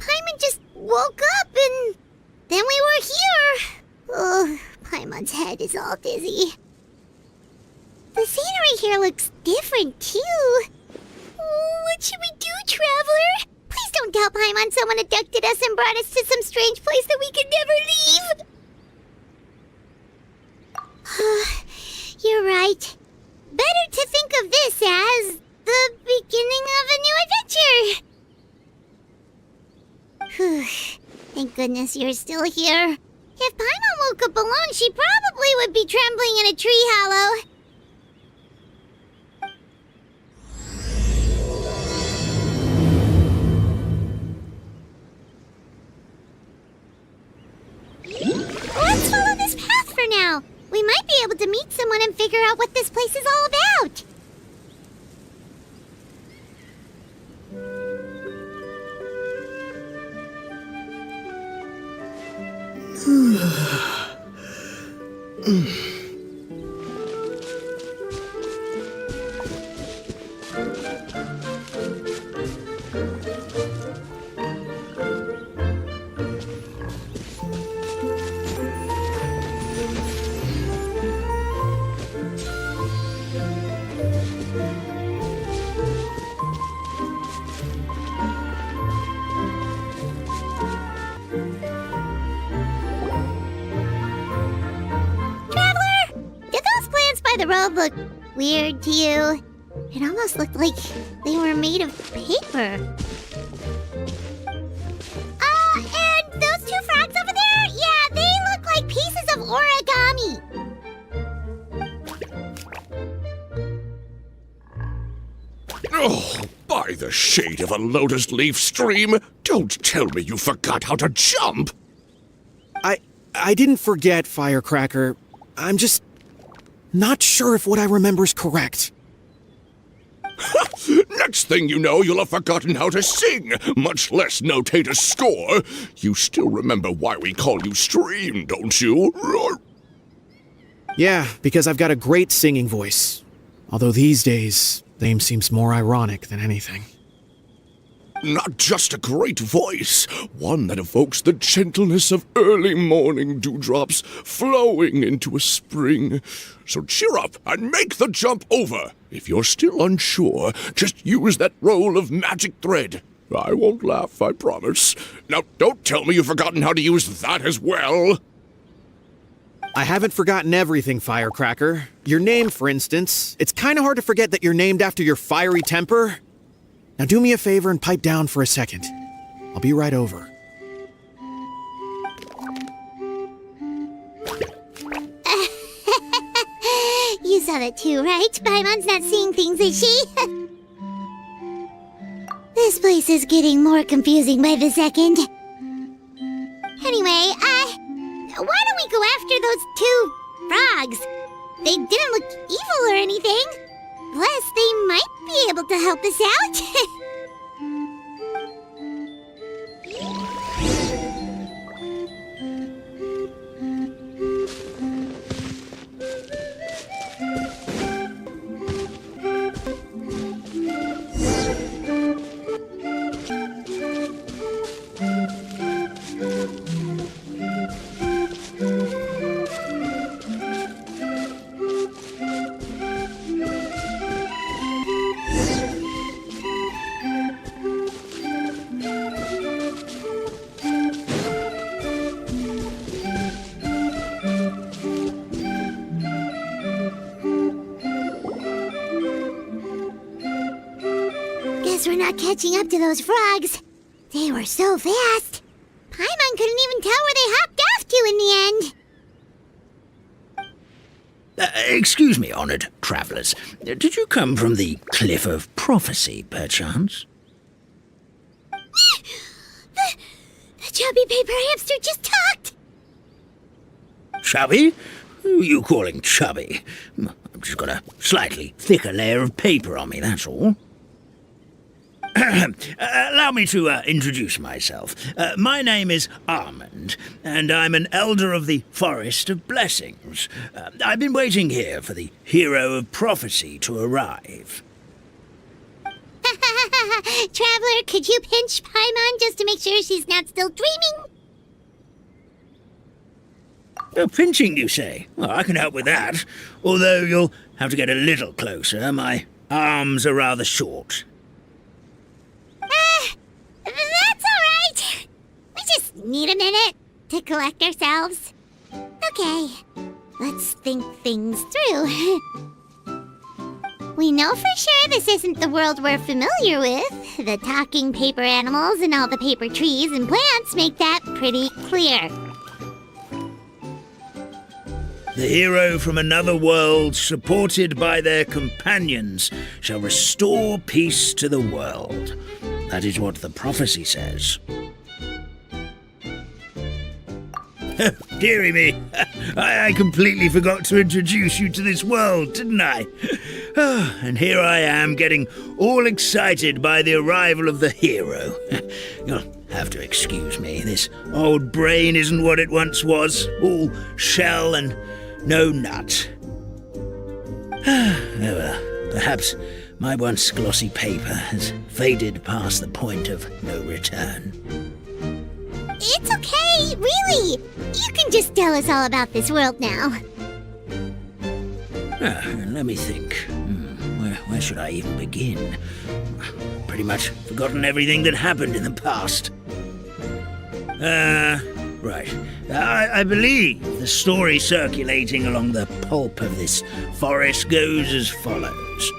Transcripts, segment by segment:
Paimon just woke up and then we were here. Ugh, Paimon's head is all dizzy. The scenery here looks different, too. What should we do, Traveler? Please don't tell Paimon someone abducted us and brought us to some strange place that we could never leave. You're right. Better to think of this as the beginning of a new adventure. Thank goodness you're still here. If Paimon woke up alone, she probably would be trembling in a tree hollow. Let's follow this path for now. We might be able to meet someone and figure out what this place is all about. The road looked weird to you. It almost looked like they were made of paper. And those two frogs over there? Yeah, they look like pieces of origami. Oh, by the shade of a lotus leaf stream, don't tell me you forgot how to jump! I didn't forget, Firecracker. I'm just not sure if what I remember is correct. Next thing you know, you'll have forgotten how to sing, much less notate a score. You still remember why we call you Stream, don't you? Yeah, because I've got a great singing voice. Although these days, the name seems more ironic than anything. Not just a great voice, one that evokes the gentleness of early morning dewdrops flowing into a spring. So cheer up and make the jump over. If you're still unsure, just use that roll of magic thread. I won't laugh, I promise. Now, don't tell me you've forgotten how to use that as well. I haven't forgotten everything, Firecracker. Your name, for instance. It's kind of hard to forget that you're named after your fiery temper. Now do me a favor and pipe down for a second. I'll be right over. You saw that too, right? Paimon's not seeing things, is she? This place is getting more confusing by the second. Anyway, why don't we go after those two frogs? They didn't look evil or anything. Plus, they might be able to help us out. We're not catching up to those frogs. They were so fast. Paimon couldn't even tell where they hopped off to in the end. Excuse me, honored travelers. Did you come from the Cliff of Prophecy, perchance? The chubby paper hamster just talked. Chubby? Who are you calling chubby? I've just got a slightly thicker layer of paper on me, that's all. Allow me to introduce myself. My name is Armand, and I'm an elder of the Forest of Blessings. I've been waiting here for the hero of prophecy to arrive. Traveler, could you pinch Paimon just to make sure she's not still dreaming? Pinching, you say? Well, I can help with that. Although you'll have to get a little closer. My arms are rather short. That's alright. We just need a minute to collect ourselves. Okay, let's think things through. We know for sure this isn't the world we're familiar with. The talking paper animals and all the paper trees and plants make that pretty clear. The hero from another world, supported by their companions, shall restore peace to the world. That is what the prophecy says. Dearie me, I completely forgot to introduce you to this world, didn't I? And here I am, getting all excited by the arrival of the hero. You'll have to excuse me, this old brain isn't what it once was, all shell and no nut. Oh well, perhaps my once glossy paper has faded past the point of no return. It's okay, really. You can just tell us all about this world now. Let me think. Where should I even begin? Pretty much forgotten everything that happened in the past. Right. I believe the story circulating along the pulp of this forest goes as follows.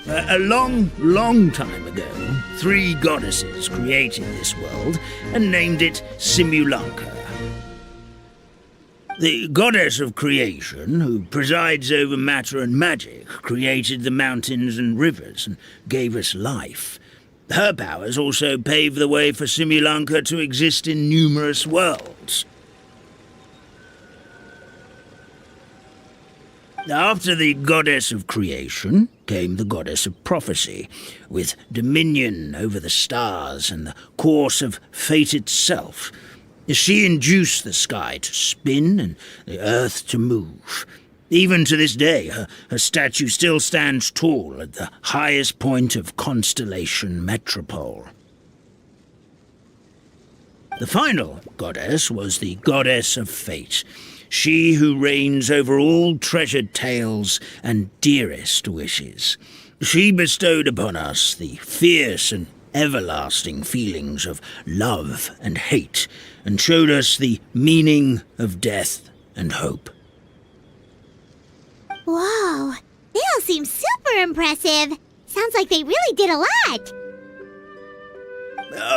A long, long time ago, 3 goddesses created this world and named it Simulanka. The goddess of creation, who presides over matter and magic, created the mountains and rivers and gave us life. Her powers also paved the way for Simulanka to exist in numerous worlds. After the goddess of creation came the goddess of prophecy, with dominion over the stars and the course of fate itself. She induced the sky to spin and the earth to move. Even to this day, her statue still stands tall at the highest point of constellation Metropole. The final goddess was the goddess of fate, she who reigns over all treasured tales and dearest wishes. She bestowed upon us the fierce and everlasting feelings of love and hate, and showed us the meaning of death and hope. Whoa, they all seem super impressive. Sounds like they really did a lot.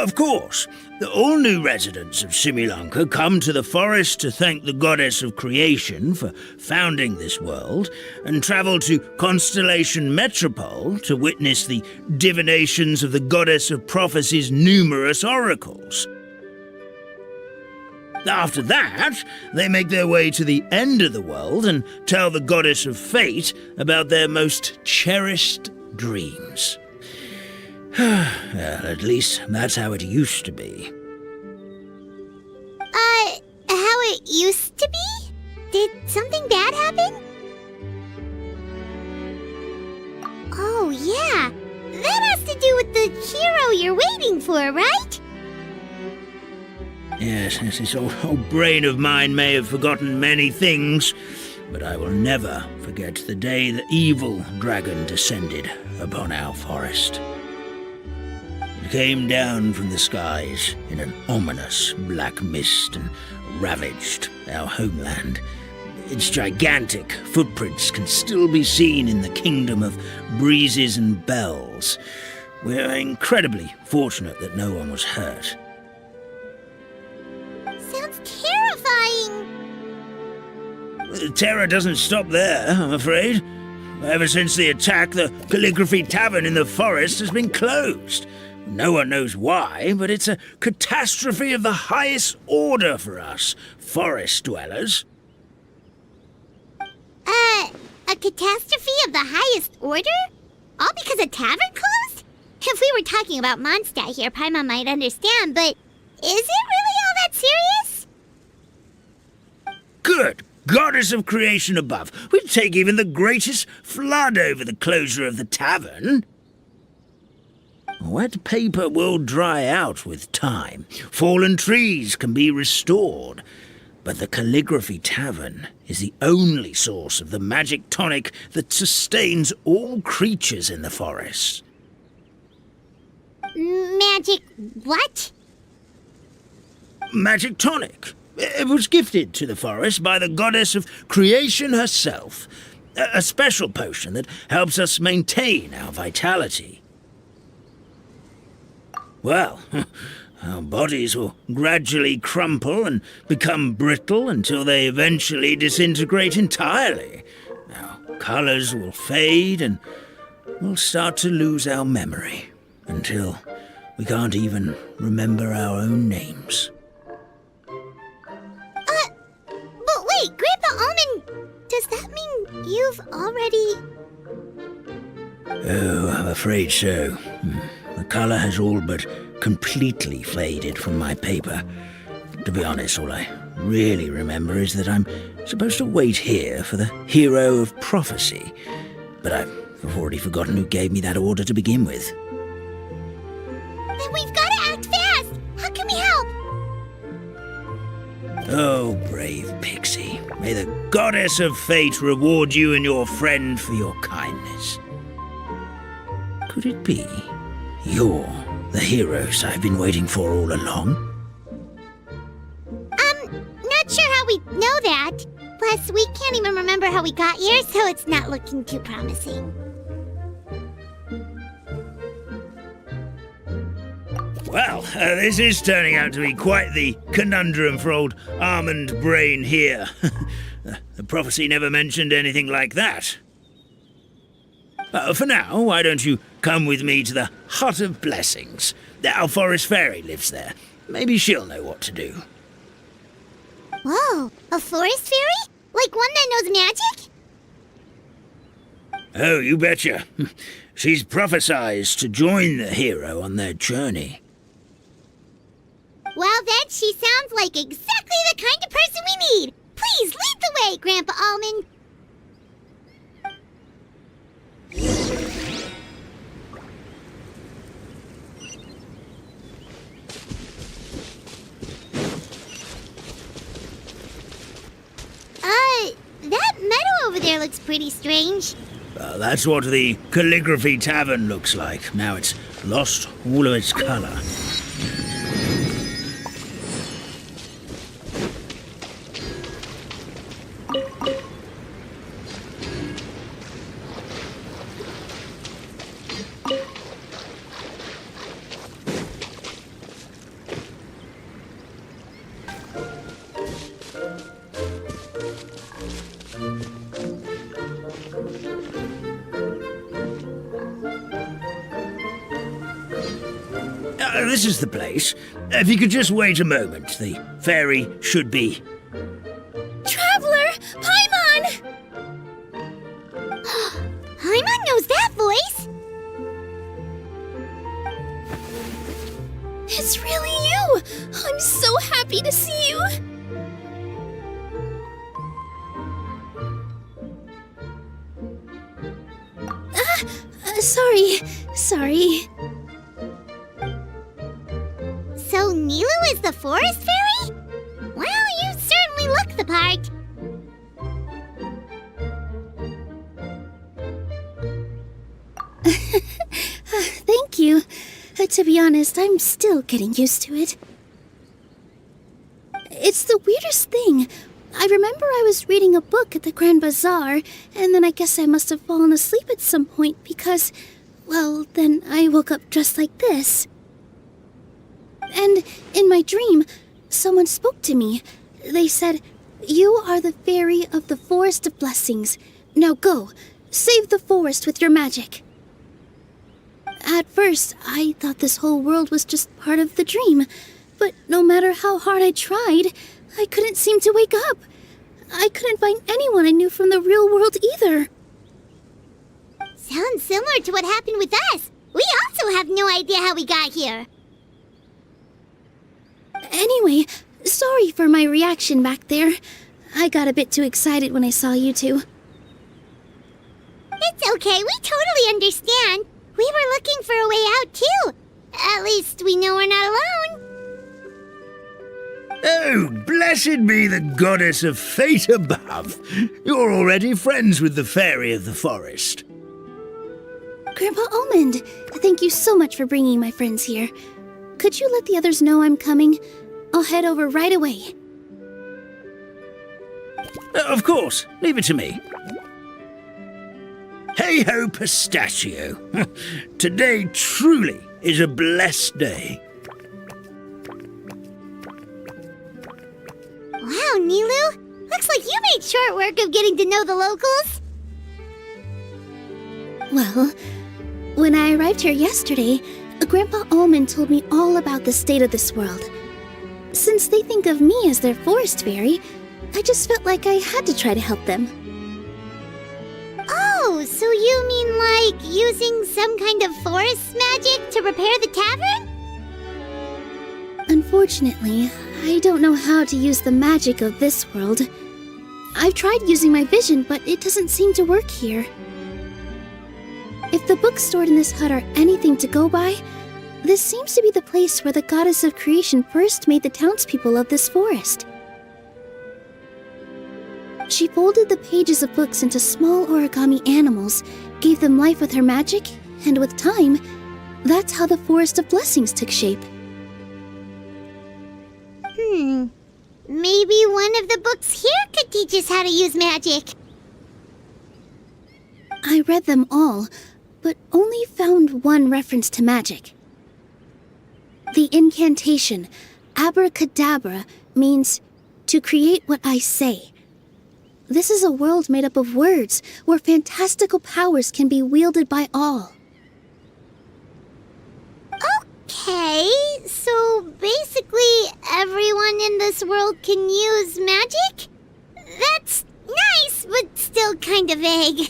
Of course, all new residents of Simulanka come to the forest to thank the goddess of creation for founding this world, and travel to Constellation Metropole to witness the divinations of the goddess of prophecy's numerous oracles. After that, they make their way to the end of the world and tell the goddess of fate about their most cherished dreams. Well, at least that's how it used to be. How it used to be? Did something bad happen? Oh, yeah. That has to do with the hero you're waiting for, right? Yes, this old brain of mine may have forgotten many things, but I will never forget the day the evil dragon descended upon our forest. It came down from the skies in an ominous black mist and ravaged our homeland. Its gigantic footprints can still be seen in the kingdom of breezes and bells. We're incredibly fortunate that no one was hurt. Sounds terrifying. The terror doesn't stop there, I'm afraid. Ever since the attack, the Calligraphy Tavern in the forest has been closed. No one knows why, but it's a catastrophe of the highest order for us, forest dwellers. A catastrophe of the highest order? All because a tavern closed? If we were talking about Mondstadt here, Paimon might understand, but is it really all that serious? Good goddess of creation above. We'd take even the greatest flood over the closure of the tavern. Wet paper will dry out with time. Fallen trees can be restored. But the Calligraphy Tavern is the only source of the magic tonic that sustains all creatures in the forest. Magic what? Magic tonic. It was gifted to the forest by the goddess of creation herself. A special potion that helps us maintain our vitality. Well, our bodies will gradually crumple and become brittle until they eventually disintegrate entirely. Our colours will fade and we'll start to lose our memory until we can't even remember our own names. But wait, Grandpa Almond, does that mean you've already... Oh, I'm afraid so. The colour has all but completely faded from my paper. To be honest, all I really remember is that I'm supposed to wait here for the hero of prophecy. But I've already forgotten who gave me that order to begin with. Then we've got to act fast! How can we help? Oh, brave pixie. May the goddess of fate reward you and your friend for your kindness. Could it be you're the heroes I've been waiting for all along? Not sure how we know that. Plus, we can't even remember how we got here, so it's not looking too promising. Well, this is turning out to be quite the conundrum for old Almond Brain here. The prophecy never mentioned anything like that. For now, why don't you come with me to the Hut of Blessings? Our forest fairy lives there. Maybe she'll know what to do. Whoa, a forest fairy? Like one that knows magic? Oh, you betcha. She's prophesied to join the hero on their journey. Well, then she sounds like exactly the kind of person we need. Please lead the way, Grandpa Almond. That meadow over there looks pretty strange. That's what the Calligraphy Tavern looks like. Now it's lost all of its colour. This is the place. If you could just wait a moment, the fairy should be... Traveler! Paimon! Paimon knows that voice! It's really you! I'm so happy to see you! Sorry. So Nilou is the forest fairy? Well, you certainly look the part. Thank you. To be honest, I'm still getting used to it. It's the weirdest thing. I remember I was reading a book at the Grand Bazaar, and then I guess I must have fallen asleep at some point because, well, then I woke up just like this. And in my dream, someone spoke to me. They said, "You are the fairy of the Forest of Blessings. Now go, save the forest with your magic." At first, I thought this whole world was just part of the dream, but no matter how hard I tried, I couldn't seem to wake up. I couldn't find anyone I knew from the real world either. Sounds similar to what happened with us. We also have no idea how we got here. Anyway, sorry for my reaction back there. I got a bit too excited when I saw you two. It's okay, we totally understand. We were looking for a way out, too. At least we know we're not alone. Oh, blessed be the goddess of fate above. You're already friends with the fairy of the forest. Grandpa Almond, thank you so much for bringing my friends here. Could you let the others know I'm coming? I'll head over right away. Of course, leave it to me. Hey-ho, pistachio. Today truly is a blessed day. Wow, Nilou. Looks like you made short work of getting to know the locals. Well, when I arrived here yesterday, Grandpa Almond told me all about the state of this world. Since they think of me as their forest fairy, I just felt like I had to try to help them. Oh, so you mean like using some kind of forest magic to repair the tavern? Unfortunately, I don't know how to use the magic of this world. I've tried using my vision, but it doesn't seem to work here. If the books stored in this hut are anything to go by, this seems to be the place where the goddess of creation first made the townspeople of this forest. She folded the pages of books into small origami animals, gave them life with her magic, and with time, that's how the Forest of Blessings took shape. Maybe one of the books here could teach us how to use magic. I read them all, but only found one reference to magic. The incantation, abracadabra, means to create what I say. This is a world made up of words, where fantastical powers can be wielded by all. Okay, so basically everyone in this world can use magic? That's nice, but still kind of vague.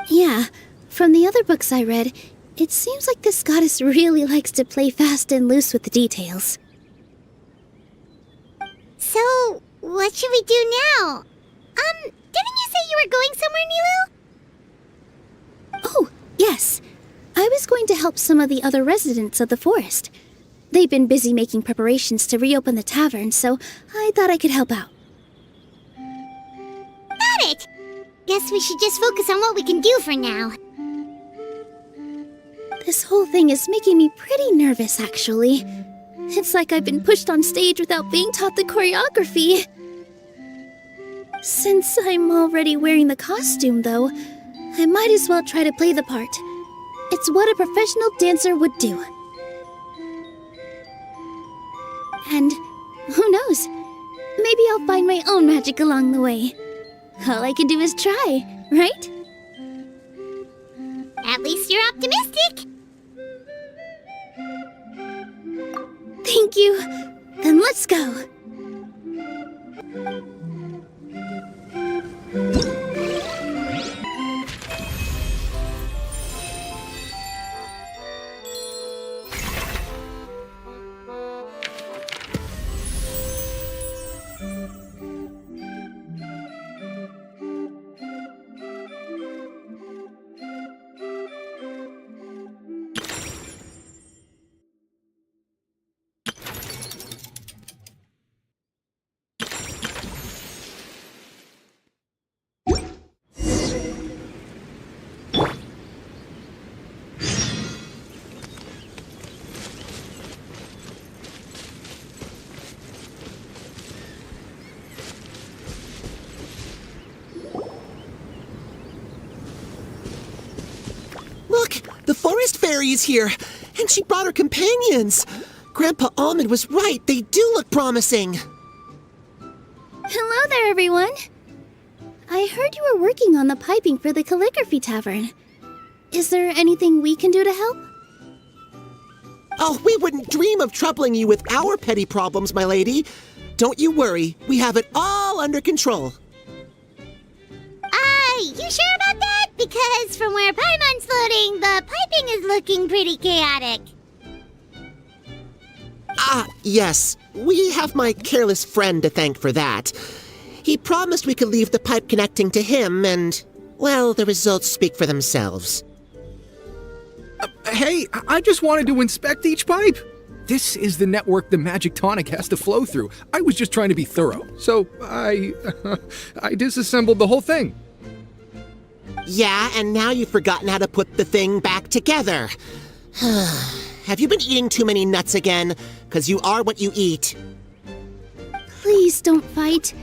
Yeah, from the other books I read, it seems like this goddess really likes to play fast and loose with the details. So, what should we do now? Didn't you say you were going somewhere, Nilou? Oh, yes. I was going to help some of the other residents of the forest. They've been busy making preparations to reopen the tavern, so I thought I could help out. Got it! Guess we should just focus on what we can do for now. This whole thing is making me pretty nervous, actually. It's like I've been pushed on stage without being taught the choreography. Since I'm already wearing the costume, though, I might as well try to play the part. It's what a professional dancer would do. And who knows? Maybe I'll find my own magic along the way. All I can do is try, right? At least you're optimistic. Thank you. Then let's go. The forest fairy is here, and she brought her companions. Grandpa Almond was right. They do look promising. Hello there, everyone. I heard you were working on the piping for the calligraphy tavern. Is there anything we can do to help? Oh, we wouldn't dream of troubling you with our petty problems, my lady. Don't you worry. We have it all under control. You sure about that? Because from where Paimon's floating, the piping is looking pretty chaotic. Yes. We have my careless friend to thank for that. He promised we could leave the pipe connecting to him, and Well, the results speak for themselves. Hey, I just wanted to inspect each pipe. This is the network the magic tonic has to flow through. I was just trying to be thorough, so I disassembled the whole thing. Yeah, and now you've forgotten how to put the thing back together. Have you been eating too many nuts again? 'Cause you are what you eat. Please don't fight.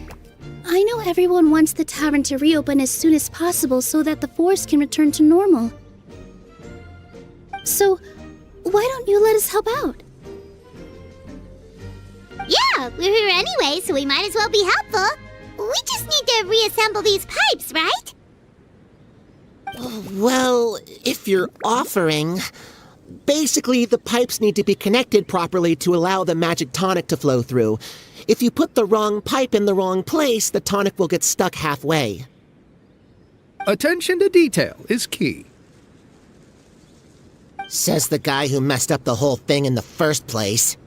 I know everyone wants the tavern to reopen as soon as possible so that the forest can return to normal. So, why don't you let us help out? Yeah, we're here anyway, so we might as well be helpful. We just need to reassemble these pipes, right? Well, if you're offering... Basically, the pipes need to be connected properly to allow the magic tonic to flow through. If you put the wrong pipe in the wrong place, the tonic will get stuck halfway. Attention to detail is key. Says the guy who messed up the whole thing in the first place.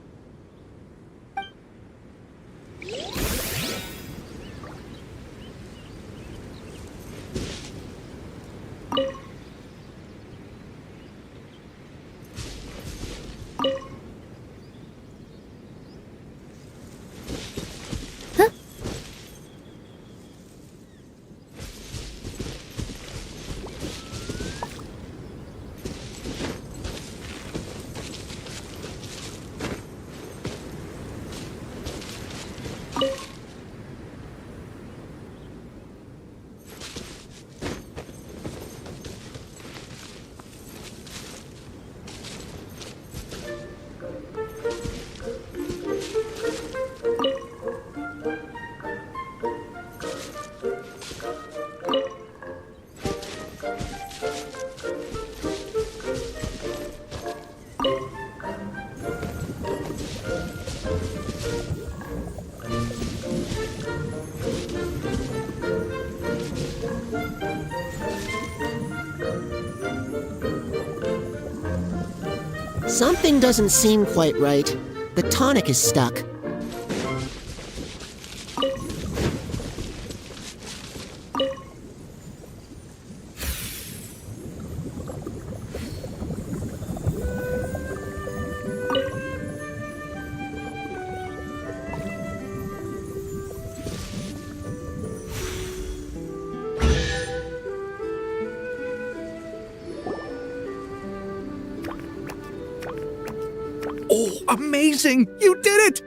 Something doesn't seem quite right. The tonic is stuck. Oh, amazing! You did it!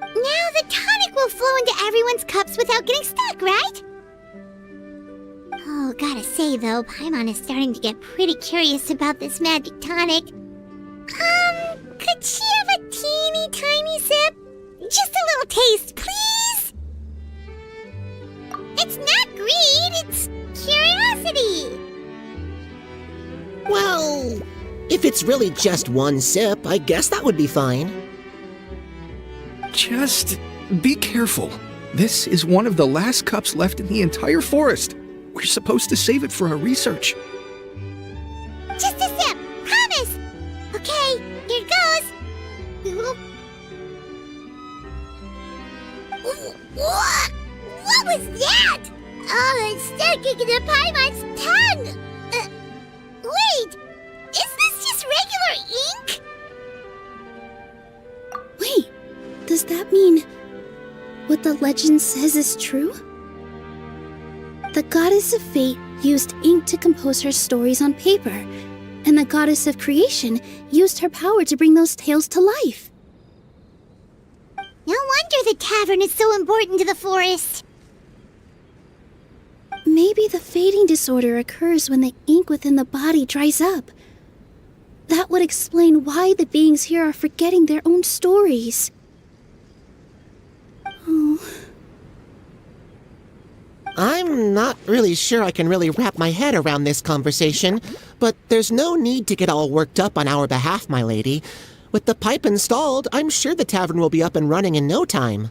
Now the tonic will flow into everyone's cups without getting stuck, right? Oh, gotta say though, Paimon is starting to get pretty curious about this magic tonic. Could she have a teeny tiny sip? Just a little taste, please? It's not greed, it's curiosity. Well, if it's really just one sip, I guess that would be fine. Just be careful. This is one of the last cups left in the entire forest. We're supposed to save it for our research. Just a sip, promise. Okay, here goes. What was that? Oh, it's sticking to Paimon's tongue. Wait, is this just regular ink? Wait, does that mean what the legend says is true? The goddess of fate used ink to compose her stories on paper, and the goddess of creation used her power to bring those tales to life. No wonder the tavern is so important to the forest. Maybe the fading disorder occurs when the ink within the body dries up. That would explain why the beings here are forgetting their own stories. Oh. I'm not really sure I can really wrap my head around this conversation, but there's no need to get all worked up on our behalf, my lady. With the pipe installed, I'm sure the tavern will be up and running in no time.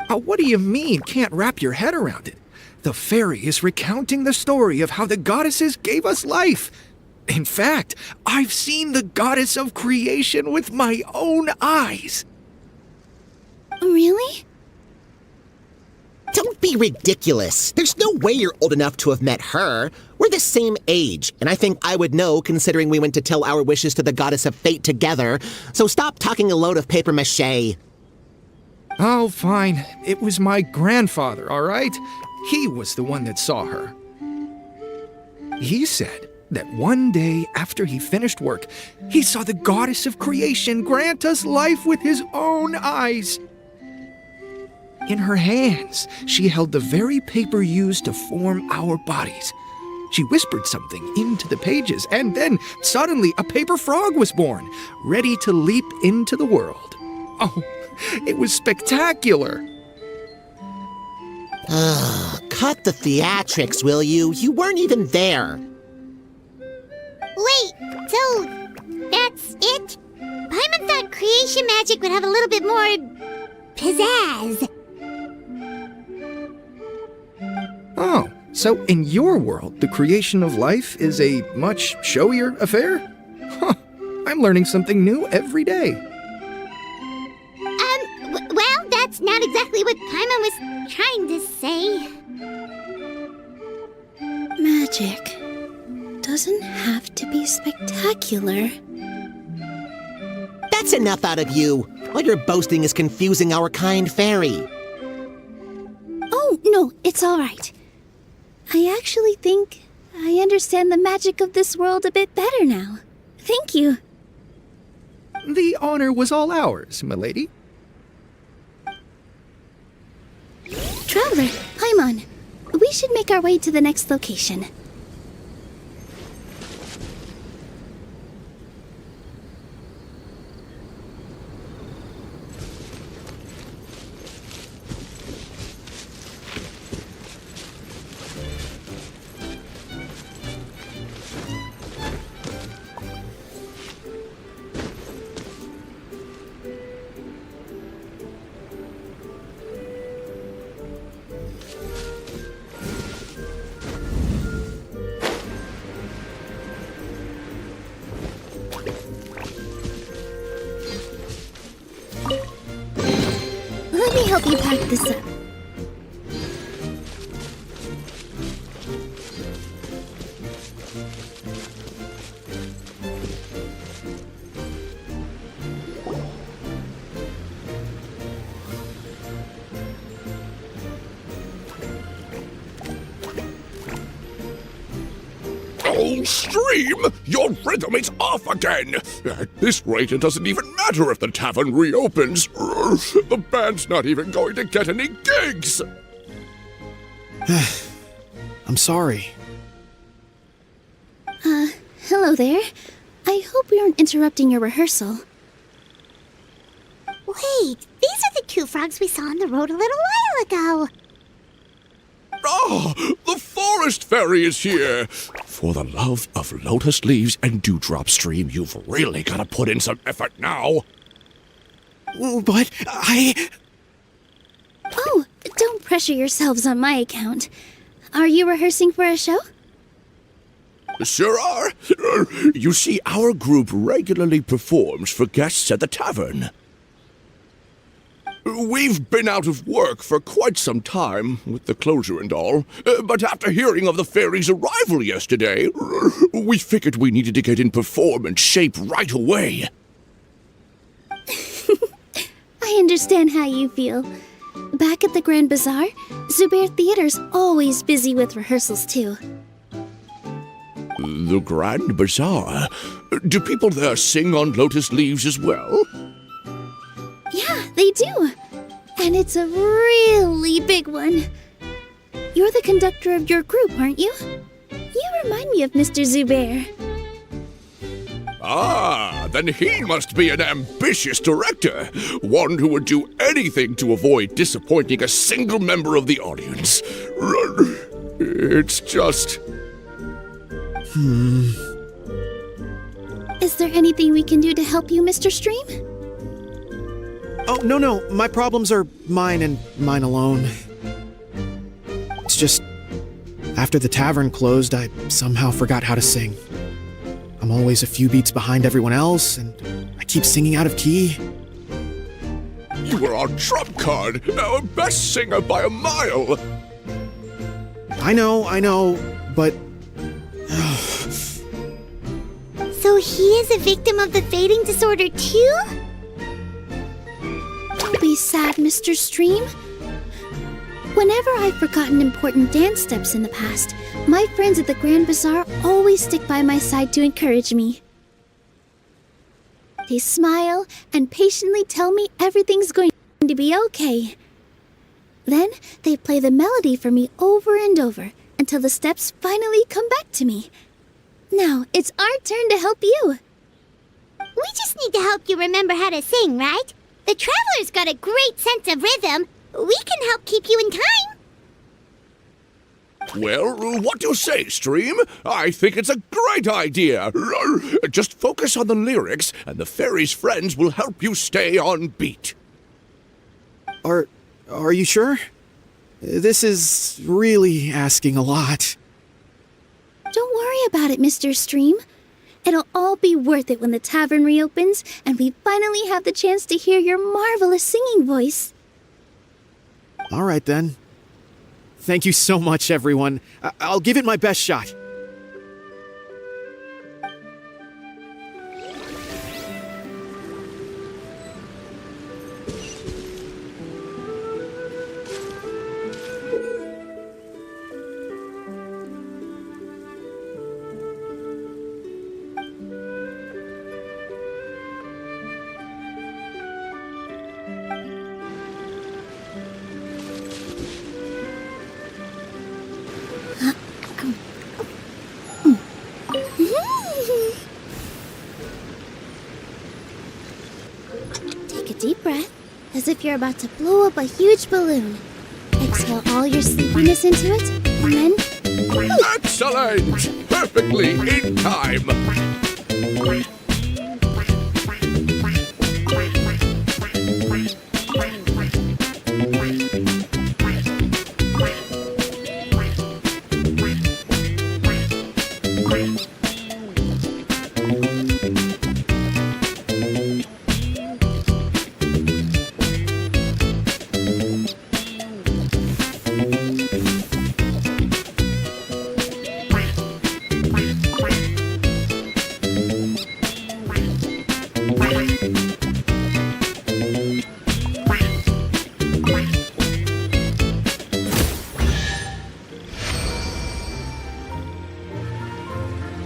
What do you mean, can't wrap your head around it? The fairy is recounting the story of how the goddesses gave us life. In fact, I've seen the goddess of creation with my own eyes. Really? Don't be ridiculous. There's no way you're old enough to have met her. We're the same age, and I think I would know considering we went to tell our wishes to the goddess of fate together. So stop talking a load of papier-mâché. Oh, fine. It was my grandfather, all right? He was the one that saw her. He said that one day after he finished work, he saw the goddess of creation grant us life with his own eyes. In her hands, she held the very paper used to form our bodies. She whispered something into the pages, and then suddenly a paper frog was born, ready to leap into the world. Oh, it was spectacular. Cut the theatrics, will you? You weren't even there. Wait, so that's it? Paimon thought creation magic would have a little bit more pizzazz. Oh, so in your world, the creation of life is a much showier affair? Huh, I'm learning something new every day. Well, that's not exactly what Paimon was trying to say. Magic doesn't have to be spectacular. That's enough out of you. All your boasting is confusing our kind fairy. Oh, no, it's all right. I actually think I understand the magic of this world a bit better now. Thank you. The honor was all ours, milady. Traveler, Paimon, we should make our way to the next location. Let me help you pack this up. Oh, Stream! Your rhythm is off again! At this rate, it doesn't even matter if the tavern reopens. The band's not even going to get any gigs! I'm sorry. Hello there. I hope we aren't interrupting your rehearsal. Wait, these are the two frogs we saw on the road a little while ago. Ah, the forest fairy is here! For the love of lotus leaves and dewdrop, Stream, you've really got to put in some effort now. But Oh, don't pressure yourselves on my account. Are you rehearsing for a show? Sure are. You see, our group regularly performs for guests at the tavern. We've been out of work for quite some time, with the closure and all, but after hearing of the fairy's arrival yesterday, we figured we needed to get in performance shape right away. I understand how you feel. Back at the Grand Bazaar, Zubair Theater's always busy with rehearsals too. The Grand Bazaar? Do people there sing on lotus leaves as well? Yeah, they do. And it's a really big one. You're the conductor of your group, aren't you? You remind me of Mr. Zubair. Ah, then he must be an ambitious director. One who would do anything to avoid disappointing a single member of the audience. It's just... Is there anything we can do to help you, Mr. Stream? Oh, no. My problems are mine and mine alone. It's just, after the tavern closed, I somehow forgot how to sing. I'm always a few beats behind everyone else, and I keep singing out of key. You were our trump card, our best singer by a mile. I know, but... So he is a victim of the fading disorder too? Don't be sad, Mr. Stream. Whenever I've forgotten important dance steps in the past, my friends at the Grand Bazaar always stick by my side to encourage me. They smile and patiently tell me everything's going to be okay. Then they play the melody for me over and over until the steps finally come back to me. Now it's our turn to help you. We just need to help you remember how to sing, right? The Traveler's got a great sense of rhythm. We can help keep you in time. Well, what do you say, Stream? I think it's a great idea. Just focus on the lyrics, and the fairy's friends will help you stay on beat. Are you sure? This is really asking a lot. Don't worry about it, Mr. Stream. It'll all be worth it when the tavern reopens and we finally have the chance to hear your marvelous singing voice. All right, then. Thank you so much, everyone. I'll give it my best shot. Take a deep breath, as if you're about to blow up a huge balloon. Exhale all your sleepiness into it, and then... Excellent! Perfectly in time.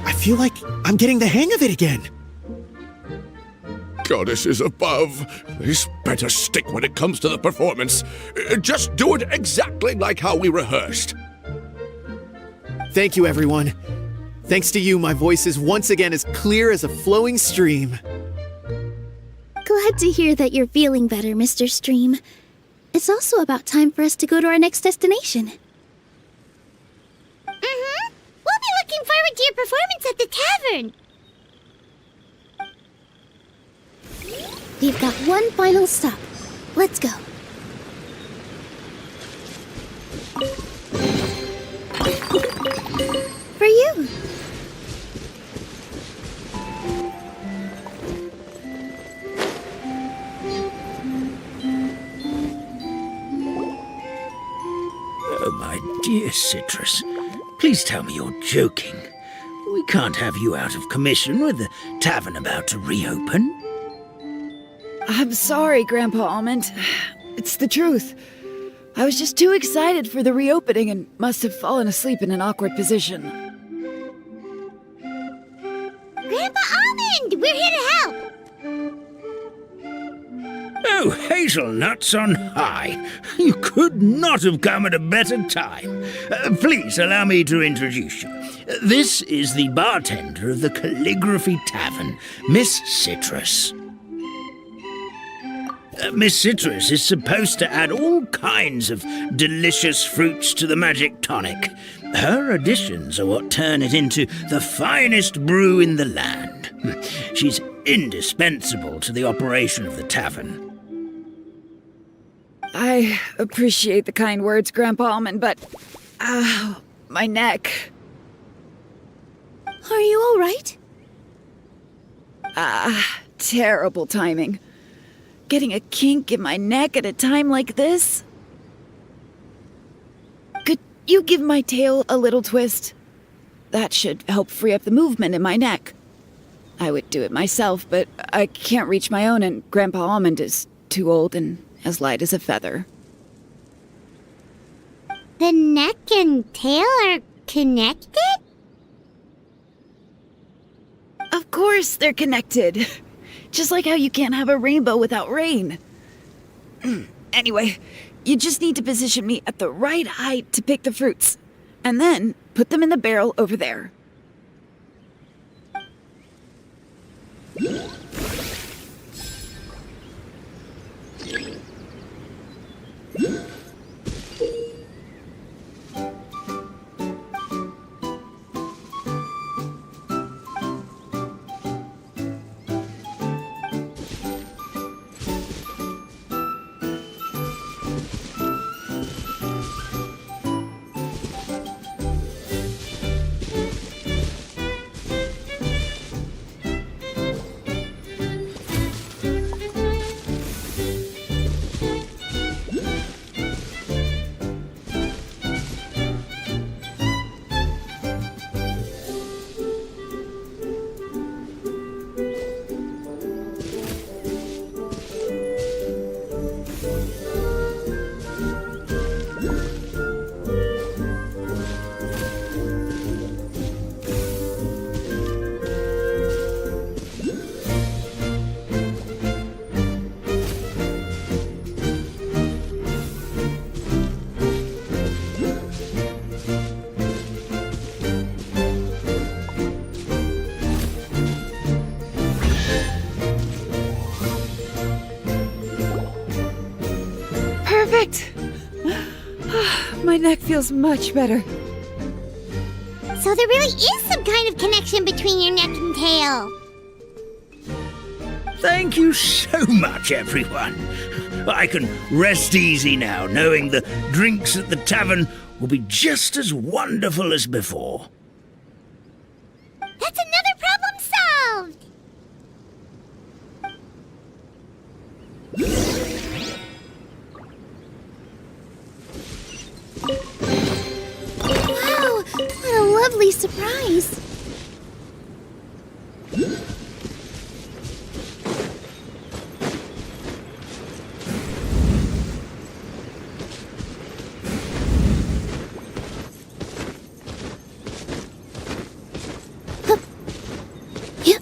I feel like I'm getting the hang of it again. Goddesses above, this better stick when it comes to the performance. Just do it exactly like how we rehearsed. Thank you, everyone. Thanks to you, my voice is once again as clear as a flowing stream. Glad to hear that you're feeling better, Mr. Stream. It's also about time for us to go to our next destination. Mm-hmm. We'll be looking forward to your performance at the tavern. We've got one final stop. Let's go. For you. Oh, my dear Citrus, please tell me you're joking. We can't have you out of commission with the tavern about to reopen. I'm sorry, Grandpa Almond. It's the truth. I was just too excited for the reopening and must have fallen asleep in an awkward position. Grandpa Almond, we're here to help. Oh, hazelnuts on high. You could not have come at a better time. Please allow me to introduce you. This is the bartender of the Calligraphy Tavern, Miss Citrus. Miss Citrus is supposed to add all kinds of delicious fruits to the magic tonic. Her additions are what turn it into the finest brew in the land. She's indispensable to the operation of the tavern. I appreciate the kind words, Grandpa Almond, but... Ow, my neck. Are you all right? Terrible timing. getting a kink in my neck at a time like this. Could you give my tail a little twist? That should help free up the movement in my neck. I would do it myself, but I can't reach my own, and Grandpa Almond is too old and as light as a feather. The neck and tail are connected? Of course they're connected. Just like how you can't have a rainbow without rain. Anyway, you just need to position me at the right height to pick the fruits, and then put them in the barrel over there. Perfect! My neck feels much better. So there really is some kind of connection between your neck and tail. Thank you so much, everyone. I can rest easy now, knowing the drinks at the tavern will be just as wonderful as before. That's another problem solved! Wow, what a lovely surprise. Hup. Yeah.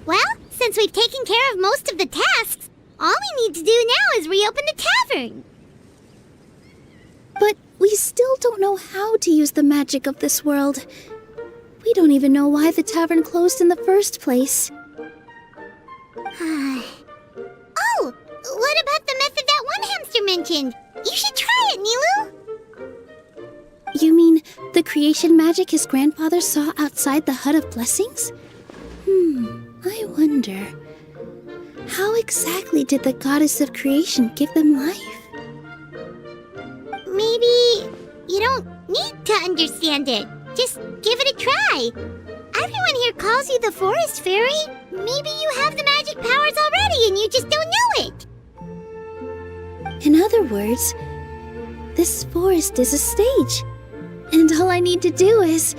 Well, since we've taken care of most of the tasks, all we need to do now is reopen the tavern. But we still don't know how to use the magic of this world. We don't even know why the tavern closed in the first place. Oh, what about the method that one hamster mentioned? You should try it, Nilou. You mean the creation magic his grandfather saw outside the Hut of Blessings? I wonder. How exactly did the goddess of creation give them life? Maybe you don't need to understand it. Just give it a try. Everyone here calls you the forest fairy. Maybe you have the magic powers already and you just don't know it. In other words, this forest is a stage. And all I need to do is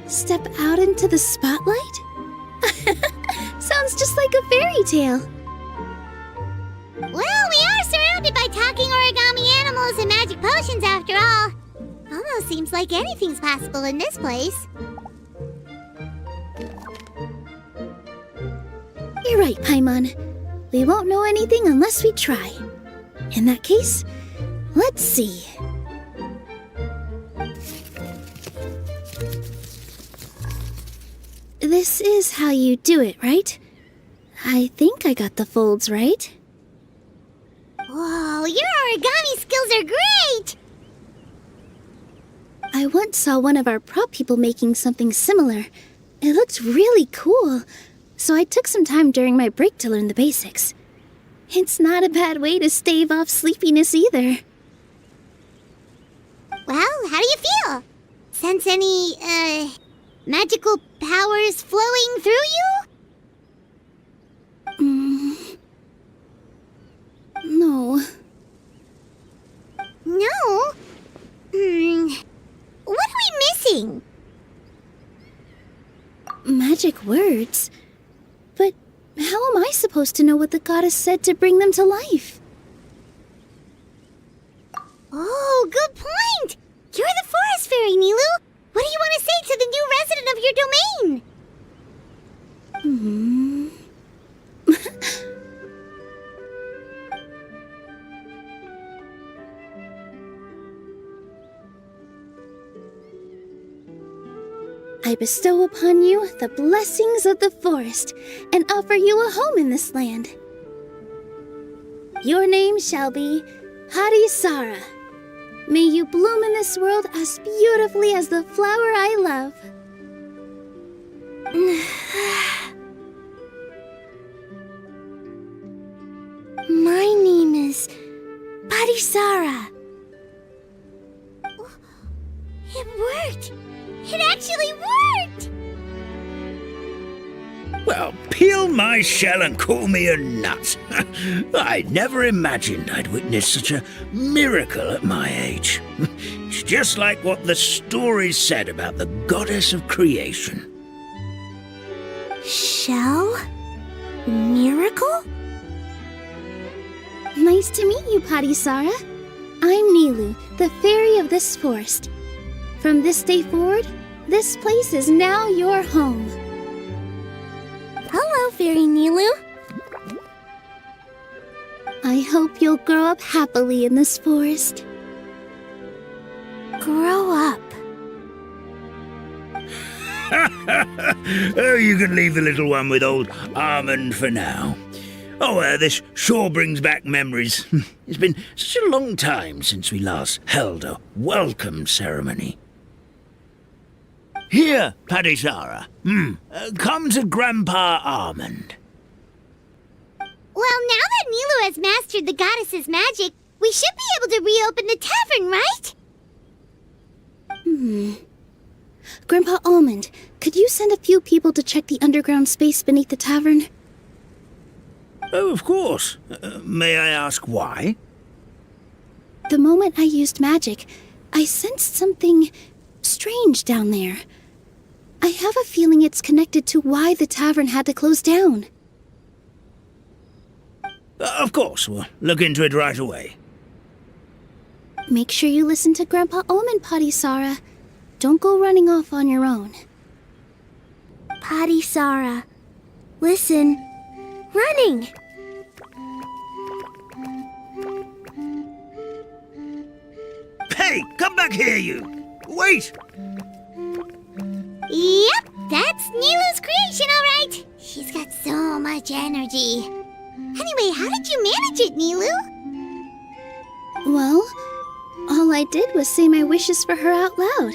step out into the spotlight? Sounds just like a fairy tale. Well, we are surrounded by talking origami animals and magic potions after all. Almost seems like anything's possible in this place. You're right, Paimon. We won't know anything unless we try. In that case, let's see. This is how you do it, right? I think I got the folds right. Whoa, your origami skills are great! I once saw one of our prop people making something similar. It looked really cool, so I took some time during my break to learn the basics. It's not a bad way to stave off sleepiness either. Well, how do you feel? Sense any, magical powers flowing through you? No. No? What are we missing? Magic words? But how am I supposed to know what the goddess said to bring them to life? Oh, good point! You're the forest fairy, Nilou! What do you want to say to the new resident of your domain? I bestow upon you the blessings of the forest and offer you a home in this land. Your name shall be Harisara. May you bloom in this world as beautifully as the flower I love. My name is Harisara. It worked! It actually worked! Well, peel my shell and call me a nut. I never imagined I'd witness such a miracle at my age. It's just like what the stories said about the goddess of creation. Shell? Miracle? Nice to meet you, Harisara. I'm Nilou, the fairy of this forest. From this day forward, this place is now your home. Hello, Fairy Nilou. I hope you'll grow up happily in this forest. Grow up. Oh, you can leave the little one with old Almond for now. Oh, this sure brings back memories. It's been such a long time since we last held a welcome ceremony. Here, Harisara. Come to Grandpa Almond. Well, now that Nilou has mastered the goddess's magic, we should be able to reopen the tavern, right? Grandpa Almond, could you send a few people to check the underground space beneath the tavern? Oh, of course. May I ask why? The moment I used magic, I sensed something strange down there. I have a feeling it's connected to why the tavern had to close down. Of course, we'll look into it right away. Make sure you listen to Grandpa Almond, Harisara. Don't go running off on your own. Harisara, listen. Running! Hey, come back here, you! Wait! Yep, that's Nilou's creation, all right. She's got so much energy. Anyway, how did you manage it, Nilou? Well, all I did was say my wishes for her out loud.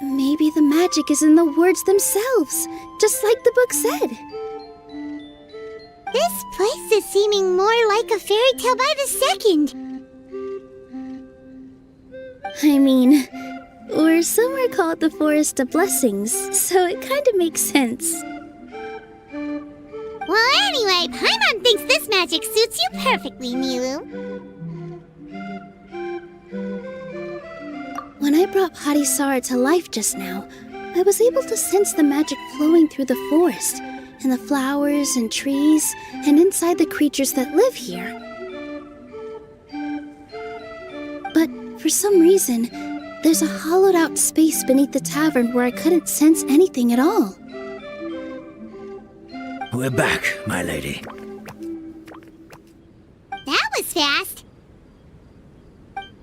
Maybe the magic is in the words themselves, just like the book said. This place is seeming more like a fairy tale by the second. I mean, or somewhere called the Forest of Blessings, so it kind of makes sense. Well, anyway, Paimon thinks this magic suits you perfectly, Nilou. When I brought Harisara to life just now, I was able to sense the magic flowing through the forest, and the flowers and trees, and inside the creatures that live here. But for some reason, there's a hollowed-out space beneath the tavern where I couldn't sense anything at all. We're back, my lady. That was fast.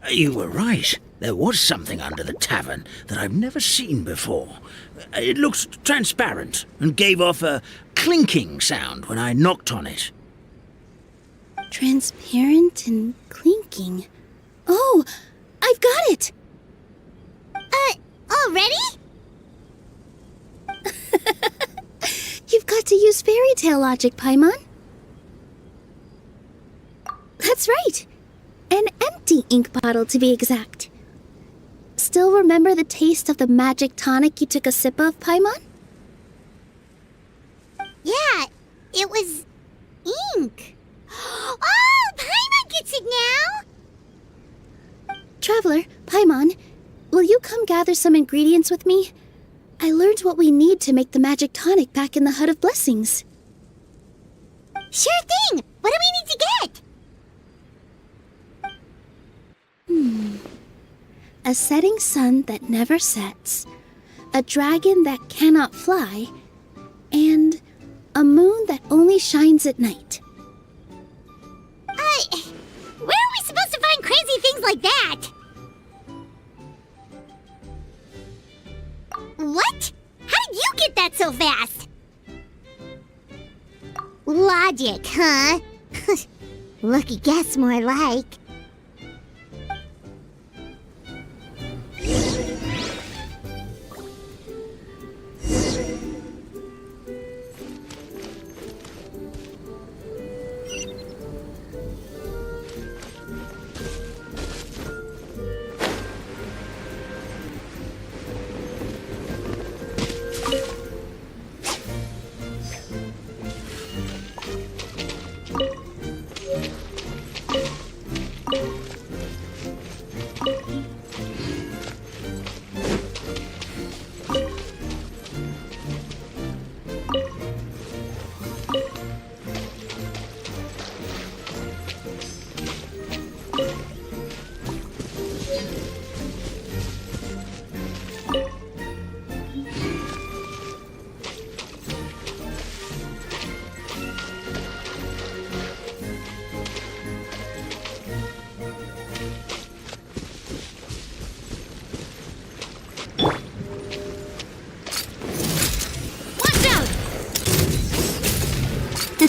You were right. There was something under the tavern that I've never seen before. It looked transparent and gave off a clinking sound when I knocked on it. Transparent and clinking. Oh, I've got it! Already? You've got to use fairytale logic, Paimon. That's right. An empty ink bottle, to be exact. still remember the taste of the magic tonic you took a sip of, Paimon? Yeah, it was ink. Oh, Paimon gets it now! Traveler, Paimon, will you come gather some ingredients with me? I learned what we need to make the magic tonic back in the Hut of Blessings. Sure thing! What do we need to get? A setting sun that never sets, a dragon that cannot fly, and a moon that only shines at night. Where are we supposed to find crazy things like that? What? How did you get that so fast? Logic, huh? Lucky guess, more like.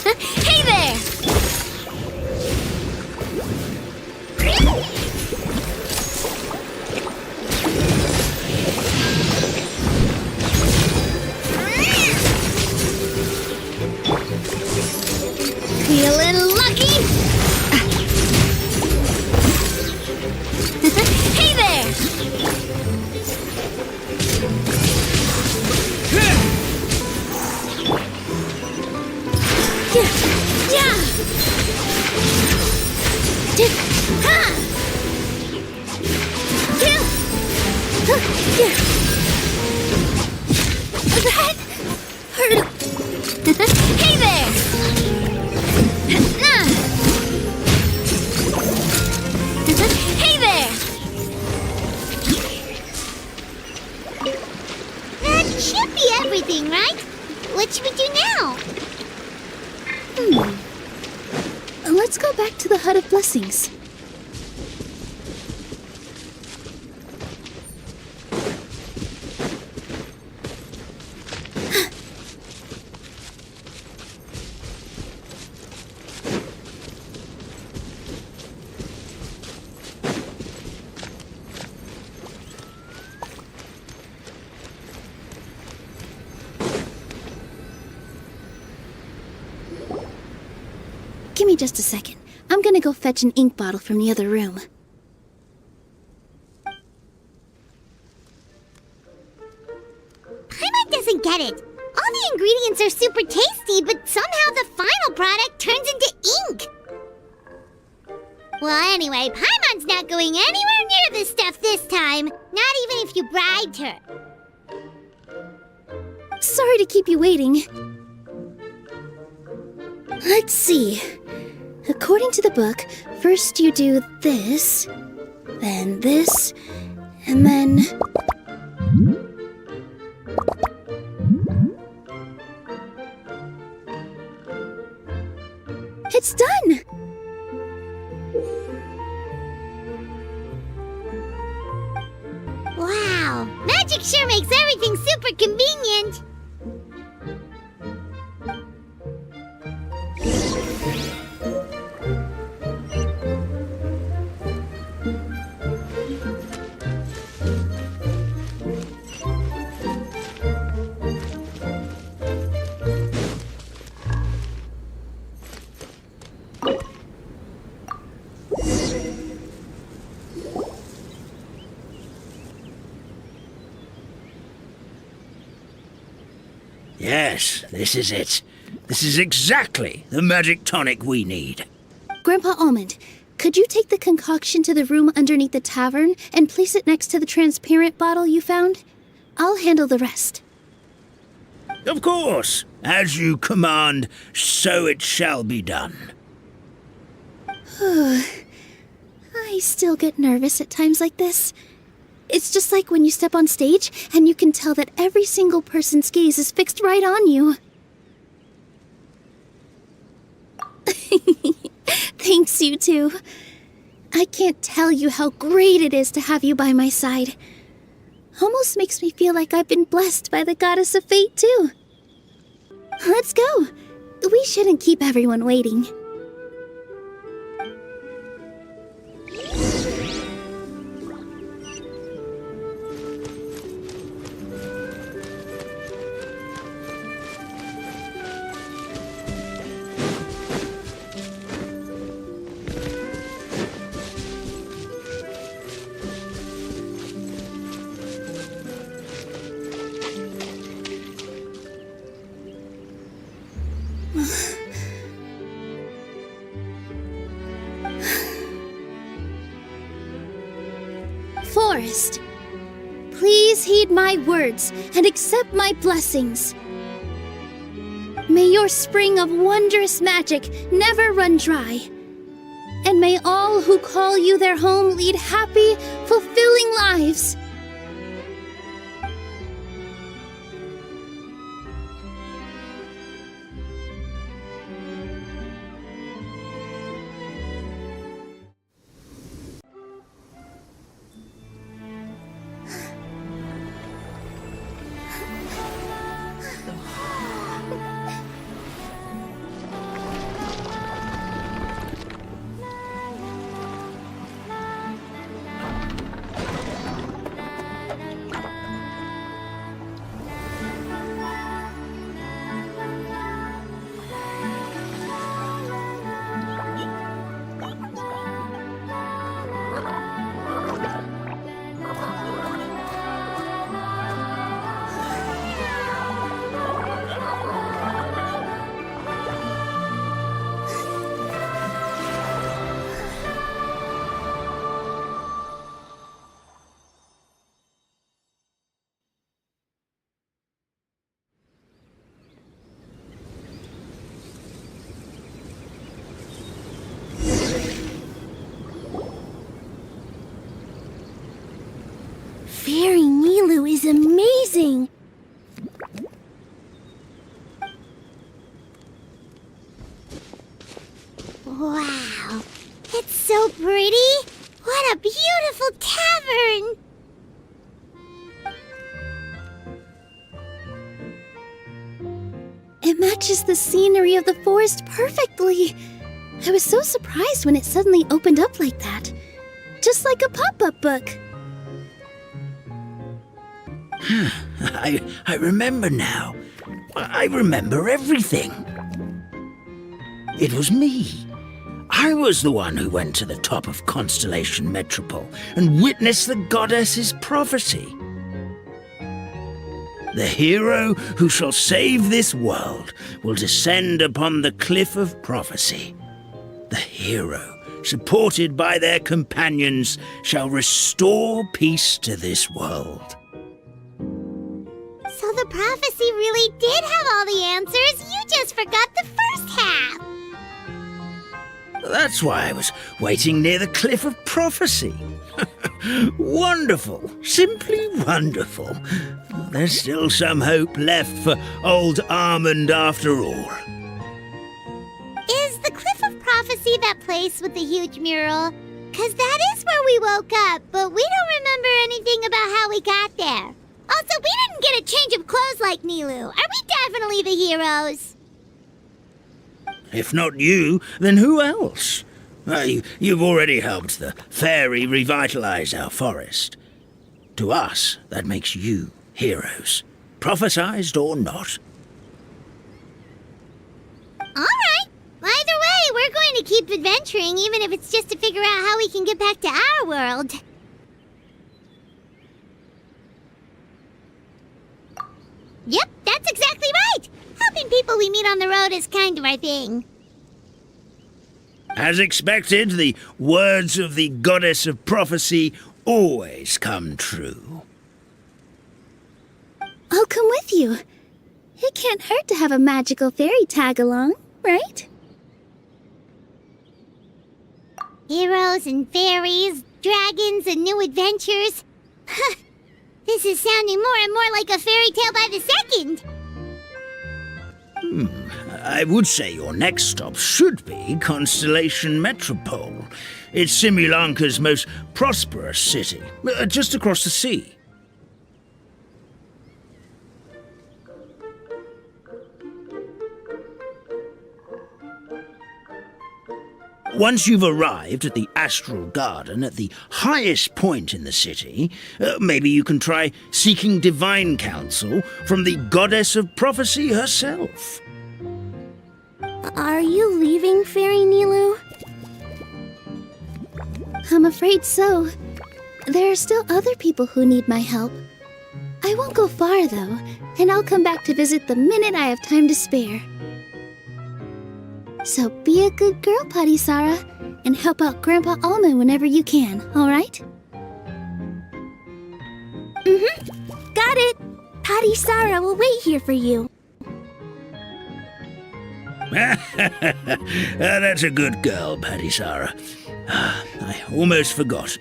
Hey there! Feeling lucky? Hey there! That hurt. Hey there! Hey there! That should be everything, right? What should we do now? Let's go back to the Hut of Blessings. Give me just a second. I'm gonna go fetch an ink bottle from the other room. Paimon doesn't get it. All the ingredients are super tasty, but somehow the final product turns into ink. Well, anyway, Paimon's not going anywhere near this stuff this time. Not even if you bribed her. Sorry to keep you waiting. Let's see. According to the book, first you do this, then this, and then... It's done! Wow, magic sure makes everything super convenient. Yes, this is it. This is exactly the magic tonic we need. Grandpa Almond, could you take the concoction to the room underneath the tavern and place it next to the transparent bottle you found? I'll handle the rest. Of course. As you command, so it shall be done. I still get nervous at times like this. It's just like when you step on stage and you can tell that every single person's gaze is fixed right on you. Thanks, you two. I can't tell you how great it is to have you by my side. Almost makes me feel like I've been blessed by the goddess of fate, too. Let's go. We shouldn't keep everyone waiting. Forest, please heed my words and accept my blessings. May your spring of wondrous magic never run dry. And may all who call you their home lead happy, fulfilling lives. Fairy Nilou is amazing! Wow, it's so pretty! What a beautiful tavern! It matches the scenery of the forest perfectly. I was so surprised when it suddenly opened up like that. Just like a pop-up book. I remember now. I remember everything. It was me. I was the one who went to the top of Constellation Metropole and witnessed the goddess's prophecy. The hero who shall save this world will descend upon the cliff of prophecy. The hero, supported by their companions, shall restore peace to this world. So the prophecy really did have all the answers. You just forgot the first half. That's why I was waiting near the cliff of prophecy. Wonderful. Simply wonderful. There's still some hope left for old Almond after all. Is the Cliff of Prophecy that place with the huge mural? 'Cause that is where we woke up, but we don't remember anything about how we got there. Also, we didn't get a change of clothes like Nilou. Are we definitely the heroes? If not you, then who else? You've already helped the fairy revitalize our forest. To us, that makes you heroes, prophesized or not. All right. Either way, we're going to keep adventuring, even if it's just to figure out how we can get back to our world. Yep, that's exactly right! Helping people we meet on the road is kind of our thing. As expected, the words of the goddess of prophecy always come true. I'll come with you. It can't hurt to have a magical fairy tag along, right? Heroes and fairies, dragons and new adventures. This is sounding more and more like a fairy tale by the second. I would say your next stop should be Constellation Metropole. It's Simulanka's most prosperous city, just across the sea. Once you've arrived at the Astral Garden at the highest point in the city, maybe you can try seeking divine counsel from the goddess of prophecy herself. Are you leaving, Fairy Nilou? I'm afraid so. There are still other people who need my help. I won't go far, though, and I'll come back to visit the minute I have time to spare. So be a good girl, Patisara, and help out Grandpa Almond whenever you can, alright? Got it! Patisara will wait here for you. That's a good girl, Patisara. I almost forgot.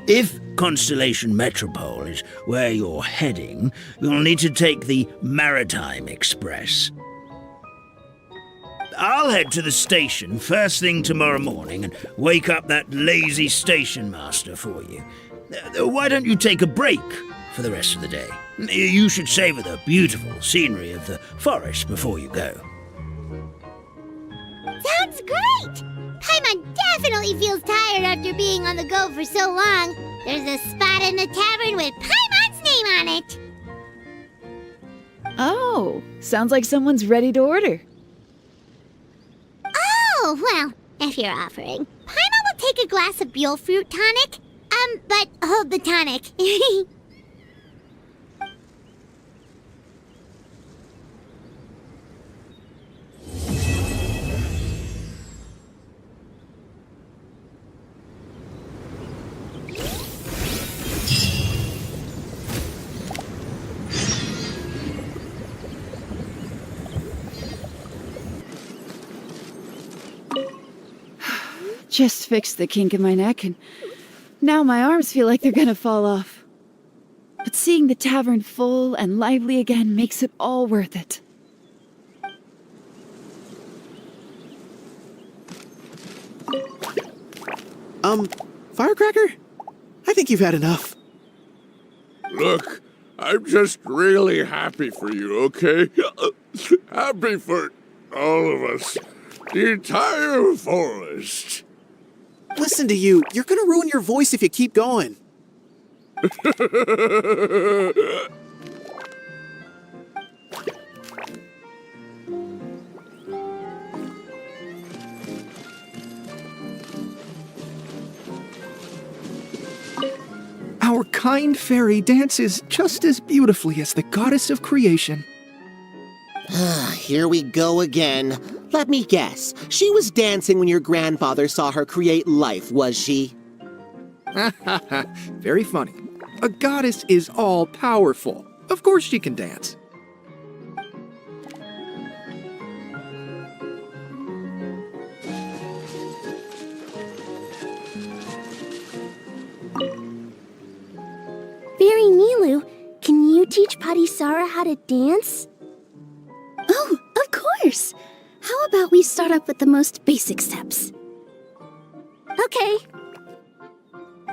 If Constellation Metropole is where you're heading, you'll need to take the Maritime Express. I'll head to the station first thing tomorrow morning and wake up that lazy station master for you. Why don't you take a break for the rest of the day? You should savor the beautiful scenery of the forest before you go. Sounds great! Paimon definitely feels tired after being on the go for so long. There's a spot in the tavern with Paimon's name on it. Oh, sounds like someone's ready to order. Oh, well, if you're offering, Paimon will take a glass of Buell fruit tonic. But hold the tonic. Just fixed the kink in my neck, and now my arms feel like they're gonna fall off. But seeing the tavern full and lively again makes it all worth it. Firecracker? I think you've had enough. Look, I'm just really happy for you, okay? Happy for all of us. The entire forest. Listen to you. You're gonna ruin your voice if you keep going. Our kind fairy dances just as beautifully as the goddess of creation. Here we go again. Let me guess. She was dancing when your grandfather saw her create life, was she? Very funny. A goddess is all-powerful. Of course she can dance. Fairy Nilou, can you teach Patisara how to dance? Oh, of course! How about we start up with the most basic steps? Okay.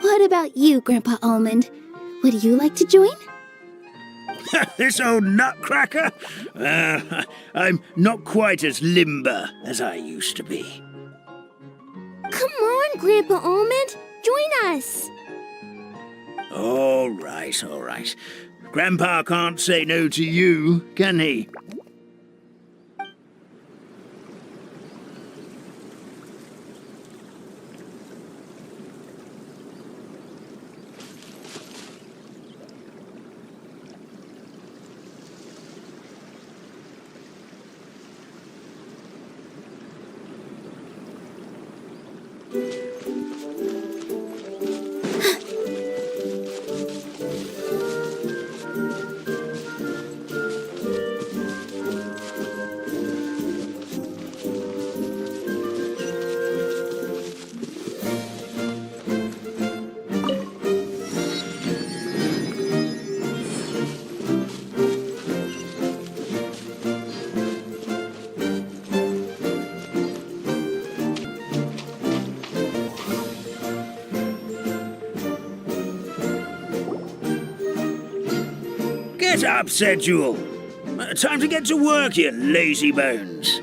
What about you, Grandpa Almond? Would you like to join? This old nutcracker? I'm not quite as limber as I used to be. Come on, Grandpa Almond! Join us! All right, all right. Grandpa can't say no to you, can he? Get up, said Jewel. Time to get to work, you lazy bones.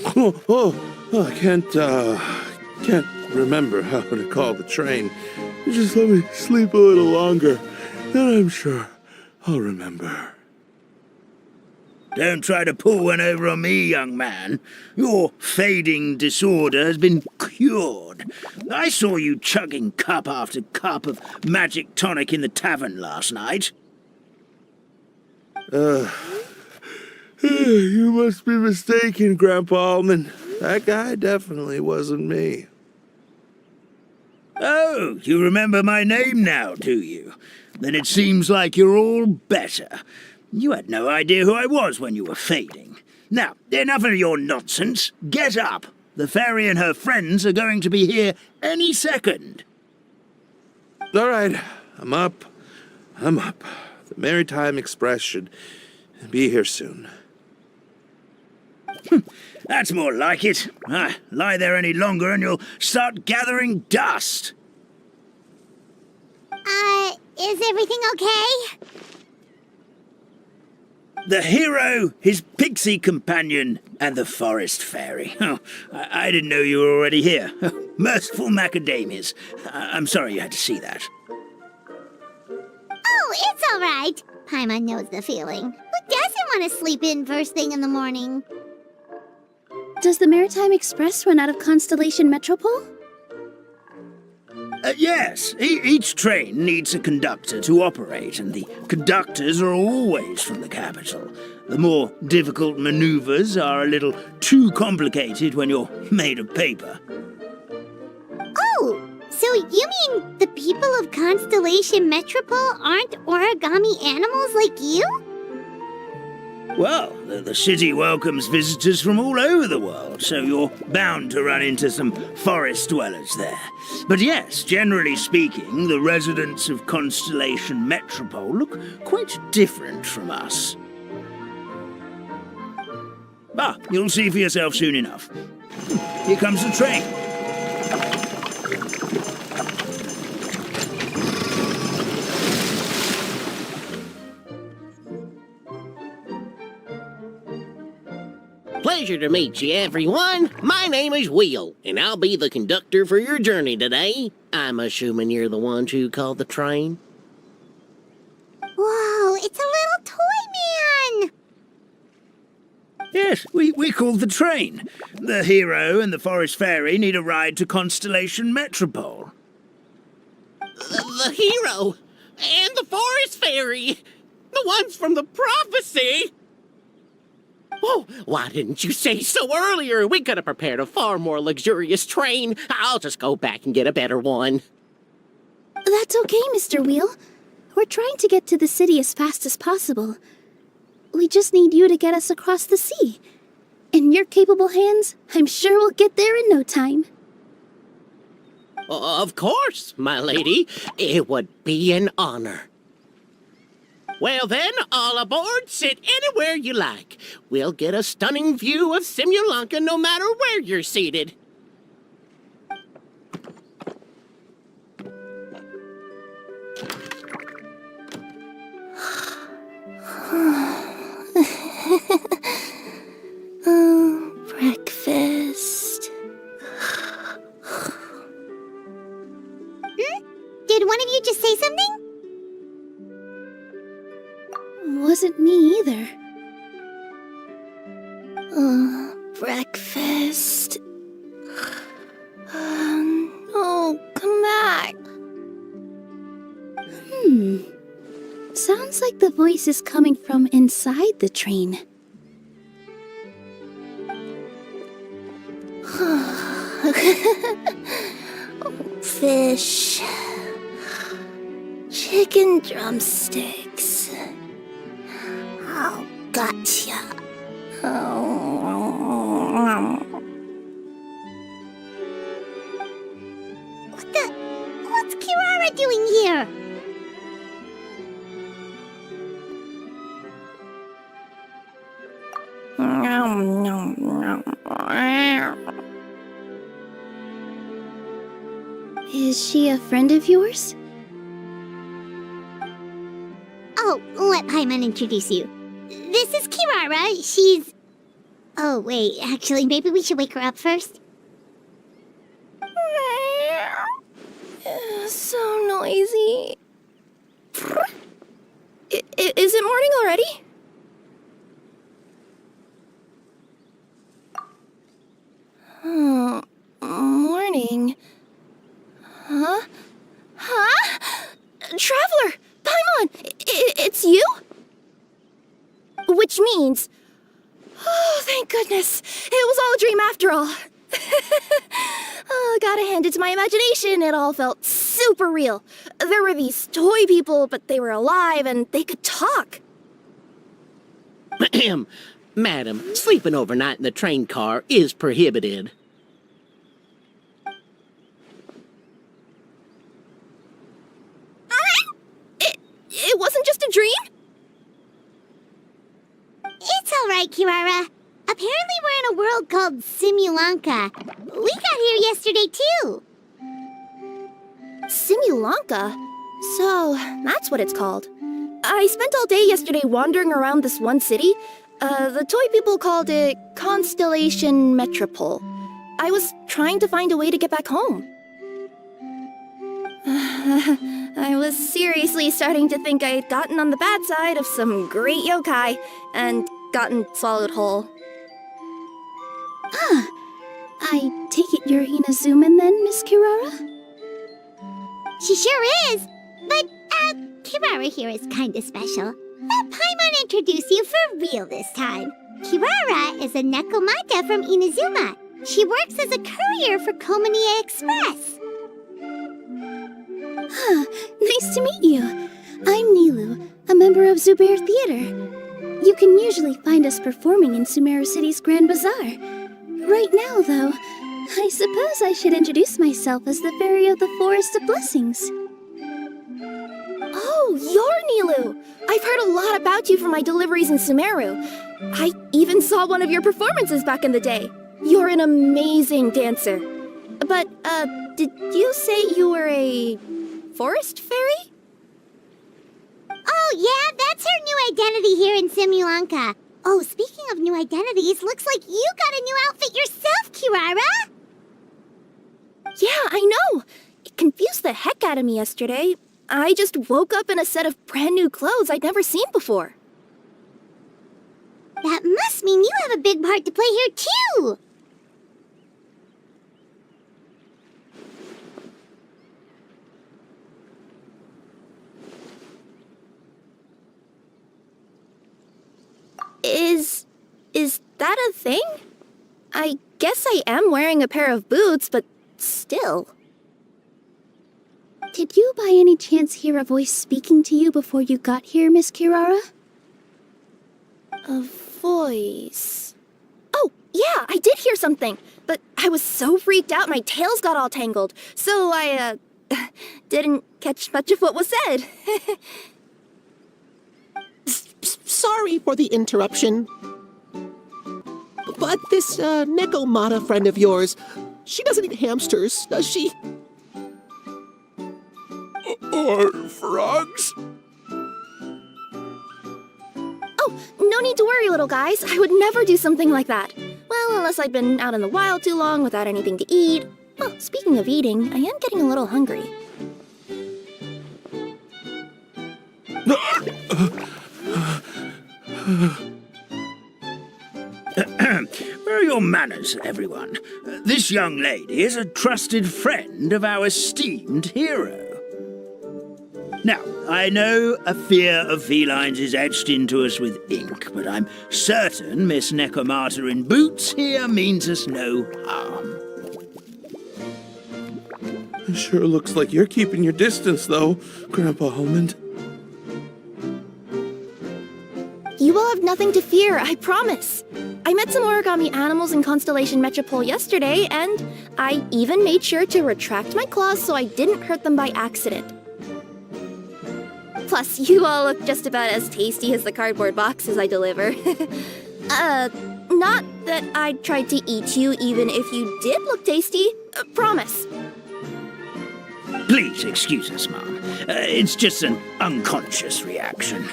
I can't remember how to call the train. Just let me sleep a little longer, then I'm sure I'll remember. Don't try to pull one over on me, young man. Your fading disorder has been cured. I saw you chugging cup after cup of magic tonic in the tavern last night. You must be mistaken, Grandpa Almond. That guy definitely wasn't me. Oh, you remember my name now, do you? Then it seems like you're all better. You had no idea who I was when you were fading. Now, enough of your nonsense. Get up. The fairy and her friends are going to be here any second. All right, I'm up. The Maritime Express should be here soon. That's more like it. Lie there any longer and you'll start gathering dust. Is everything okay? The hero, his pixie companion, and the forest fairy. Oh, I didn't know you were already here. Merciful macadamias. I'm sorry you had to see that. Oh, it's all right. Paimon knows the feeling. Who doesn't want to sleep in first thing in the morning? Does the Maritime Express run out of Constellation Metropole? Yes, each train needs a conductor to operate, and the conductors are always from the capital. The more difficult maneuvers are a little too complicated when you're made of paper. Oh, so you mean the people of Constellation Metropole aren't origami animals like you? Well, the city welcomes visitors from all over the world, so you're bound to run into some forest dwellers there. But yes, generally speaking, the residents of Constellation Metropole look quite different from us. You'll see for yourself soon enough. Here comes the train. Pleasure to meet you, everyone. My name is Will, and I'll be the conductor for your journey today. I'm assuming you're the ones who called the train. Whoa, it's a little toy man! Yes, we called the train. The hero and the forest fairy need a ride to Constellation Metropole. The hero and the forest fairy, the ones from the prophecy. Oh, why didn't you say so earlier? We could have prepared a far more luxurious train. I'll just go back and get a better one. That's okay, Mr. Wheel. We're trying to get to the city as fast as possible. We just need you to get us across the sea. In your capable hands, I'm sure we'll get there in no time. Of course, my lady. It would be an honor. Well then, all aboard, sit anywhere you like. We'll get a stunning view of Simulanka no matter where you're seated. Breakfast. Did one of you just say something? Wasn't me either. Breakfast. Oh, come back. Sounds like the voice is coming from inside the train. Fish. Chicken drumsticks. Oh, gotcha. What's Kirara doing here? Is she a friend of yours? let Paimon introduce you. This is Kirara. She's... Oh, wait. Actually, maybe we should wake her up first. So noisy. Is it morning already? Morning. Huh? Traveler! Paimon! It's you? Which means... Oh, thank goodness. It was all a dream after all. Oh, gotta hand it to my imagination. It all felt super real. There were these toy people, but they were alive and they could talk. Madam, sleeping overnight in the train car is prohibited. It wasn't just a dream? It's all right, Kirara. Apparently we're in a world called Simulanka. We got here yesterday, too. Simulanka? So, that's what it's called. I spent all day yesterday wandering around this one city. The toy people called it Constellation Metropole. I was trying to find a way to get back home. I was seriously starting to think I'd gotten on the bad side of some great yokai and gotten swallowed whole. I take it you're Inazuman then, Miss Kirara? She sure is. But, Kirara here is kinda special. Let Paimon introduce you for real this time. Kirara is a nekomata from Inazuma. She works as a courier for Komanie Express. Nice to meet you. I'm Nilou, a member of Zubair Theater. You can usually find us performing in Sumeru City's Grand Bazaar. Right now, though, I suppose I should introduce myself as the Fairy of the Forest of Blessings. Oh, you're Nilou! I've heard a lot about you from my deliveries in Sumeru. I even saw one of your performances back in the day. You're an amazing dancer. But, did you say you were a forest fairy? Oh, yeah, that's her new identity here in Simulanka. Oh, speaking of new identities, looks like you got a new outfit yourself, Kirara! Yeah, I know! It confused the heck out of me yesterday. I just woke up in a set of brand new clothes I'd never seen before. That must mean you have a big part to play here, too! Is that a thing? I guess I am wearing a pair of boots, but still. Did you by any chance hear a voice speaking to you before you got here, Miss Kirara? A voice... Oh, yeah, I did hear something, but I was so freaked out my tails got all tangled, so I, didn't catch much of what was said. Sorry for the interruption. But this, nekomata friend of yours, she doesn't eat hamsters, does she? Or frogs? Oh, no need to worry, little guys. I would never do something like that. Well, unless I'd been out in the wild too long without anything to eat. Oh, speaking of eating, I am getting a little hungry. Where are your manners, everyone? This young lady is a trusted friend of our esteemed hero. Now, I know a fear of felines is etched into us with ink, but I'm certain Miss Nekomata in boots here means us no harm. It sure looks like you're keeping your distance, though, Grandpa Almond. You will have nothing to fear, I promise. I met some origami animals in Constellation Metropole yesterday, and I even made sure to retract my claws so I didn't hurt them by accident. Plus, you all look just about as tasty as the cardboard boxes I deliver. Not that I'd try to eat you even if you did look tasty. Promise. Please excuse us, Mom. It's just an unconscious reaction.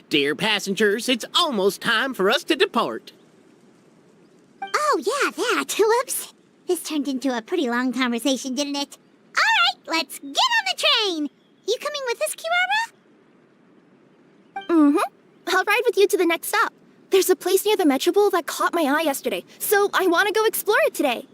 Dear passengers, it's almost time for us to depart. Oh, yeah, that. Whoops. This turned into a pretty long conversation, didn't it? All right, let's get on the train. You coming with us, Kirara? Mm-hmm. I'll ride with you to the next stop. There's a place near the Metropole that caught my eye yesterday, so I want to go explore it today.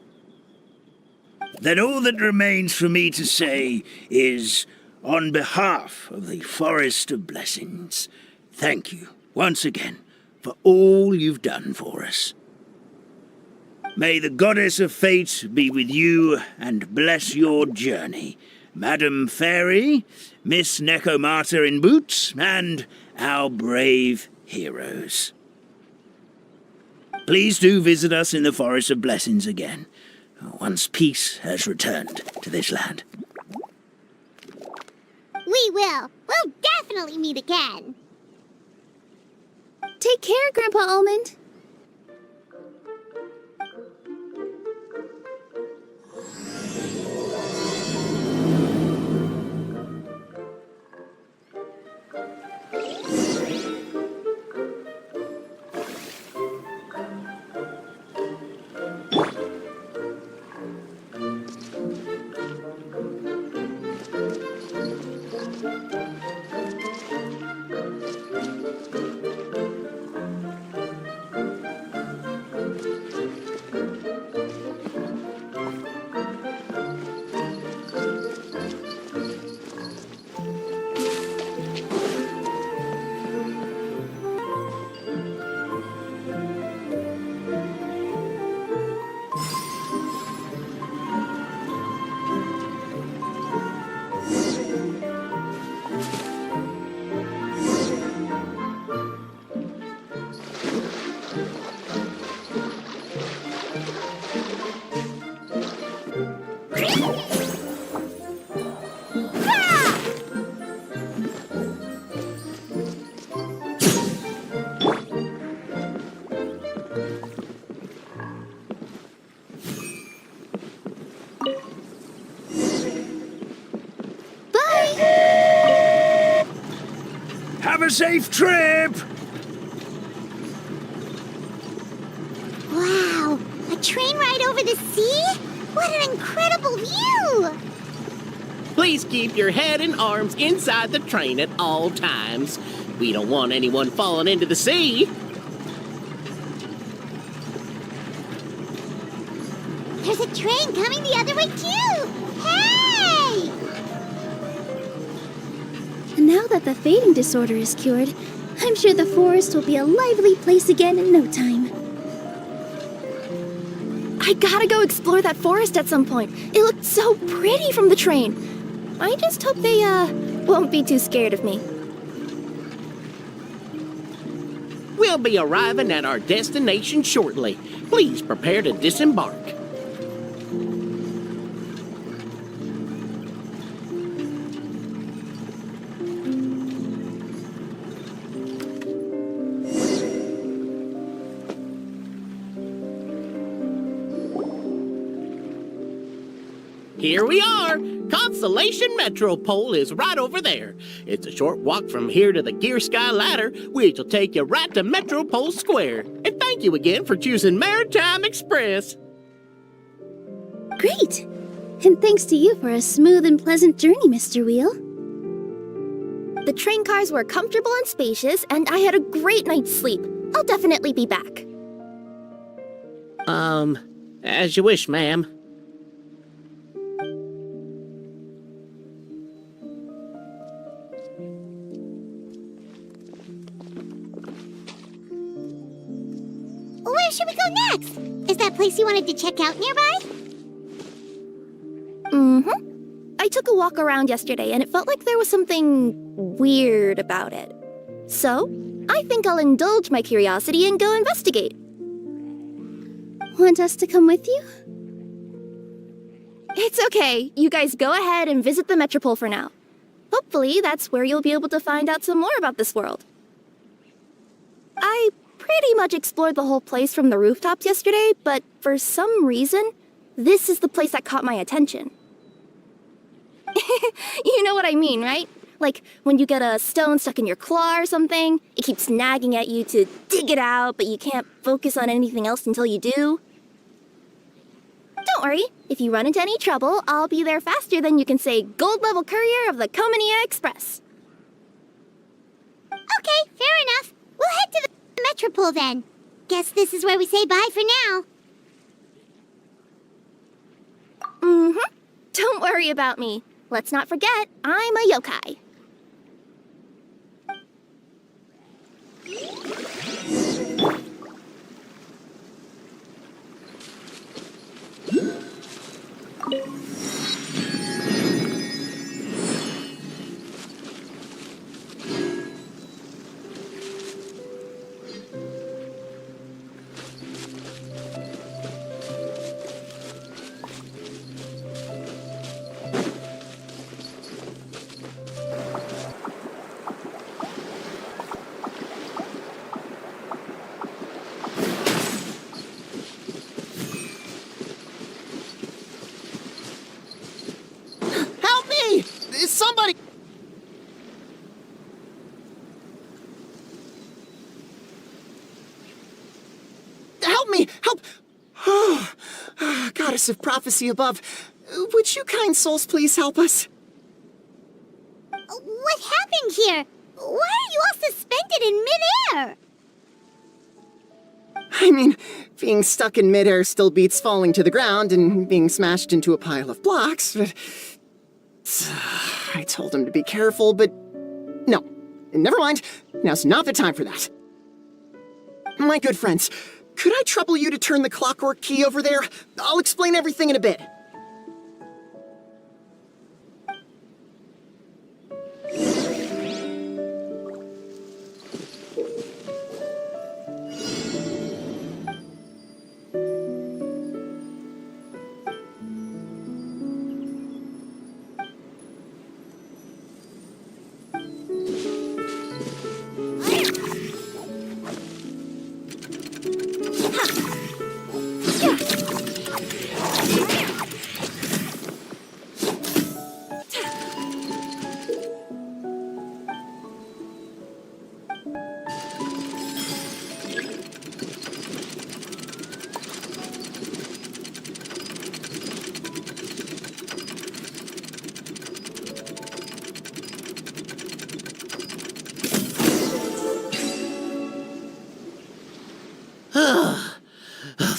Then all that remains for me to say is, on behalf of the Forest of Blessings, thank you once again for all you've done for us. May the Goddess of Fate be with you and bless your journey, Madam Fairy, Miss Necomata in boots, and our brave heroes. Please do visit us in the Forest of Blessings again, once peace has returned to this land. We will. We'll definitely meet again. Take care, Grandpa Almond. Have a safe trip! Wow, a train ride over the sea? What an incredible view! Please keep your head and arms inside the train at all times. We don't want anyone falling into the sea. There's a train coming the other way, too! Hey! And now that the fading disorder is cured, I'm sure the forest will be a lively place again in no time. I gotta go explore that forest at some point. It looked so pretty from the train. I just hope they, won't be too scared of me. We'll be arriving at our destination shortly. Please prepare to disembark. Here we are! Constellation Metropole is right over there. It's a short walk from here to the Gear Sky Ladder, which will take you right to Metropole Square. And thank you again for choosing Maritime Express. Great! And thanks to you for a smooth and pleasant journey, Mr. Wheel. The train cars were comfortable and spacious, and I had a great night's sleep. I'll definitely be back. As you wish, ma'am. Where should we go next? Is that place you wanted to check out nearby? Mm-hmm. I took a walk around yesterday, and it felt like there was something weird about it. So, I think I'll indulge my curiosity and go investigate. Want us to come with you? It's okay. You guys go ahead and visit the Metropole for now. Hopefully, that's where you'll be able to find out some more about this world. I pretty much explored the whole place from the rooftops yesterday, but for some reason, this is the place that caught my attention. You know what I mean, right? Like when you get a stone stuck in your claw or something, it keeps nagging at you to dig it out, but you can't focus on anything else until you do. Don't worry, if you run into any trouble, I'll be there faster than you can say gold level courier of the Komania Express. Okay, fair enough. We'll head to the Metropole then. Guess this is where we say bye for now. Mm-hmm. Don't worry about me. Let's not forget, I'm a yokai. Somebody! Help me! Help! Oh, goddess of prophecy above, would you kind souls please help us? What happened here? Why are you all suspended in midair? I mean, being stuck in midair still beats falling to the ground and being smashed into a pile of blocks, but... I told him to be careful, but... No. Never mind. Now's not the time for that. My good friends, could I trouble you to turn the clockwork key over there? I'll explain everything in a bit.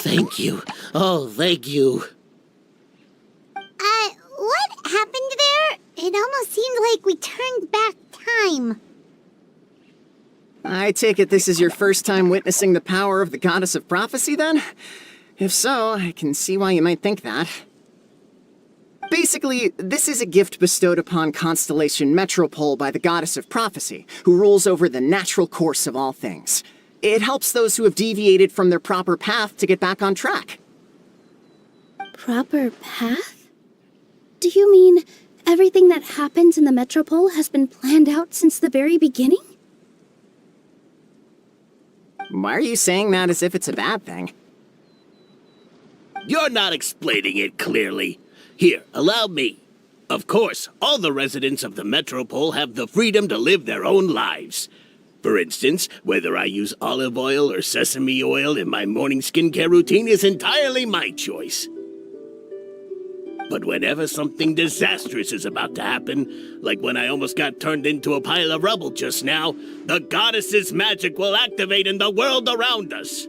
Thank you. Oh, thank you. What happened there? It almost seemed like we turned back time. I take it this is your first time witnessing the power of the goddess of prophecy, then? If so, I can see why you might think that. Basically, this is a gift bestowed upon Constellation Metropole by the goddess of prophecy, who rules over the natural course of all things. It helps those who have deviated from their proper path to get back on track. Proper path? Do you mean everything that happens in the Metropole has been planned out since the very beginning? Why are you saying that as if it's a bad thing? You're not explaining it clearly. Here, allow me. Of course, all the residents of the Metropole have the freedom to live their own lives. For instance, whether I use olive oil or sesame oil in my morning skincare routine is entirely my choice. But whenever something disastrous is about to happen, like when I almost got turned into a pile of rubble just now, the goddess's magic will activate in the world around us.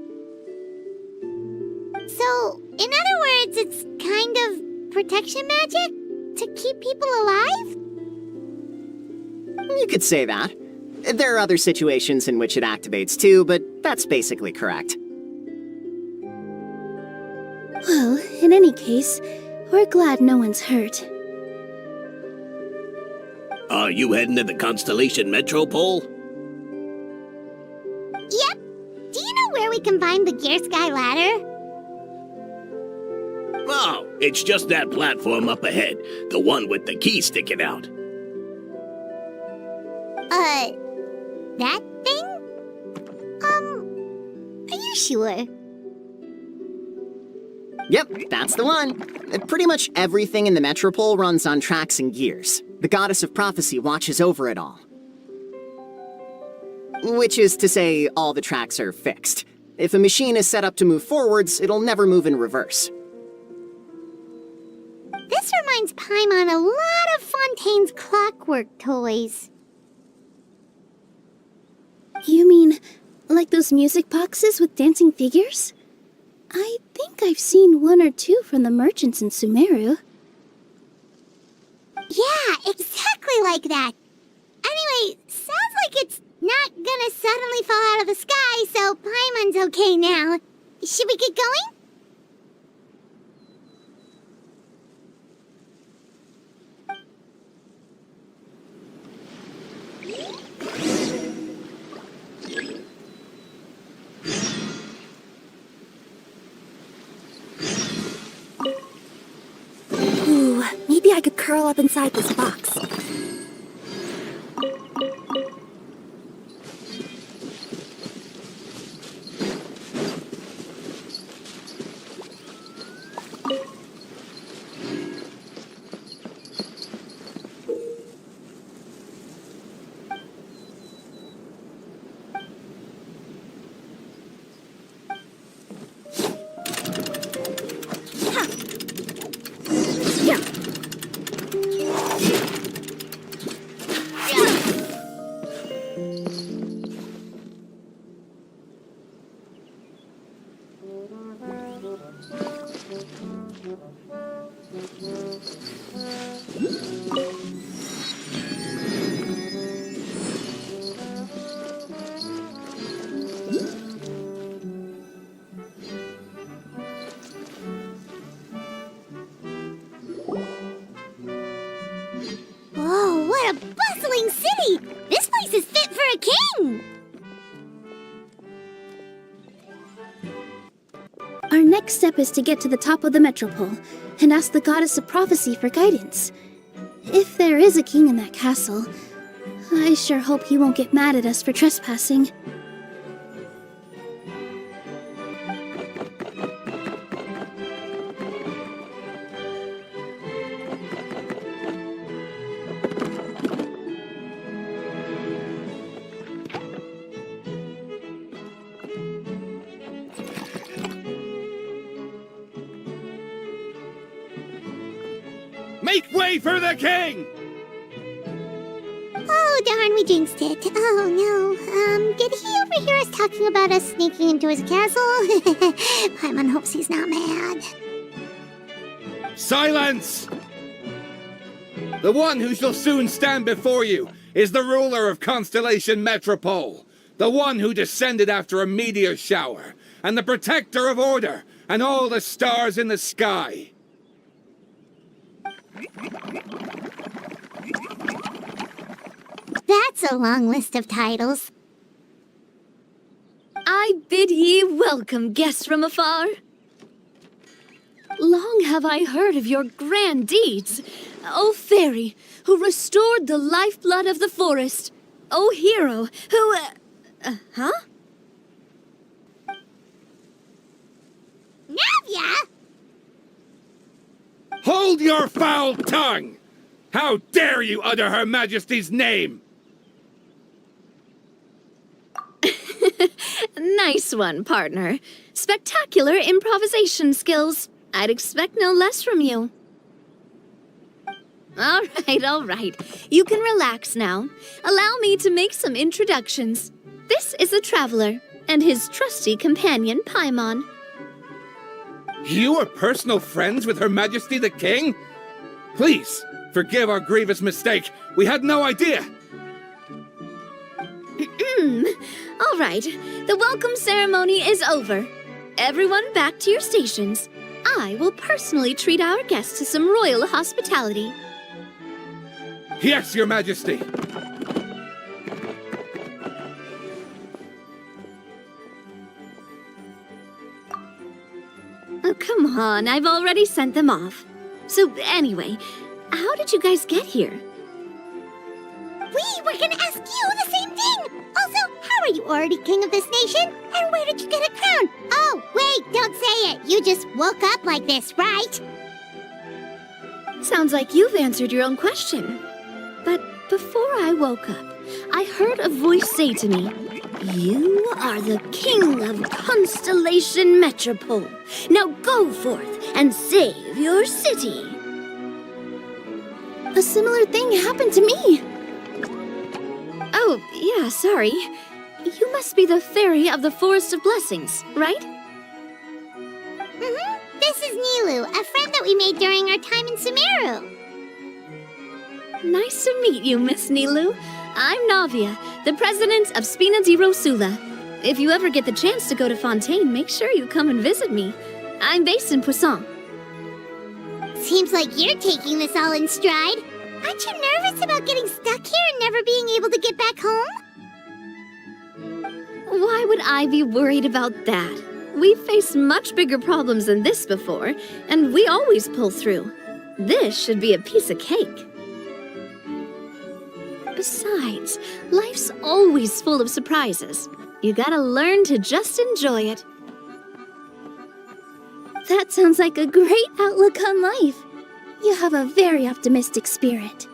So, in other words, it's kind of protection magic? To keep people alive? You could say that. There are other situations in which it activates too, but that's basically correct. Well, in any case, we're glad no one's hurt. Are you heading to the Constellation Metropole? Yep. Do you know where we can find the Gear Sky Ladder? Oh, it's just that platform up ahead, the one with the key sticking out. That thing? Are you sure? Yep, that's the one. Pretty much everything in the Metropole runs on tracks and gears. The goddess of prophecy watches over it all. Which is to say, all the tracks are fixed. If a machine is set up to move forwards, it'll never move in reverse. This reminds Paimon a lot of Fontaine's clockwork toys. You mean, like those music boxes with dancing figures? I think I've seen one or two from the merchants in Sumeru. Yeah, exactly like that. Anyway, sounds like it's not gonna suddenly fall out of the sky, so Paimon's okay now. Should we get going? Ooh, maybe I could curl up inside this box. Whoa, what a bustling city! This place is fit for a king! Our next step is to get to the top of the metropole and ask the goddess of prophecy for guidance. If there is a king in that castle, I sure hope he won't get mad at us for trespassing. Make way for the king! Oh, darn, we jinxed it. Oh, no. Did he overhear us talking about us sneaking into his castle? Paimon hopes he's not mad. Silence! The one who shall soon stand before you is the ruler of Constellation Metropole, the one who descended after a meteor shower, and the protector of order and all the stars in the sky. That's a long list of titles. I bid ye welcome, guests from afar. Long have I heard of your grand deeds, O fairy, who restored the lifeblood of the forest, O hero, who... huh? Navia! Hold your foul tongue! How dare you utter Her Majesty's name? Nice one, partner. Spectacular improvisation skills. I'd expect no less from you. All right. You can relax now. Allow me to make some introductions. This is the Traveler, and his trusty companion, Paimon. You are personal friends with Her Majesty the King? Please, forgive our grievous mistake. We had no idea. All right, the welcome ceremony is over. Everyone back to your stations. I will personally treat our guests to some royal hospitality. Yes, Your Majesty. Oh, come on, I've already sent them off. So anyway, how did you guys get here? We were gonna ask you the same thing! Also, how are you already king of this nation? And where did you get a crown? Oh, wait, don't say it! You just woke up like this, right? Sounds like you've answered your own question. Before I woke up, I heard a voice say to me, "You are the king of Constellation Metropole. Now go forth and save your city." A similar thing happened to me. Oh, yeah, sorry. You must be the fairy of the Forest of Blessings, right? This is Nilou, a friend that we made during our time in Sumeru. Nice to meet you, Miss Nilou. I'm Navia, the president of Spina di Rosula. If you ever get the chance to go to Fontaine, make sure you come and visit me. I'm based in Poisson. Seems like you're taking this all in stride. Aren't you nervous about getting stuck here and never being able to get back home? Why would I be worried about that? We've faced much bigger problems than this before, and we always pull through. This should be a piece of cake. Besides, life's always full of surprises. You gotta learn to just enjoy it. That sounds like a great outlook on life. You have a very optimistic spirit.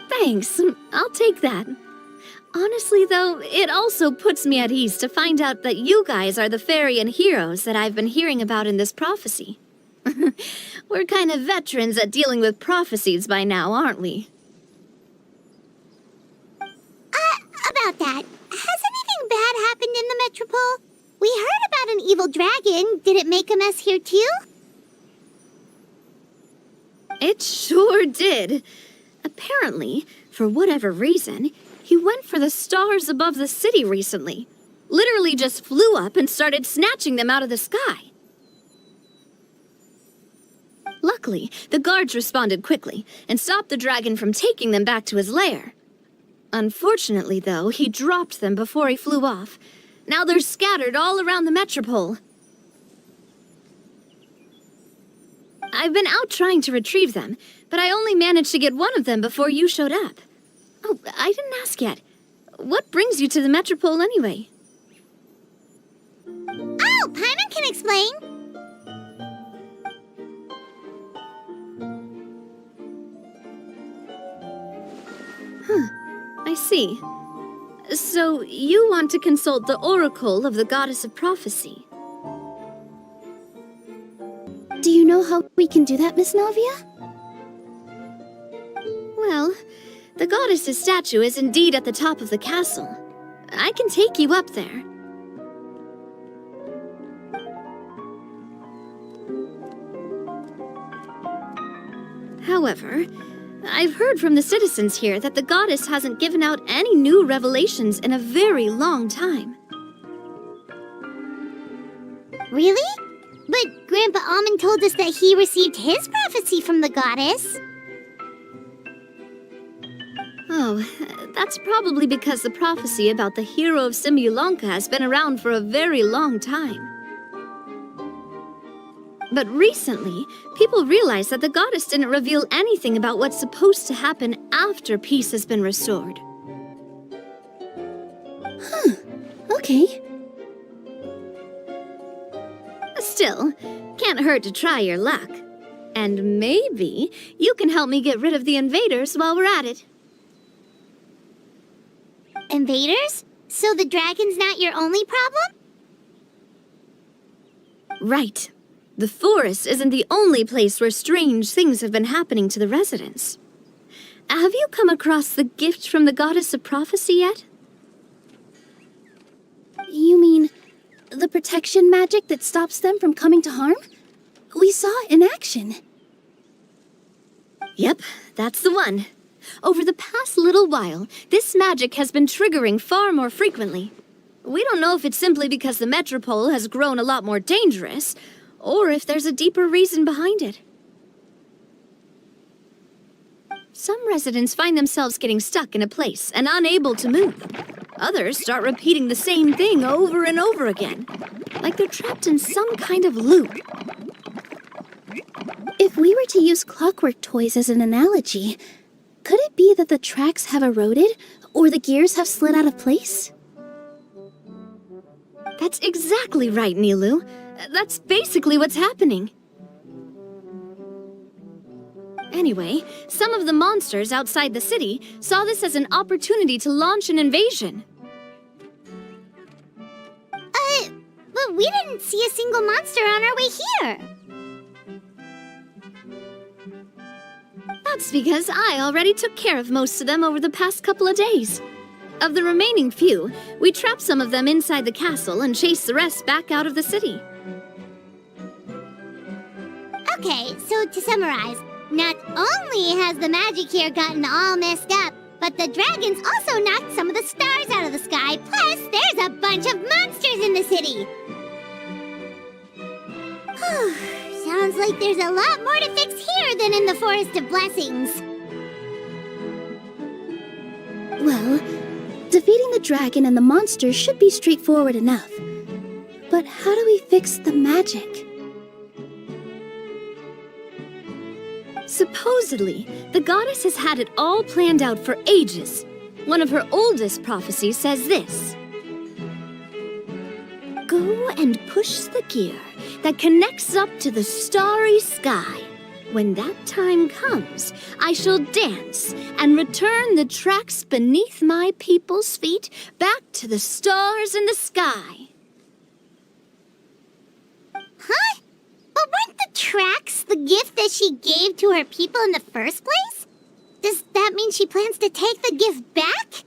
Thanks, I'll take that. Honestly, though, it also puts me at ease to find out that you guys are the fairy and heroes that I've been hearing about in this prophecy. We're kind of veterans at dealing with prophecies by now, aren't we? About that, has anything bad happened in the Metropole? We heard about an evil dragon. Did it make a mess here too? It sure did. Apparently, for whatever reason, he went for the stars above the city recently. Literally just flew up and started snatching them out of the sky. Luckily, the guards responded quickly and stopped the dragon from taking them back to his lair. Unfortunately, though, he dropped them before he flew off. Now they're scattered all around the Metropole. I've been out trying to retrieve them, but I only managed to get one of them before you showed up. Oh, I didn't ask yet. What brings you to the Metropole anyway? Oh, Paimon can explain. I see. So, you want to consult the oracle of the goddess of prophecy. Do you know how we can do that, Miss Navia? Well, the goddess's statue is indeed at the top of the castle. I can take you up there. However, I've heard from the citizens here that the goddess hasn't given out any new revelations in a very long time. Really? But Grandpa Almond told us that he received his prophecy from the goddess. Oh, that's probably because the prophecy about the hero of Simulanka has been around for a very long time. But recently, people realized that the goddess didn't reveal anything about what's supposed to happen after peace has been restored. Okay. Still, can't hurt to try your luck. And maybe you can help me get rid of the invaders while we're at it. Invaders? So the dragon's not your only problem? Right. The forest isn't the only place where strange things have been happening to the residents. Have you come across the gift from the goddess of prophecy yet? You mean the protection magic that stops them from coming to harm? We saw it in action. Yep, that's the one. Over the past little while, this magic has been triggering far more frequently. We don't know if it's simply because the Metropole has grown a lot more dangerous, or if there's a deeper reason behind it. Some residents find themselves getting stuck in a place and unable to move. Others start repeating the same thing over and over again, like they're trapped in some kind of loop. If we were to use clockwork toys as an analogy, could it be that the tracks have eroded, or the gears have slid out of place? That's exactly right, Nilou. That's basically what's happening. Anyway, some of the monsters outside the city saw this as an opportunity to launch an invasion. But we didn't see a single monster on our way here. That's because I already took care of most of them over the past couple of days. Of the remaining few, we trapped some of them inside the castle and chased the rest back out of the city. Okay, so to summarize, not only has the magic here gotten all messed up, but the dragons also knocked some of the stars out of the sky, plus there's a bunch of monsters in the city! Sounds like there's a lot more to fix here than in the Forest of Blessings. Well, defeating the dragon and the monsters should be straightforward enough. But how do we fix the magic? Supposedly, the goddess has had it all planned out for ages. One of her oldest prophecies says this: "Go and push the gear that connects up to the starry sky. When that time comes, I shall dance and return the tracks beneath my people's feet back to the stars in the sky." Huh? But weren't the tracks the gift that she gave to her people in the first place? Does that mean she plans to take the gift back?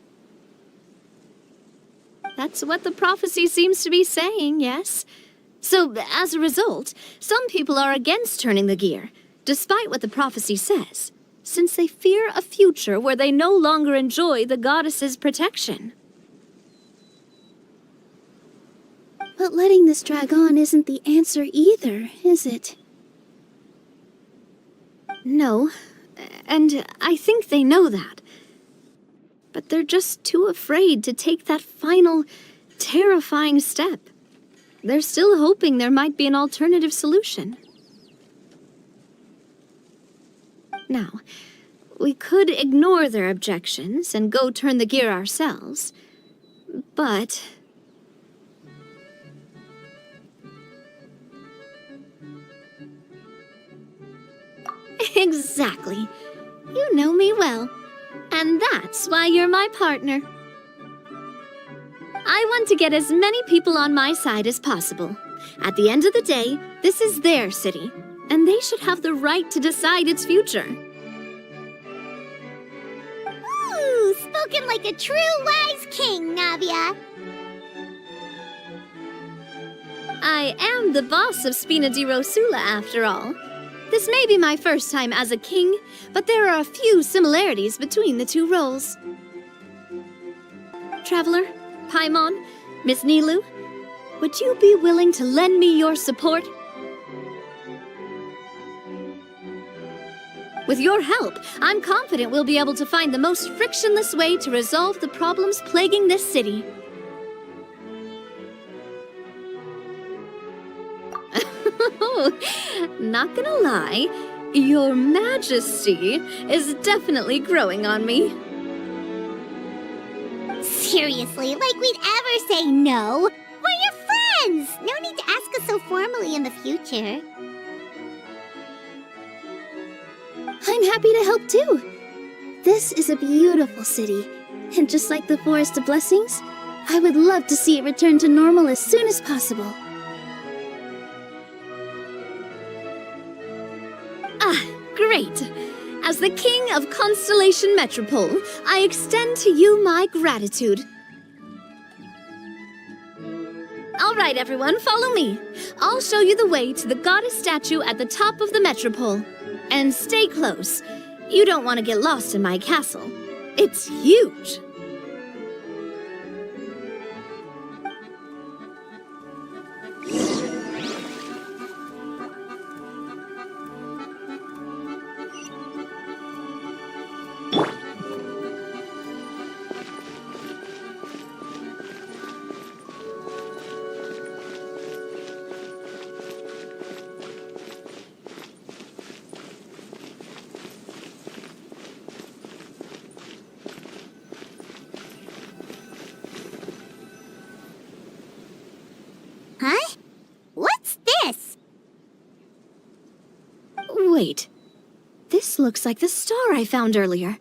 That's what the prophecy seems to be saying, yes. So, as a result, some people are against turning the gear, despite what the prophecy says, since they fear a future where they no longer enjoy the goddess's protection. But letting this drag on isn't the answer either, is it? No, and I think they know that. But they're just too afraid to take that final, terrifying step. They're still hoping there might be an alternative solution. Now, we could ignore their objections and go turn the gear ourselves, but... Exactly. You know me well. And that's why you're my partner. I want to get as many people on my side as possible. At the end of the day, this is their city, and they should have the right to decide its future. Ooh, spoken like a true wise king, Navia. I am the boss of Spina di Rosula, after all. This may be my first time as a king, but there are a few similarities between the two roles. Traveler, Paimon, Miss Nilou, would you be willing to lend me your support? With your help, I'm confident we'll be able to find the most frictionless way to resolve the problems plaguing this city. Not gonna lie, Your Majesty is definitely growing on me. Seriously, like we'd ever say no? We're your friends! No need to ask us so formally in the future. I'm happy to help too. This is a beautiful city, and just like the Forest of Blessings, I would love to see it return to normal as soon as possible. Ah, great. As the King of Constellation Metropole, I extend to you my gratitude. All right, everyone, follow me. I'll show you the way to the goddess statue at the top of the metropole. And stay close. You don't want to get lost in my castle. It's huge. Huh? What's this? Wait. This looks like the star I found earlier.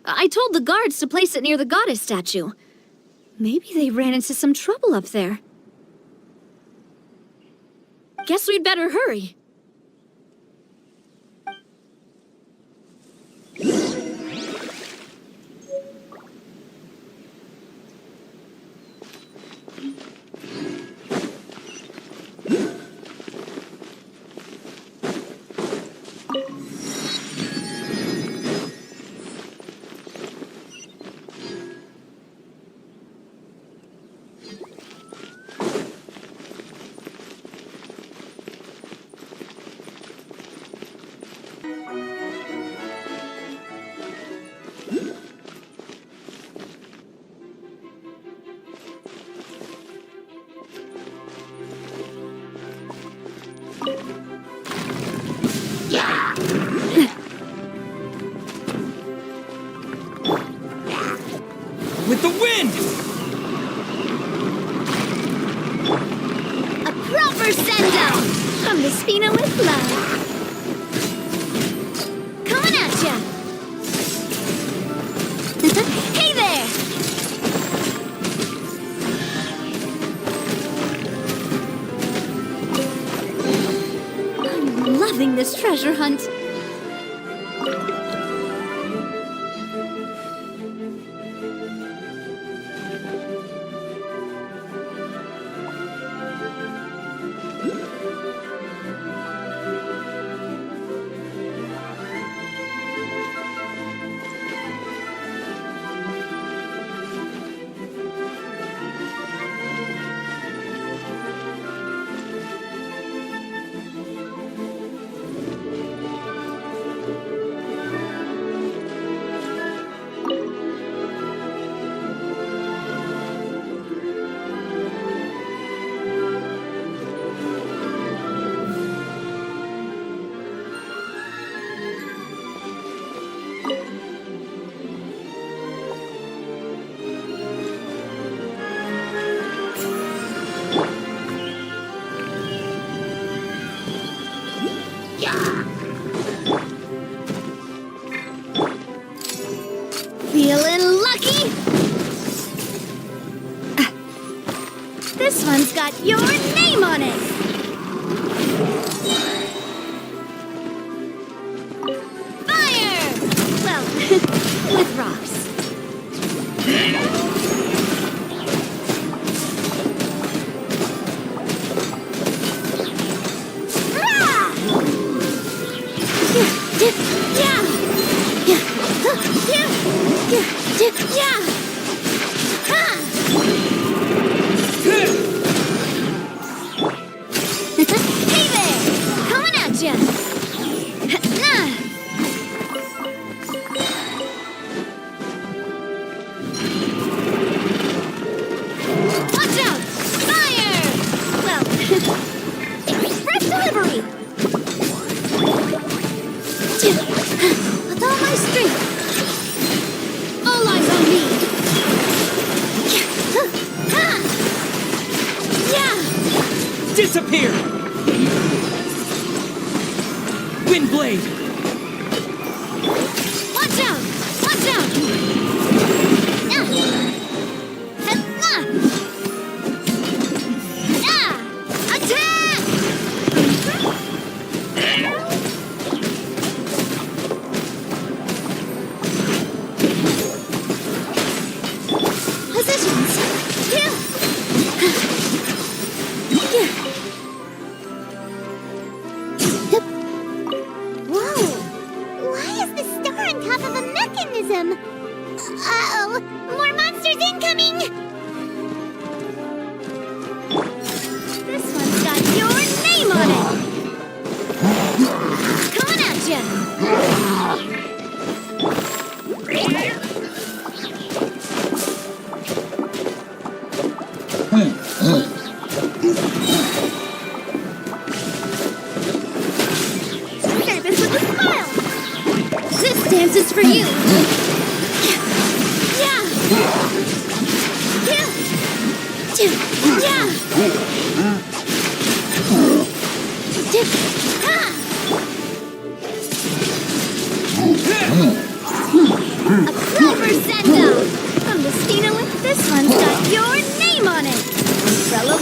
I told the guards to place it near the goddess statue. Maybe they ran into some trouble up there. Guess we'd better hurry. With the wind! A proper send-up from the Spina with love. Coming at ya! Hey there! I'm loving this treasure hunt. Feeling lucky? This one's got your name on it! Fire! Well, with rocks. Hey there! Coming at ya! Watch out! Fire! Well, express delivery! With all my strength! All eyes on me! Disappear! Windblade! Watch out! Watch out! Attack! Positions! Whoa! Why is the star on top of a mechanism? Uh-oh! More monsters incoming! This one's got your name on it! Coming at ya! Service with a smile! This dance is for you! Yeah! A clover send-off! From the Steedling, this one's got your name on it! Umbrella...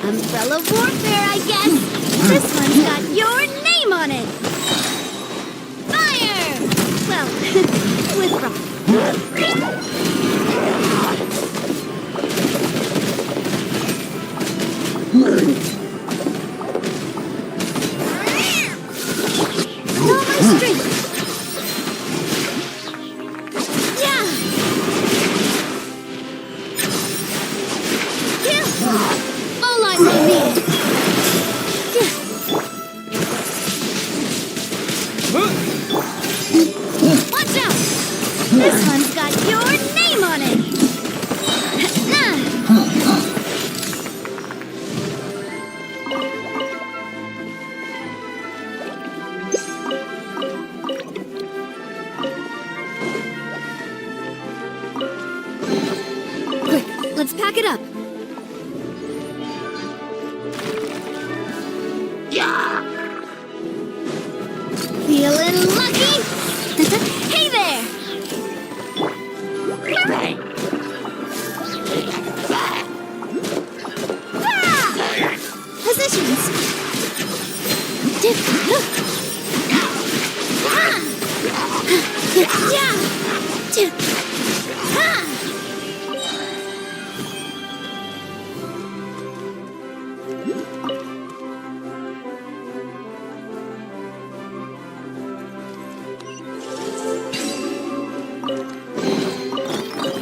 Umbrella warfare, I guess! This one's got your name on it! Fire! Well, with rock. All my strength! Yeah! All eyes on me! Watch out! This one's got your name on it! Quick, let's pack it up. Feeling lucky? Hey there! Positions!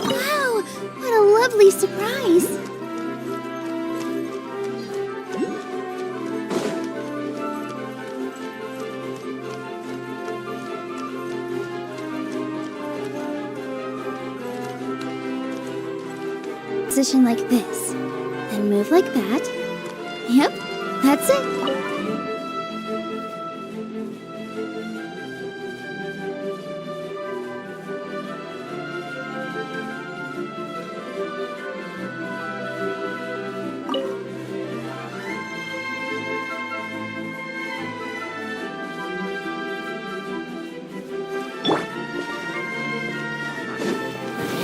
Wow, what a lovely surprise! Position like this, then move like that. Yep, that's it.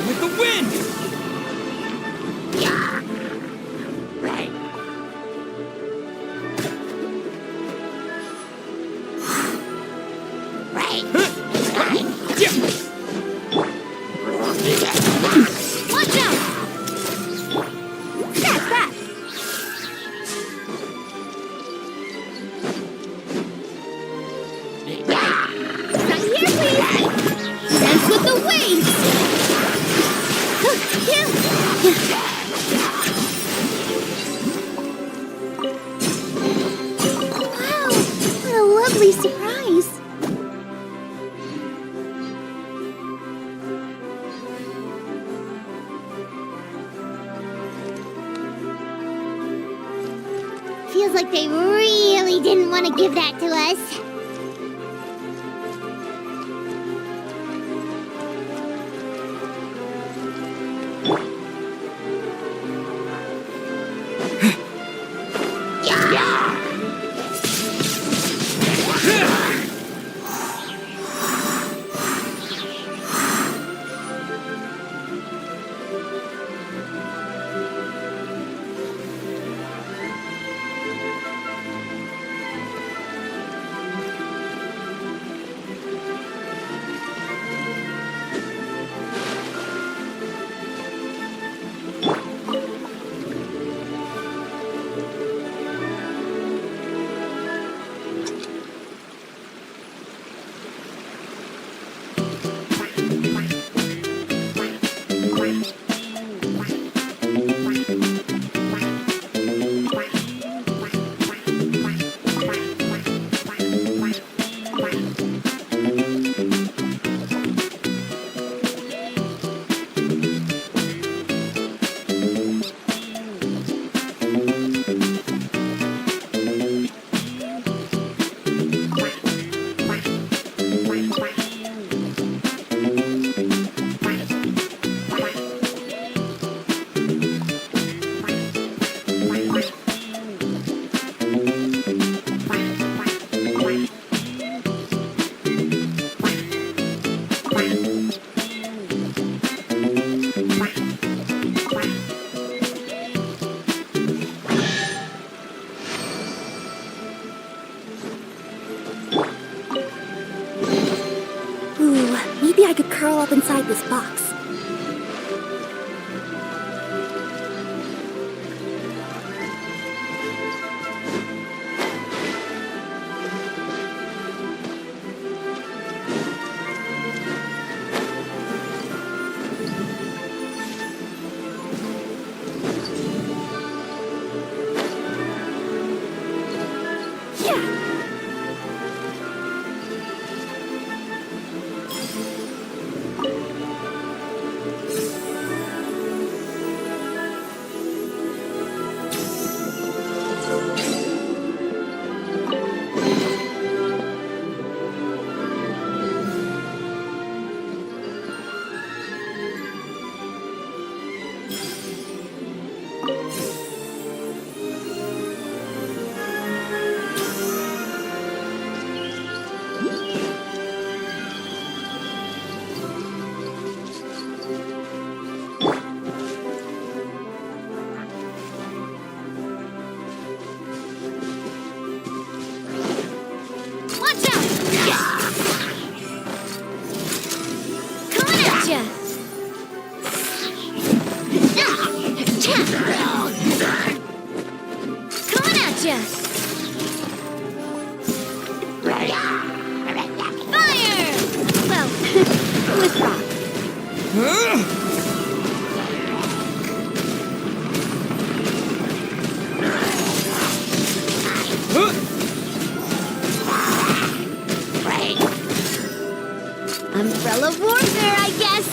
With the wind! Watch out! That's that! Right here, please! Dance with the waves! Wow, what a lovely surprise! Feels like they really didn't want to give that to us. curl up inside this box. Umbrella warfare, I guess.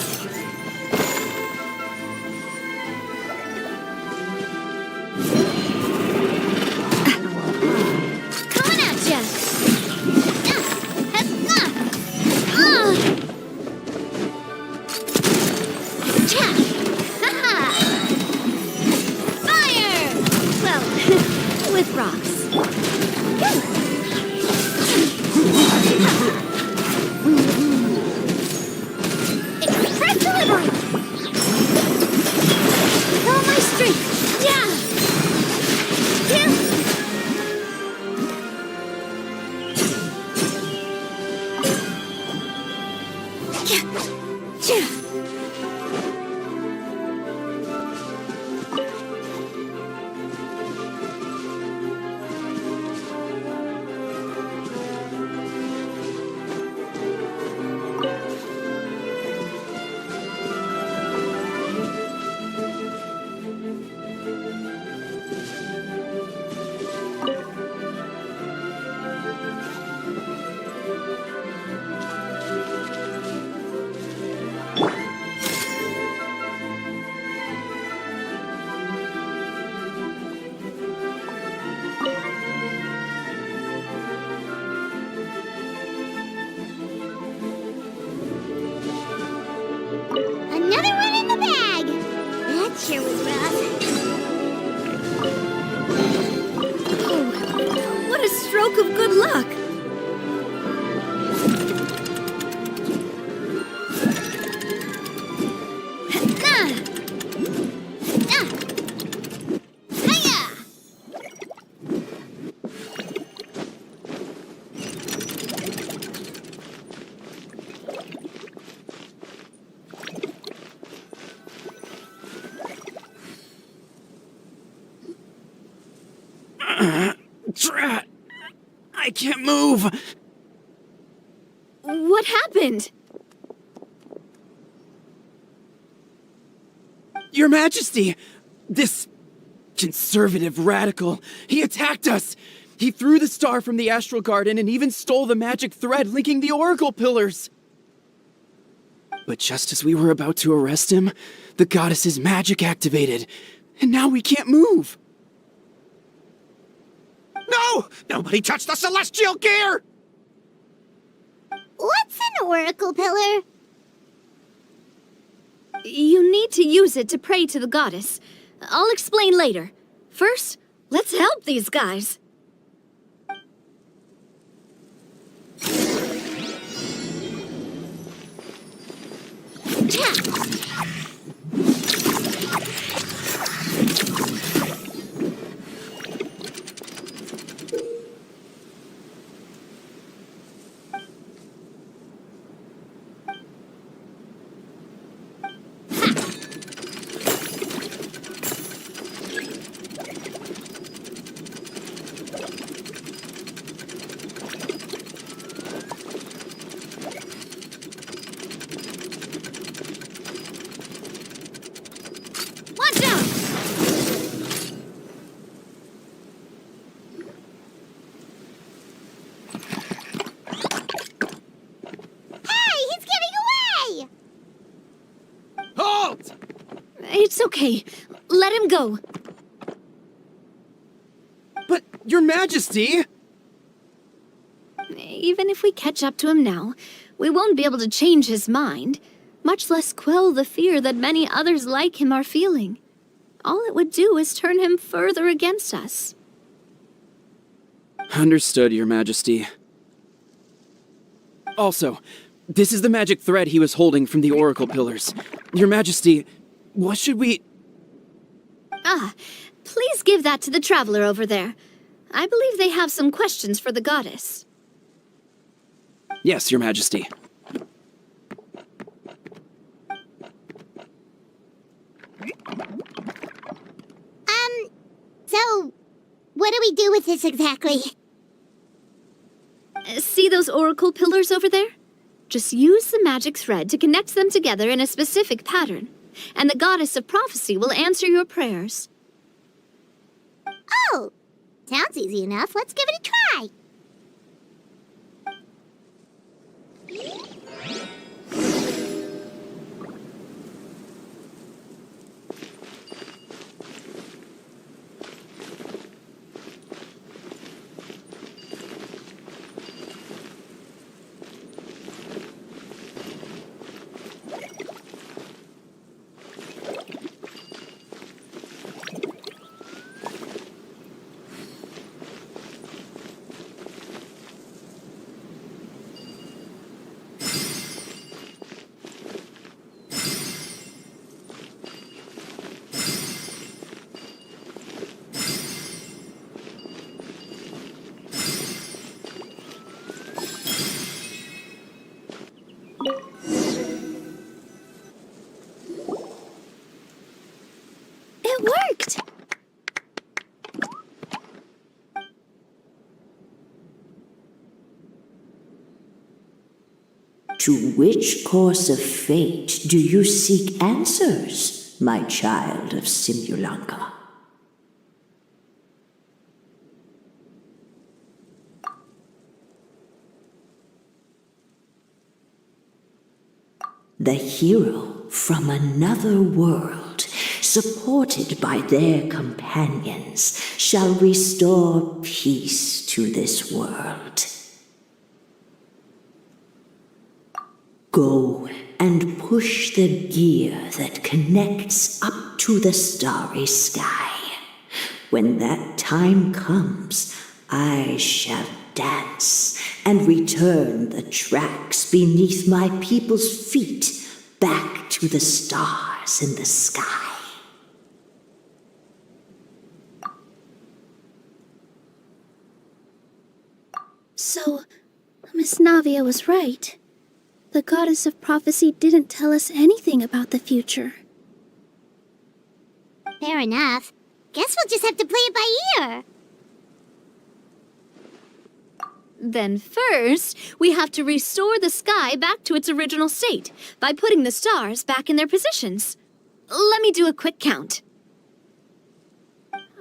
Coming at ya. Fire! Well, with rocks. Express delivery! With all my strength! Yeah! Another one in the bag! That sure was rough. Oh, what a stroke of good luck! Drat! I can't move! What happened? Your Majesty! This conservative radical, he attacked us! He threw the star from the Astral Garden and even stole the magic thread linking the Oracle Pillars! But just as we were about to arrest him, the goddess's magic activated, and now we can't move! No! Nobody touch the celestial gear! What's an oracle pillar? You need to use it to pray to the goddess. I'll explain later. First, let's help these guys. It's okay. Let him go. But, Your Majesty! Even if we catch up to him now, we won't be able to change his mind, much less quell the fear that many others like him are feeling. All it would do is turn him further against us. Understood, Your Majesty. Also, this is the magic thread he was holding from the oracle pillars. Your Majesty, what should we... Please give that to the traveler over there. I believe they have some questions for the goddess. Yes, Your Majesty. So, what do we do with this exactly? See those oracle pillars over there? Just use the magic thread to connect them together in a specific pattern, and the goddess of prophecy will answer your prayers. Oh, sounds easy enough. Let's give it a try. It worked! To which course of fate do you seek answers, my child of Simulanka? The hero from another world, supported by their companions, shall restore peace to this world. Go and push the gear that connects up to the starry sky. When that time comes, I shall dance and return the tracks beneath my people's feet back to the stars in the sky. So, Miss Navia was right. The goddess of prophecy didn't tell us anything about the future. Fair enough. Guess we'll just have to play it by ear. Then first, we have to restore the sky back to its original state by putting the stars back in their positions. Let me do a quick count.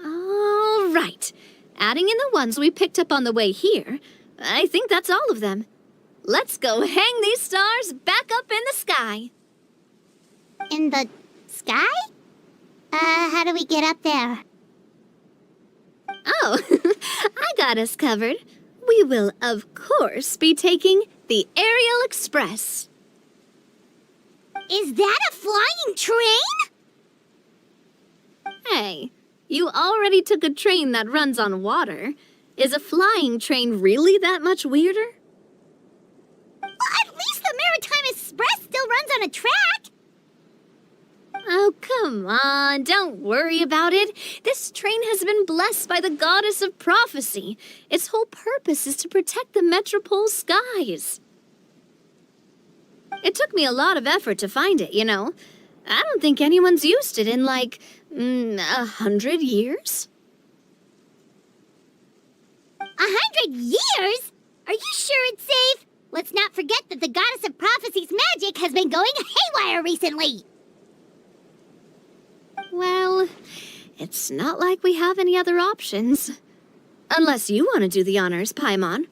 All right. Adding in the ones we picked up on the way here, I think that's all of them. Let's go hang these stars back up in the sky. In the sky? How do we get up there? Oh, I got us covered. We will, of course, be taking the Aerial Express. Is that a flying train? Hey, you already took a train that runs on water. Is a flying train really that much weirder? Well, at least the Maritime Express still runs on a track. Oh, come on, don't worry about it. This train has been blessed by the goddess of prophecy. Its whole purpose is to protect the metropole skies. It took me a lot of effort to find it, you know. I don't think anyone's used it in, like, 100 years. 100 years? Are you sure it's safe? Let's not forget that the goddess of prophecy's magic has been going haywire recently. Well, it's not like we have any other options. Unless you want to do the honors, Paimon.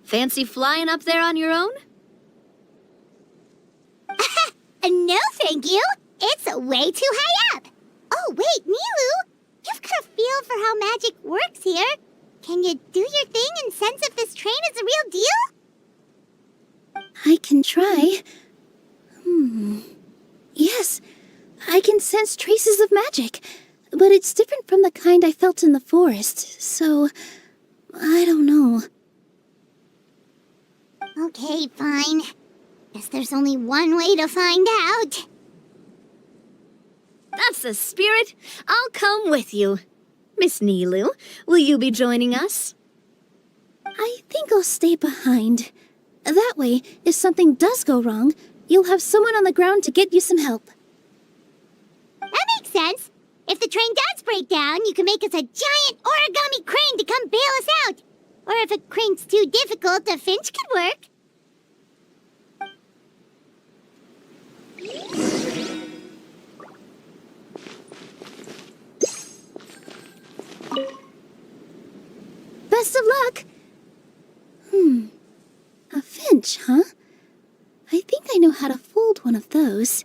Fancy flying up there on your own? No, thank you. It's way too high up. Oh, wait, Nilou! You've got a feel for how magic works here. Can you do your thing and sense if this train is a real deal? I can try. Yes, I can sense traces of magic, but it's different from the kind I felt in the forest, so I don't know. Okay, fine. Guess there's only one way to find out. That's the spirit. I'll come with you. Miss Nilou, will you be joining us? I think I'll stay behind. That way, if something does go wrong, you'll have someone on the ground to get you some help. That makes sense. If the train does break down, you can make us a giant origami crane to come bail us out. Or if a crane's too difficult, a finch could work. Best of luck! A finch, huh? I think I know how to fold one of those.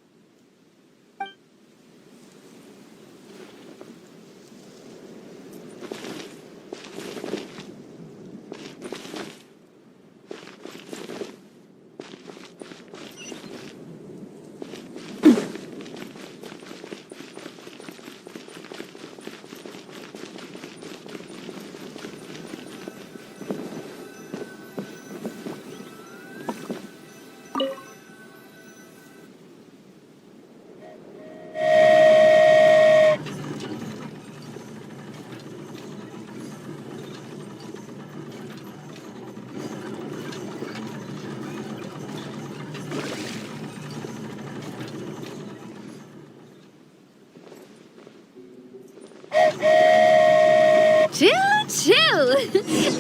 Choo-choo!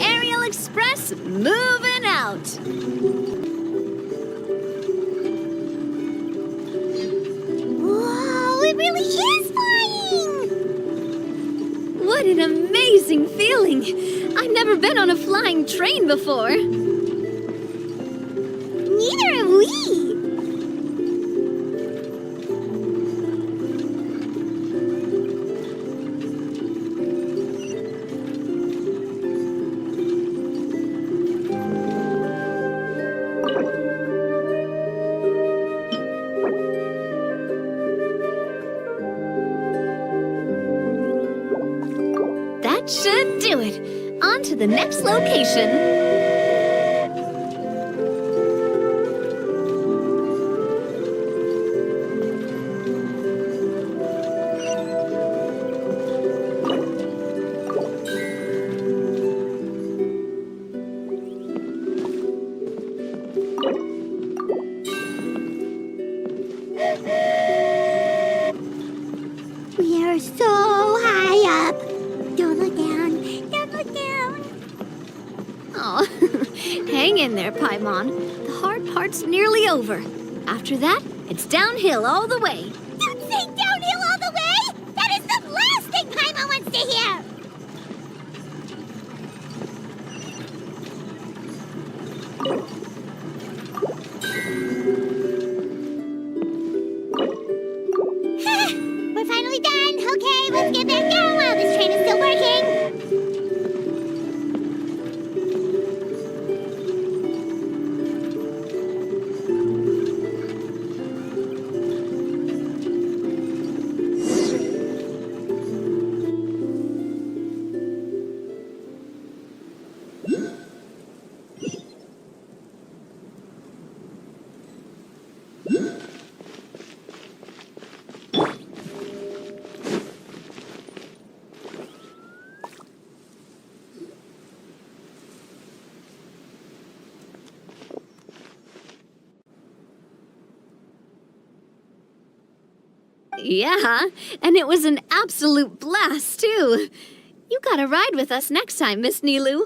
Aerial Express moving out! Whoa, it really is flying! What an amazing feeling! I've never been on a flying train before. Neither have we! That should do it. On to the next location. We are so high up. Don't look down. Don't look down. Oh, hang in there, Paimon. The hard part's nearly over. After that, it's downhill all the way. Don't say downhill all the way! That is the last thing Paimon wants to hear! We're finally done. Okay, let's get back down while this train is still working. Yeah, and it was an absolute blast, too. You gotta ride with us next time, Miss Nilou.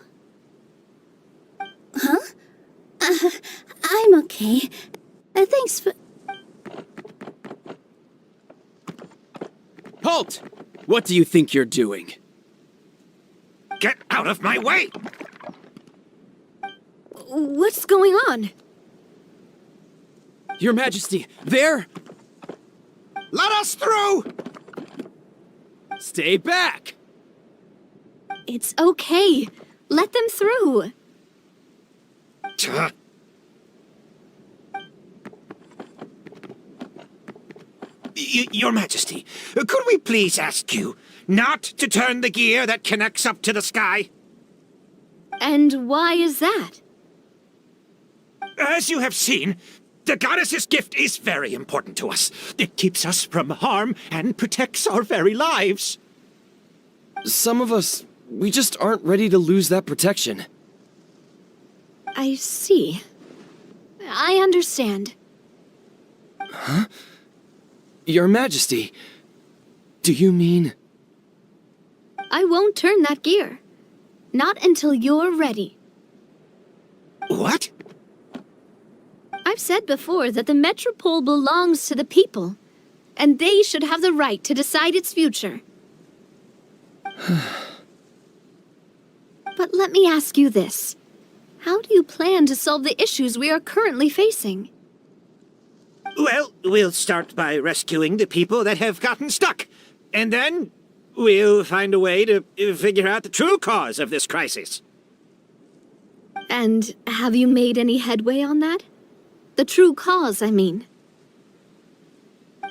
Huh? I'm okay. Thanks for... Halt! What do you think you're doing? Get out of my way! What's going on? Your Majesty, there! Let us through! Stay back! It's okay. Let them through. Your Majesty, could we please ask you not to turn the gear that connects up to the sky? And why is that? As you have seen, the goddess's gift is very important to us. It keeps us from harm and protects our very lives. Some of us, we just aren't ready to lose that protection. I see. I understand. Huh? Your Majesty, do you mean... I won't turn that gear. Not until you're ready. What? I've said before that the metropole belongs to the people, and they should have the right to decide its future. But let me ask you this. How do you plan to solve the issues we are currently facing? Well, we'll start by rescuing the people that have gotten stuck. And then we'll find a way to figure out the true cause of this crisis. And have you made any headway on that? The true cause, I mean.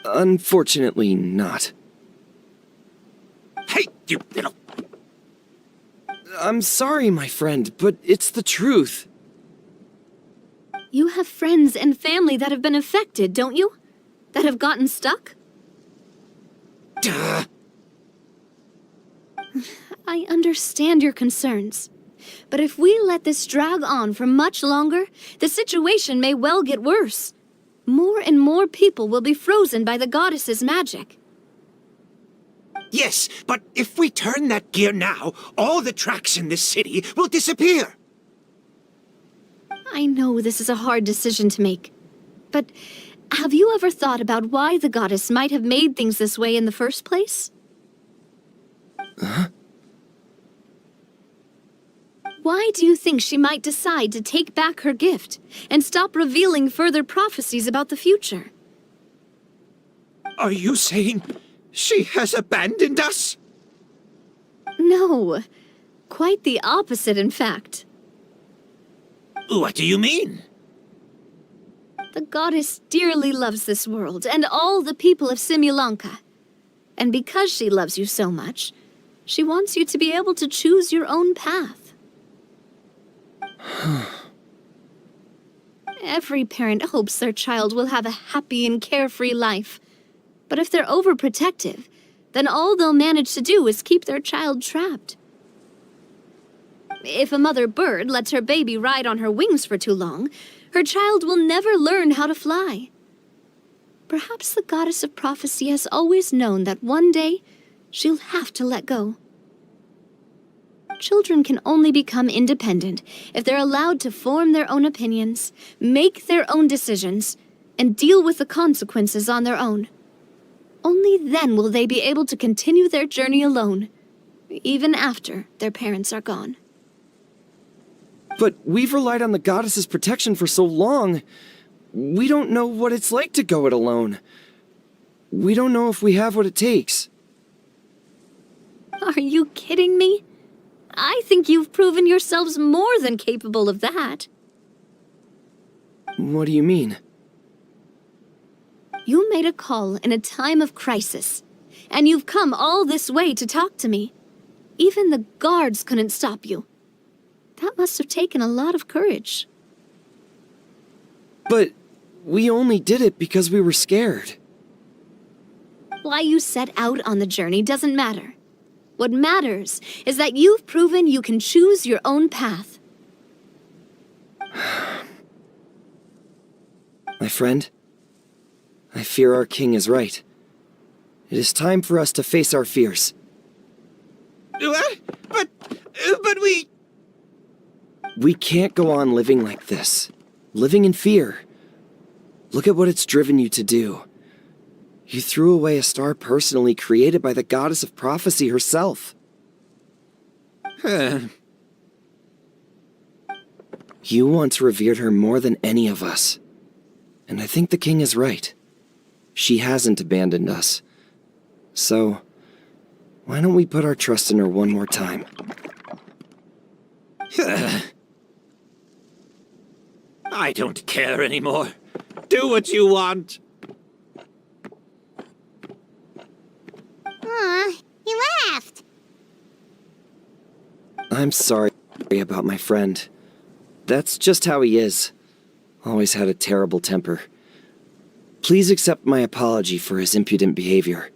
Unfortunately not. Hey, you little... I'm sorry, my friend, but it's the truth. You have friends and family that have been affected, don't you? That have gotten stuck? Duh. I understand your concerns. But if we let this drag on for much longer, the situation may well get worse. More and more people will be frozen by the goddess's magic. Yes, but if we turn that gear now, all the tracks in this city will disappear. I know this is a hard decision to make. But have you ever thought about why the goddess might have made things this way in the first place? Huh? Why do you think she might decide to take back her gift and stop revealing further prophecies about the future? Are you saying she has abandoned us? No. Quite the opposite, in fact. What do you mean? The goddess dearly loves this world and all the people of Simulanka. And because she loves you so much, she wants you to be able to choose your own path. Every parent hopes their child will have a happy and carefree life. But if they're overprotective, then all they'll manage to do is keep their child trapped. If a mother bird lets her baby ride on her wings for too long, her child will never learn how to fly. Perhaps the goddess of prophecy has always known that one day she'll have to let go. Children can only become independent if they're allowed to form their own opinions, make their own decisions, and deal with the consequences on their own. Only then will they be able to continue their journey alone, even after their parents are gone. But we've relied on the goddess's protection for so long. We don't know what it's like to go it alone. We don't know if we have what it takes. Are you kidding me? I think you've proven yourselves more than capable of that. What do you mean? You made a call in a time of crisis, and you've come all this way to talk to me. Even the guards couldn't stop you. That must have taken a lot of courage. But we only did it because we were scared. Why you set out on the journey doesn't matter. What matters is that you've proven you can choose your own path. My friend, I fear our king is right. It is time for us to face our fears. What? But we... We can't go on living like this. Living in fear. Look at what it's driven you to do. You threw away a star personally created by the goddess of prophecy herself. You once revered her more than any of us. And I think the king is right. She hasn't abandoned us. So, Why don't we put our trust in her one more time? I don't care anymore. Do what you want. Aw, he laughed. I'm sorry about my friend. That's just how he is. Always had a terrible temper. Please accept my apology for his impudent behavior.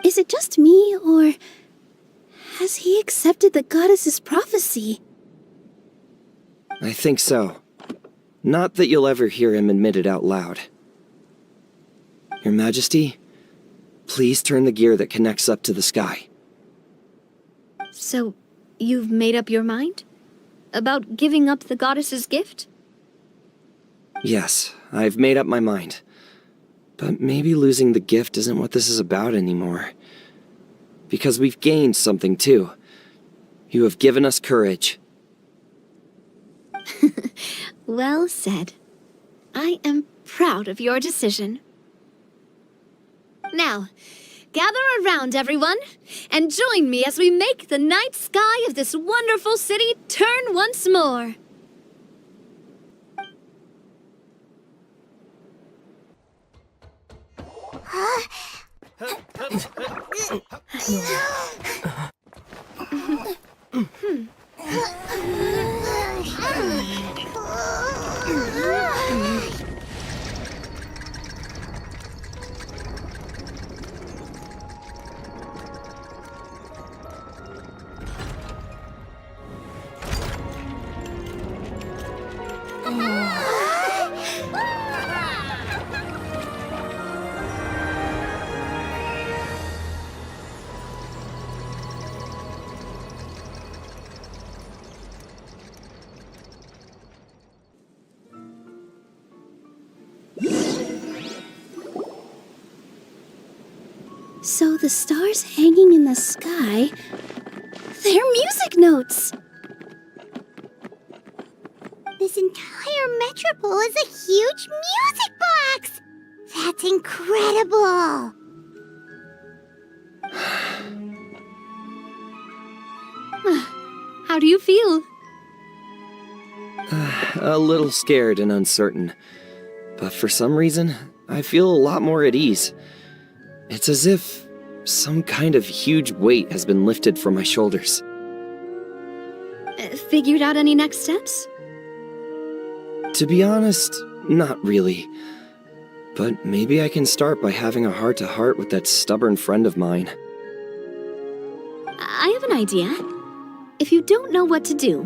Is it just me, or has he accepted the goddess's prophecy? I think so. Not that you'll ever hear him admit it out loud. Your Majesty, please turn the gear that connects up to the sky. So, you've made up your mind? About giving up the goddess's gift? Yes, I've made up my mind. But maybe losing the gift isn't what this is about anymore. Because we've gained something too. You have given us courage. Well said. I am proud of your decision. Now, gather around, everyone, and join me as we make the night sky of this wonderful city turn once more. So the stars hanging in the sky, they're music notes! This entire metropole is a huge music box! That's incredible! How do you feel? A little scared and uncertain. But for some reason, I feel a lot more at ease. It's as if some kind of huge weight has been lifted from my shoulders. Figured out any next steps? To be honest, not really. But maybe I can start by having a heart-to-heart with that stubborn friend of mine. I have an idea. If you don't know what to do,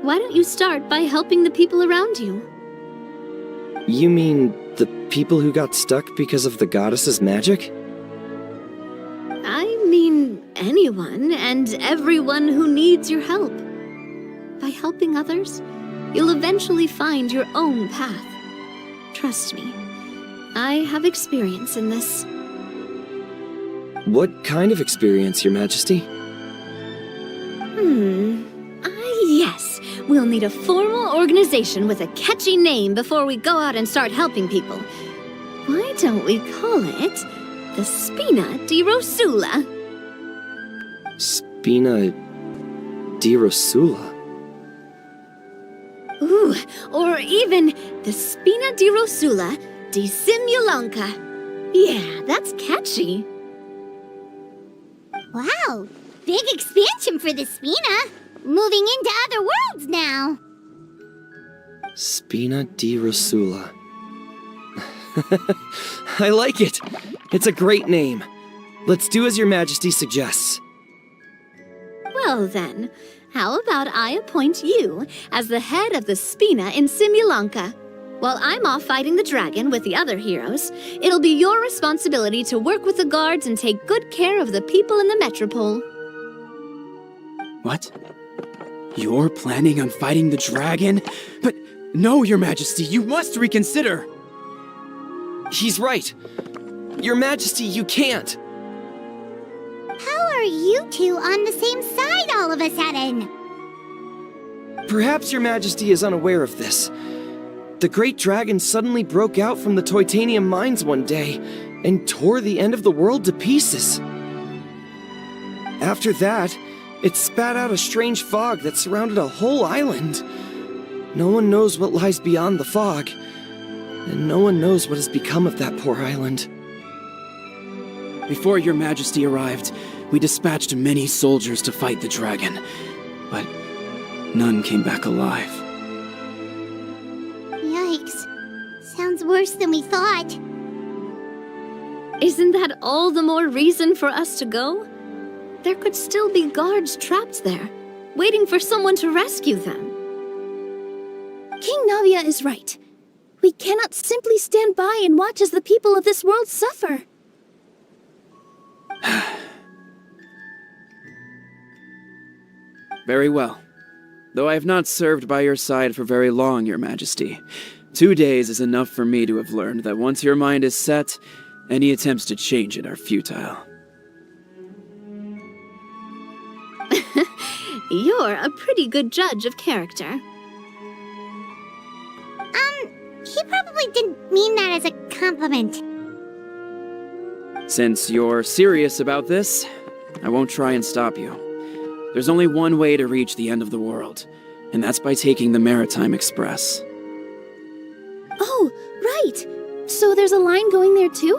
why don't you start by helping the people around you? You mean the people who got stuck because of the goddess's magic? I mean anyone and everyone who needs your help. By helping others, you'll eventually find your own path. Trust me, I have experience in this. What kind of experience, Your Majesty? Yes. We'll need a formal organization with a catchy name before we go out and start helping people. Why don't we call it the Spina di Rosula? Spina di Rosula? Ooh, or even the Spina di Rosula di Simulanka. Yeah, that's catchy. Wow, big expansion for the Spina. Moving into other worlds now. Spina di Rosula. I like it. It's a great name. Let's do as Your Majesty suggests. Well then, how about I appoint you as the head of the Spina in Simulanka? While I'm off fighting the dragon with the other heroes, it'll be your responsibility to work with the guards and take good care of the people in the metropole. What? You're planning on fighting the dragon? But no, Your Majesty, you must reconsider! He's right. Your Majesty, you can't. How are you two on the same side all of a sudden? Perhaps Your Majesty is unaware of this. The great dragon suddenly broke out from the titanium mines one day and tore the end of the world to pieces. After that, it spat out a strange fog that surrounded a whole island. No one knows what lies beyond the fog, and no one knows what has become of that poor island. Before your majesty arrived, we dispatched many soldiers to fight the dragon, but none came back alive. Yikes. Sounds worse than we thought. Isn't that all the more reason for us to go? There could still be guards trapped there, waiting for someone to rescue them. King Navia is right. We cannot simply stand by and watch as the people of this world suffer. Very well. Though I have not served by your side for very long, your majesty. 2 days is enough for me to have learned that once your mind is set, any attempts to change it are futile. You're a pretty good judge of character. He probably didn't mean that as a compliment. Since you're serious about this, I won't try and stop you. There's only one way to reach the end of the world, and that's by taking the Maritime Express. Oh, right! So there's a line going there too?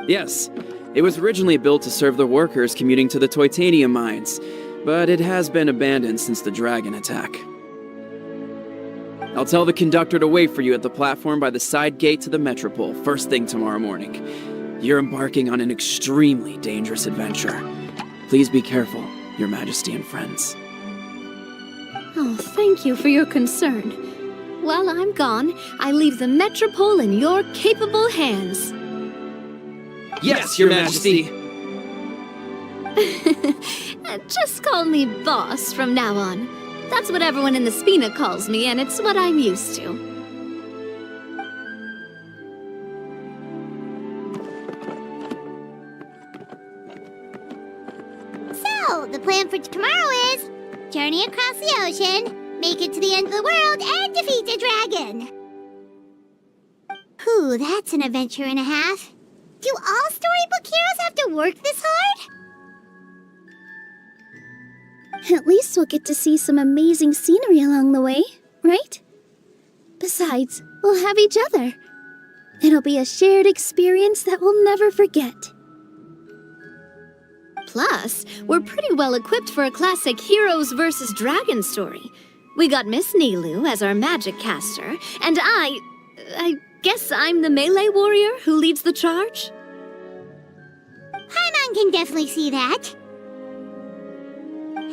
Yes, it was originally built to serve the workers commuting to the titanium mines, but it has been abandoned since the dragon attack. I'll tell the conductor to wait for you at the platform by the side gate to the Metropole first thing tomorrow morning. You're embarking on an extremely dangerous adventure. Please be careful, Your Majesty and friends. Oh, thank you for your concern. While I'm gone, I leave the Metropole in your capable hands. Yes, Your Majesty! Just call me boss from now on. That's what everyone in the Spina calls me, and it's what I'm used to. So, the plan for tomorrow is journey across the ocean, make it to the end of the world, and defeat a dragon. Whew, that's an adventure and a half. Do all storybook heroes have to work this hard? At least we'll get to see some amazing scenery along the way, right? Besides, we'll have each other. It'll be a shared experience that we'll never forget. Plus, we're pretty well equipped for a classic heroes versus dragon story. We got Miss Nilou as our magic caster, and I guess I'm the melee warrior who leads the charge? Paimon can definitely see that.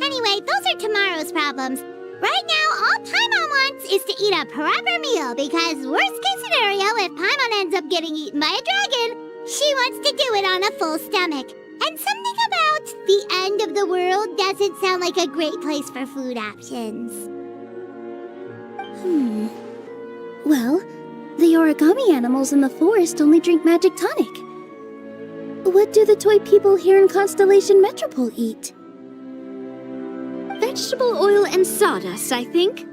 Anyway, those are tomorrow's problems. Right now, all Paimon wants is to eat a proper meal, because worst case scenario, if Paimon ends up getting eaten by a dragon, she wants to do it on a full stomach. And something about the end of the world doesn't sound like a great place for food options. Well, the origami animals in the forest only drink magic tonic. What do the toy people here in Constellation Metropole eat? Vegetable oil and sawdust, I think.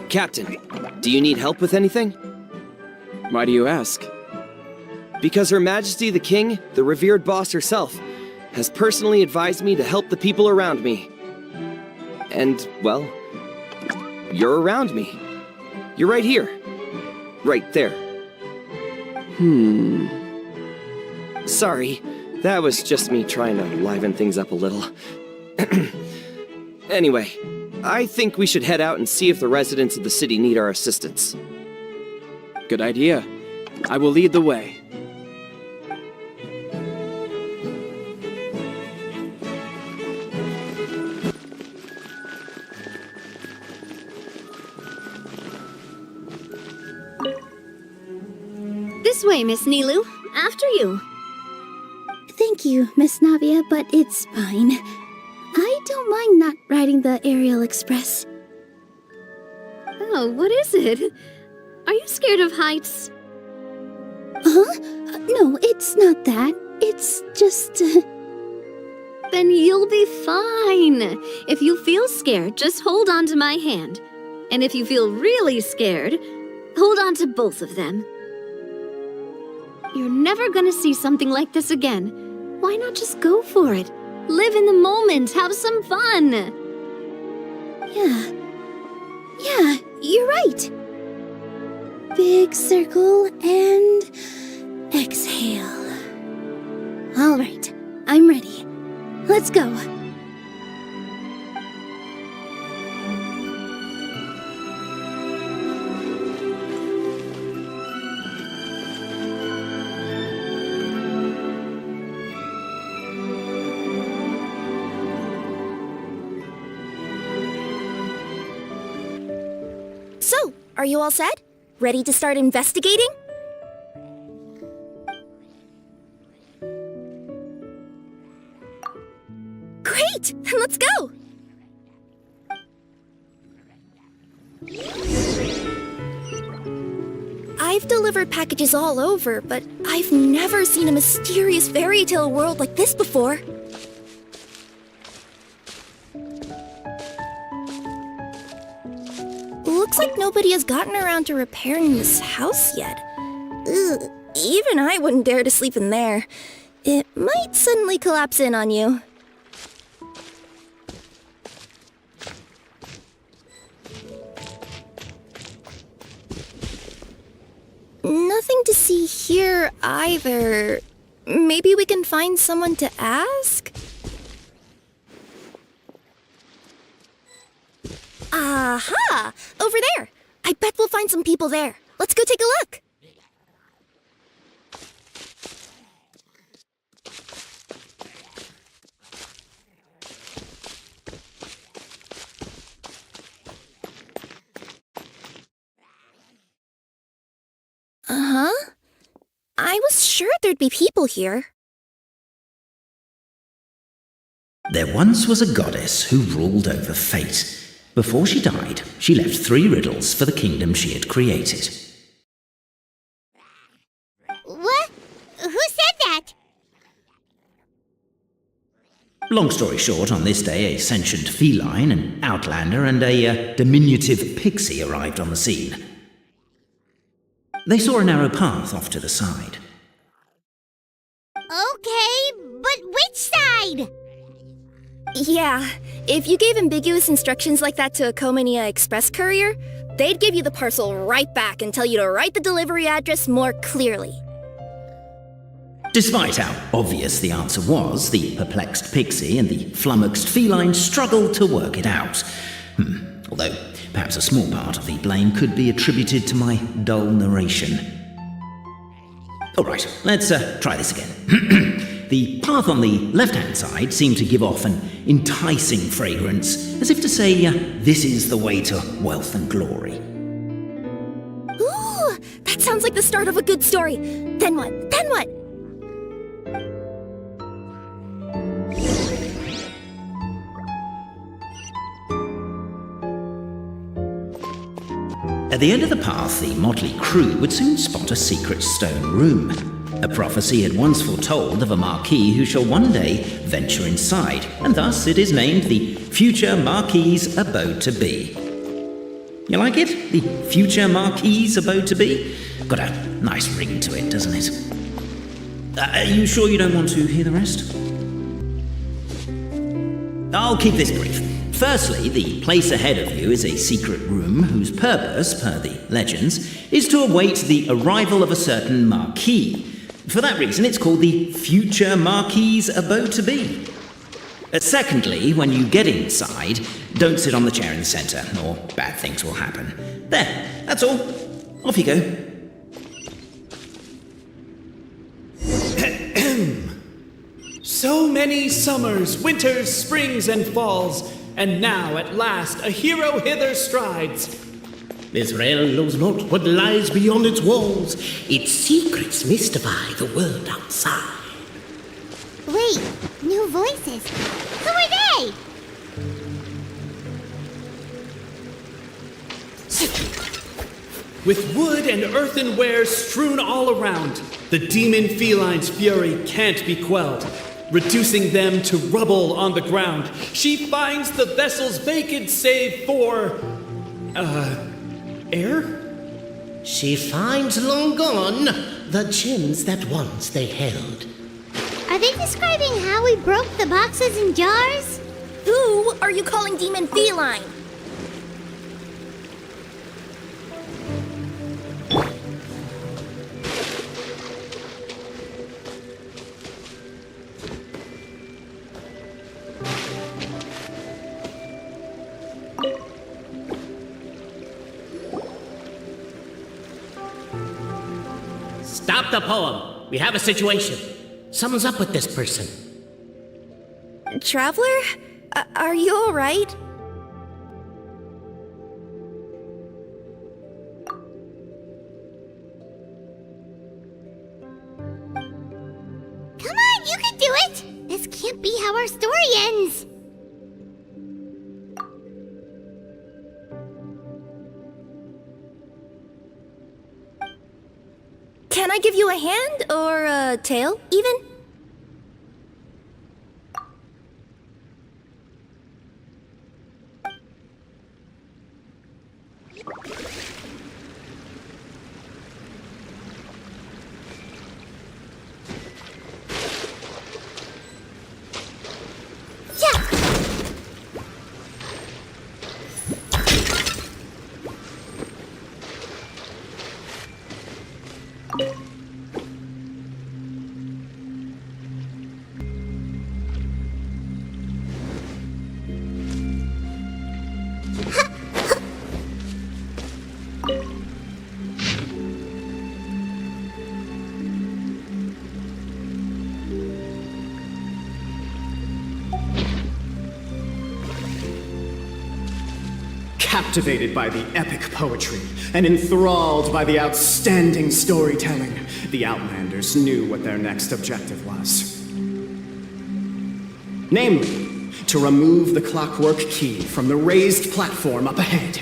Captain, do you need help with anything? Why do you ask? Because Her Majesty the King, the revered boss herself, has personally advised me to help the people around me. And, well, you're around me. You're right here. Right there. Sorry, that was just me trying to liven things up a little. Anyway, I think we should head out and see if the residents of the city need our assistance. Good idea. I will lead the way. This way, Miss Nilou. After you. Thank you, Miss Navia, but it's fine. I don't mind not riding the aerial express. Oh, what is it? Are you scared of heights? Huh? No, it's not that. It's just... Then you'll be fine. If you feel scared, just hold on to my hand. And if you feel really scared, hold on to both of them. You're never gonna see something like this again. Why not just go for it? Live in the moment, have some fun. Yeah, you're right. Big circle and exhale. All right, I'm ready. Let's go. So, are you all set? Ready to start investigating? Great! Then let's go! I've delivered packages all over, but I've never seen a mysterious fairy tale world like this before. Looks like nobody has gotten around to repairing this house yet. Ugh, even I wouldn't dare to sleep in there. It might suddenly collapse in on you. Nothing to see here either. Maybe we can find someone to ask? Aha! Over there! I bet we'll find some people there. Let's go take a look! Uh-huh. I was sure there'd be people here. There once was a goddess who ruled over fate. Before she died, she left 3 riddles for the kingdom she had created. What? Who said that? Long story short, on this day, a sentient feline, an outlander, and a diminutive pixie arrived on the scene. They saw a narrow path off to the side. Okay, but which side? Yeah, if you gave ambiguous instructions like that to a Komania Express courier, they'd give you the parcel right back and tell you to write the delivery address more clearly. Despite how obvious the answer was, the perplexed pixie and the flummoxed feline struggled to work it out. Although, perhaps a small part of the blame could be attributed to my dull narration. All right, let's try this again. The path on the left-hand side seemed to give off an enticing fragrance, as if to say, this is the way to wealth and glory. Ooh, that sounds like the start of a good story. Then what? Then what? At the end of the path, the motley crew would soon spot a secret stone room. A prophecy had once foretold of a marquis who shall one day venture inside, and thus it is named the Future Marquis's Abode to Be. You like it? The Future Marquis's Abode to Be? Got a nice ring to it, doesn't it? Are you sure you don't want to hear the rest? I'll keep this brief. Firstly, the place ahead of you is a secret room whose purpose, per the legends, is to await the arrival of a certain marquis. For that reason, it's called the Future Marquis's Abode to Be. Secondly, when you get inside, don't sit on the chair in the centre, or bad things will happen. There, that's all. Off you go. So many summers, winters, springs, and falls, and now at last a hero hither strides. This realm knows not what lies beyond its walls. Its secrets mystify the world outside. Wait, new voices. Who are they? With wood and earthenware strewn all around, the demon feline's fury can't be quelled. Reducing them to rubble on the ground, she finds the vessels vacant save for... air? She finds long gone the gems that once they held. Are they describing how we broke the boxes and jars? Who are you calling demon feline? Stop the poem. We have a situation. Someone's up with this person. Traveler? Are you alright? Come on, you can do it! This can't be how our story ends! Can I give you a hand, or a tail, even? Captivated by the epic poetry and enthralled by the outstanding storytelling, the Outlanders knew what their next objective was. Namely, to remove the clockwork key from the raised platform up ahead.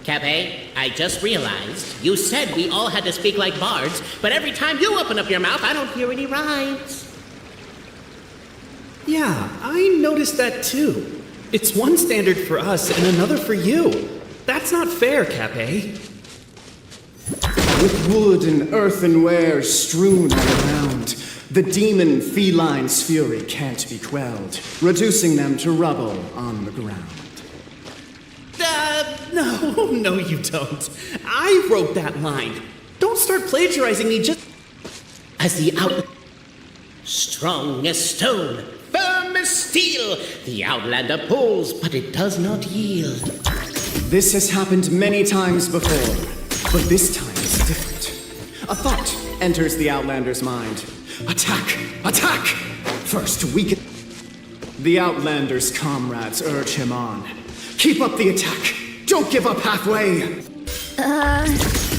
Cape, I just realized you said we all had to speak like bards, but every time you open up your mouth, I don't hear any rhymes. Yeah, I noticed that too. It's one standard for us and another for you. That's not fair, Cape. With wood and earthenware strewn all around, the demon feline's fury can't be quelled, reducing them to rubble on the ground. No, you don't. I wrote that line. Don't start plagiarizing me just... As the strong as stone, firm as steel, the Outlander pulls, but it does not yield. This has happened many times before, but this time is different. A thought enters the Outlander's mind. Attack! Attack! First, weaken... The Outlander's comrades urge him on. Keep up the attack! Don't give up halfway!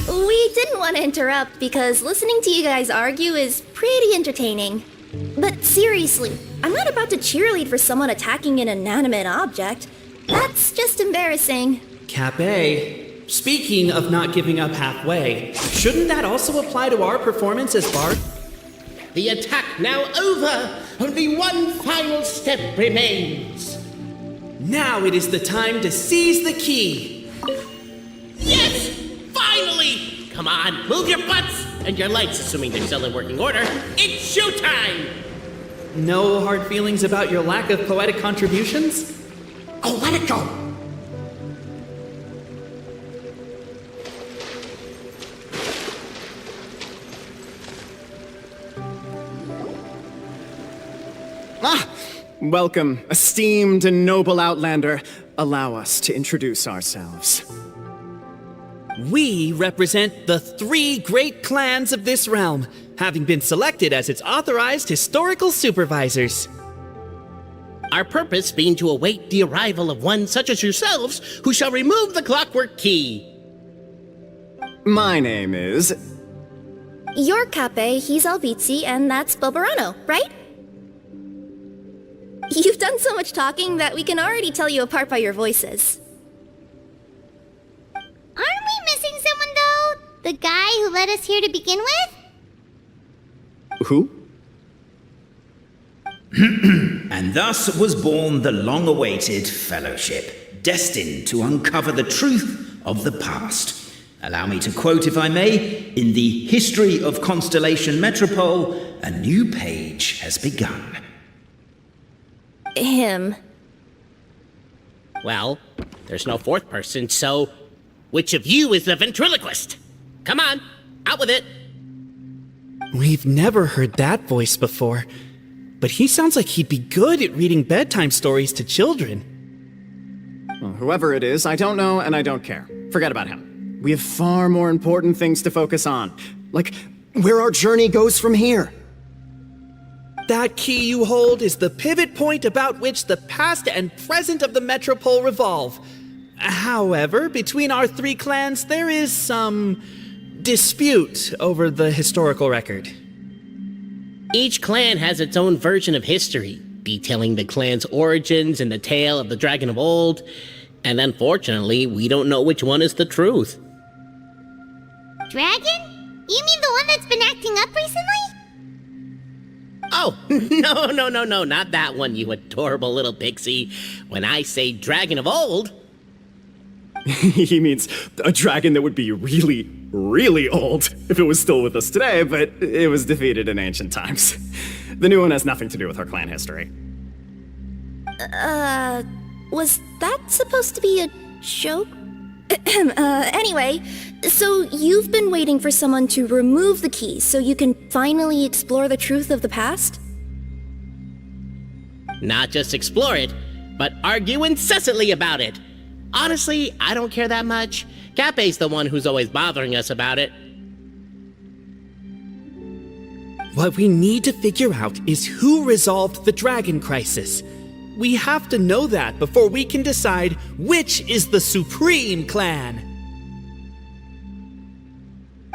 We didn't want to interrupt because listening to you guys argue is pretty entertaining. But seriously, I'm not about to cheerlead for someone attacking an inanimate object. That's just embarrassing. Cape, speaking of not giving up halfway, shouldn't that also apply to our performance as Bard? The attack now over! Only one final step remains. Now it is the time to seize the key. Yes! Finally! Come on, move your butts! And your lights, assuming they're still in working order. It's showtime! No hard feelings about your lack of poetic contributions? Oh, let it go! Welcome, esteemed and noble Outlander. Allow us to introduce ourselves. We represent the 3 great clans of this realm, having been selected as its authorized historical supervisors. our purpose being to await the arrival of one such as yourselves who shall remove the clockwork key. My name is... You're Cape, he's Albizzi, and that's Bobarano, right? You've done so much talking that we can already tell you apart by your voices. Aren't we missing someone, though? The guy who led us here to begin with? Who? And thus was born the long-awaited fellowship, destined to uncover the truth of the past. Allow me to quote, if I may, in the history of Constellation Metropole, a new page has begun. Him. Well, there's no fourth person, so which of you is the ventriloquist? Come on, out with it. We've never heard that voice before, but he sounds like he'd be good at reading bedtime stories to children. Well, whoever it is, I don't know and I don't care. Forget about him. We have far more important things to focus on, like where our journey goes from here. That key you hold is the pivot point about which the past and present of the Metropole revolve. However, between our three clans, there is some dispute over the historical record. Each clan has its own version of history, detailing the clan's origins and the tale of the dragon of old, and unfortunately, we don't know which one is the truth. Dragon? You mean the one that's been acting up recently? Oh, no, not that one, you adorable little pixie. When I say dragon of old... He means a dragon that would be really, really old if it was still with us today, but it was defeated in ancient times. The new one has nothing to do with our clan history. Was that supposed to be a joke? Anyway, so you've been waiting for someone to remove the key so you can finally explore the truth of the past? Not just explore it, but argue incessantly about it. Honestly, I don't care that much. Cape's the one who's always bothering us about it. What we need to figure out is who resolved the dragon crisis. We have to know that before we can decide which is the supreme clan.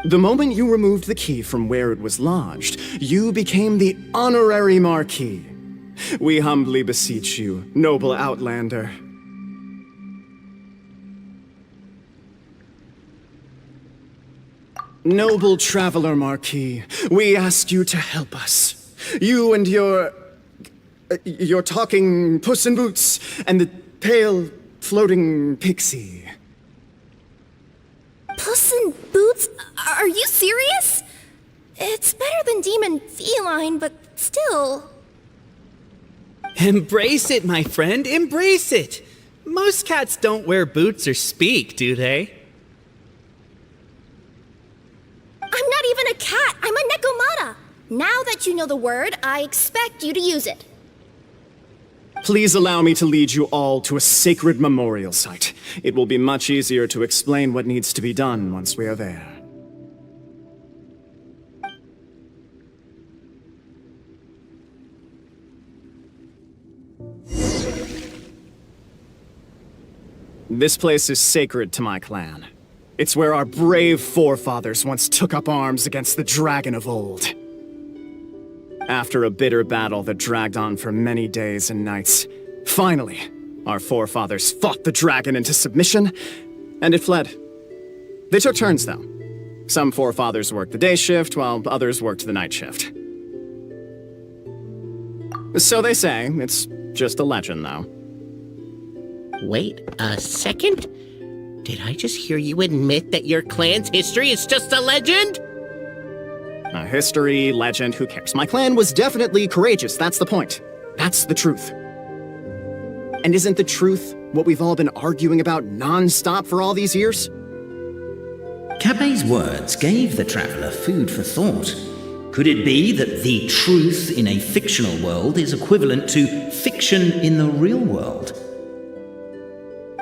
The moment you removed the key from where it was lodged, you became the honorary Marquis. We humbly beseech you, noble outlander. Noble traveler Marquis, we ask you to help us. You and your talking Puss in Boots and the pale floating pixie. Puss in Boots? Are you serious? It's better than demon feline, but still. Embrace it, my friend, embrace it. Most cats don't wear boots or speak, do they? I'm not even a cat, I'm a nekomata. Now that you know the word, I expect you to use it. Please allow me to lead you all to a sacred memorial site. It will be much easier to explain what needs to be done once we are there. This place is sacred to my clan. It's where our brave forefathers once took up arms against the dragon of old. After a bitter battle that dragged on for many days and nights, finally, our forefathers fought the dragon into submission, and it fled. They took turns, though. Some forefathers worked the day shift, while others worked the night shift. So they say, it's just a legend, though. Wait a second? Did I just hear you admit that your clan's history is just a legend? A history, legend, who cares? My clan was definitely courageous, that's the point. That's the truth. And isn't the truth what we've all been arguing about non-stop for all these years? Cape's words gave the traveller food for thought. Could it be that the truth in a fictional world is equivalent to fiction in the real world?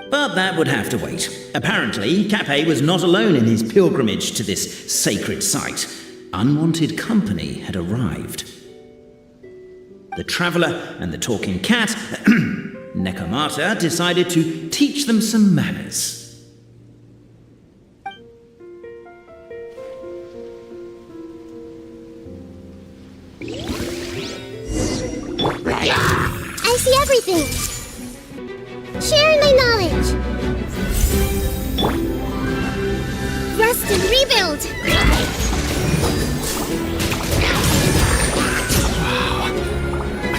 But that would have to wait. Apparently, Cape was not alone in his pilgrimage to this sacred site. Unwanted company had arrived. The traveller and the talking cat, Nekomata, decided to teach them some manners. I see everything. Sharing my knowledge. Rest and rebuild.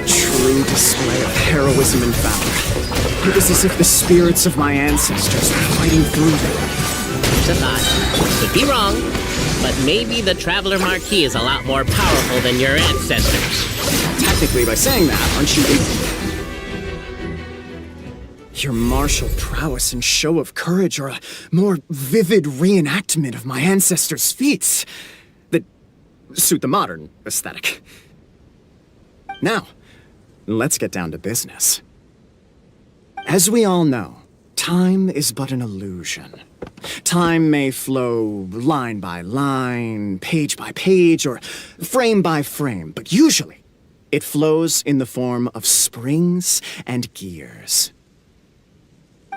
True display of heroism and valor. It was as if the spirits of my ancestors were fighting through them. It's a thought. Could be wrong, but maybe the Traveler Marquis is a lot more powerful than your ancestors. Technically, by saying that, aren't you... Your martial prowess and show of courage are a more vivid reenactment of my ancestors' feats that suit the modern aesthetic. Now, let's get down to business. As we all know, time is but an illusion. Time may flow line by line, page by page, or frame by frame, but usually it flows in the form of springs and gears.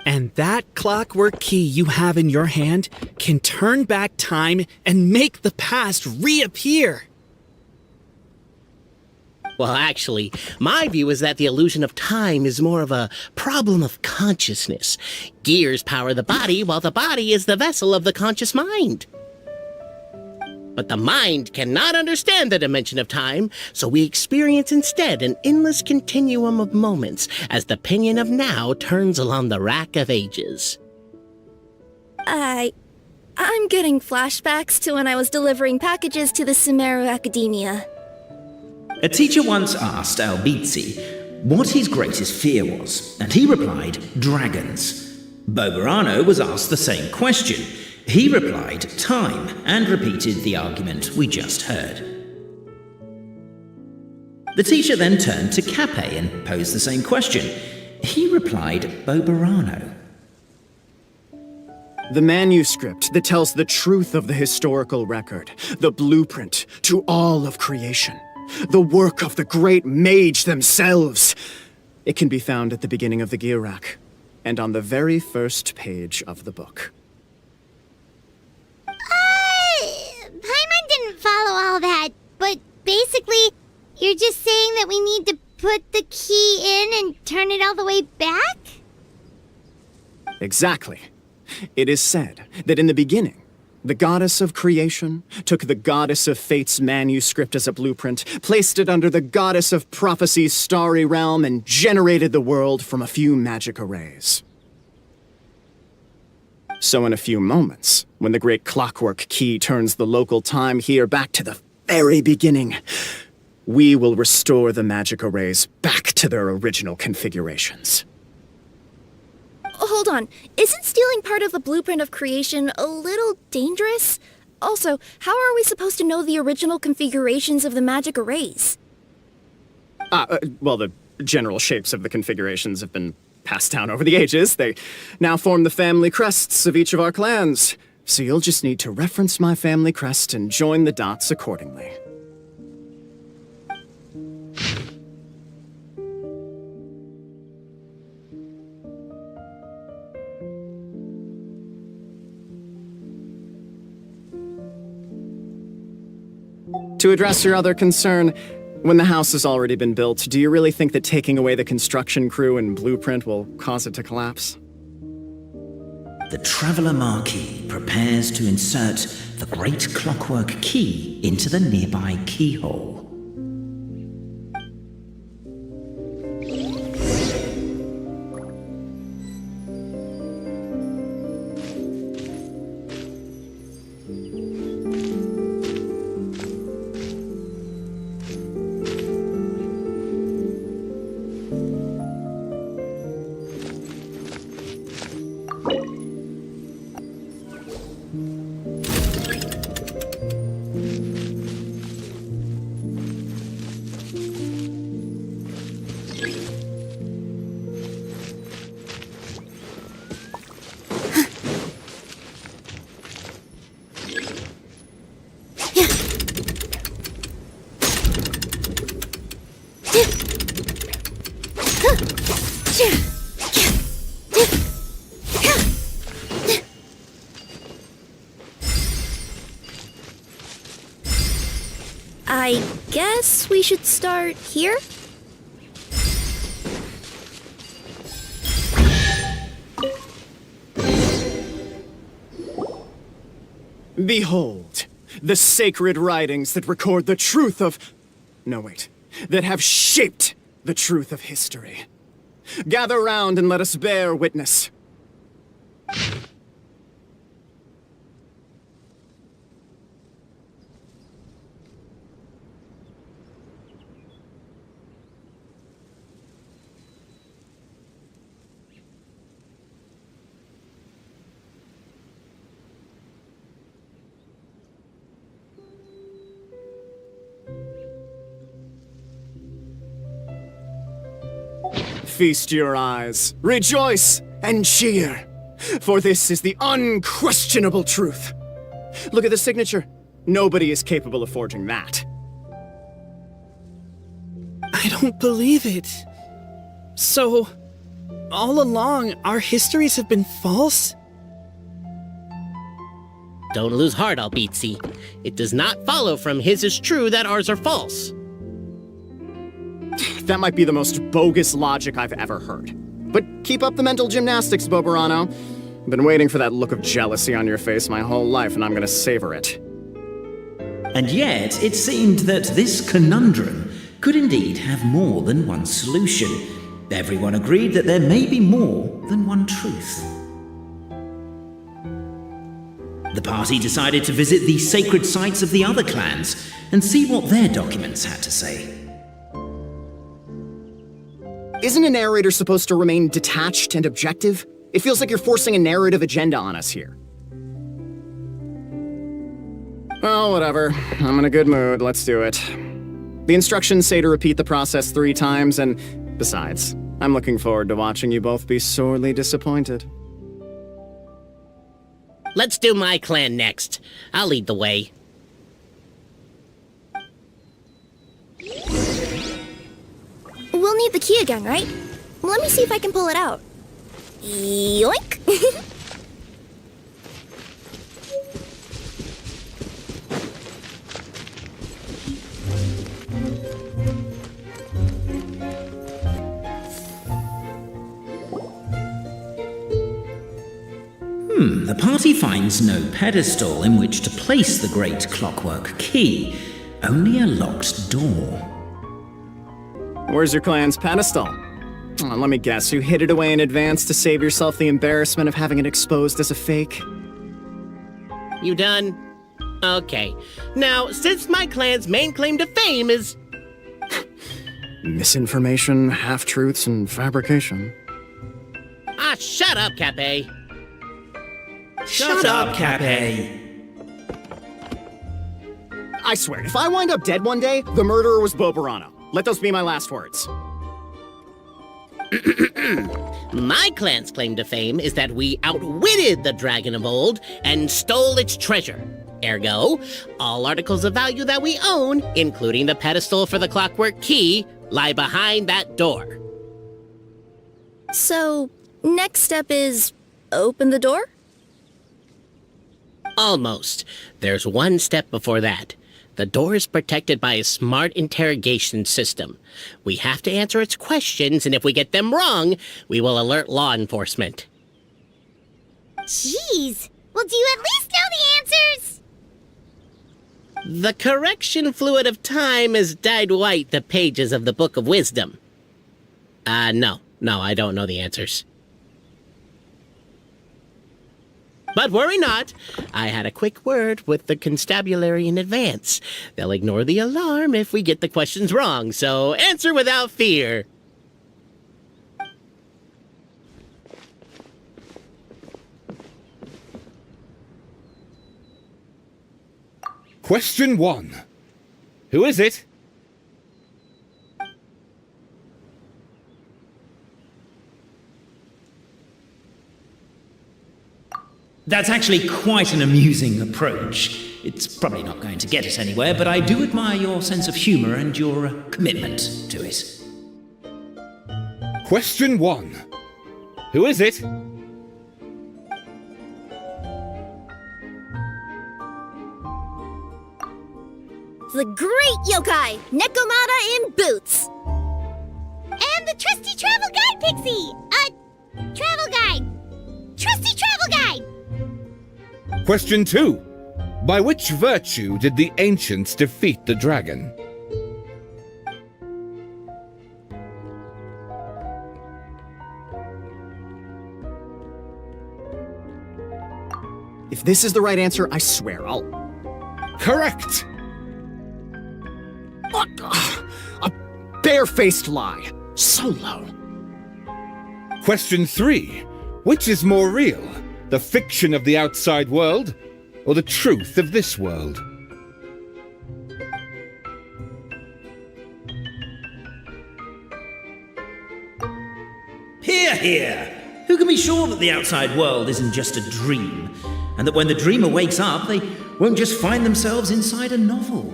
And that clockwork key you have in your hand can turn back time and make the past reappear. Well, actually, my view is that the illusion of time is more of a problem of consciousness. Gears power the body, while the body is the vessel of the conscious mind. But the mind cannot understand the dimension of time, so we experience instead an endless continuum of moments as the pinion of now turns along the rack of ages. I'm getting flashbacks to when I was delivering packages to the Sumeru Academia. A teacher once asked Albizzi what his greatest fear was, and he replied, dragons. Boberano was asked the same question. He replied, time, and repeated the argument we just heard. The teacher then turned to Cape and posed the same question. He replied, Boberano. The manuscript that tells the truth of the historical record, the blueprint to all of creation. The work of the great mage themselves. It can be found at the beginning of the Girac, and on the very first page of the book. Paimon didn't follow all that, but basically, you're just saying that we need to put the key in and turn it all the way back? Exactly. It is said that in the beginning, the goddess of creation took the goddess of fate's manuscript as a blueprint, placed it under the goddess of prophecy's starry realm, and generated the world from a few magic arrays. So in a few moments, when the great clockwork key turns the local time here back to the very beginning, we will restore the magic arrays back to their original configurations. Hold on, isn't stealing part of the blueprint of creation a little dangerous? Also, how are we supposed to know the original configurations of the magic arrays? Well, the general shapes of the configurations have been passed down over the ages. They now form the family crests of each of our clans. So you'll just need to reference my family crest and join the dots accordingly. To address your other concern, when the house has already been built, do you really think that taking away the construction crew and blueprint will cause it to collapse? The Traveller Marquis prepares to insert the great clockwork key into the nearby keyhole. I guess we should start here? Behold, the sacred writings that record the truth of... No, wait. That have shaped the truth of history. Gather round and let us bear witness. Feast your eyes, rejoice, and cheer, for this is the unquestionable truth. Look at the signature. Nobody is capable of forging that. I don't believe it. So, all along, our histories have been false? Don't lose heart, Albizzi. It does not follow from his is true that ours are false. That might be the most bogus logic I've ever heard. But keep up the mental gymnastics, Boberano. I've been waiting for that look of jealousy on your face my whole life, and I'm gonna savor it. And yet, it seemed that this conundrum could indeed have more than one solution. Everyone agreed that there may be more than one truth. The party decided to visit the sacred sites of the other clans and see what their documents had to say. Isn't a narrator supposed to remain detached and objective? It feels like you're forcing a narrative agenda on us here. Well, whatever. I'm in a good mood. Let's do it. The instructions say to repeat the process 3 times, and besides, I'm looking forward to watching you both be sorely disappointed. Let's do my clan next. I'll lead the way. We'll need the key again, right? Let me see if I can pull it out. Yoink! The party finds no pedestal in which to place the great clockwork key, only a locked door. Where's your clan's pedestal? Oh, let me guess, you hid it away in advance to save yourself the embarrassment of having it exposed as a fake? You done? Okay. Now, since my clan's main claim to fame is... Misinformation, half-truths, and fabrication. Ah, shut up, Cape. Shut up, Cape. I swear, if I wind up dead one day, the murderer was Boberano. Let those be my last words. My clan's claim to fame is that we outwitted the dragon of old and stole its treasure. Ergo, all articles of value that we own, including the pedestal for the clockwork key, lie behind that door. So, next step is open the door? Almost. There's one step before that. The door is protected by a smart interrogation system. We have to answer its questions, and if we get them wrong, we will alert law enforcement. Jeez. Well, do you at least know the answers? The correction fluid of time has dyed white the pages of the Book of Wisdom. No, I don't know the answers. But worry not, I had a quick word with the constabulary in advance. They'll ignore the alarm if we get the questions wrong, so answer without fear. Question 1. Who is it? That's actually quite an amusing approach. It's probably not going to get us anywhere, but I do admire your sense of humor and your commitment to it. Question 1. Who is it? The great yokai, Nekomata in boots. And the trusty travel guide pixie! Travel guide! Trusty travel guide! Question 2. By which virtue did the ancients defeat the dragon? If this is the right answer, I swear I'll... Correct! What? A barefaced lie. So low. Question 3. Which is more real? The fiction of the outside world, or the truth of this world? Hear, hear! Who can be sure that the outside world isn't just a dream, and that when the dreamer wakes up, they won't just find themselves inside a novel?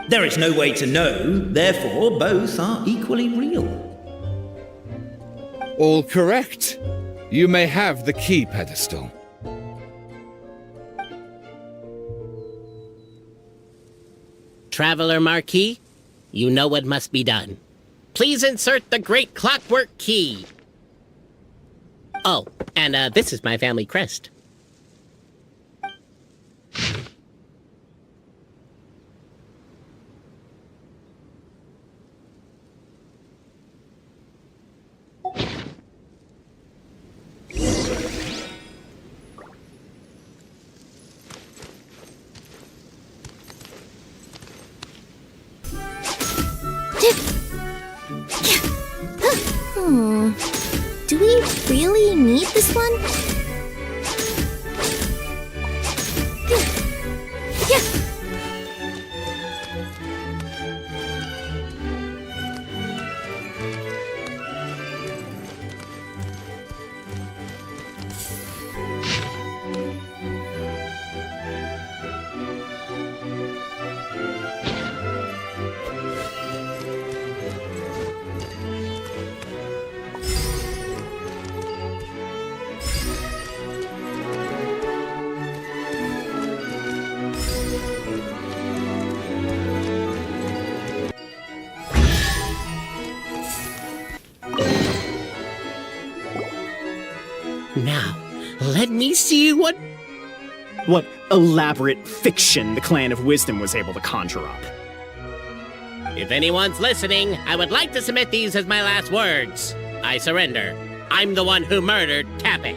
There is no way to know, therefore both are equally real. All correct. You may have the key pedestal. Traveler Marquis, you know what must be done. Please insert the great clockwork key. Oh, and this is my family crest. Do we really need this one? Now, let me see what elaborate fiction the Clan of Wisdom was able to conjure up. If anyone's listening, I would like to submit these as my last words. I surrender. I'm the one who murdered Tappy.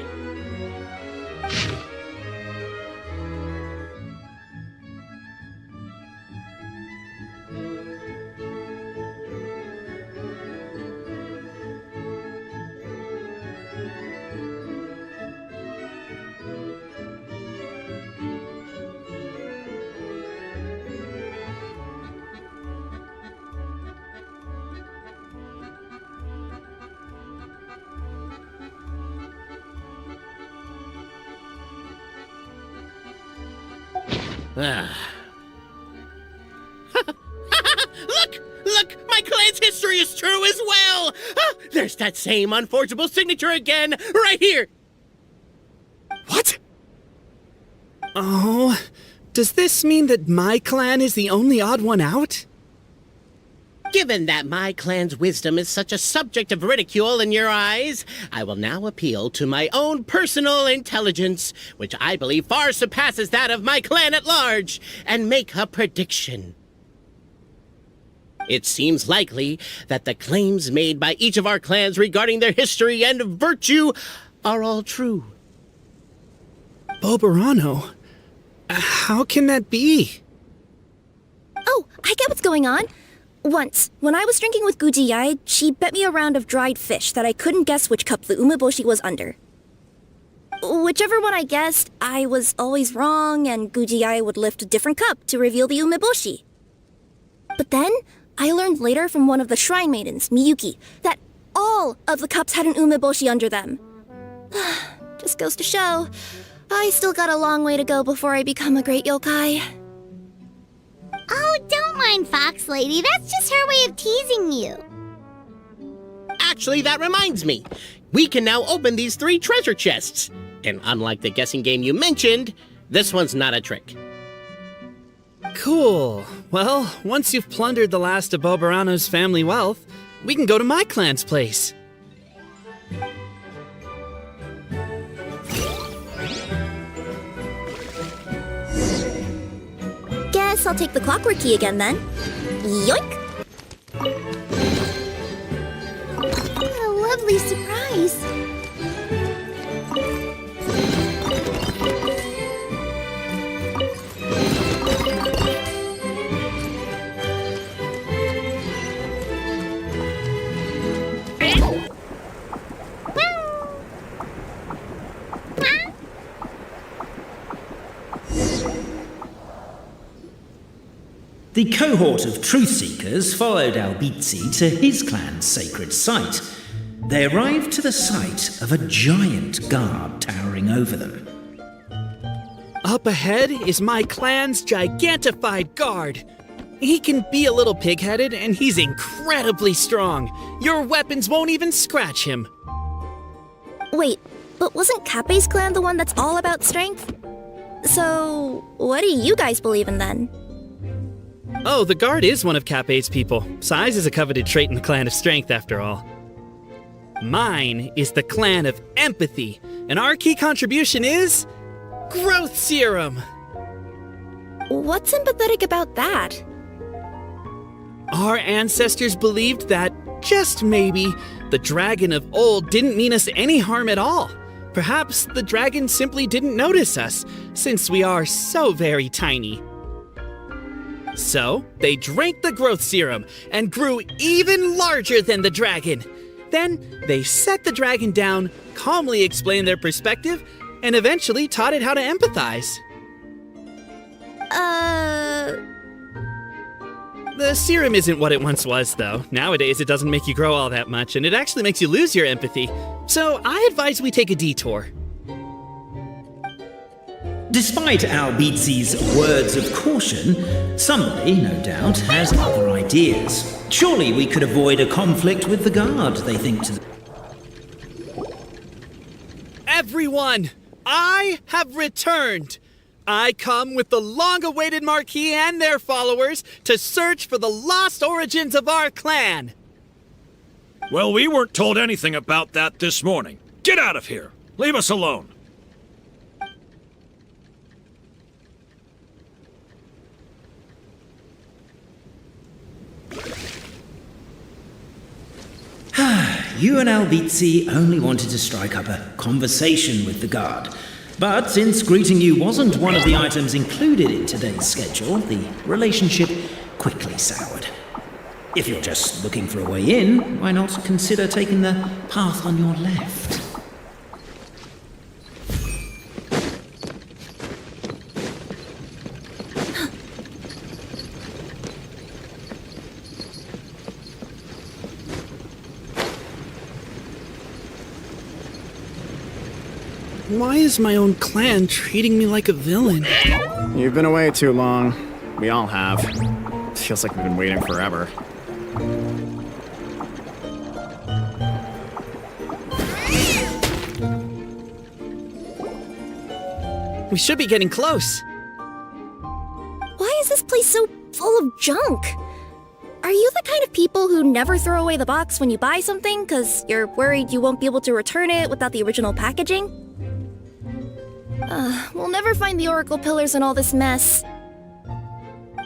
Look! My clan's history is true as well! There's that same unforgeable signature again, right here! What? Oh, does this mean that my clan is the only odd one out? Given that my clan's wisdom is such a subject of ridicule in your eyes, I will now appeal to my own personal intelligence, which I believe far surpasses that of my clan at large, and make a prediction. It seems likely that the claims made by each of our clans regarding their history and virtue are all true. Boberano? How can that be? Oh, I get what's going on. Once, when I was drinking with Gujiyai, she bet me a round of dried fish that I couldn't guess which cup the umeboshi was under. Whichever one I guessed, I was always wrong, and Gujiyai would lift a different cup to reveal the umeboshi. But then, I learned later from one of the shrine maidens, Miyuki, that all of the cups had an umeboshi under them. Just goes to show, I still got a long way to go before I become a great yokai. Oh, don't mind Fox Lady. That's just her way of teasing you. Actually, that reminds me. We can now open these 3 treasure chests. And unlike the guessing game you mentioned, this one's not a trick. Cool. Well, once you've plundered the last of Bobarano's family wealth, we can go to my clan's place. Guess I'll take the clockwork key again then. Yoink! A lovely surprise. The cohort of truth-seekers followed Albizzi to his clan's sacred site. They arrived to the site of a giant guard towering over them. Up ahead is my clan's gigantified guard. He can be a little pig-headed, and he's incredibly strong. Your weapons won't even scratch him. Wait, but wasn't Kappei's clan the one that's all about strength? So, what do you guys believe in then? Oh, the guard is one of Kappei's people. Size is a coveted trait in the clan of strength, after all. Mine is the clan of empathy, and our key contribution is growth serum. What's empathetic about that? Our ancestors believed that, just maybe, the dragon of old didn't mean us any harm at all. Perhaps the dragon simply didn't notice us, since we are so very tiny. So, they drank the growth serum and grew even larger than the dragon. Then, they set the dragon down, calmly explained their perspective, and eventually taught it how to empathize. The serum isn't what it once was, though. Nowadays, it doesn't make you grow all that much, and it actually makes you lose your empathy. So, I advise we take a detour. Despite Albizzi's words of caution, somebody, no doubt, has other ideas. Surely we could avoid a conflict with the guard, they think to... Everyone, I have returned! I come with the long-awaited Marquis and their followers to search for the lost origins of our clan! Well, we weren't told anything about that this morning. Get out of here! Leave us alone! You and Albizzi only wanted to strike up a conversation with the guard. But since greeting you wasn't one of the items included in today's schedule, the relationship quickly soured. If you're just looking for a way in, why not consider taking the path on your left? Why is my own clan treating me like a villain? You've been away too long. We all have. Feels like we've been waiting forever. We should be getting close. Why is this place so full of junk? Are you the kind of people who never throw away the box when you buy something because you're worried you won't be able to return it without the original packaging? We'll never find the oracle pillars in all this mess.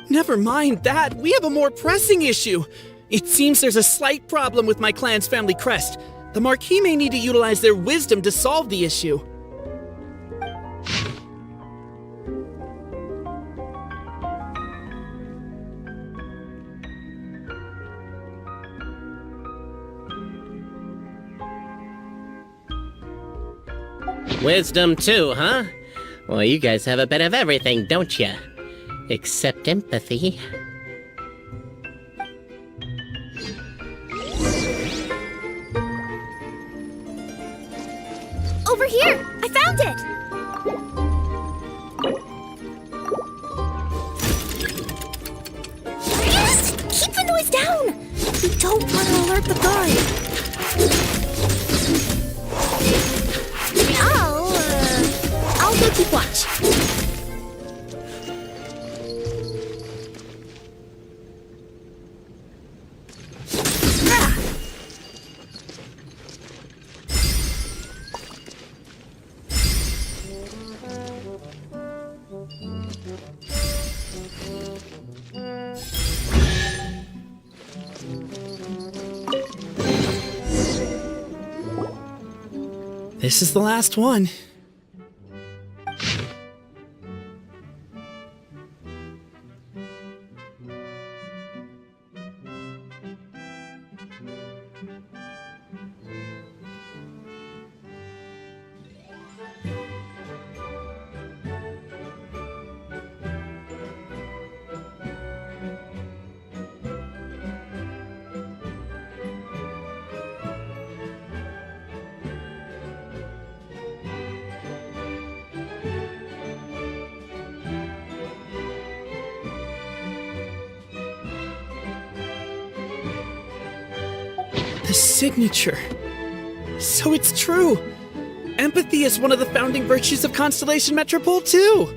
Never mind that. We have a more pressing issue. It seems there's a slight problem with my clan's family crest. The Marquis may need to utilize their wisdom to solve the issue. Wisdom too, huh? Well, you guys have a bit of everything, don't you? Except empathy. Over here! I found it! Yes! Keep the noise down! We don't want to alert the guard. This is the last one. The signature. So it's true. Empathy is one of the founding virtues of Constellation Metropole, too.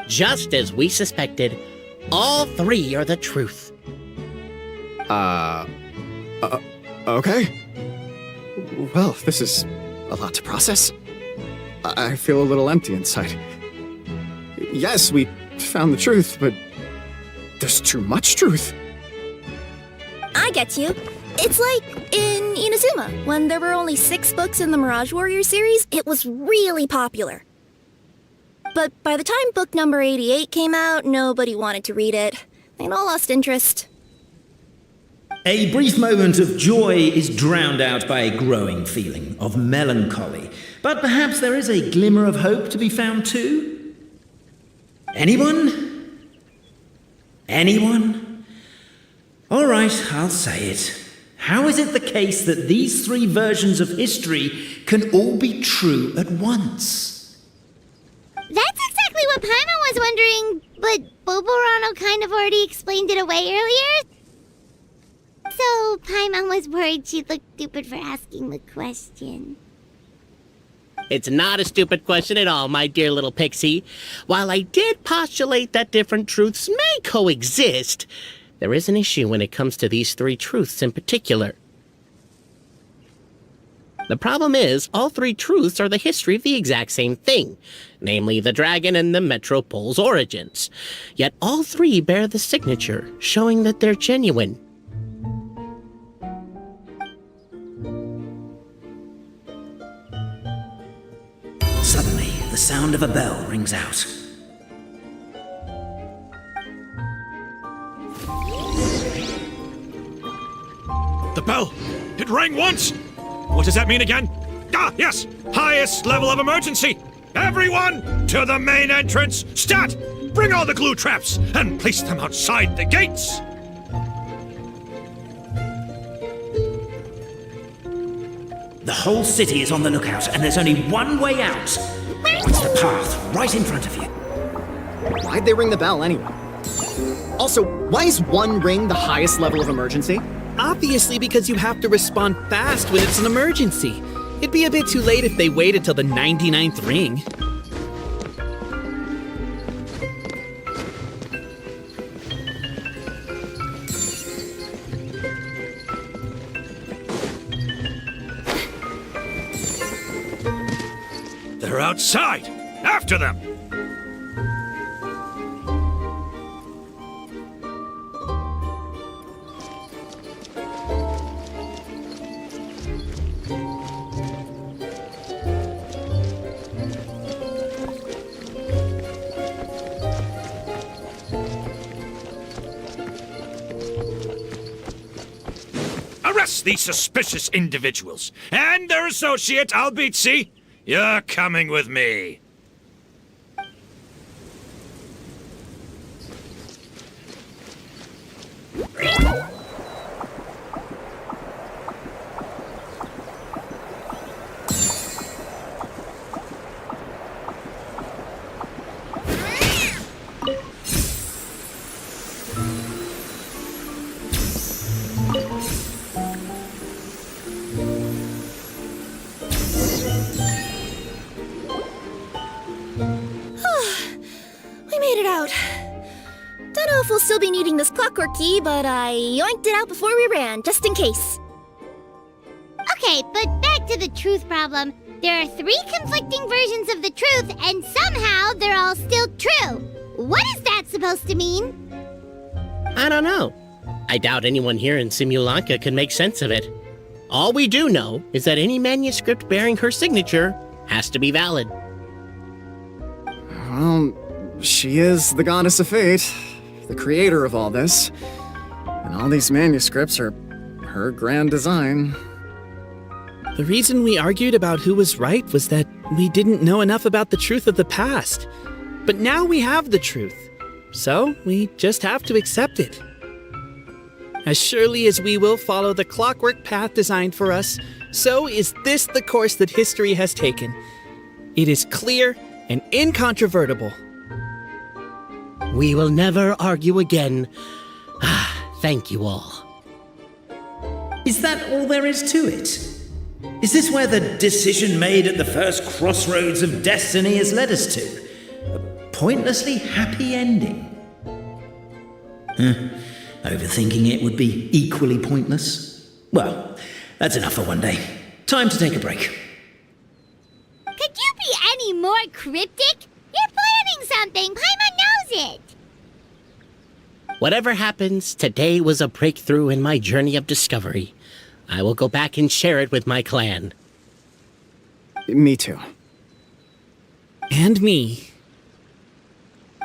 Just as we suspected, all three are the truth. Okay. Well, this is a lot to process. I feel a little empty inside. Yes, we found the truth, but there's too much truth. I get you. It's like in Inazuma, when there were only 6 books in the Mirage Warrior series, it was really popular. But by the time book number 88 came out, nobody wanted to read it. They'd all lost interest. A brief moment of joy is drowned out by a growing feeling of melancholy. But perhaps there is a glimmer of hope to be found too? Anyone? Anyone? All right, I'll say it. How is it the case that these 3 versions of history can all be true at once? That's exactly what Paimon was wondering, but Boborano kind of already explained it away earlier. So Paimon was worried she'd look stupid for asking the question. It's not a stupid question at all, my dear little pixie. While I did postulate that different truths may coexist, there is an issue when it comes to these 3 truths in particular. The problem is, all 3 truths are the history of the exact same thing, namely the dragon and the Metropole's origins. Yet all 3 bear the signature, showing that they're genuine. Suddenly, the sound of a bell rings out. The bell! It rang once! What does that mean again? Ah, yes! Highest level of emergency! Everyone, to the main entrance! Stat! Bring all the glue traps and place them outside the gates! The whole city is on the lookout, and there's only one way out. It's the path right in front of you. Why'd they ring the bell anyway? Also, why is 1 ring the highest level of emergency? Obviously because you have to respond fast when it's an emergency. It'd be a bit too late if they waited till the 99th ring. They're outside! After them! Arrest these suspicious individuals and their associate, Albizzi. You're coming with me. still be needing this clockwork key, but I yoinked it out before we ran, just in case. Okay, but back to the truth problem. There are 3 conflicting versions of the truth, and somehow they're all still true. What is that supposed to mean? I don't know. I doubt anyone here in Simulanka can make sense of it. All we do know is that any manuscript bearing her signature has to be valid. Well, she is the goddess of fate, the creator of all this. And all these manuscripts are her grand design. The reason we argued about who was right was that we didn't know enough about the truth of the past. But now we have the truth, so we just have to accept it. As surely as we will follow the clockwork path designed for us, so is this the course that history has taken. It is clear and incontrovertible. We will never argue again. Thank you all. Is that all there is to it? Is this where the decision made at the first crossroads of destiny has led us to? A pointlessly happy ending? Overthinking it would be equally pointless? Well, that's enough for one day. Time to take a break. Could you be any more cryptic? You're planning something. Paimon knows it. Whatever happens, today was a breakthrough in my journey of discovery. I will go back and share it with my clan. Me too. And me.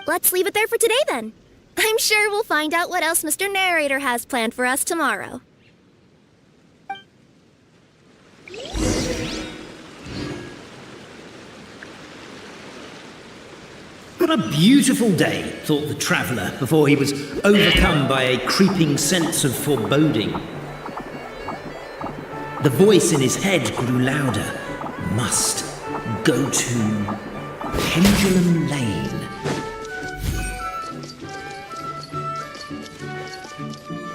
Let's leave it there for today, then. I'm sure we'll find out what else Mr. Narrator has planned for us tomorrow. What a beautiful day, thought the traveller before he was overcome by a creeping sense of foreboding. The voice in his head grew louder. Must go to Pendulum Lane.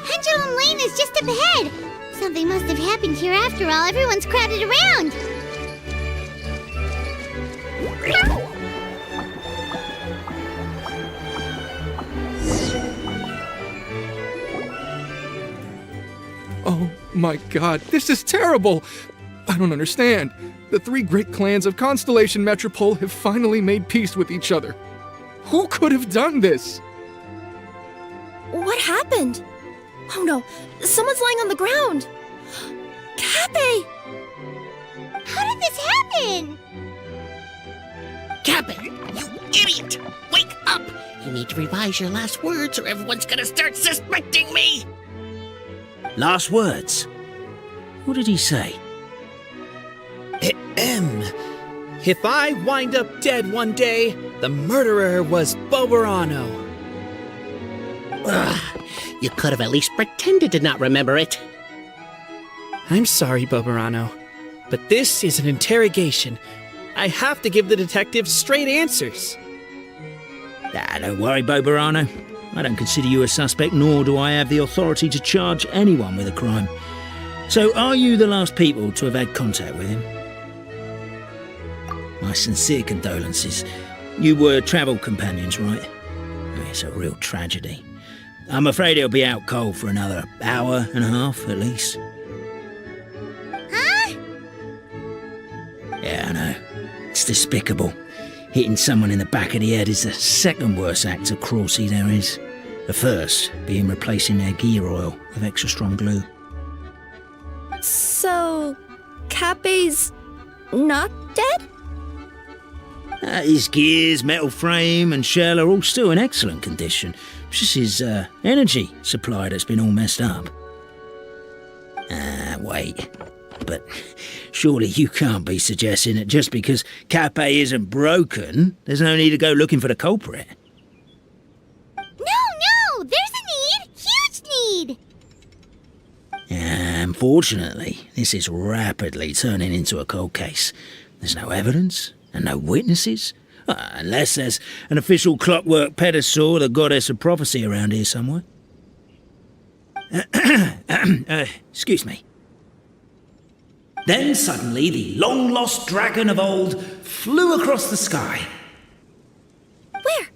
Pendulum Lane is just up ahead. Something must have happened here after all. Everyone's crowded around. Oh my god, this is terrible! I don't understand. The 3 great clans of Constellation Metropole have finally made peace with each other. Who could have done this? What happened? Oh no, someone's lying on the ground! Kappei! How did this happen? Kappei, you idiot! Wake up! You need to revise your last words or everyone's gonna start suspecting me! Last words? What did he say? If I wind up dead one day, the murderer was Boberano. You could have at least pretended to not remember it. I'm sorry, Boberano, but this is an interrogation. I have to give the detective straight answers. Don't worry, Boberano. I don't consider you a suspect, nor do I have the authority to charge anyone with a crime. So, are you the last people to have had contact with him? My sincere condolences. You were travel companions, right? It's a real tragedy. I'm afraid he'll be out cold for another hour and a half, at least. Huh? Yeah, I know. It's despicable. Hitting someone in the back of the head is the second worst act of cruelty there is. The first being replacing their gear oil with extra strong glue. So, Kappei's not dead? His gears, metal frame and shell are all still in excellent condition. It's just his energy supply that's been all messed up. Wait. But surely you can't be suggesting that just because Kappei isn't broken, there's no need to go looking for the culprit. No! There's a need! Huge need! Unfortunately, this is rapidly turning into a cold case. There's no evidence and no witnesses. Unless there's an official clockwork pedestal or the goddess of prophecy around here somewhere. Excuse me. Then suddenly the long-lost dragon of old flew across the sky. Where?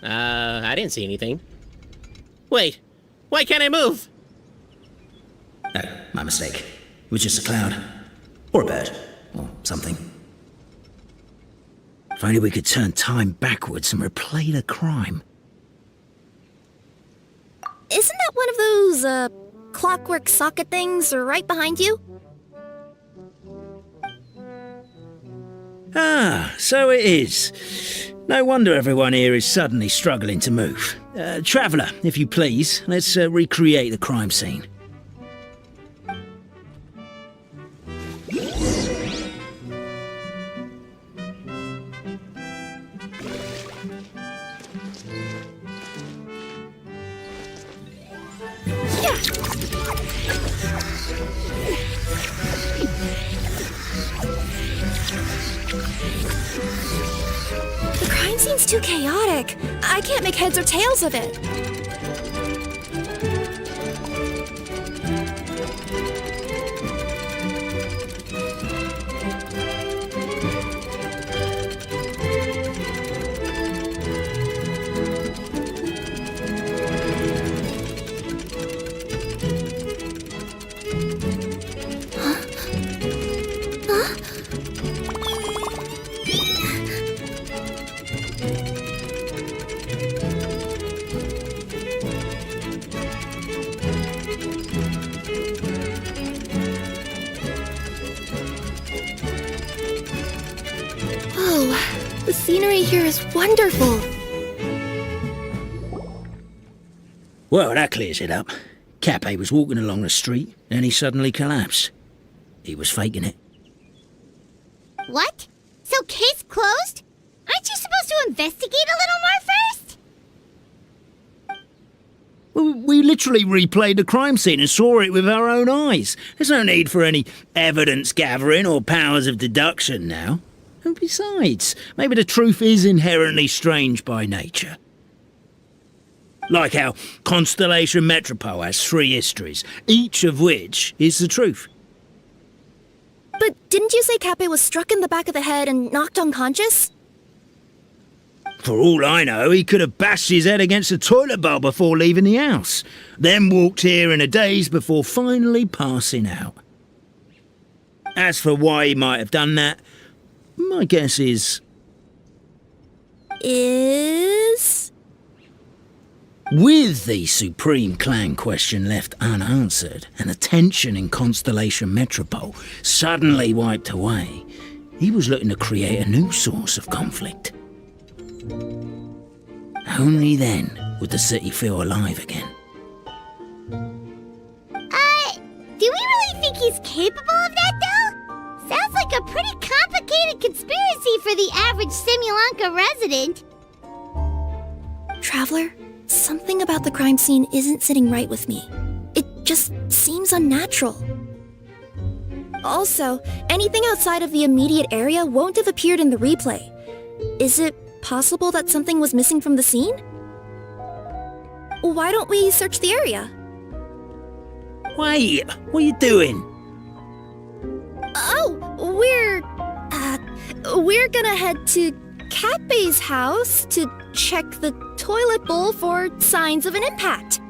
I didn't see anything. Wait, why can't I move? No, my mistake. It was just a cloud. Or a bird. Or something. If only we could turn time backwards and replay the crime. Isn't that one of those, clockwork socket things right behind you? Ah, so it is. No wonder everyone here is suddenly struggling to move. Traveller, if you please, let's recreate the crime scene. The crime scene's too chaotic. I can't make heads or tails of it. The scenery here is wonderful. Well, that clears it up. Cape was walking along the street, and he suddenly collapsed. He was faking it. What? So case closed? Aren't you supposed to investigate a little more first? Well, we literally replayed the crime scene and saw it with our own eyes. There's no need for any evidence gathering or powers of deduction now. And besides, maybe the truth is inherently strange by nature. Like how Constellation Metropole has 3 histories, each of which is the truth. But didn't you say Cape was struck in the back of the head and knocked unconscious? For all I know, he could have bashed his head against a toilet bowl before leaving the house, then walked here in a daze before finally passing out. As for why he might have done that, my guess is... With the Supreme Clan question left unanswered and the tension in Constellation Metropole suddenly wiped away, he was looking to create a new source of conflict. Only then would the city feel alive again. Do we really think he's capable of that, though? Sounds like a pretty complicated conspiracy for the average Simulanka resident. Traveler, something about the crime scene isn't sitting right with me. It just seems unnatural. Also, anything outside of the immediate area won't have appeared in the replay. Is it possible that something was missing from the scene? Why don't we search the area? Wait, what are you doing? Oh, we're gonna head to Cape's house to check the toilet bowl for signs of an impact.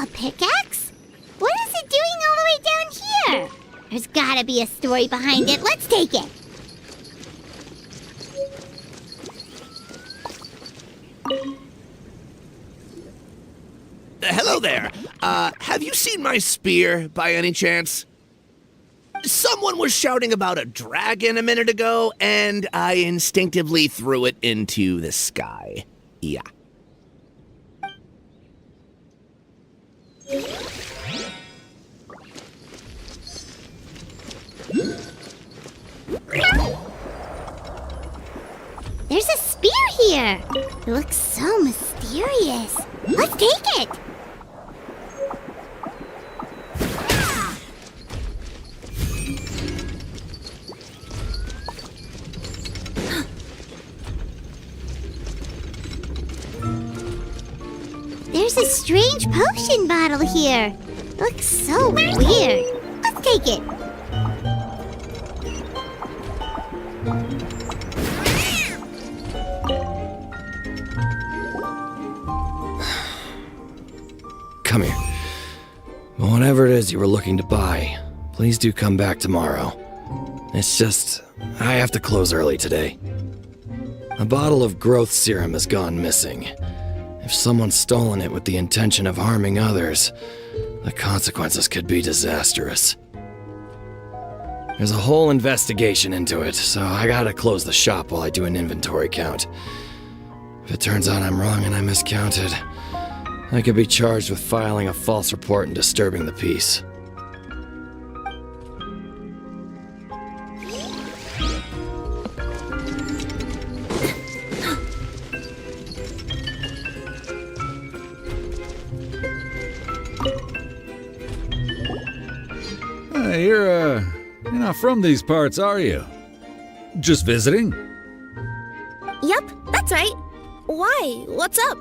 A pickaxe? What is it doing all the way down here? There's gotta be a story behind it. Let's take it. Hello there. Have you seen my spear by any chance? Someone was shouting about a dragon a minute ago, and I instinctively threw it into the sky. Yeah. There's a spear here. It looks so mysterious. Let's take it. There's a strange potion bottle here. Looks so weird. Let's take it. Come here. Whatever it is you were looking to buy, please do come back tomorrow. It's just, I have to close early today. A bottle of growth serum has gone missing. If someone's stolen it with the intention of harming others, the consequences could be disastrous. There's a whole investigation into it, so I gotta close the shop while I do an inventory count. If it turns out I'm wrong and I miscounted, I could be charged with filing a false report and disturbing the peace. You're not from these parts, are you? Just visiting? Yep, that's right. Why? What's up?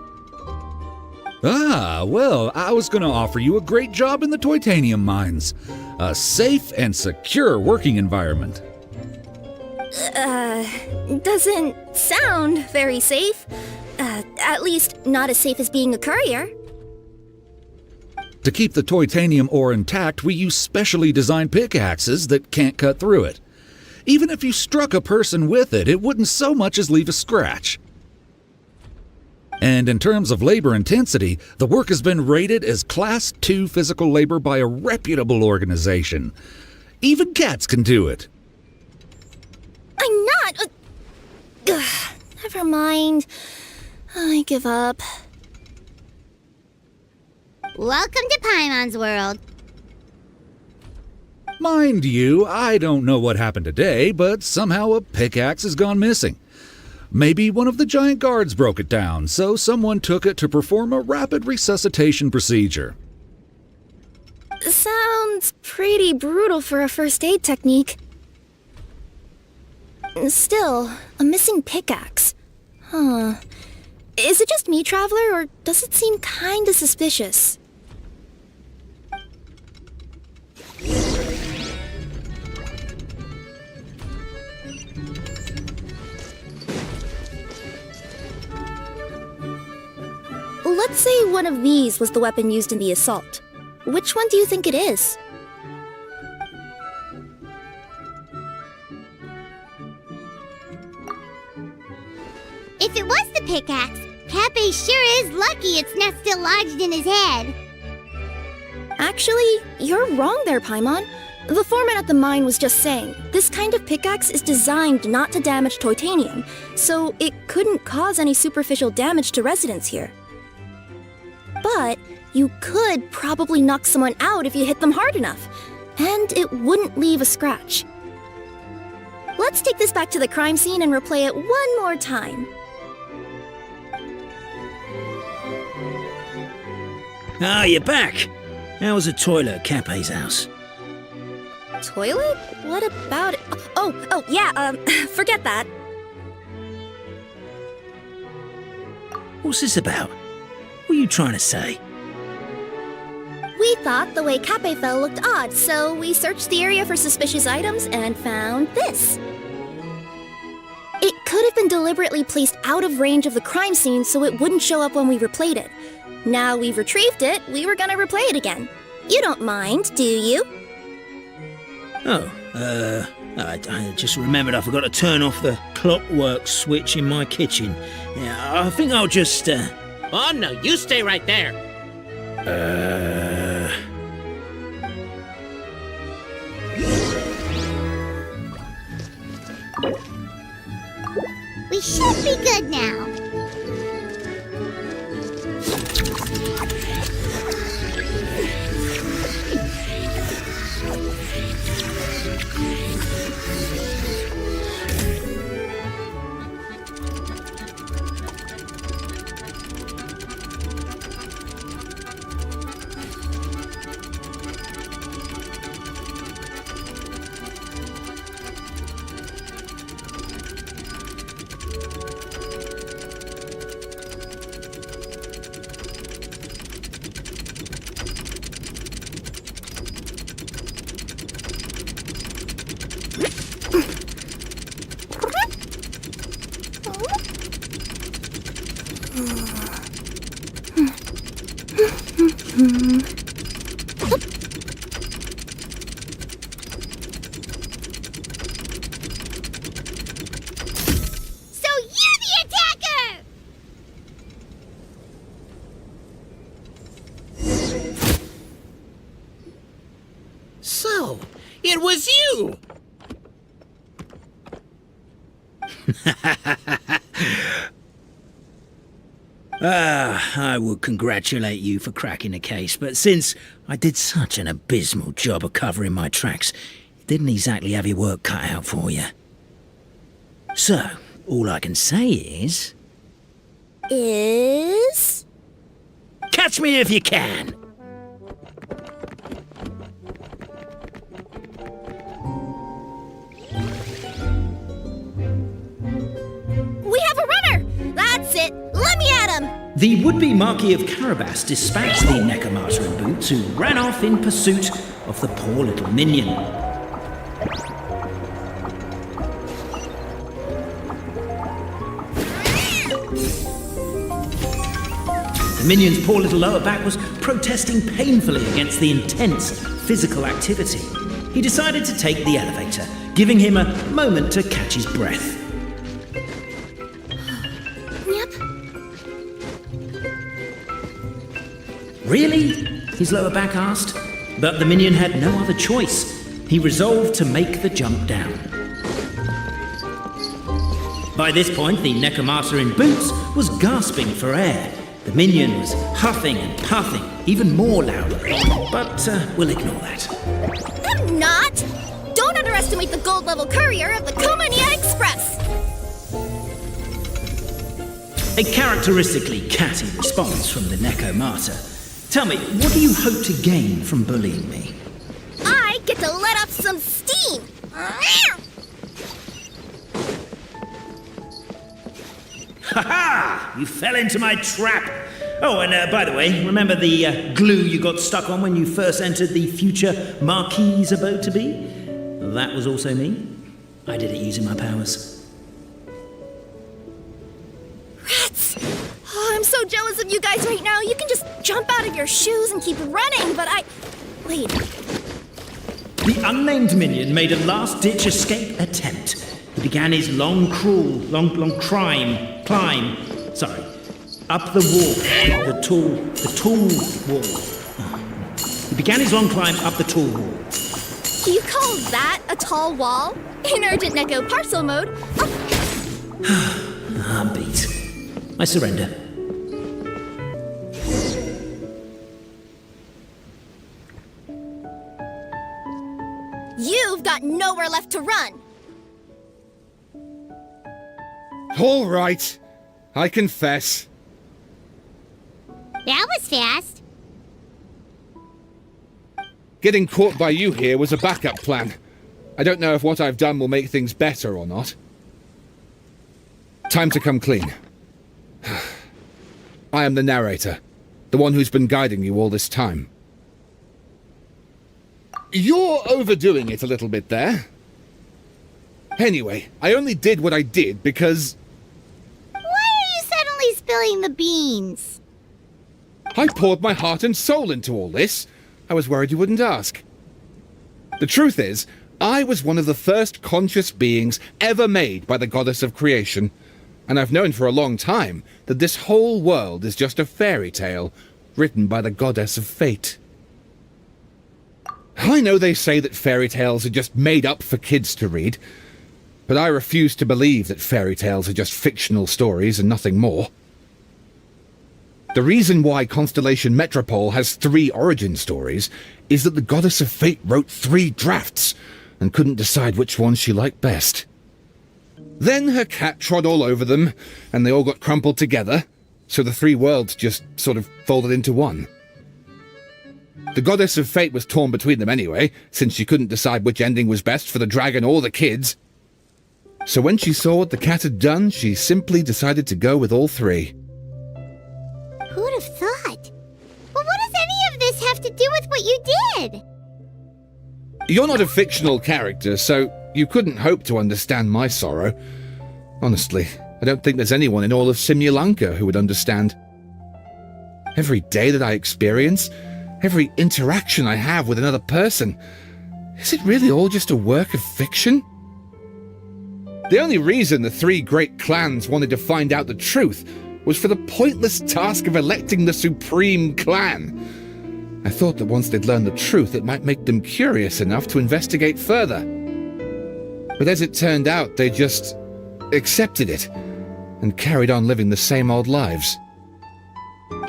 Ah, well, I was gonna offer you a great job in the Titanium mines. A safe and secure working environment. Doesn't sound very safe. At least not as safe as being a courier. To keep the titanium ore intact, we use specially designed pickaxes that can't cut through it. Even if you struck a person with it, it wouldn't so much as leave a scratch. And in terms of labor intensity, the work has been rated as Class 2 physical labor by a reputable organization. Even cats can do it. I'm not... never mind. I give up. Welcome to Paimon's world. Mind you, I don't know what happened today, but somehow a pickaxe has gone missing. Maybe one of the giant guards broke it down, so someone took it to perform a rapid resuscitation procedure. Sounds pretty brutal for a first aid technique. Still, a missing pickaxe. Huh. Is it just me, Traveler, or does it seem kinda suspicious? Let's say one of these was the weapon used in the assault. Which one do you think it is? If it was the pickaxe, Cappe sure is lucky it's not still lodged in his head. Actually, you're wrong there, Paimon. The foreman at the mine was just saying, this kind of pickaxe is designed not to damage titanium, so it couldn't cause any superficial damage to residents here. But you could probably knock someone out if you hit them hard enough, and it wouldn't leave a scratch. Let's take this back to the crime scene and replay it one more time. Ah, you're back. How was the toilet at Cappe's house? Toilet? What about it? Oh, yeah, forget that. What's this about? What are you trying to say? We thought the way Cappe fell looked odd, so we searched the area for suspicious items and found this. It could have been deliberately placed out of range of the crime scene so it wouldn't show up when we replayed it. Now we've retrieved it, we were gonna replay it again. You don't mind, do you? Oh, I just remembered I forgot to turn off the clockwork switch in my kitchen. Yeah, I think I'll just, Oh, no, you stay right there. We should be good now. So you're the attacker! So, it was you! I would congratulate you for cracking the case, but since I did such an abysmal job of covering my tracks, it didn't exactly have your work cut out for you. So, all I can say is... Catch me if you can! We have a runner! That's it! Let me at him! The would-be Marquis of Carabas dispatched the Necromata in boots, who ran off in pursuit of the poor little minion. The minion's poor little lower back was protesting painfully against the intense physical activity. He decided to take the elevator, giving him a moment to catch his breath. Yep. Really? His lower back asked. But the minion had no other choice. He resolved to make the jump down. By this point, the Necromata in boots was gasping for air. The minion was huffing and puffing, even more loudly. But we'll ignore that. I'm not! Don't underestimate the gold-level courier of the Komania Express! A characteristically catty response from the Necromata. Tell me, what do you hope to gain from bullying me? I get to let off some steam! Ha-ha! You fell into my trap! Oh, and by the way, remember the glue you got stuck on when you first entered the future Marquis's abode-to-be? That was also me. I did it using my powers. Rats! Oh, I'm so jealous of you guys right now. You can just jump out of your shoes and keep running, but Wait. The unnamed minion made a last-ditch escape attempt. He began his long climb, up the wall, the tall wall. He began his long climb up the tall wall. Do you call that a tall wall? In urgent Neko parcel mode? I'm beat. I surrender. You've got nowhere left to run. All right. I confess. That was fast. Getting caught by you here was a backup plan. I don't know if what I've done will make things better or not. Time to come clean. I am the narrator, the one who's been guiding you all this time. You're overdoing it a little bit there. Anyway, I only did what I did because... Why are you suddenly spilling the beans? I poured my heart and soul into all this. I was worried you wouldn't ask. The truth is, I was one of the first conscious beings ever made by the goddess of creation, and I've known for a long time that this whole world is just a fairy tale written by the goddess of fate. I know they say that fairy tales are just made up for kids to read, but I refuse to believe that fairy tales are just fictional stories and nothing more. The reason why Constellation Metropole has 3 origin stories is that the Goddess of Fate wrote 3 drafts and couldn't decide which one she liked best. Then her cat trod all over them, and they all got crumpled together, so the 3 worlds just sort of folded into one. The Goddess of Fate was torn between them anyway, since she couldn't decide which ending was best for the dragon or the kids. So when she saw what the cat had done, she simply decided to go with all 3. Who'd have thought? But what does any of this have to do with what you did? You're not a fictional character, so you couldn't hope to understand my sorrow. Honestly, I don't think there's anyone in all of Simulanka who would understand. every day that I experience, every interaction I have with another person, is it really all just a work of fiction? The only reason the 3 great clans wanted to find out the truth was for the pointless task of electing the supreme clan. I thought that once they'd learned the truth, it might make them curious enough to investigate further. But as it turned out, they just accepted it and carried on living the same old lives.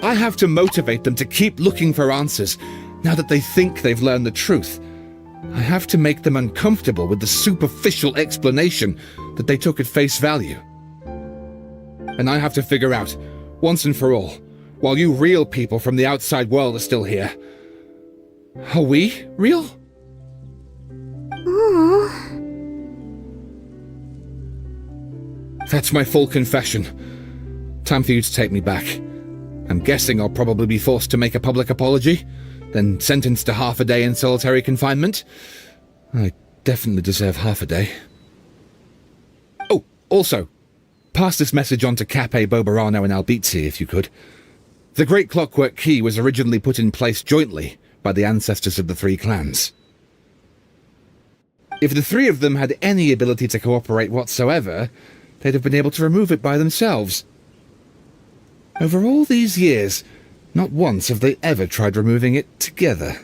I have to motivate them to keep looking for answers now that they think they've learned the truth. I have to make them uncomfortable with the superficial explanation that they took at face value. And I have to figure out, once and for all, while you real people from the outside world are still here, are we real? Aww. That's my full confession. Time for you to take me back. I'm guessing I'll probably be forced to make a public apology, then sentenced to half a day in solitary confinement. I definitely deserve half a day. Oh, also, pass this message on to Cape, Bobarano, and Albizzi, if you could. The Great Clockwork Key was originally put in place jointly by the ancestors of the 3 clans. If the 3 of them had any ability to cooperate whatsoever, they'd have been able to remove it by themselves. Over all these years, not once have they ever tried removing it together.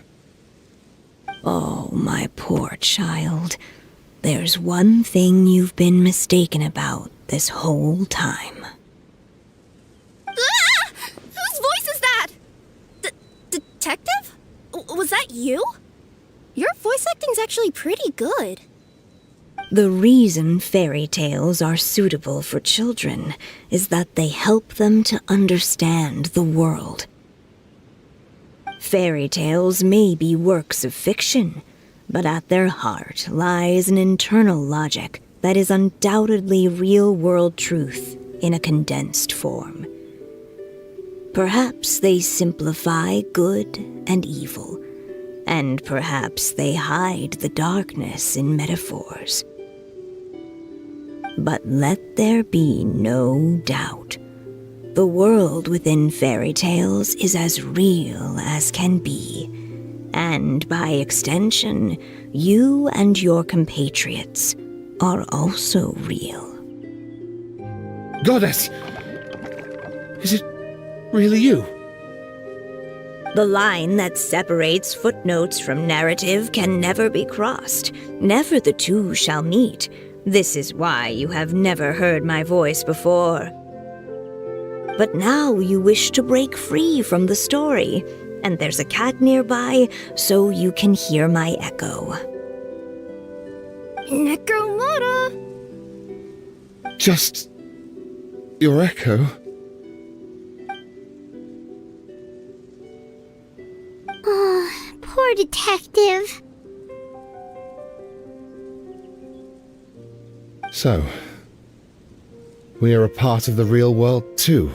Oh, my poor child. There's one thing you've been mistaken about this whole time. Ah! Whose voice is that? Detective? Was that you? Your voice acting's actually pretty good. The reason fairy tales are suitable for children is that they help them to understand the world. Fairy tales may be works of fiction, but at their heart lies an internal logic that is undoubtedly real-world truth in a condensed form. Perhaps they simplify good and evil, and perhaps they hide the darkness in metaphors. But let there be no doubt. The world within fairy tales is as real as can be, and by extension, you and your compatriots are also real. Goddess! Is it really you? The line that separates footnotes from narrative can never be crossed. Never the two shall meet. This is why you have never heard my voice before. But now you wish to break free from the story, and there's a cat nearby, so you can hear my echo. Necromora! Just your echo? Oh, poor detective. So, we are a part of the real world too.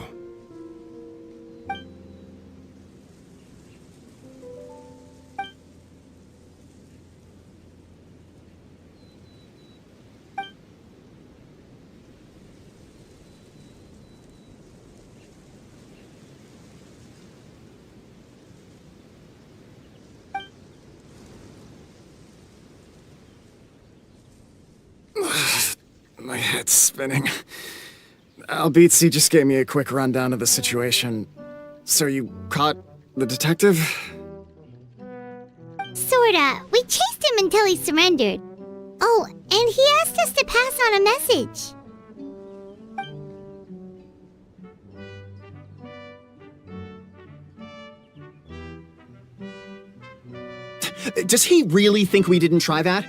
My head's spinning. Albizzi just gave me a quick rundown of the situation. So you caught the detective? Sorta. We chased him until he surrendered. Oh, and he asked us to pass on a message. Does he really think we didn't try that?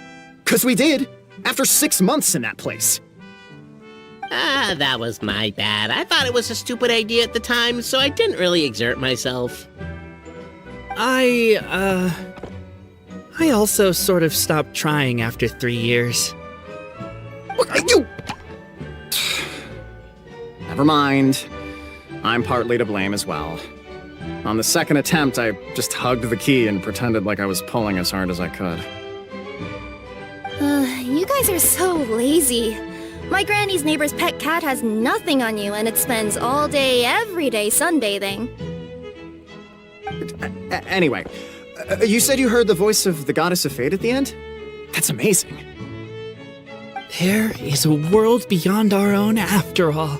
'Cause we did! After 6 months in that place. Ah, that was my bad. I thought it was a stupid idea at the time, so I didn't really exert myself. I also sort of stopped trying after 3 years. You! Never mind. I'm partly to blame as well. On the second attempt, I just hugged the key and pretended like I was pulling as hard as I could. You guys are so lazy. My granny's neighbor's pet cat has nothing on you, and it spends all day, every day sunbathing. Anyway, you said you heard the voice of the goddess of fate at the end? That's amazing. There is a world beyond our own after all.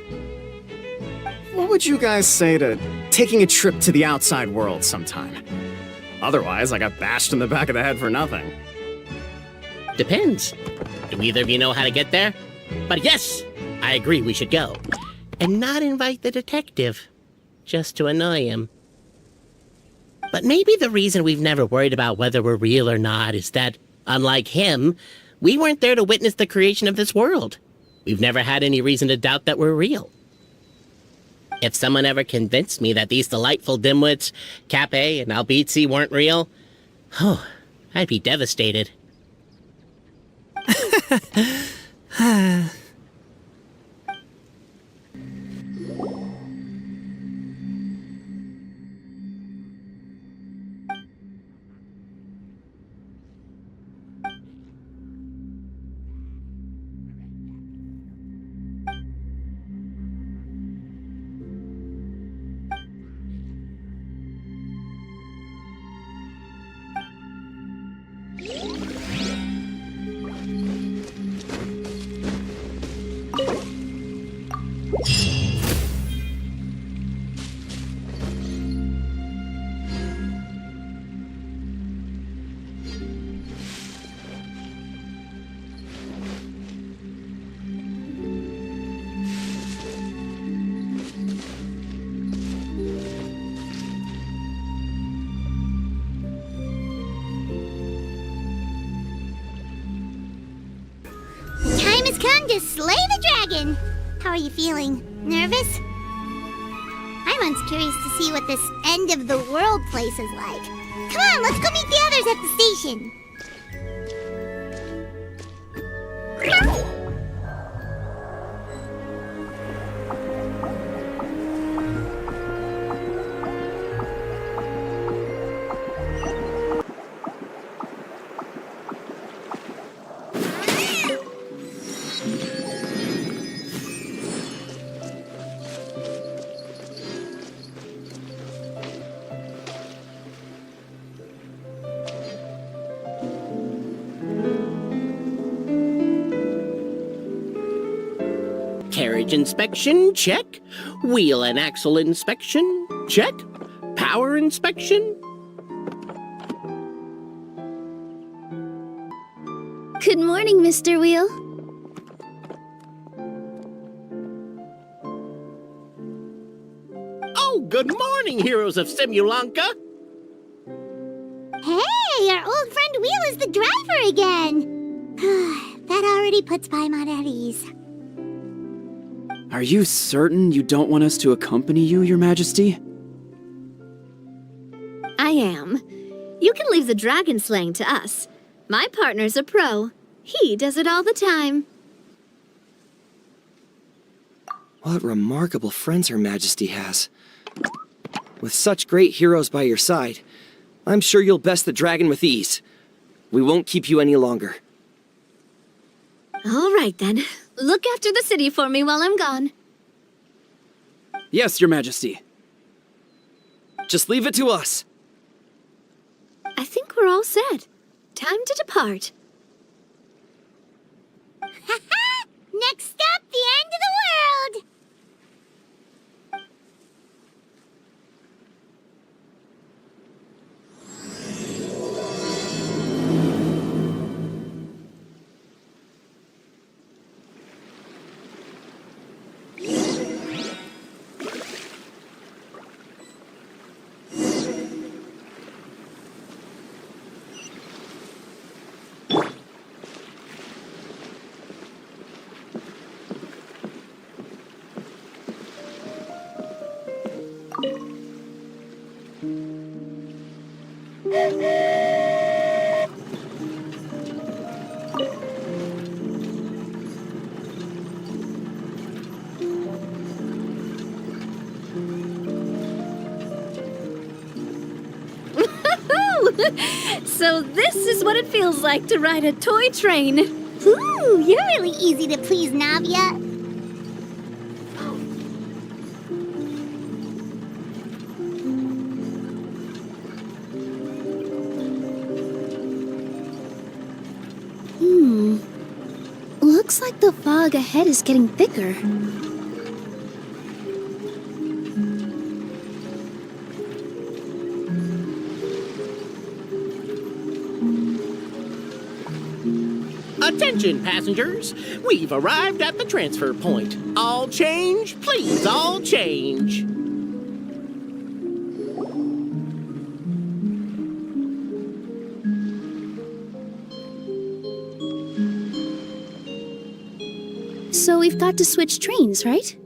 What would you guys say to taking a trip to the outside world sometime? Otherwise, I got bashed in the back of the head for nothing. Depends. Do either of you know how to get there? But yes, I agree we should go. And not invite the detective, just to annoy him. But maybe the reason we've never worried about whether we're real or not is that, unlike him, we weren't there to witness the creation of this world. We've never had any reason to doubt that we're real. If someone ever convinced me that these delightful dimwits, Kape and Albizzi, weren't real, oh, I'd be devastated. Come to slay the dragon! How are you feeling? Nervous? I'm curious to see what this end of the world place is like. Come on, let's go meet the others at the station. Carriage inspection, check. Wheel and axle inspection, check. Power inspection. Good morning, Mr. Wheel. Oh, good morning, heroes of Simulanka. Hey, our old friend Wheel is the driver again. That already puts Paimon at ease. Are you certain you don't want us to accompany you, Your Majesty? I am. You can leave the dragon slaying to us. My partner's a pro. He does it all the time. What remarkable friends Her Majesty has. With such great heroes by your side, I'm sure you'll best the dragon with ease. We won't keep you any longer. All right, then. Look after the city for me while I'm gone. Yes, Your Majesty. Just leave it to us. I think we're all set. Time to depart. Next stop, the end of the world! So this is what it feels like to ride a toy train. Ooh, you're really easy to please, Navia. The fog ahead is getting thicker. Attention, passengers! We've arrived at the transfer point. All change, please, all change. So we've got to switch trains, right?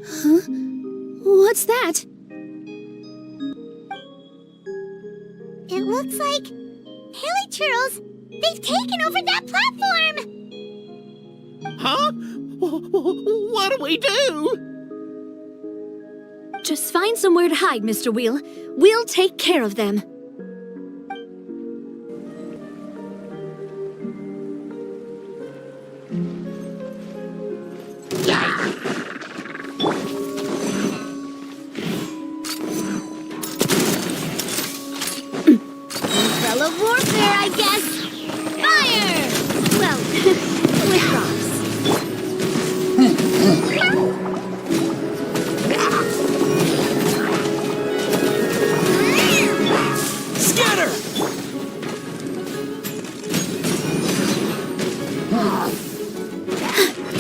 Huh? What's that? It looks like Haley Churros, they've taken over that platform! Huh? What do we do? Just find somewhere to hide, Mr. Wheel. We'll take care of them. Umbrella warfare, I guess! Fire! Well, with rocks. Scatter!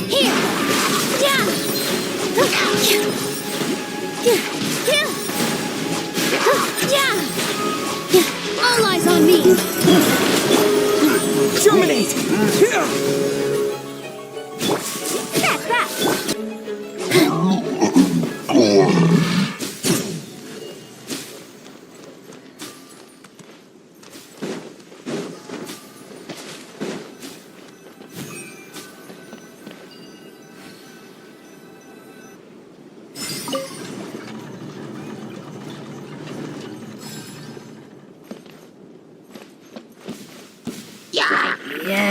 Here! Yeah! Yeah! All eyes on me! Germinate! That's that!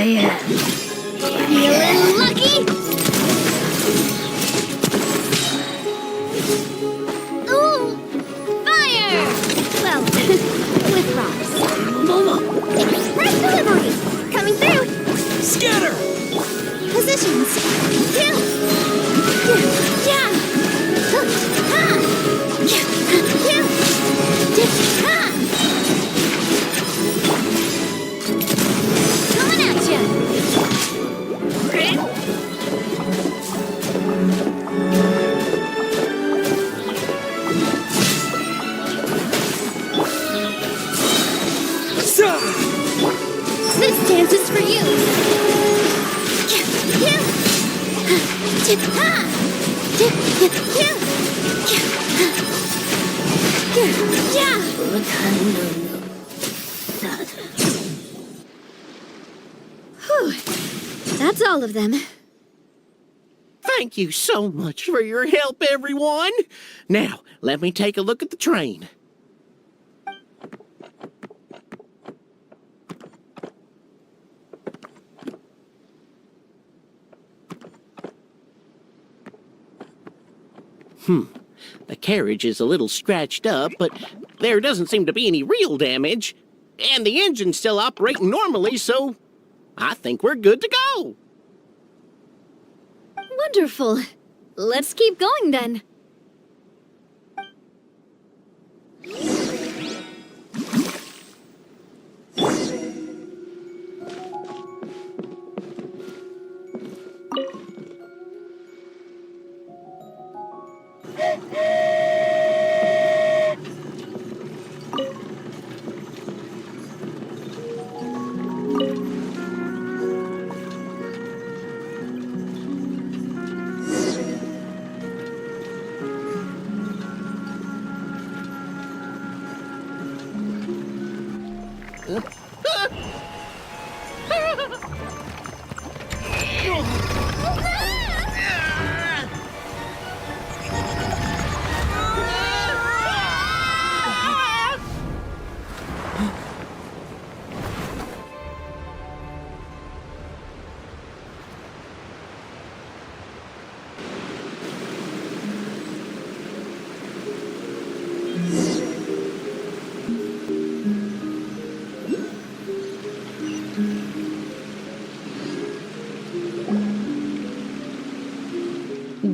Yeah. Feeling lucky? Ooh! Fire! Well, with rocks. First delivery! Coming through! Scatter! Positions! Yeah! Coming at ya! This dance is for you! Whew. That's all of them. Thank you so much for your help, everyone. Now, let me take a look at the train. The carriage is a little scratched up, but there doesn't seem to be any real damage. And the engine's still operating normally, so I think we're good to go. Wonderful. Let's keep going then.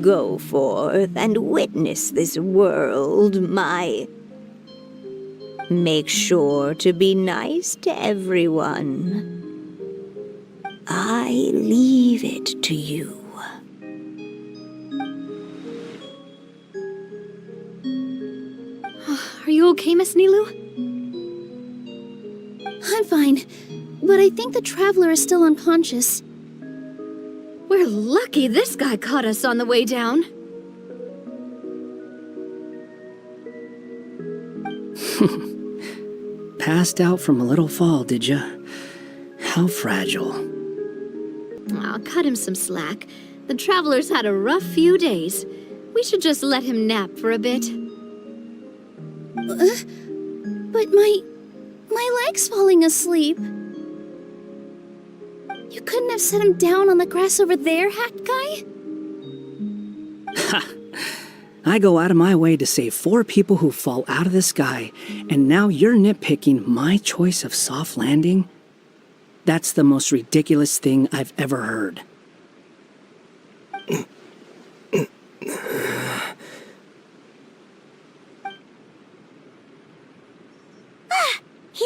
Go forth and witness this world, my... Make sure to be nice to everyone. I leave it to you. Are you okay, Miss Nilou? I'm fine, but I think the traveler is still unconscious. We're lucky this guy caught us on the way down. Passed out from a little fall, did ya? How fragile. Aw, cut him some slack. The traveler's had a rough few days. We should just let him nap for a bit. But my leg's falling asleep. You couldn't have set him down on the grass over there, hat guy? Ha! I go out of my way to save 4 people who fall out of the sky, and now you're nitpicking my choice of soft landing? That's the most ridiculous thing I've ever heard. He's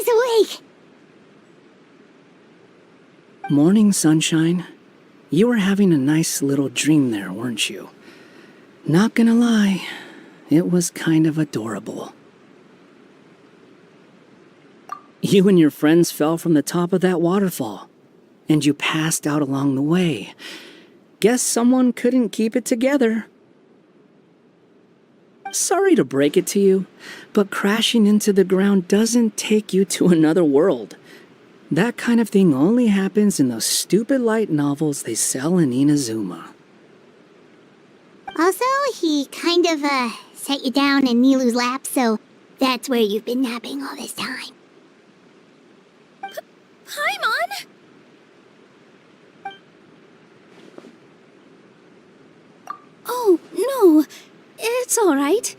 awake! Morning, sunshine. You were having a nice little dream there, weren't you? Not gonna lie, it was kind of adorable. You and your friends fell from the top of that waterfall, and you passed out along the way. Guess someone couldn't keep it together. Sorry to break it to you, but crashing into the ground doesn't take you to another world. That kind of thing only happens in those stupid light novels they sell in Inazuma. Also, he kind of, set you down in Nilou's lap, so that's where you've been napping all this time. Paimon? Oh, no. It's all right.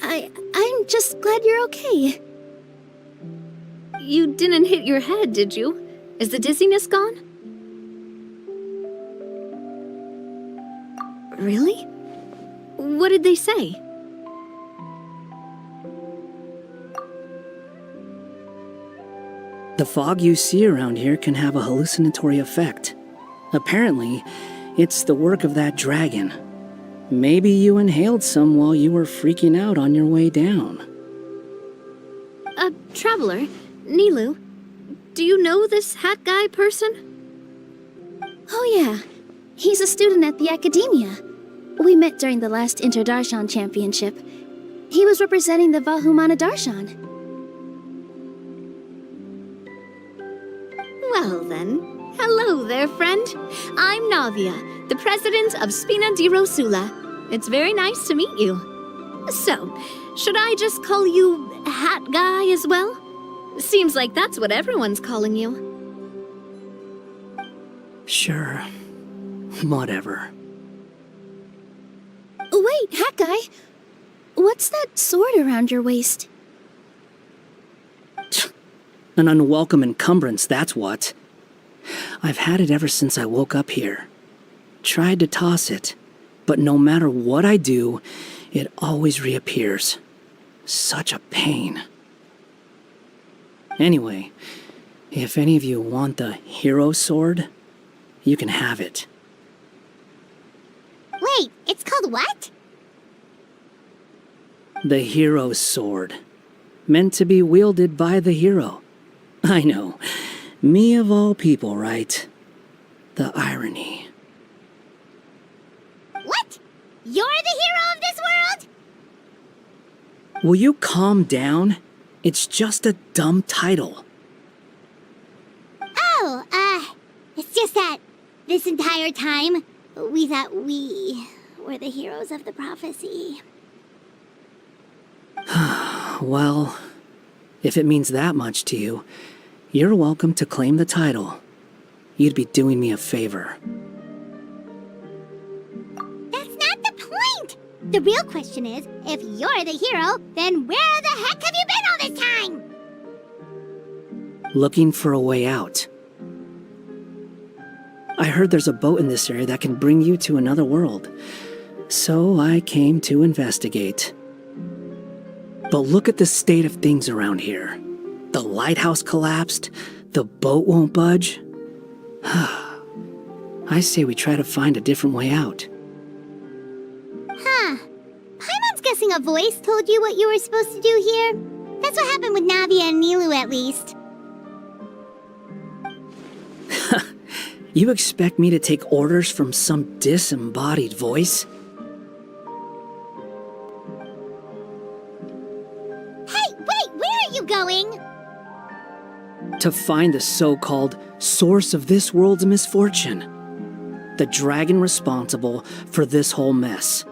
I'm just glad you're okay. You didn't hit your head, did you? Is the dizziness gone? Really? What did they say? The fog you see around here can have a hallucinatory effect. Apparently, it's the work of that dragon. Maybe you inhaled some while you were freaking out on your way down. Traveler, Nilou, do you know this hat guy person? Oh yeah, he's a student at the academia. We met during the last Inter-Darshan Championship. He was representing the Vahumana Darshan. Well then, hello there, friend. I'm Navia, the president of Spina di Rosula. It's very nice to meet you. So, should I just call you Hat Guy as well? Seems like that's what everyone's calling you. Sure. Whatever. Wait, Hat Guy. What's that sword around your waist? An unwelcome encumbrance, that's what. I've had it ever since I woke up here. Tried to toss it, but no matter what I do, it always reappears. Such a pain. Anyway, if any of you want the hero sword, you can have it. Wait, it's called what? The hero's sword. Meant to be wielded by the hero. I know. Me of all people, right? The irony. What? You're the hero of this world? Will you calm down? It's just a dumb title. Oh, it's just that this entire time, we thought we were the heroes of the prophecy. Well, if it means that much to you, you're welcome to claim the title. You'd be doing me a favor. That's not the point! The real question is, if you're the hero, then where the heck have you been all this time? Looking for a way out. I heard there's a boat in this area that can bring you to another world. So I came to investigate. But look at the state of things around here. The lighthouse collapsed, the boat won't budge. I say we try to find a different way out. Huh. Paimon's guessing a voice told you what you were supposed to do here? That's what happened with Navia and Nilou, at least. You expect me to take orders from some disembodied voice? Hey, wait, where are you going? To find the so-called source of this world's misfortune. The dragon responsible for this whole mess.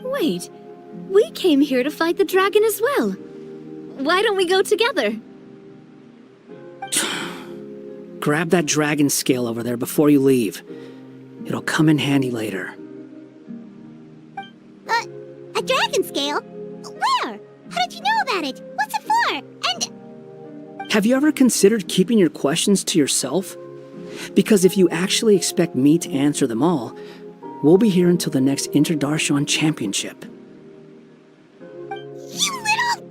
Wait, we came here to fight the dragon as well. Why don't we go together? Grab that dragon scale over there before you leave. It'll come in handy later. A dragon scale? Where? How did you know about it? What's it for? And... Have you ever considered keeping your questions to yourself? Because if you actually expect me to answer them all, we'll be here until the next Interdarshan Championship. You little...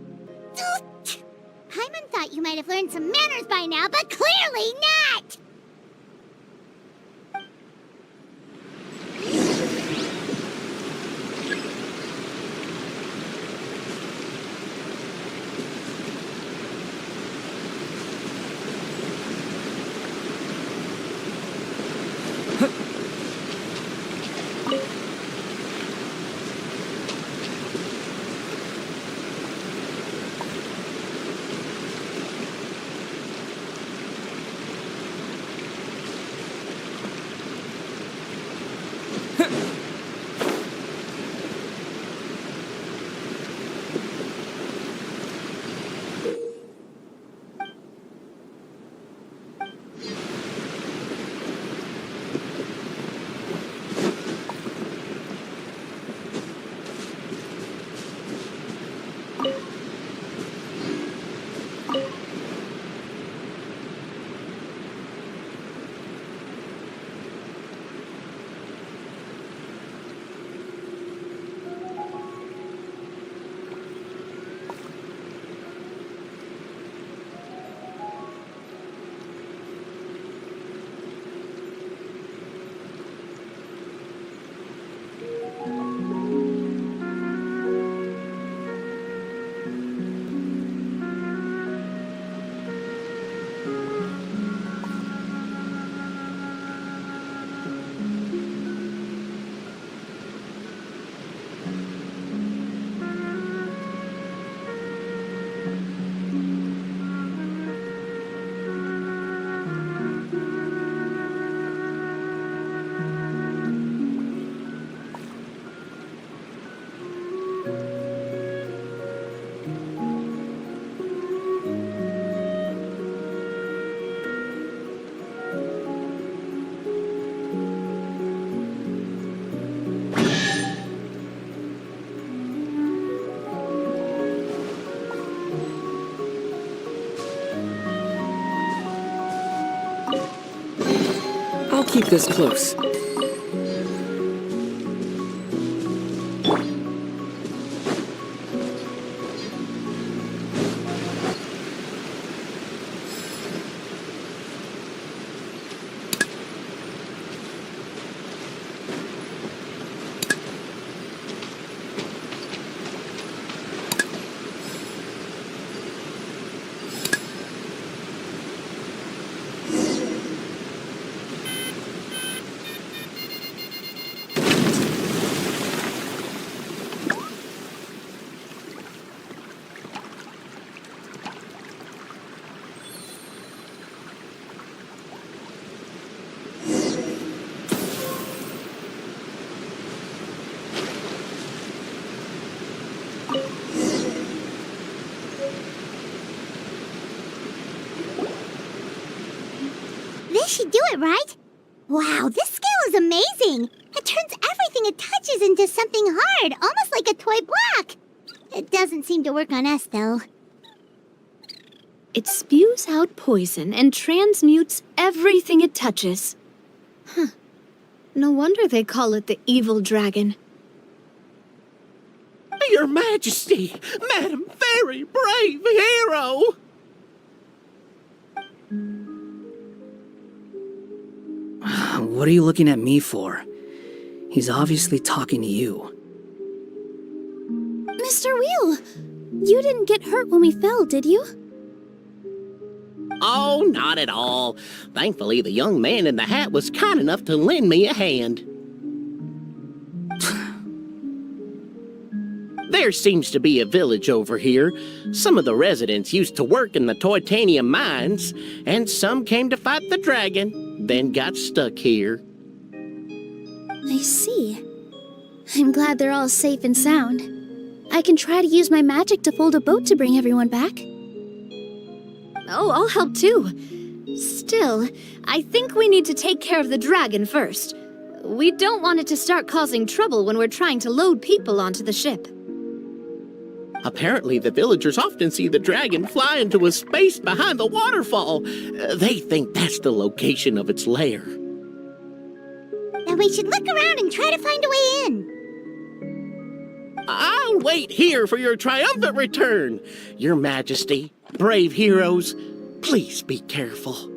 Paimon thought you might have learned some manners by now, but clearly not! I'll keep this close. This should do it, right? Wow, this scale is amazing! It turns everything it touches into something hard, almost like a toy block! It doesn't seem to work on us, though. It spews out poison and transmutes everything it touches. Huh. No wonder they call it the evil dragon. Your Majesty, Madam Very Brave Hero! What are you looking at me for? He's obviously talking to you. Mr. Wheel, you didn't get hurt when we fell, did you? Oh, not at all. Thankfully, the young man in the hat was kind enough to lend me a hand. There seems to be a village over here. Some of the residents used to work in the titanium mines, and some came to fight the dragon, then got stuck here. I see. I'm glad they're all safe and sound. I can try to use my magic to fold a boat to bring everyone back. Oh, I'll help too. Still, I think we need to take care of the dragon first. We don't want it to start causing trouble when we're trying to load people onto the ship. Apparently, the villagers often see the dragon fly into a space behind the waterfall. They think that's the location of its lair. Then we should look around and try to find a way in. I'll wait here for your triumphant return. Your Majesty, brave heroes, please be careful.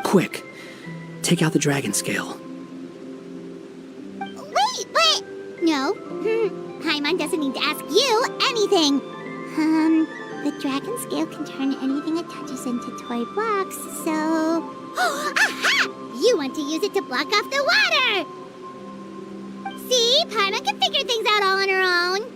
Quick, take out the dragon scale. Wait! No. Paimon doesn't need to ask you anything. The dragon scale can turn anything it touches into toy blocks, so... Aha! You want to use it to block off the water! See? Paimon can figure things out all on her own.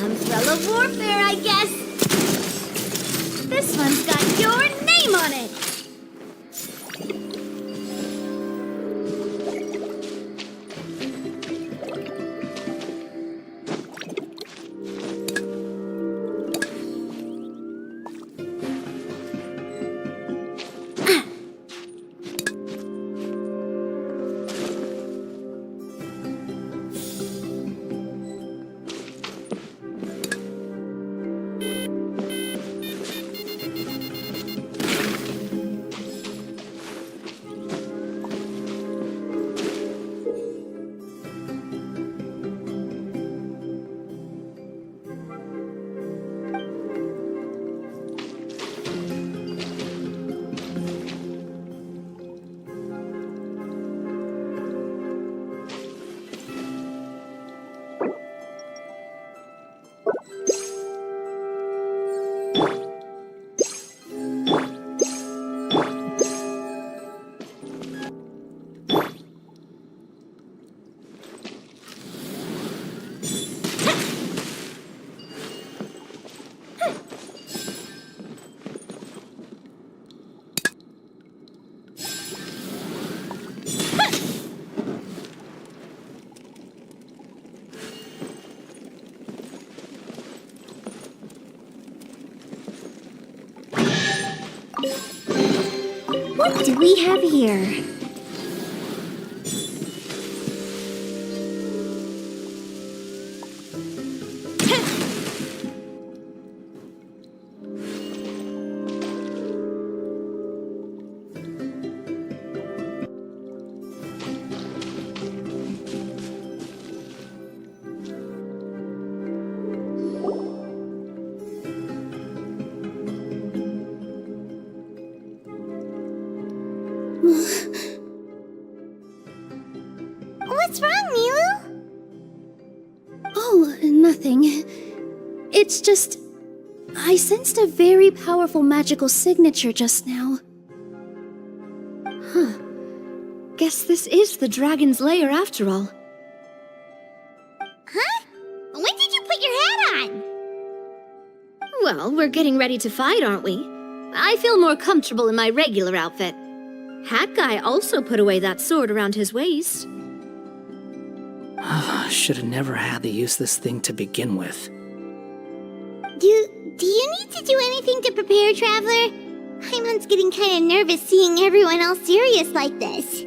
Umbrella warfare, I guess. This one's got your name on it. What do we have here? What's wrong, Nilou? Oh, nothing. It's just... I sensed a very powerful magical signature just now. Huh. Guess this is the dragon's lair after all. Huh? When did you put your hat on? Well, we're getting ready to fight, aren't we? I feel more comfortable in my regular outfit. Hat Guy also put away that sword around his waist. Should have never had to use this thing to begin with. Do you need to do anything to prepare, Traveler? Paimon's getting kind of nervous seeing everyone else serious like this.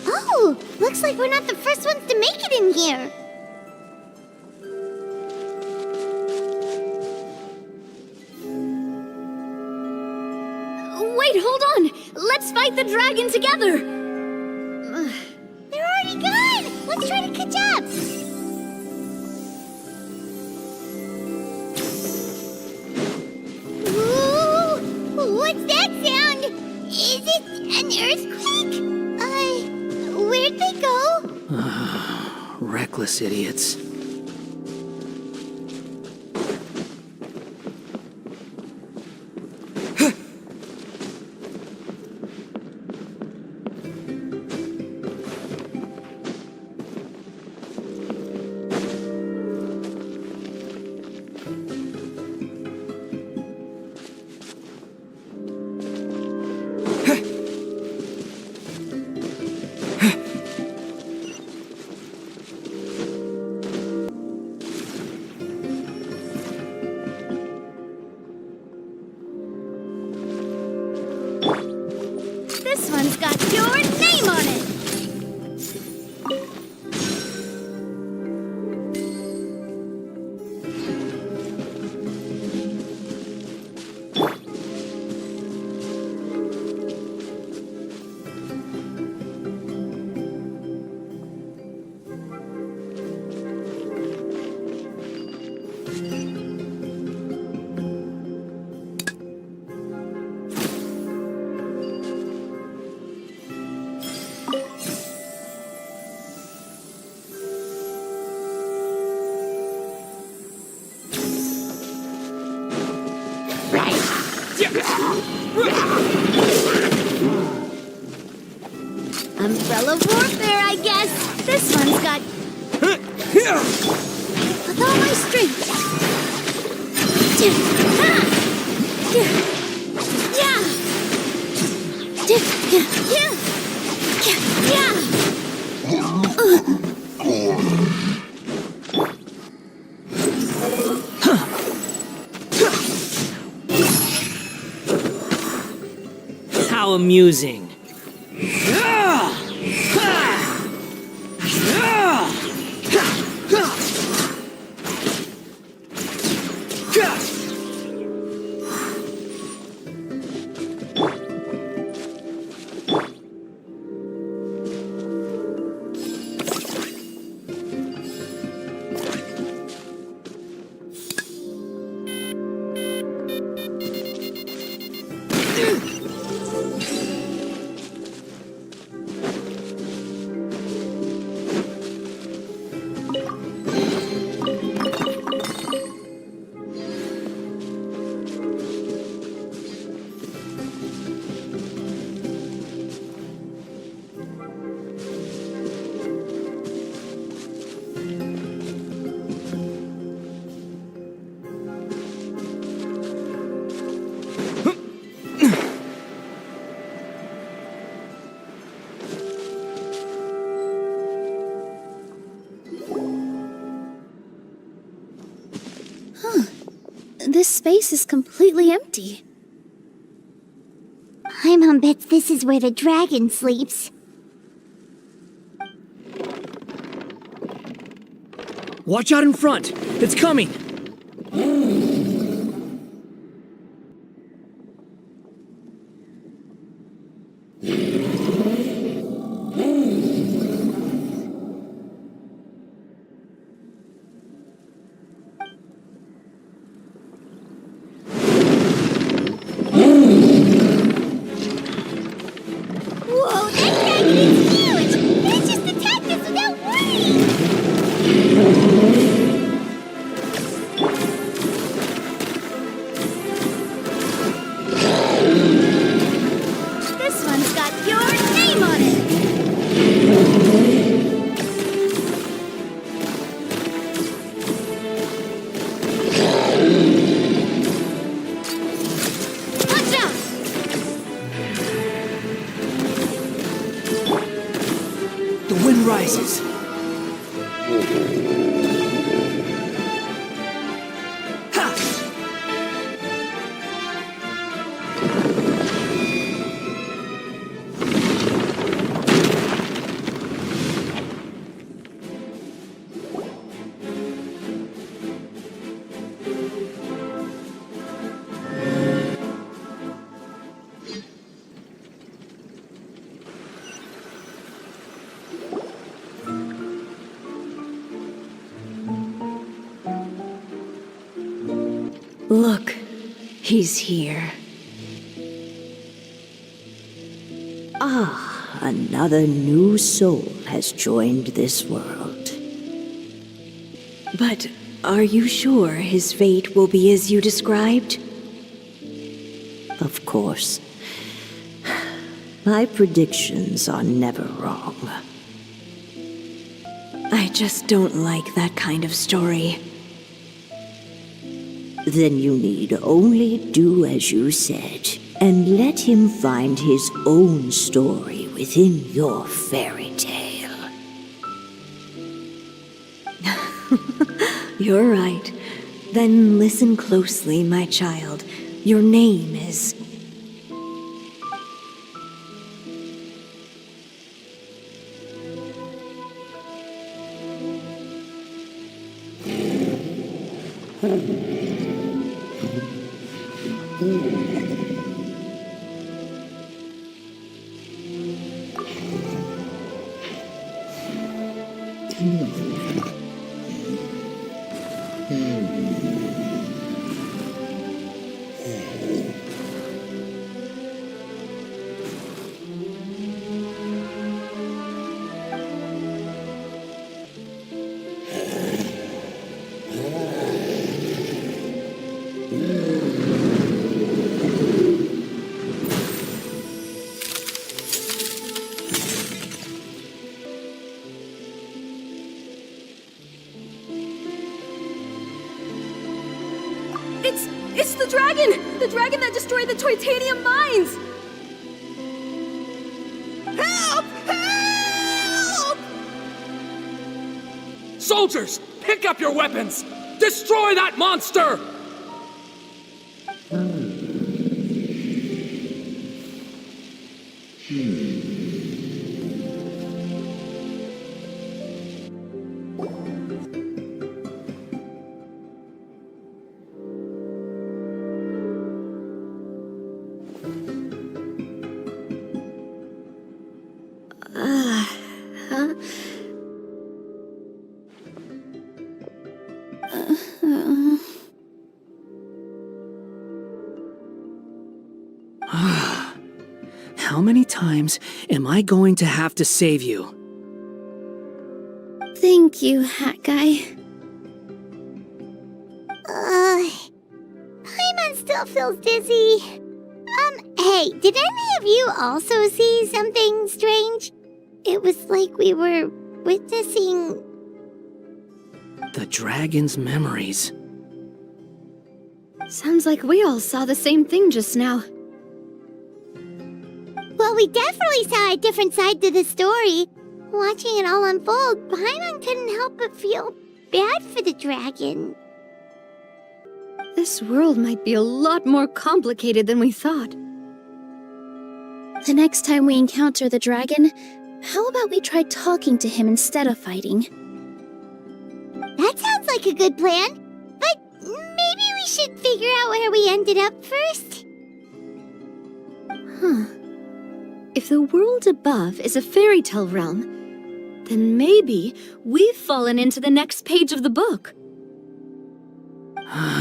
Oh, looks like we're not the first ones to make it in here. Wait, hold on! Let's fight the dragon together! They're already gone! Let's try to catch up! Ooh, what's that sound? Is it an earthquake? Where'd they go? Reckless idiots. This one's got your name on it! Umbrella warfare, I guess. This one's got... With all my strength. How amusing. space is completely empty. My mom bets this is where the dragon sleeps. Watch out in front! It's coming! Whoa, that dragon is huge! It just attacked us without warning! This one's got your name on it! Watch out! The wind rises. Look, he's here. Ah, another new soul has joined this world. But are you sure his fate will be as you described? Of course. My predictions are never wrong. I just don't like that kind of story. Then you need only do as you said, and let him find his own story within your fairy tale. You're right. Then listen closely, my child. Your name is... It's the dragon! The dragon that destroyed the titanium mines! Help! Help! Soldiers, pick up your weapons! Destroy that monster! How many times am I going to have to save you? Thank you, Hat Guy. Paimon still feels dizzy. Hey, did any of you also see something strange? It was like we were witnessing... The dragon's memories. Sounds like we all saw the same thing just now. Well, we definitely saw a different side to the story. Watching it all unfold, Paimon couldn't help but feel bad for the dragon. This world might be a lot more complicated than we thought. The next time we encounter the dragon, how about we try talking to him instead of fighting? That sounds like a good plan. But maybe we should figure out where we ended up first. Huh. If the world above is a fairy tale realm, then maybe we've fallen into the next page of the book.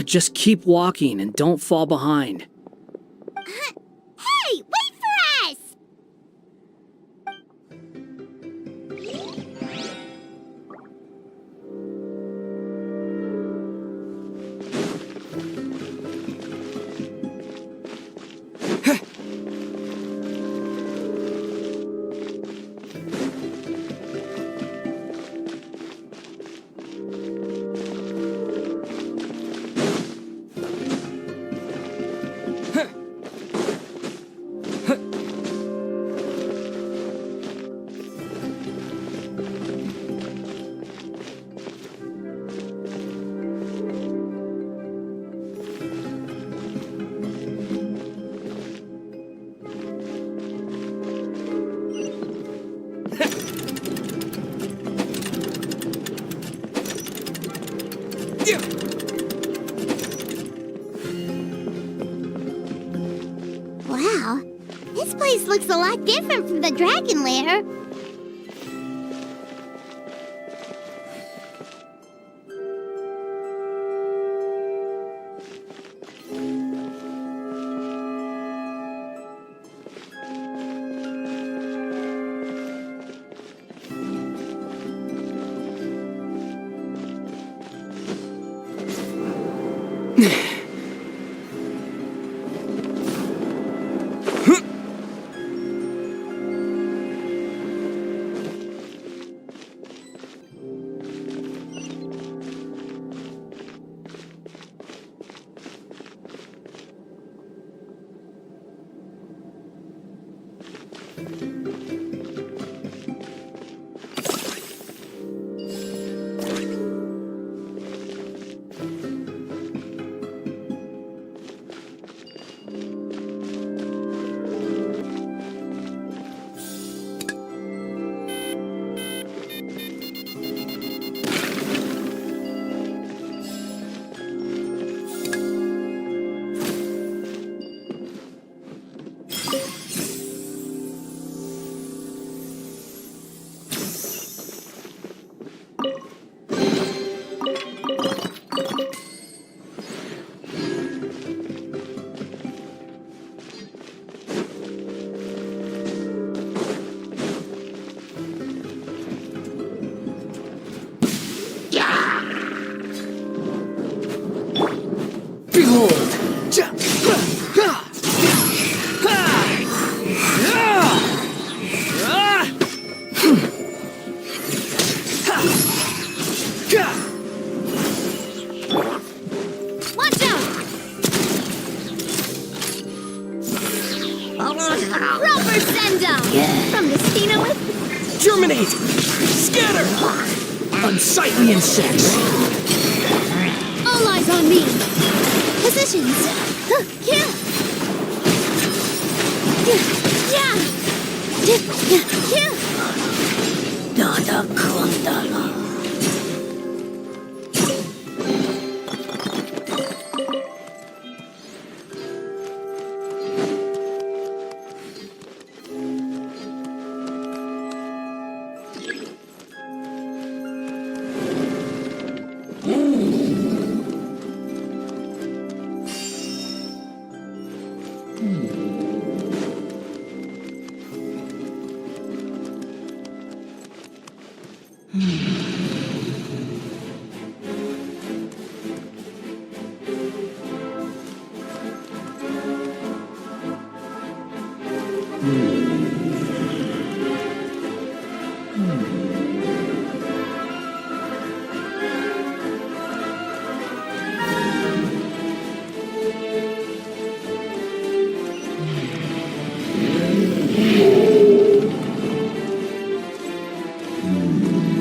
Just keep walking and don't fall behind. Hey, wait for us! Wow, this place looks a lot different from the dragon lair. Germinate! Scatter! Unsightly insects! All eyes on me! Positions! Yeah! Dada Kundala.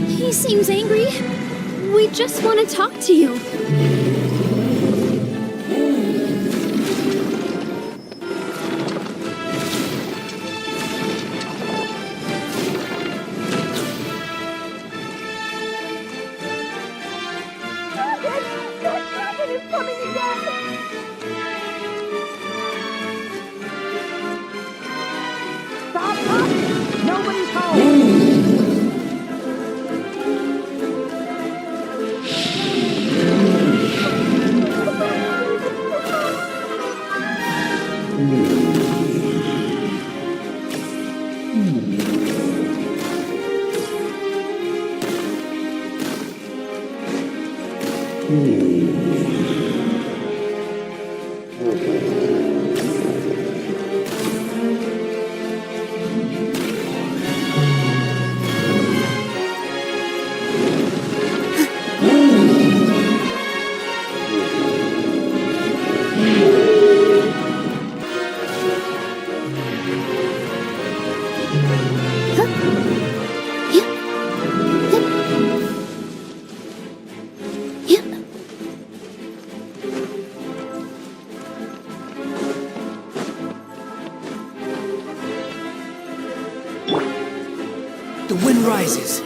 He seems angry. We just want to talk to you. The wind rises.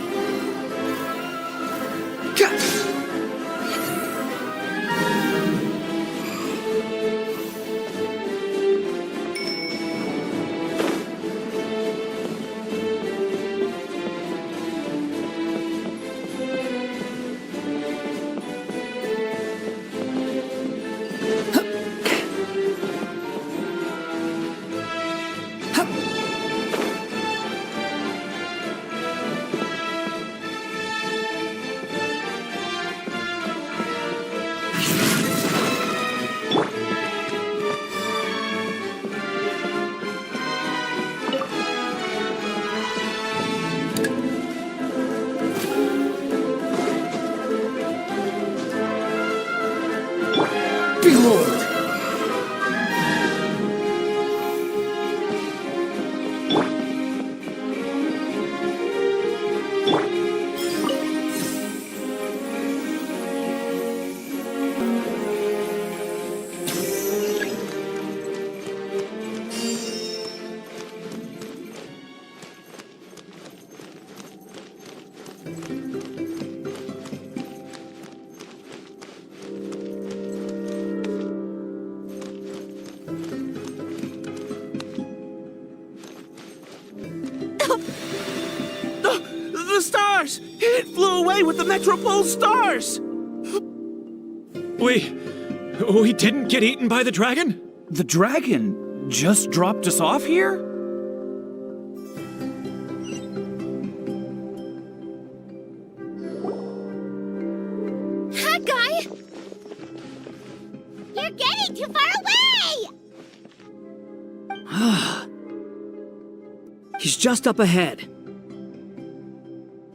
Behold! The stars! It flew away with the Metropole stars! We didn't get eaten by the dragon? The dragon just dropped us off here? Hi, guy! You're getting too far away! He's just up ahead.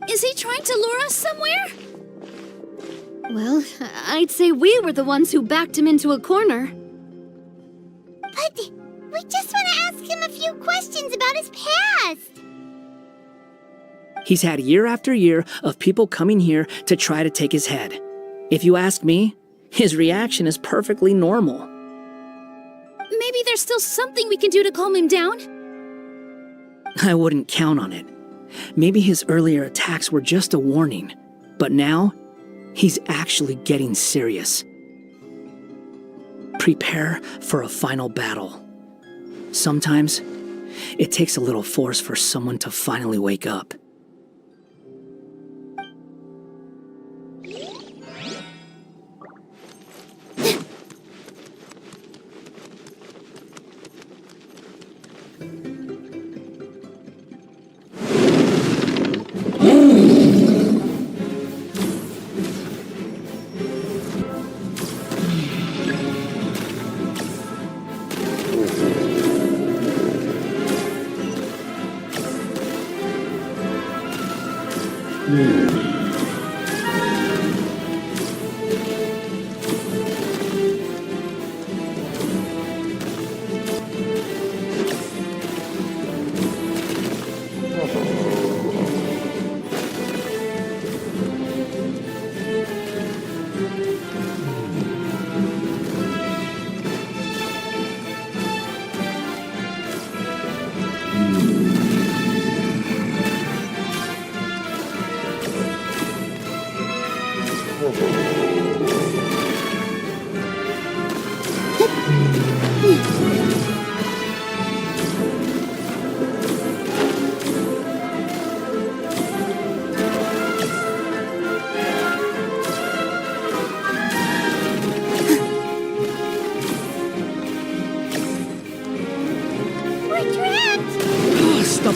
Is he trying to lure us somewhere? Well, I'd say we were the ones who backed him into a corner. But we just want to ask him a few questions about his past. He's had year after year of people coming here to try to take his head. If you ask me, his reaction is perfectly normal. Maybe there's still something we can do to calm him down? I wouldn't count on it. Maybe his earlier attacks were just a warning, but now he's actually getting serious. Prepare for a final battle. Sometimes it takes a little force for someone to finally wake up.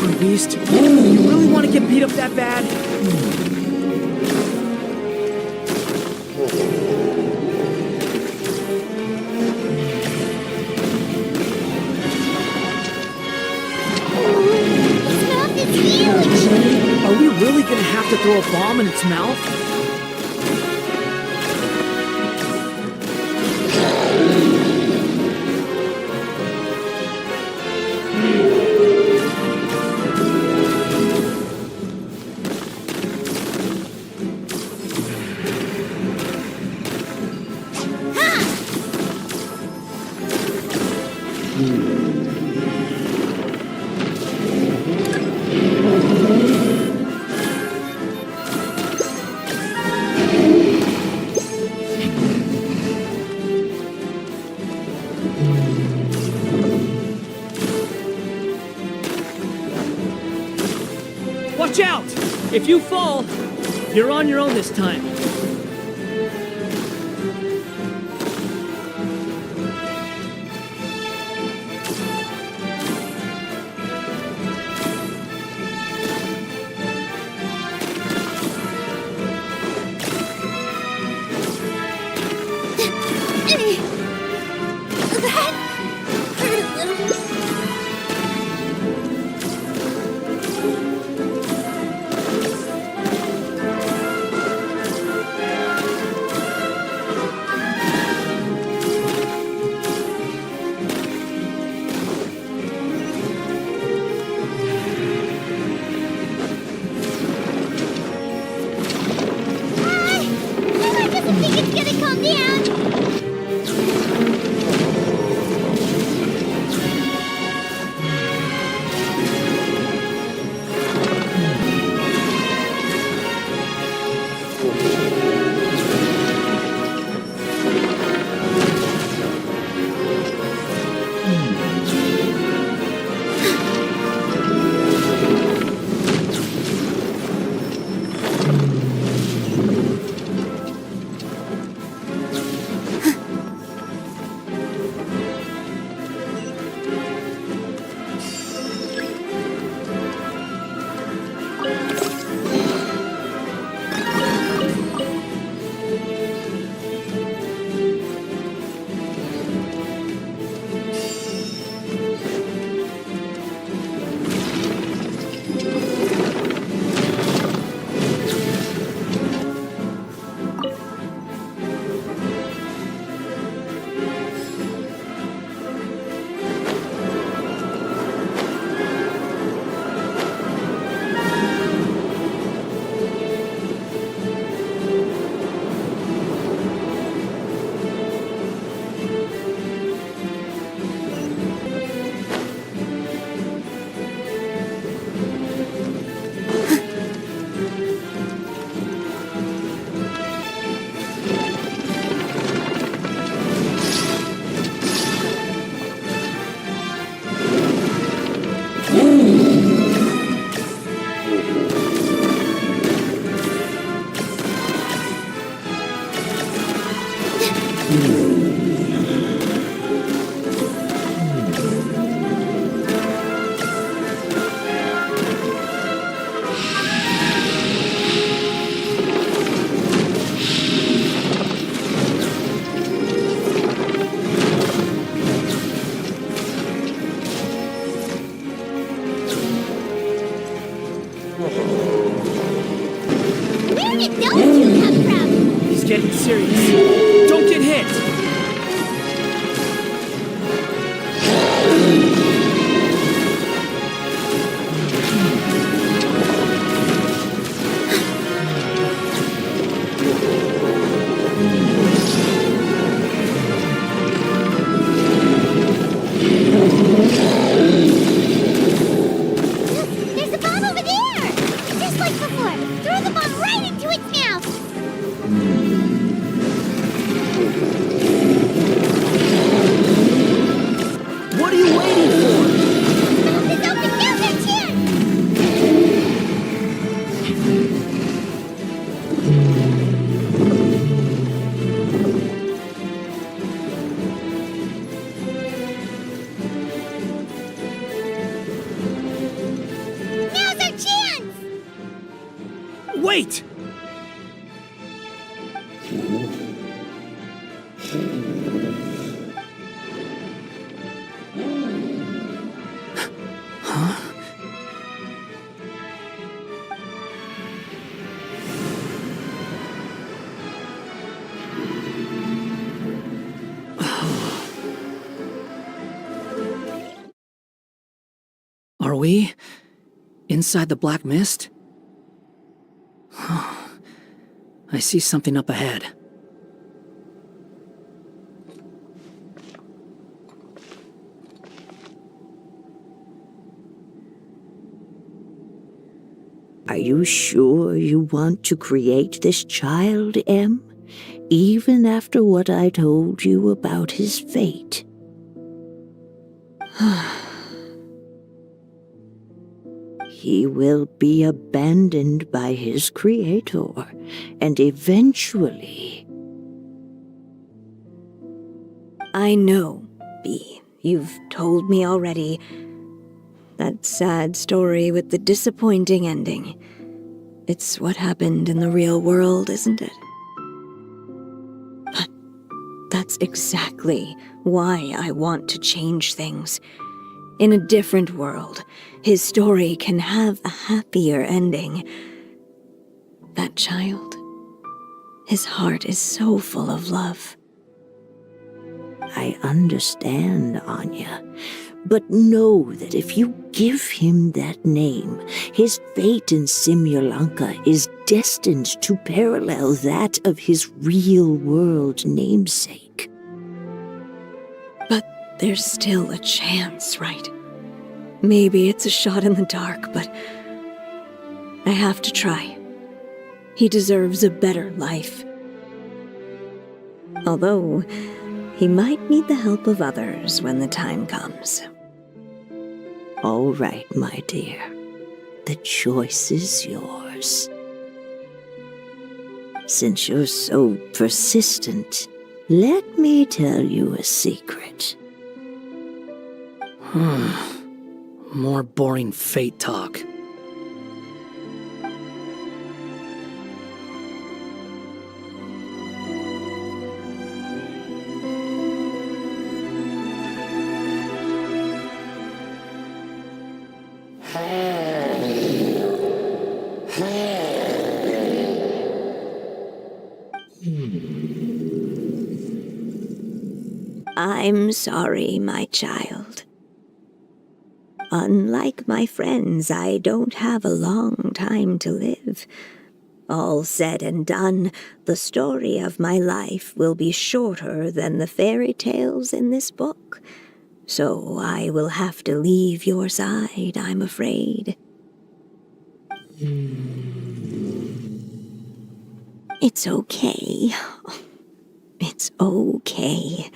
stubborn beast. You really want to get beat up that bad? Its mouth is huge! Are we really gonna have to throw a bomb in its mouth? Watch out! If you fall, you're on your own this time. Where did those two come from? He's getting serious. Don't get hit! There's a bomb over there! Just like before, throw the bomb right into its mouth! Wait! Are we inside the black mist? I see something up ahead. Are you sure you want to create this child, Em? Even after what I told you about his fate? He will be abandoned by his creator, and eventually... I know, Bee. You've told me already. That sad story with the disappointing ending. It's what happened in the real world, isn't it? But that's exactly why I want to change things. In a different world, his story can have a happier ending. That child, his heart is so full of love. I understand, Anya. But know that if you give him that name, his fate in Simulanka is destined to parallel that of his real-world namesake. But there's still a chance, right? Maybe it's a shot in the dark, but I have to try. He deserves a better life. Although, he might need the help of others when the time comes. All right, my dear. The choice is yours. Since you're so persistent, let me tell you a secret. More boring fate talk. I'm sorry, my child. Unlike my friends, I don't have a long time to live. All said and done, the story of my life will be shorter than the fairy tales in this book. So I will have to leave your side, I'm afraid. It's okay. It's okay.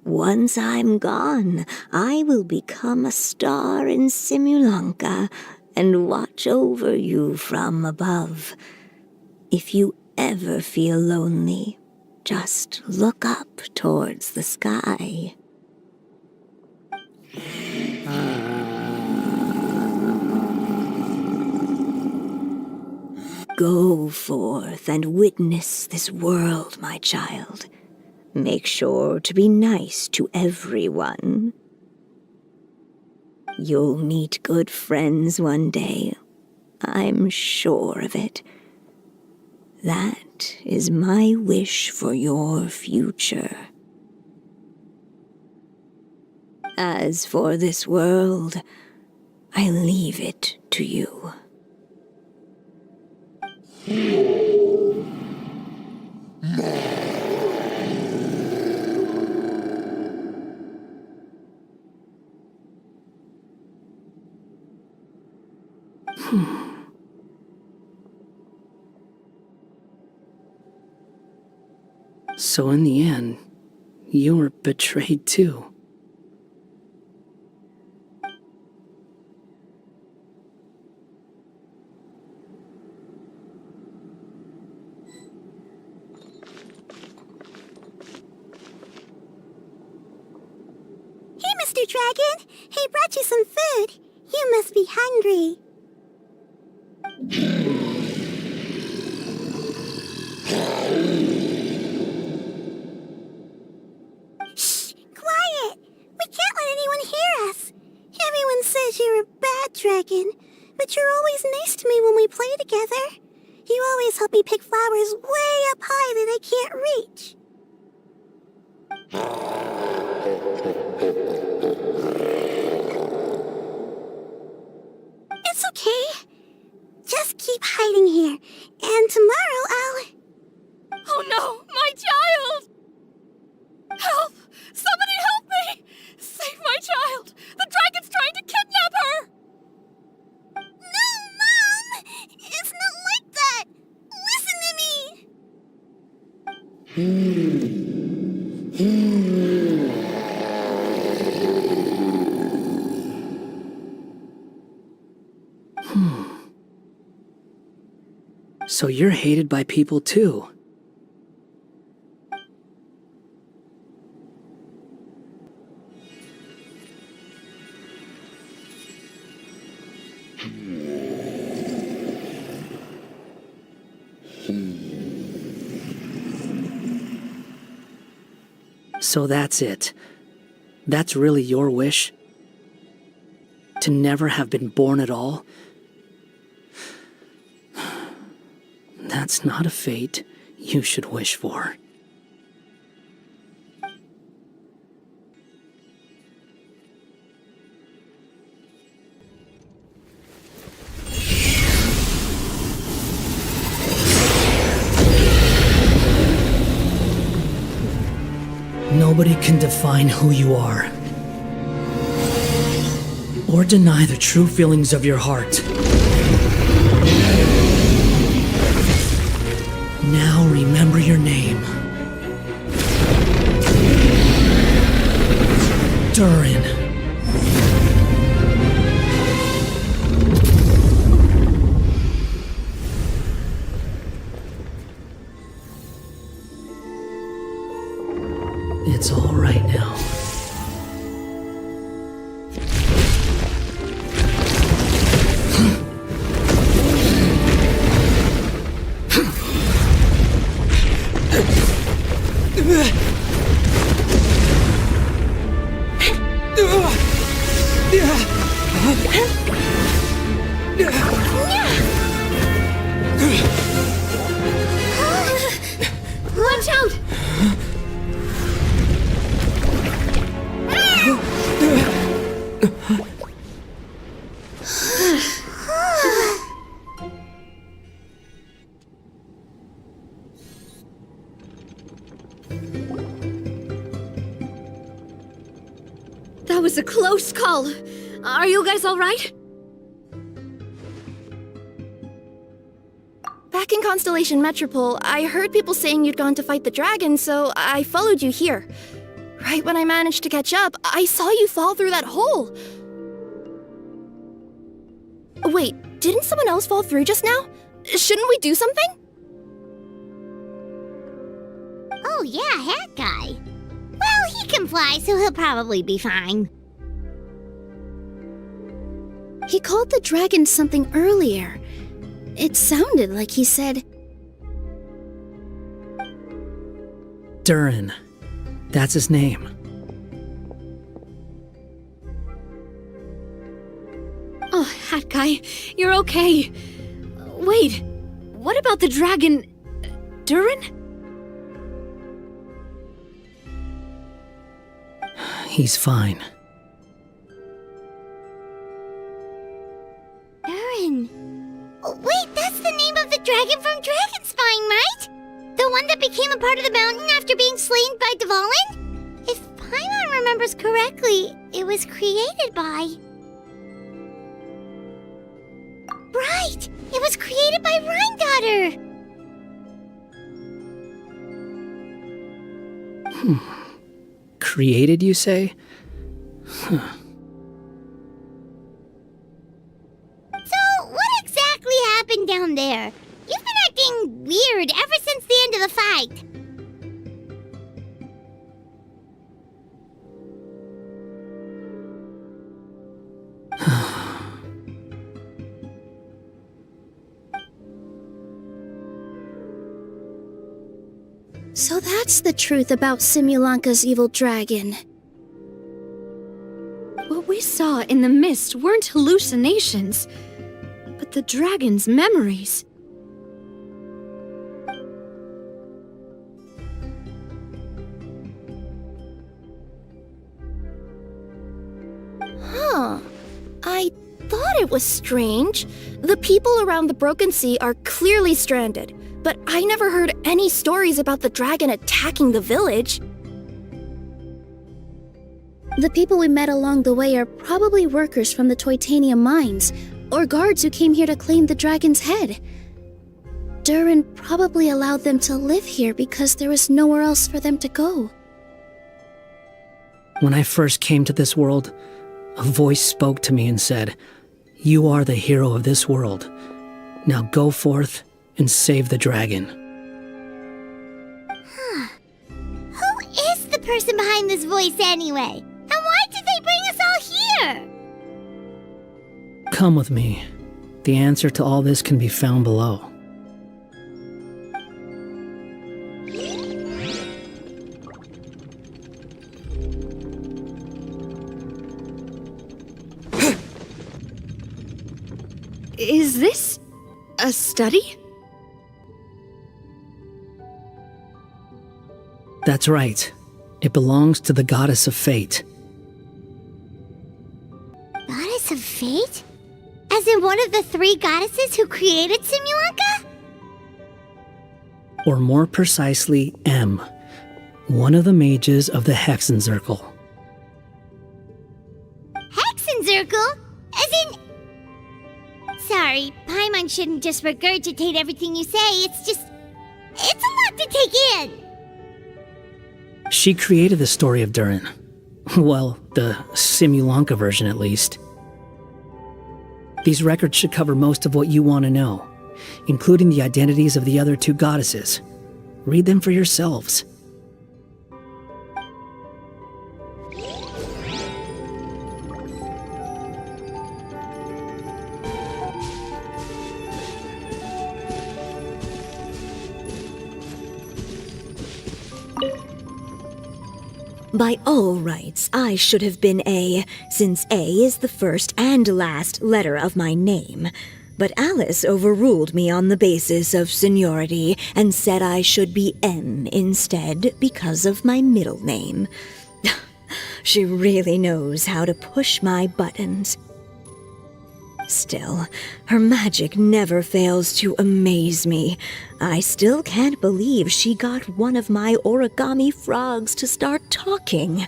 Once I'm gone, I will become a star in Simulanka and watch over you from above. If you ever feel lonely, just look up towards the sky. Go forth and witness this world, my child. Make sure to be nice to everyone. You'll meet good friends one day. I'm sure of it. That is my wish for your future. As for this world, I leave it to you. So in the end, you were betrayed too. Hey, Mr. Dragon! He brought you some food. You must be hungry. says you're a bad dragon, but you're always nice to me when we play together. You always help me pick flowers way up high that I can't reach. It's okay. Just keep hiding here, and tomorrow I'll... Oh no, my child! Help! Somebody help me! Save my child! The dragon's trying to kidnap her! No, Mom! It's not like that! Listen to me! So you're hated by people too. So that's it. That's really your wish? To never have been born at all? That's not a fate you should wish for. Nobody can define who you are, or deny the true feelings of your heart. Now remember your name. Durin. It's all right now. Watch out! That was a close call. Are you guys all right? Back in Constellation Metropole, I heard people saying you'd gone to fight the dragon, so I followed you here. Right when I managed to catch up, I saw you fall through that hole. Wait, didn't someone else fall through just now? Shouldn't we do something? Oh yeah, Hat Guy. Well, he can fly, so he'll probably be fine. He called the dragon something earlier. It sounded like he said... Durin. That's his name. Oh, Hat Guy, you're okay. Wait, what about the dragon... Durin? He's fine. Durin. Oh, wait, that's the name of the dragon from Dragonspine, right? The one that became a part of the mountain after being slain by Dvalin? If Paimon remembers correctly, it was created by... Right! It was created by Rhine Daughter! Created, you say? Huh. So, what exactly happened down there? You've been acting weird ever since the end of the fight. So that's the truth about Simulanka's evil dragon. What we saw in the mist weren't hallucinations, but the dragon's memories. Huh. I thought it was strange. The people around the Broken Sea are clearly stranded, but I never heard any stories about the dragon attacking the village. The people we met along the way are probably workers from the Toitania mines, or guards who came here to claim the dragon's head. Durin probably allowed them to live here because there was nowhere else for them to go. When I first came to this world, a voice spoke to me and said, "You are the hero of this world. Now go forth and save the dragon." Huh. Who is the person behind this voice anyway? And why did they bring us all here? Come with me. The answer to all this can be found below. Is this a study? That's right. It belongs to the goddess of fate. Goddess of fate? As in one of the 3 goddesses who created Simulanka? Or more precisely, M, one of the mages of the Hexenzirkel. Hexenzirkel? As in... Sorry, Paimon shouldn't just regurgitate everything you say. It's a lot to take in. She created the story of Durin. Well, the Simulanka version at least. These records should cover most of what you want to know, including the identities of the other 2 goddesses. Read them for yourselves. By all rights, I should have been A, since A is the first and last letter of my name. But Alice overruled me on the basis of seniority and said I should be M instead because of my middle name. She really knows how to push my buttons. Still, her magic never fails to amaze me. I still can't believe she got one of my origami frogs to start talking.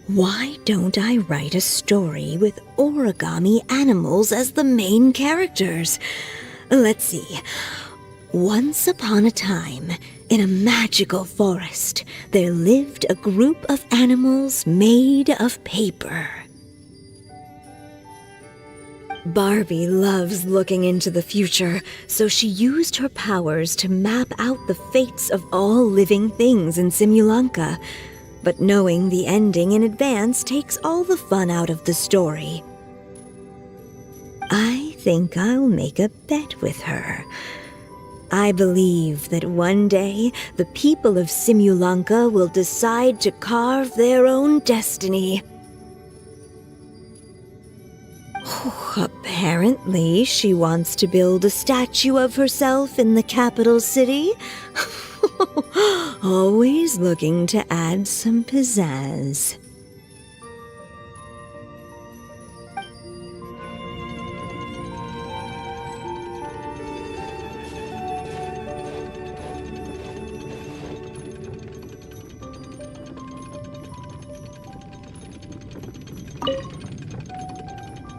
Why don't I write a story with origami animals as the main characters? Let's see. Once upon a time, in a magical forest, there lived a group of animals made of paper. Barbie loves looking into the future, so she used her powers to map out the fates of all living things in Simulanka. But knowing the ending in advance takes all the fun out of the story. I think I'll make a bet with her. I believe that one day the people of Simulanka will decide to carve their own destiny. Apparently, she wants to build a statue of herself in the capital city. Always looking to add some pizzazz.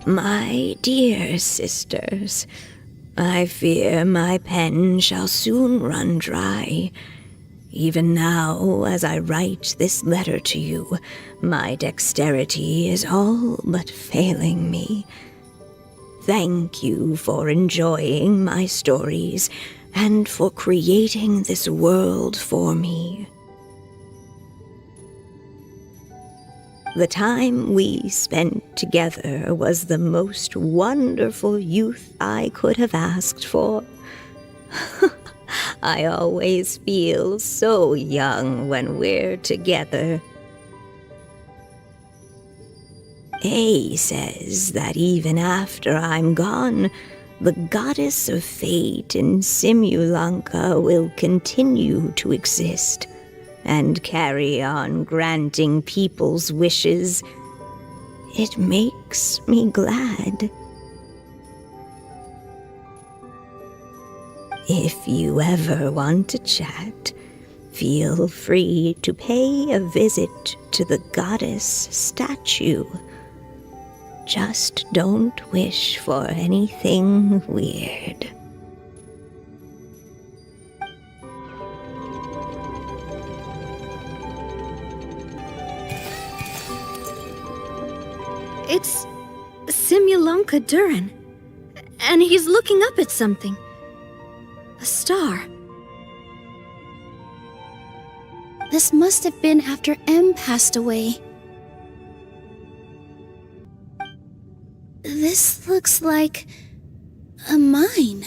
My dear sisters, I fear my pen shall soon run dry. Even now, as I write this letter to you, my dexterity is all but failing me. Thank you for enjoying my stories and for creating this world for me. The time we spent together was the most wonderful youth I could have asked for. I always feel so young when we're together. A says that even after I'm gone, the goddess of fate in Simulanka will continue to exist and carry on granting people's wishes. It makes me glad. If you ever want to chat, feel free to pay a visit to the goddess statue. Just don't wish for anything weird. It's Simulanka Durin. And he's looking up at something. A star. This must have been after M passed away. This looks like a mine.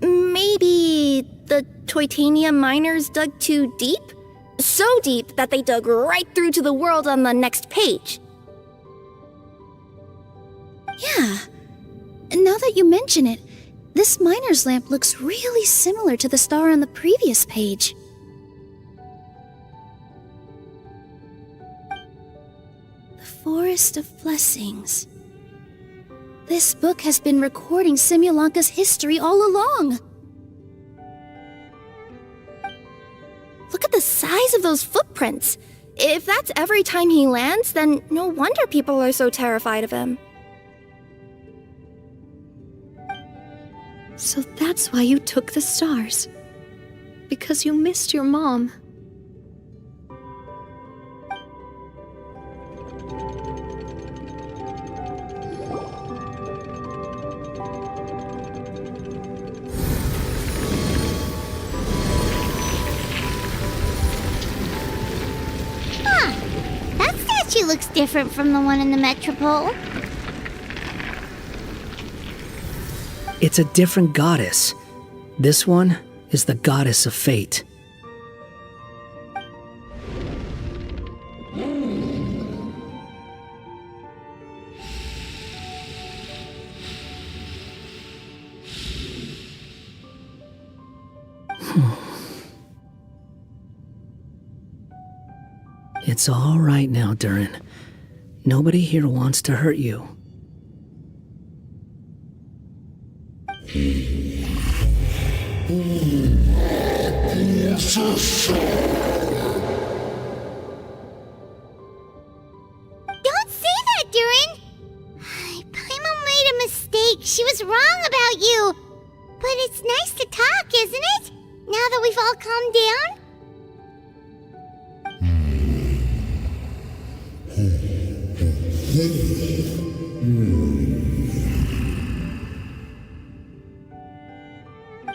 Maybe the Titanium miners dug too deep? So deep that they dug right through to the world on the next page. Yeah. Now that you mention it, this miner's lamp looks really similar to the star on the previous page. The Forest of Blessings. This book has been recording Simulanka's history all along. Look at the size of those footprints. If that's every time he lands, then no wonder people are so terrified of him. So that's why you took the stars. Because you missed your mom. That statue looks different from the one in the Metropole. It's a different goddess. This one is the goddess of fate. It's all right now, Durin. Nobody here wants to hurt you. Don't say that, Durin! Paimon made a mistake. She was wrong about you. But it's nice to talk, isn't it? Now that we've all calmed down?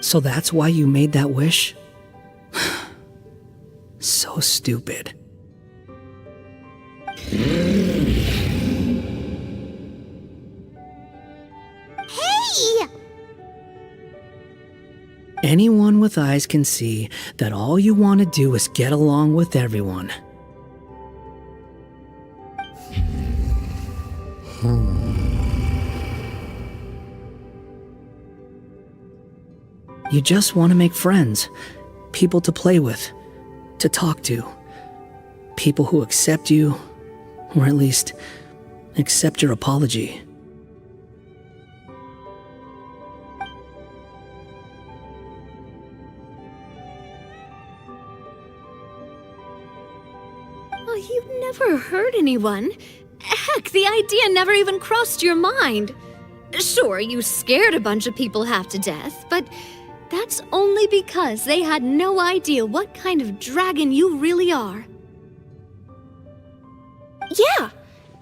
So that's why you made that wish? So stupid. Hey! Anyone with eyes can see that all you want to do is get along with everyone. You just want to make friends, people to play with, to talk to, people who accept you, or at least accept your apology. Oh, you've never hurt anyone. Heck, the idea never even crossed your mind. Sure, you scared a bunch of people half to death, but that's only because they had no idea what kind of dragon you really are. Yeah.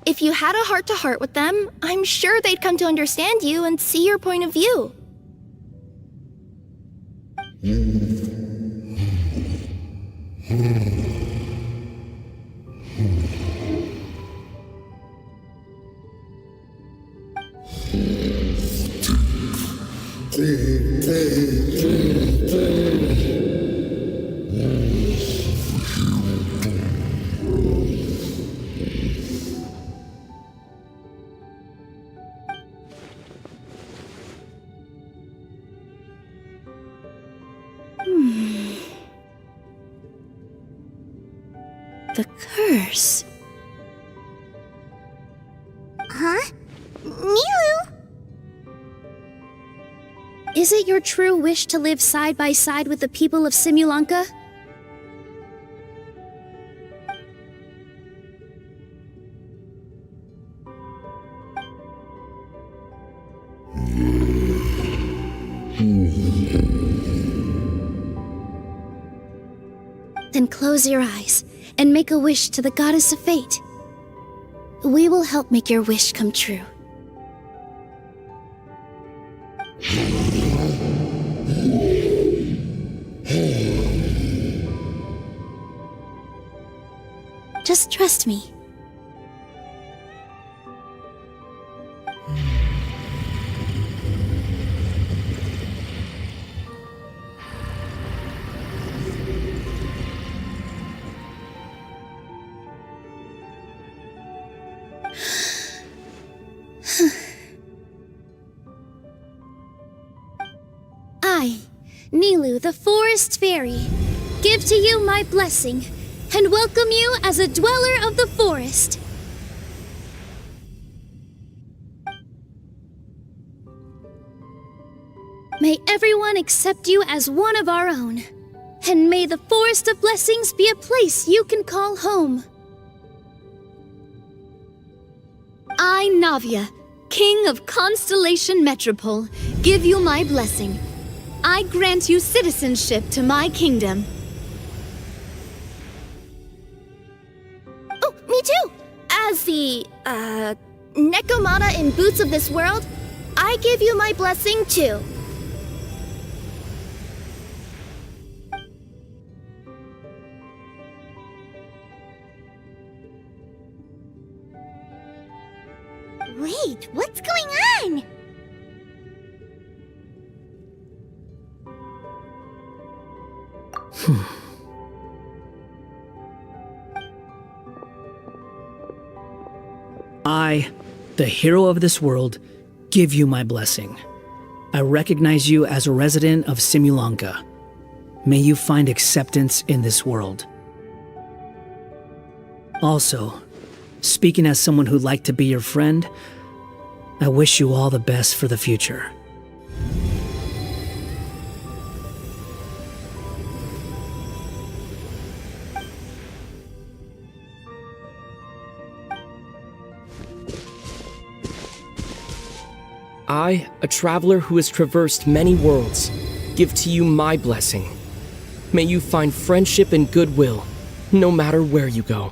If you had a heart-to-heart with them, I'm sure they'd come to understand you and see your point of view. The curse. Huh? Nilou? Is it your true wish to live side by side with the people of Simulanka? Then close your eyes and make a wish to the goddess of fate. We will help make your wish come true. Just trust me. I, Nilou, the forest fairy, give to you my blessing and welcome you as a dweller of the forest. May everyone accept you as one of our own, and may the Forest of Blessings be a place you can call home. I, Navia, King of Constellation Metropole, give you my blessing. I grant you citizenship to my kingdom. Oh, me too! As the, Nekomata in Boots of this world, I give you my blessing too. Wait, what's going on? I, the hero of this world, give you my blessing. I recognize you as a resident of Simulanka. May you find acceptance in this world. Also, speaking as someone who'd like to be your friend, I wish you all the best for the future. I, a traveler who has traversed many worlds, give to you my blessing. May you find friendship and goodwill, no matter where you go.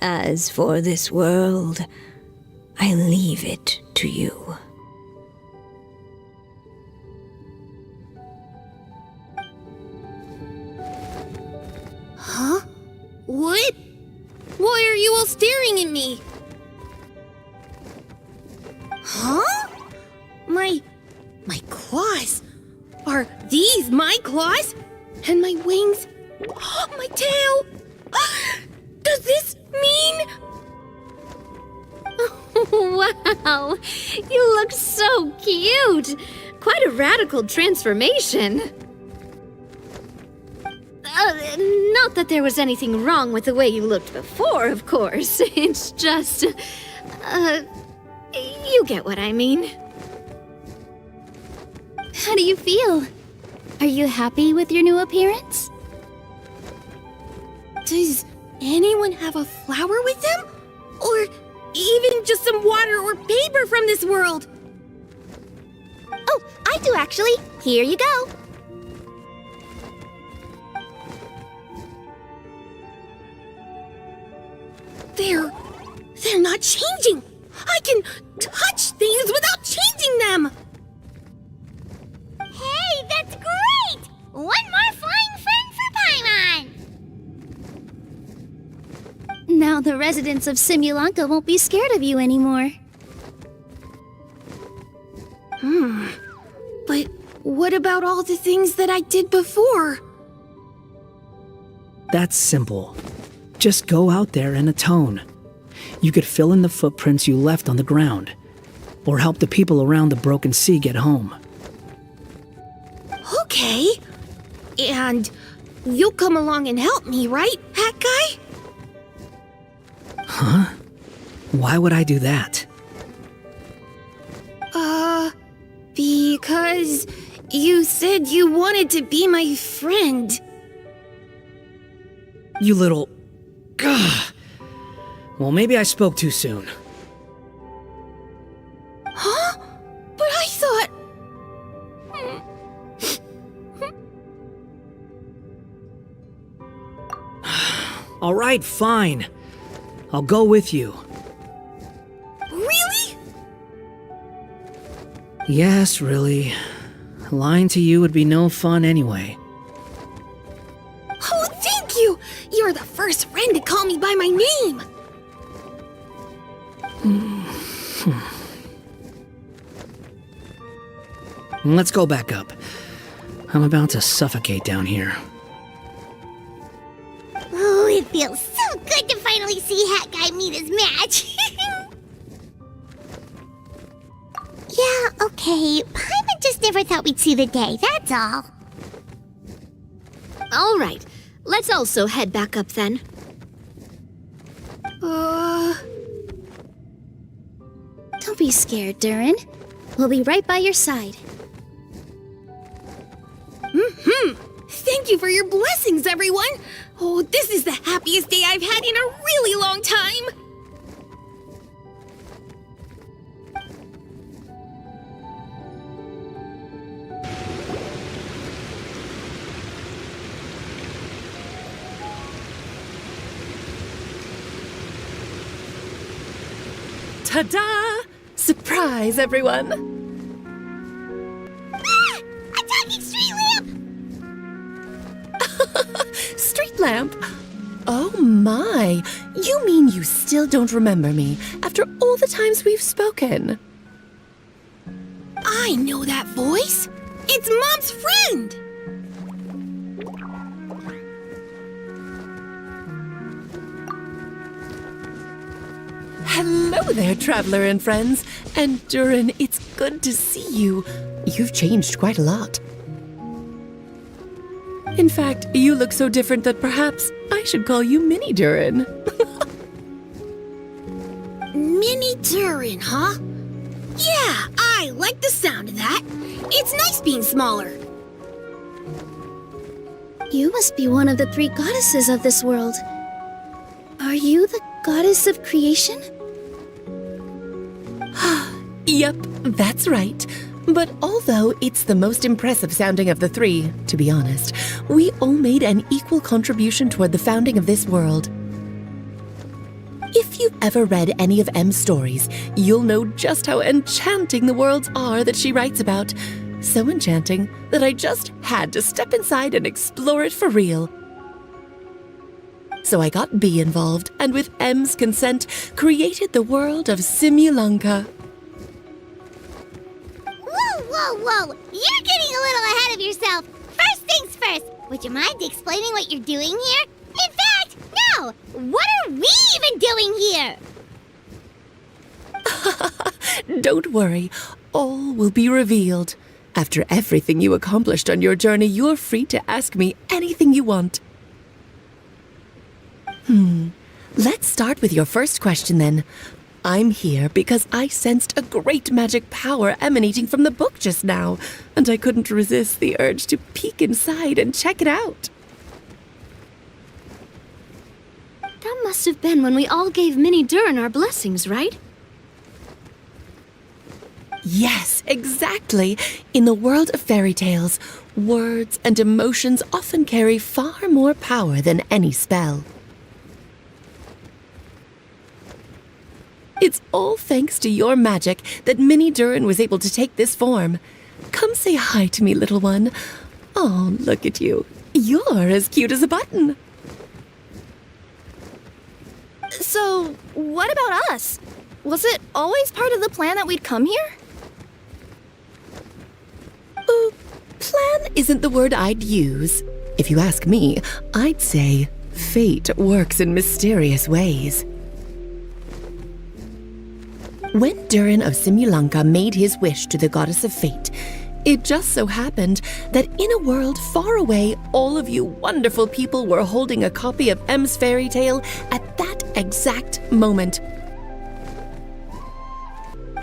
As for this world, I leave it to you. Huh? What? Why are you all staring at me? Huh? My claws? Are these my claws? And my wings? My tail? Does this mean... Wow, you look so cute. Quite a radical transformation. Not that there was anything wrong with the way you looked before, of course. It's just... you get what I mean. How do you feel? Are you happy with your new appearance? Does anyone have a flower with them? Or even just some water or paper from this world? Oh, I do actually. Here you go. They're not changing. I can touch things without changing them. Hey, that's great! One more flying friend for Paimon! Now the residents of Simulanka won't be scared of you anymore. But what about all the things that I did before? That's simple. Just go out there and atone. You could fill in the footprints you left on the ground, or help the people around the broken sea get home. Okay. And you'll come along and help me, right, Hat Guy? Huh? Why would I do that? Because you said you wanted to be my friend. You little... Gah. Well, maybe I spoke too soon. Huh? But I thought... All right, fine. I'll go with you. Really? Yes, really. Lying to you would be no fun anyway. Oh, thank you! You're the first friend to call me by my name! Let's go back up. I'm about to suffocate down here. Oh, it feels so good to finally see Hat Guy meet his match. Yeah, okay. Paimon just never thought we'd see the day, that's all. All right, let's also head back up then. Don't be scared, Durin. We'll be right by your side. Thank you for your blessings, everyone! Oh, this is the happiest day I've had in a really long time! Ta-da! Surprise, everyone! A talking street lamp! Street lamp? Oh my! You mean you still don't remember me after all the times we've spoken? I know that voice! It's Mom's friend! Hello there, traveler and friends. And Durin, it's good to see you. You've changed quite a lot. In fact, you look so different that perhaps I should call you Mini Durin. Mini Durin, huh? Yeah, I like the sound of that. It's nice being smaller. You must be one of the 3 goddesses of this world. Are you the goddess of creation? Yep, that's right. But although it's the most impressive sounding of the 3, to be honest, we all made an equal contribution toward the founding of this world. If you've ever read any of M's stories, you'll know just how enchanting the worlds are that she writes about. So enchanting that I just had to step inside and explore it for real. So I got B involved, and with M's consent, created the world of Simulanka. Whoa! You're getting a little ahead of yourself. First things first, would you mind explaining what you're doing here? In fact, no! What are we even doing here? Don't worry, all will be revealed. After everything you accomplished on your journey, you're free to ask me anything you want. Let's start with your first question then. I'm here because I sensed a great magic power emanating from the book just now, and I couldn't resist the urge to peek inside and check it out. That must have been when we all gave Mini Durin our blessings, right? Yes, exactly. In the world of fairy tales, words and emotions often carry far more power than any spell. It's all thanks to your magic that Mini Durin was able to take this form. Come say hi to me, little one. Oh, look at you. You're as cute as a button. So, what about us? Was it always part of the plan that we'd come here? isn't the word I'd use. If you ask me, I'd say fate works in mysterious ways. When Durin of Simulanka made his wish to the goddess of fate, it just so happened that in a world far away, all of you wonderful people were holding a copy of M's fairy tale at that exact moment.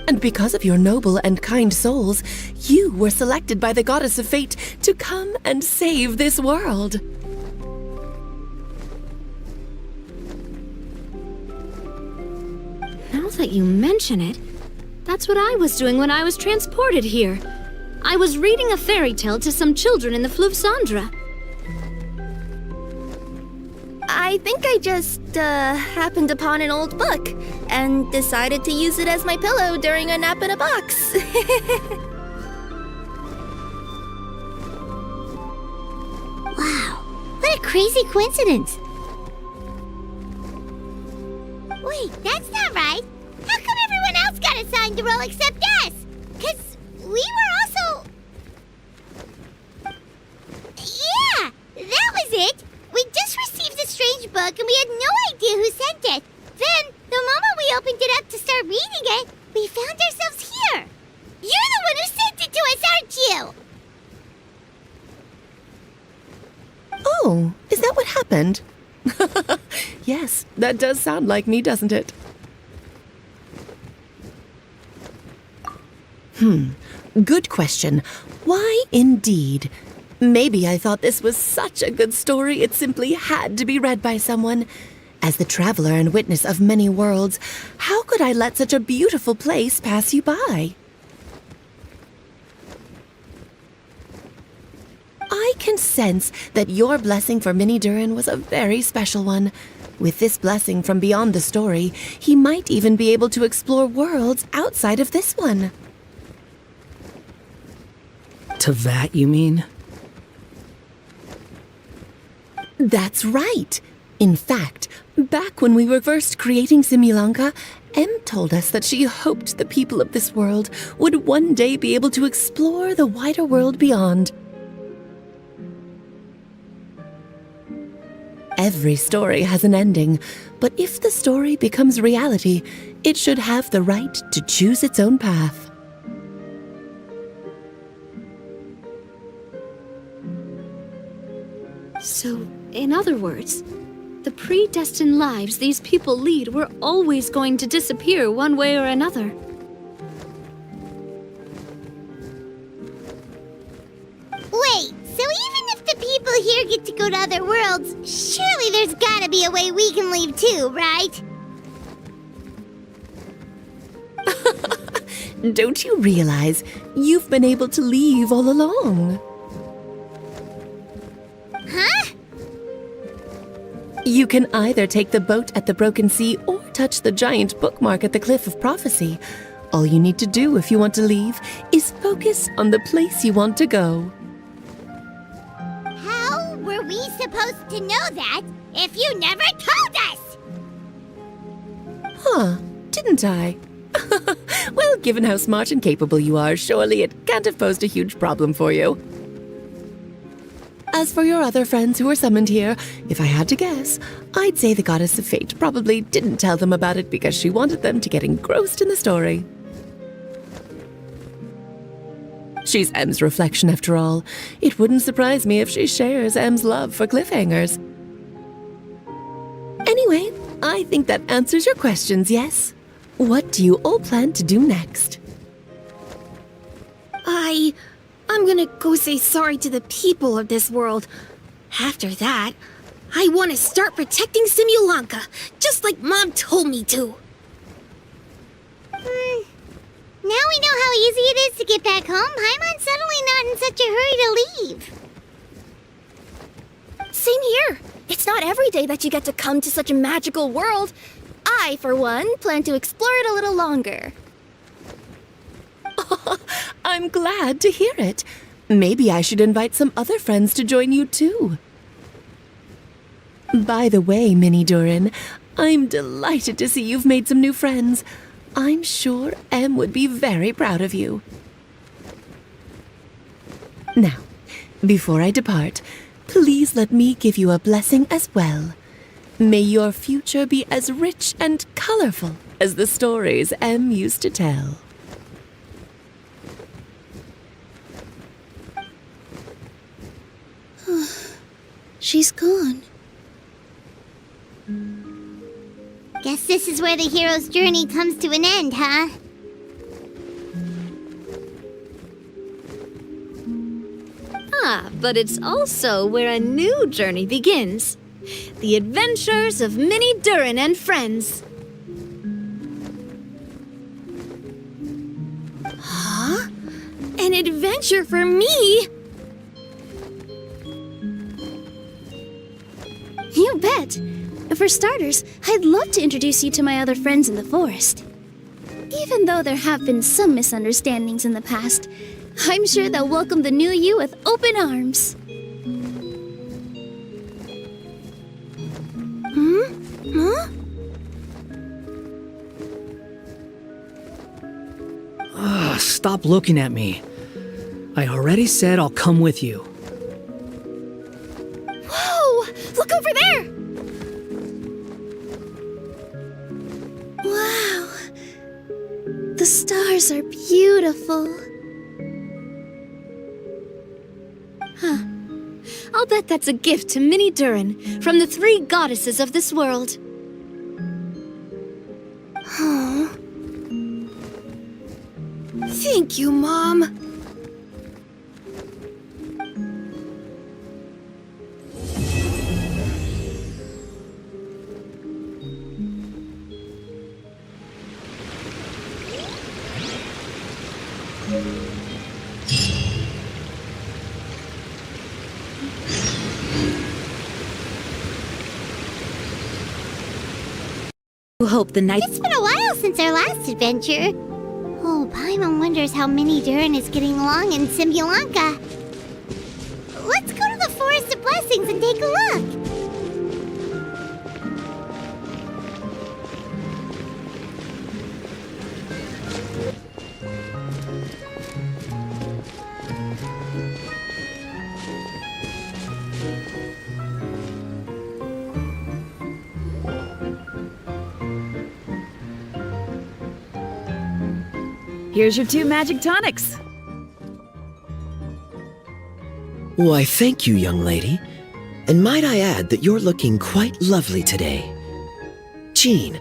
And because of your noble and kind souls, you were selected by the goddess of fate to come and save this world. Now that you mention it, that's what I was doing when I was transported here. I was reading a fairy tale to some children in the Fleuve Cendra. I think I just, happened upon an old book and decided to use it as my pillow during a nap in a box. Wow, what a crazy coincidence. Wait, that's not right. How come everyone else got assigned the role except us? 'Cause we were also... Yeah, that was it. We just received a strange book and we had no idea who sent it. Then, the moment we opened it up to start reading it, we found ourselves here. You're the one who sent it to us, aren't you? Oh, is that what happened? Yes, that does sound like me, doesn't it? Good question. Why indeed? Maybe I thought this was such a good story it simply had to be read by someone. As the traveler and witness of many worlds, how could I let such a beautiful place pass you by? I can sense that your blessing for Mini Durin was a very special one. With this blessing from beyond the story, he might even be able to explore worlds outside of this one. To that, you mean? That's right. In fact, back when we were first creating Simulanka, Em told us that she hoped the people of this world would one day be able to explore the wider world beyond. Every story has an ending, but if the story becomes reality, it should have the right to choose its own path. So, in other words, the predestined lives these people lead were always going to disappear one way or another. Wait, so even if the people here get to go to other worlds, surely there's gotta be a way we can leave too, right? Don't you realize you've been able to leave all along? Huh? You can either take the boat at the Broken Sea or touch the giant bookmark at the Cliff of Prophecy. All you need to do if you want to leave is focus on the place you want to go. How were we supposed to know that if you never told us? Huh, didn't I? Well, given how smart and capable you are, surely it can't have posed a huge problem for you. As for your other friends who were summoned here, if I had to guess, I'd say the Goddess of Fate probably didn't tell them about it because she wanted them to get engrossed in the story. She's Em's reflection, after all. It wouldn't surprise me if she shares Em's love for cliffhangers. Anyway, I think that answers your questions, yes? What do you all plan to do next? I'm gonna go say sorry to the people of this world. After that, I want to start protecting Simulanka, just like Mom told me to. Now we know how easy it is to get back home. Paimon's suddenly not in such a hurry to leave. Same here. It's not every day that you get to come to such a magical world. I, for one, plan to explore it a little longer. I'm glad to hear it. Maybe I should invite some other friends to join you too. By the way, Mini Durin, I'm delighted to see you've made some new friends. I'm sure Em would be very proud of you. Now, Before I depart, please let me give you a blessing as well. May your future be as rich and colorful as the stories Em used to tell. She's gone. Guess this is where the hero's journey comes to an end, huh? Ah, but it's also where a new journey begins. The adventures of Mini Durin and friends. Huh? An adventure for me? You bet. For starters, I'd love to introduce you to my other friends in the forest. Even though there have been some misunderstandings in the past, I'm sure they'll welcome the new you with open arms. Huh? Ugh, stop looking at me. I already said I'll come with you. Whoa! Look over there! Wow. The stars are beautiful. Huh. I'll bet that's a gift to Mini Durin from the 3 goddesses of this world. Oh. Thank you, Mom. Hope the night. It's been a while since our last adventure. Oh, Paimon wonders how Mini Durin is getting along in Simulanka. Let's go to the Forest of Blessings and take a look. Here's your 2 magic tonics. Why, thank you, young lady. And might I add that you're looking quite lovely today. Jean,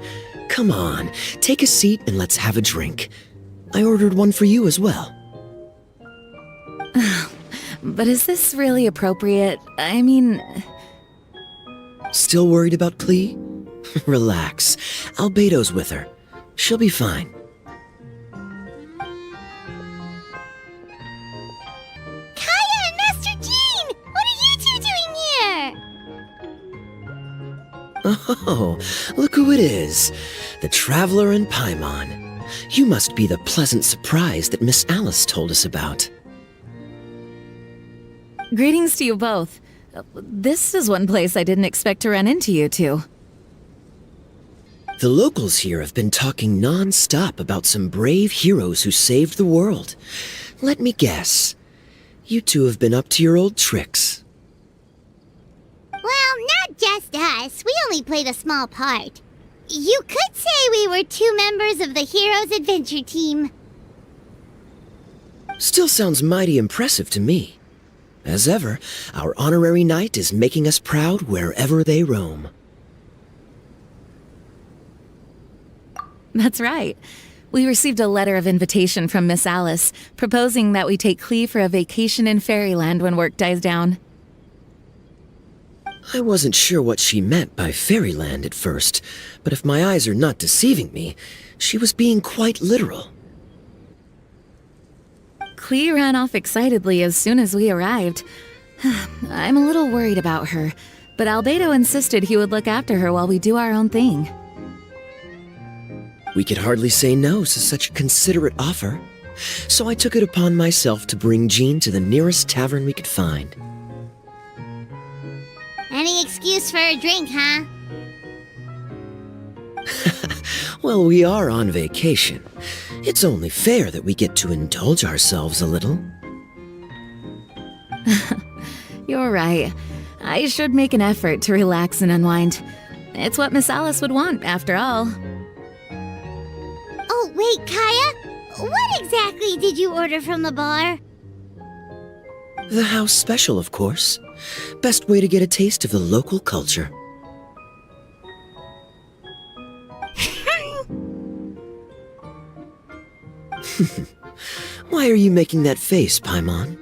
come on, take a seat and let's have a drink. I ordered one for you as well. But is this really appropriate? I mean... Still worried about Klee? Relax. Albedo's with her. She'll be fine. Oh, look who it is. The Traveler and Paimon. You must be the pleasant surprise that Miss Alice told us about. Greetings to you both. This is one place I didn't expect to run into you two. The locals here have been talking non-stop about some brave heroes who saved the world. Let me guess. You two have been up to your old tricks. Well, not just us. We only played a small part. You could say we were 2 members of the Heroes Adventure Team. Still sounds mighty impressive to me. As ever, our honorary knight is making us proud wherever they roam. That's right. We received a letter of invitation from Miss Alice, proposing that we take Klee for a vacation in Fairyland when work dies down. I wasn't sure what she meant by Fairyland at first, but if my eyes are not deceiving me, she was being quite literal. Klee ran off excitedly as soon as we arrived. I'm a little worried about her, but Albedo insisted he would look after her while we do our own thing. We could hardly say no to such a considerate offer, so I took it upon myself to bring Jean to the nearest tavern we could find. Any excuse for a drink, huh? Well, we are on vacation. It's only fair that we get to indulge ourselves a little. You're right. I should make an effort to relax and unwind. It's what Miss Alice would want, after all. Oh, wait, Kaeya? What exactly did you order from the bar? The house special, of course. Best way to get a taste of the local culture. Why are you making that face, Paimon?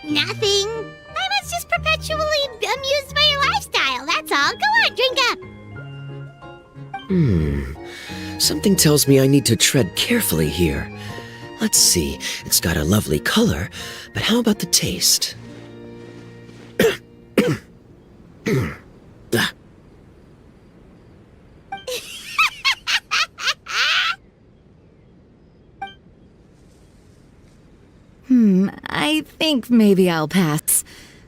Nothing. I was just perpetually amused by your lifestyle, that's all. Go on, drink up. Something tells me I need to tread carefully here. Let's see, it's got a lovely color, but how about the taste? Ah. I think maybe I'll pass.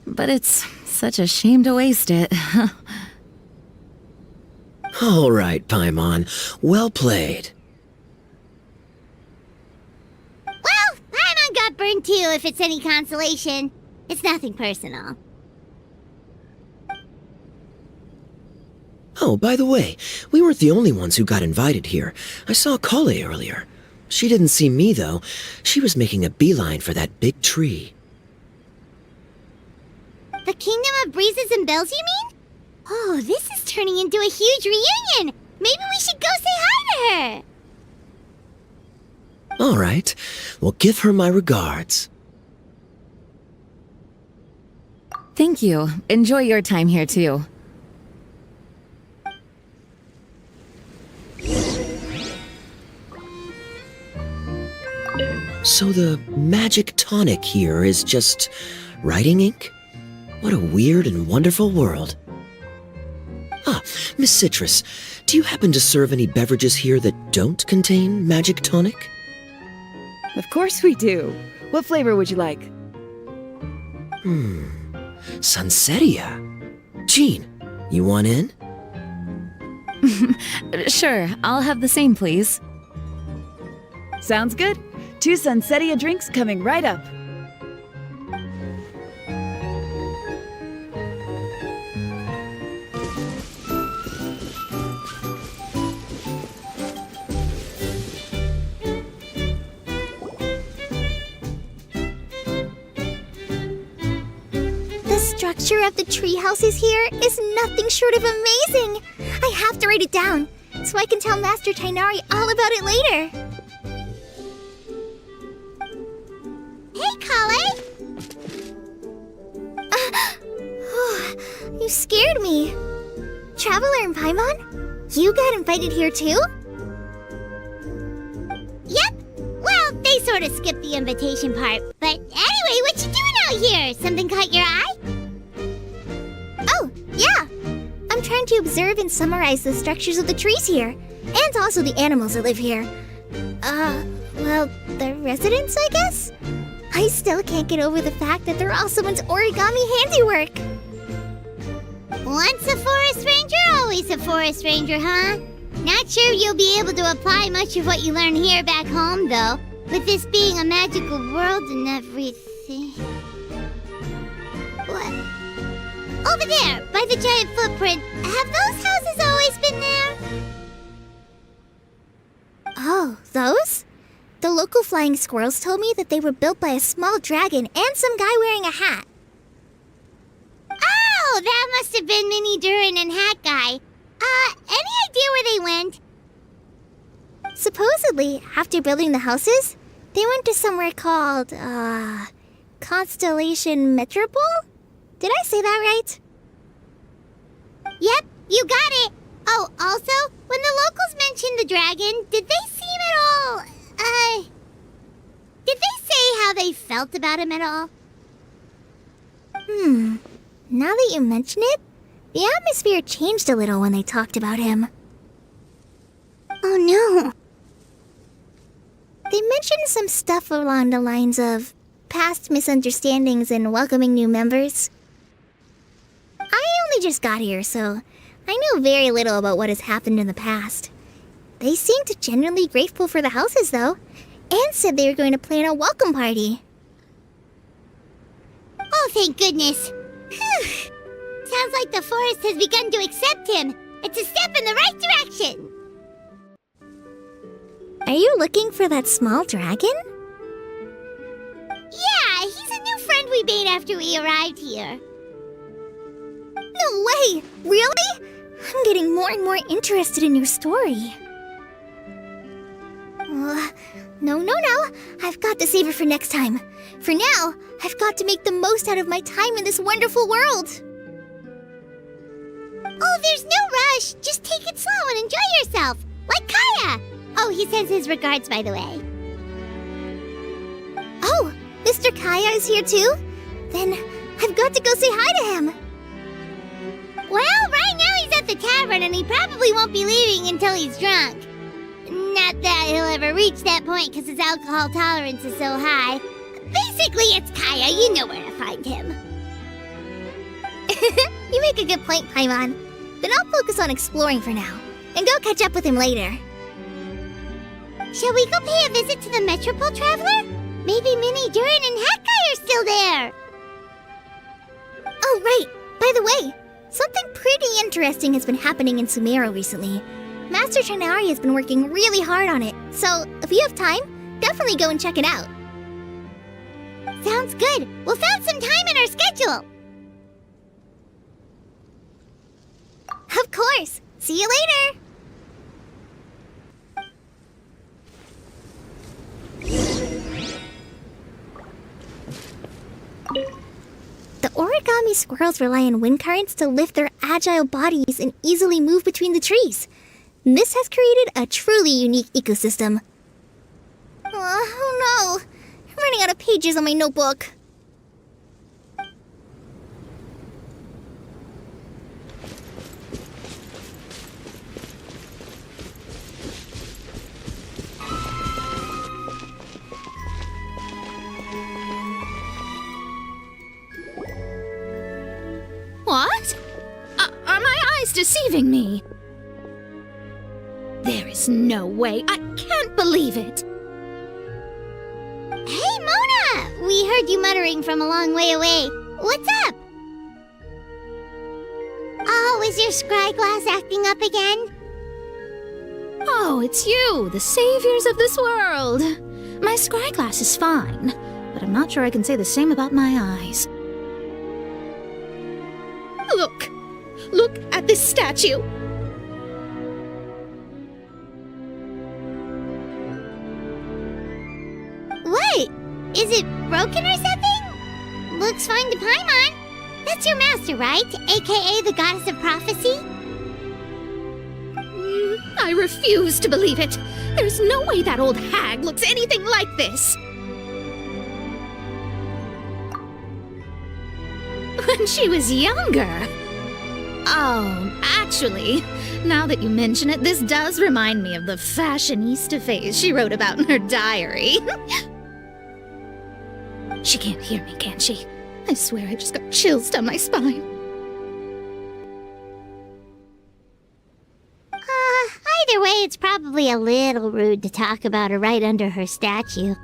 But it's such a shame to waste it. All right, Paimon. Well played. Well, Paimon got burned too, if it's any consolation. It's nothing personal. Oh, by the way, we weren't the only ones who got invited here. I saw Collei earlier. She didn't see me, though. She was making a beeline for that big tree. The Kingdom of Breezes and Bells, you mean? Oh, this is turning into a huge reunion! Maybe we should go say hi to her! All right. Well, give her my regards. Thank you. Enjoy your time here, too. So the magic tonic here is just writing ink? What a weird and wonderful world. Ah, Miss Citrus, do you happen to serve any beverages here that don't contain magic tonic? Of course we do. What flavor would you like? Sunsettia. Jean, you want in? Sure, I'll have the same, please. Sounds good. 2 Sunsettia drinks coming right up. The structure of the tree houses here is nothing short of amazing. I have to write it down so I can tell Master Tighnari all about it later. Hey, Collei! You scared me. Traveler and Paimon, you got invited here too? Yep. Well, they sort of skipped the invitation part. But anyway, what you doing out here? Something caught your eye? Oh, yeah. I'm trying to observe and summarize the structures of the trees here, and also the animals that live here. Well, the residents, I guess? I still can't get over the fact that they're all someone's origami handiwork. Once a forest ranger, always a forest ranger, huh? Not sure you'll be able to apply much of what you learn here back home, though, with this being a magical world and everything. What? Over there, by the giant footprint, have those houses always been there? Oh, those? The local flying squirrels told me that they were built by a small dragon and some guy wearing a hat. Oh, that must have been Mini Durin and Hat Guy. Any idea where they went? Supposedly, after building the houses, they went to somewhere called, Constellation Metropole? Did I say that right? Yep, you got it. Oh, also, when the locals mentioned the dragon, did they seem at all, did they say how they felt about him at all? Now that you mention it, the atmosphere changed a little when they talked about him. Oh no. They mentioned some stuff along the lines of past misunderstandings and welcoming new members. I only just got here, so I know very little about what has happened in the past. They seemed genuinely grateful for the houses, though, and said they were going to plan a welcome party. Oh, thank goodness. Phew. Sounds like the forest has begun to accept him. It's a step in the right direction. Are you looking for that small dragon? Yeah, he's a new friend we made after we arrived here. No way! Really? I'm getting more and more interested in your story. No. I've got to save her for next time. For now, I've got to make the most out of my time in this wonderful world. Oh, there's no rush. Just take it slow and enjoy yourself. Like Kaeya. Oh, he sends his regards, by the way. Oh, Mr. Kaeya is here too? Then I've got to go say hi to him. Well, right now he's at the tavern and he probably won't be leaving until he's drunk. Not that he'll ever reach that point because his alcohol tolerance is so high. Basically, it's Kaeya. You know where to find him. You make a good point, Paimon. Then I'll focus on exploring for now, and go catch up with him later. Shall we go pay a visit to the Metropole Traveler? Maybe Minnie, Durin, and Honkai are still there. Oh, right. By the way, something pretty interesting has been happening in Sumeru recently. Master Tighnari has been working really hard on it, so if you have time, definitely go and check it out. Sounds good. We'll find some time in our schedule. Of course. See you later. The origami squirrels rely on wind currents to lift their agile bodies and easily move between the trees. This has created a truly unique ecosystem. Oh no! I'm running out of pages on my notebook. What? Are my eyes deceiving me? There is no way. I can't believe it. Hey, Mona! We heard you muttering from a long way away. What's up? Oh, is your scry glass acting up again? Oh, it's you, the saviors of this world. My scry glass is fine, but I'm not sure I can say the same about my eyes. Look at this statue. What? Is it broken or something? Looks fine to Paimon. That's your master, right? AKA the goddess of prophecy? I refuse to believe it. There's no way that old hag looks anything like this. When she was younger. Oh, actually, now that you mention it, this does remind me of the fashionista phase she wrote about in her diary. She can't hear me, can she? I swear I just got chills down my spine. Either way, it's probably a little rude to talk about her right under her statue.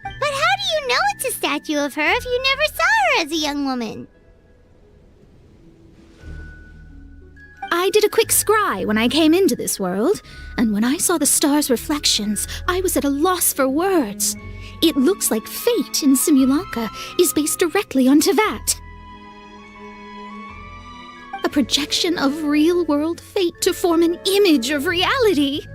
But how do you know it's a statue of her if you never saw her as a young woman? I did a quick scry when I came into this world, and when I saw the stars' reflections, I was at a loss for words. It looks like fate in Simulanka is based directly on Tevat. A projection of real-world fate to form an image of reality.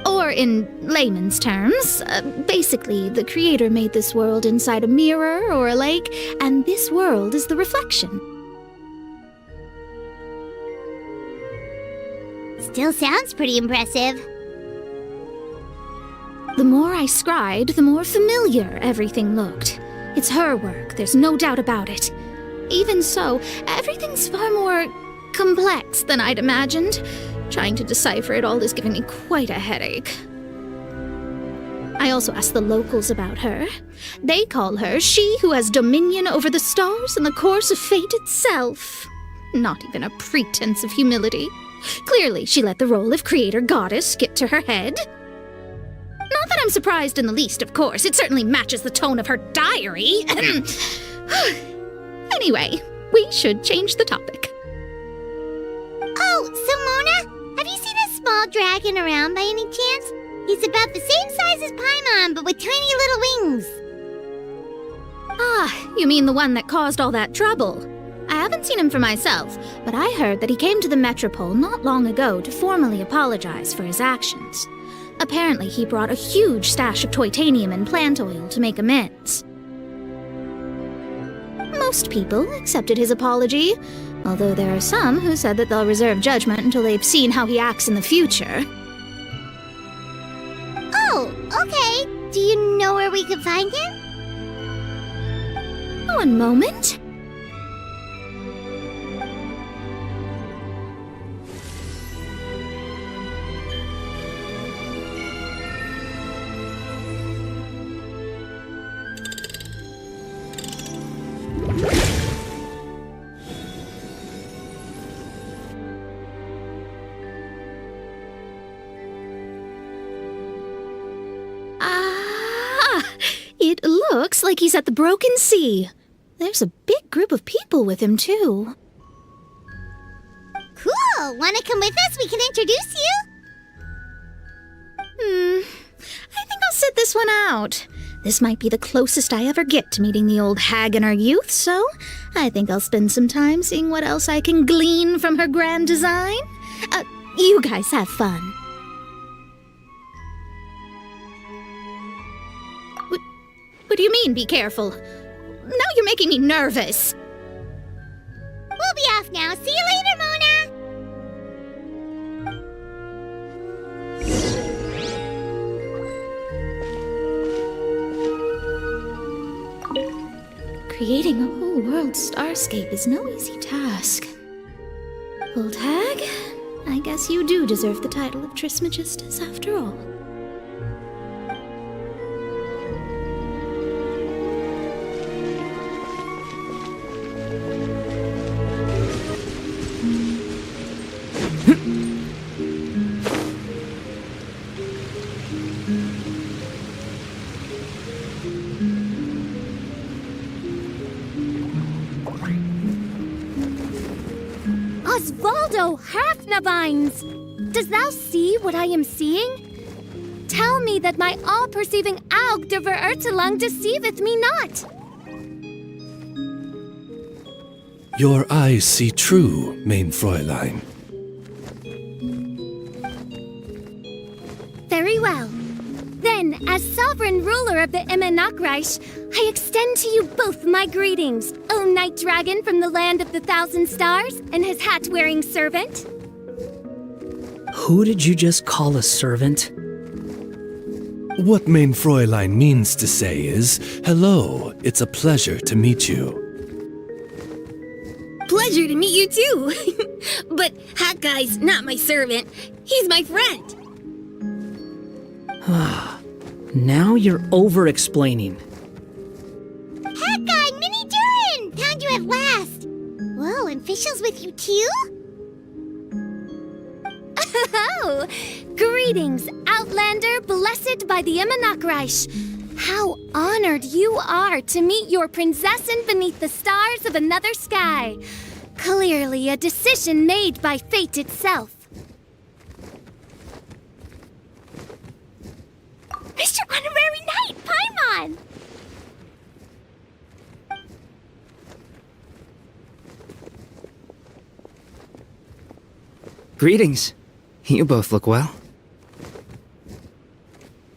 Or in layman's terms, basically the creator made this world inside a mirror or a lake, and this world is the reflection. Still sounds pretty impressive. The more I scried, the more familiar everything looked. It's her work, there's no doubt about it. Even so, everything's far more complex than I'd imagined. Trying to decipher it all is giving me quite a headache. I also asked the locals about her. They call her she who has dominion over the stars and the course of fate itself. Not even a pretense of humility. Clearly, she let the role of creator goddess get to her head. Not that I'm surprised in the least, of course. It certainly matches the tone of her diary. Anyway, we should change the topic. Oh, so Mona, have you seen a small dragon around by any chance? He's about the same size as Paimon, but with tiny little wings. Ah, you mean the one that caused all that trouble? I haven't seen him for myself, but I heard that he came to the Metropole not long ago to formally apologize for his actions. Apparently, he brought a huge stash of Toitanium and plant oil to make amends. Most people accepted his apology, although there are some who said that they'll reserve judgment until they've seen how he acts in the future. Oh, okay. Do you know where we can find him? One moment. It looks like he's at the Broken Sea. There's a big group of people with him, too. Cool! Wanna come with us? We can introduce you? I think I'll sit this one out. This might be the closest I ever get to meeting the old hag in her youth, so I think I'll spend some time seeing what else I can glean from her grand design. You guys have fun. What do you mean, be careful? Now you're making me nervous. We'll be off now. See you later, Mona! Creating a whole world starscape is no easy task. Old hag, I guess you do deserve the title of Trismegistus after all. Osvaldo Hafnavines! Does thou see what I am seeing? Tell me that my all-perceiving Aug de Verurtelang deceiveth me not! Your eyes see true, mein Fräulein. Very well. Then, as sovereign ruler of the Immenachreich, I extend to you both my greetings, O Night Dragon from the land of the Thousand Stars and his hat-wearing servant. Who did you just call a servant? What mein Fräulein means to say is, hello, it's a pleasure to meet you. Pleasure to meet you too. But Hat Guy's not my servant. He's my friend. Now you're over-explaining. Hat Guy, Mini Durin! Found you at last! Whoa, and Fischl's with you too? Oh! Greetings, Outlander blessed by the Immenachreich. How honored you are to meet your prinzessin beneath the stars of another sky. Clearly a decision made by fate itself. Mr. Honorary Knight, Paimon! Greetings. You both look well.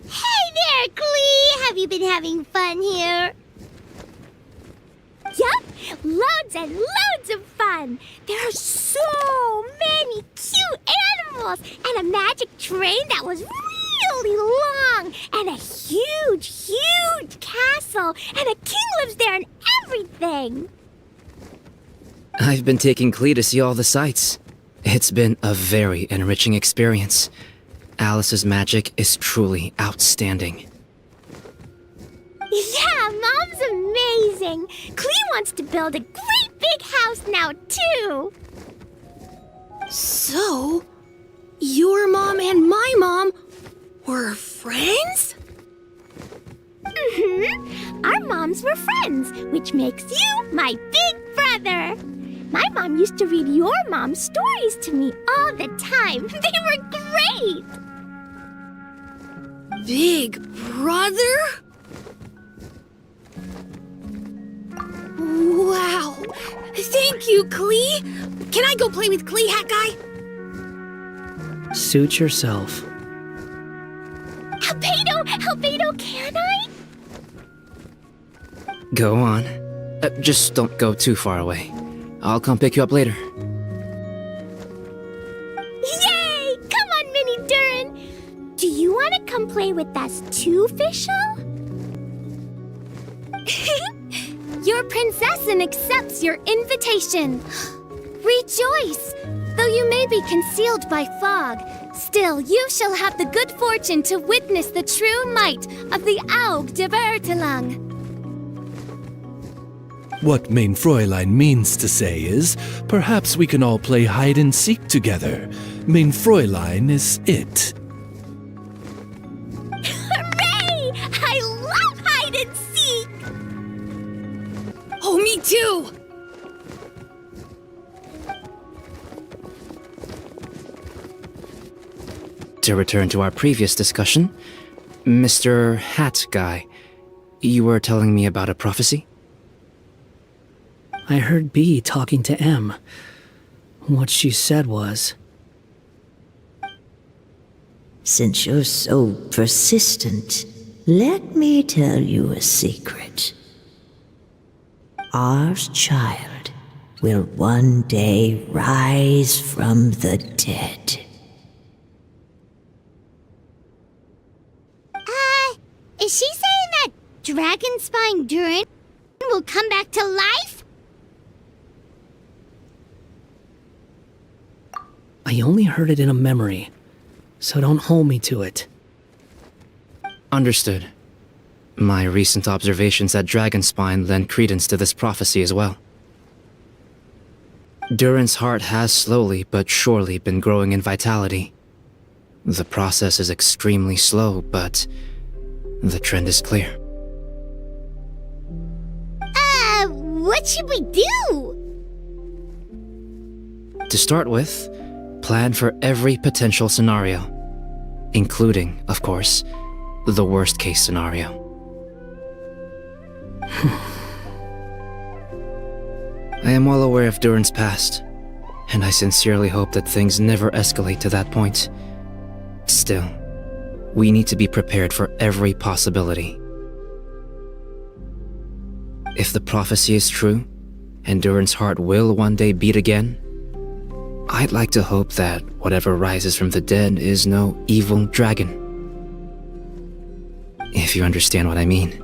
Hey there, Klee! Have you been having fun here? Yup, loads and loads of fun. There are so many cute animals and a magic train that was really long and a huge, huge castle and a king lives there and everything. I've been taking Klee to see all the sights. It's been a very enriching experience. Alice's magic is truly outstanding. Yeah, Mom's amazing. Klee wants to build a great big house now, too. So, your mom and my mom We're friends? Mm-hmm. Our moms were friends, which makes you my big brother. My mom used to read your mom's stories to me all the time. They were great! Big brother? Wow! Thank you, Klee! Can I go play with Klee, Hat Guy? Suit yourself. Albedo, can I? Go on. Just don't go too far away. I'll come pick you up later. Yay! Come on, Mini Durin! Do you want to come play with us too, fischl? Your princessin accepts your invitation. Rejoice! Though you may be concealed by fog, still you shall have the good fortune to witness the true might of the Aug de Bertelang. What Mein Fräulein means to say is, perhaps we can all play hide and seek together. Mein Fräulein is it. Hooray! I love hide and seek! Oh, me too! To return to our previous discussion, Mr. Hat Guy, you were telling me about a prophecy? I heard B talking to M. What she said was... Since you're so persistent, let me tell you a secret. Our child will one day rise from the dead. Is she saying that dragon spine durin will come back to life? I only heard it in a memory, so don't hold me to it. Understood. My recent observations at Dragonspine lend credence to this prophecy as well. Durin's heart has slowly but surely been growing in vitality. The process is extremely slow, but the trend is clear. What should we do? To start with, plan for every potential scenario, including, of course, the worst-case scenario. I am well aware of Durin's past, and I sincerely hope that things never escalate to that point. Still, we need to be prepared for every possibility. If the prophecy is true, and Durin's heart will one day beat again, I'd like to hope that whatever rises from the dead is no evil dragon. If you understand what I mean.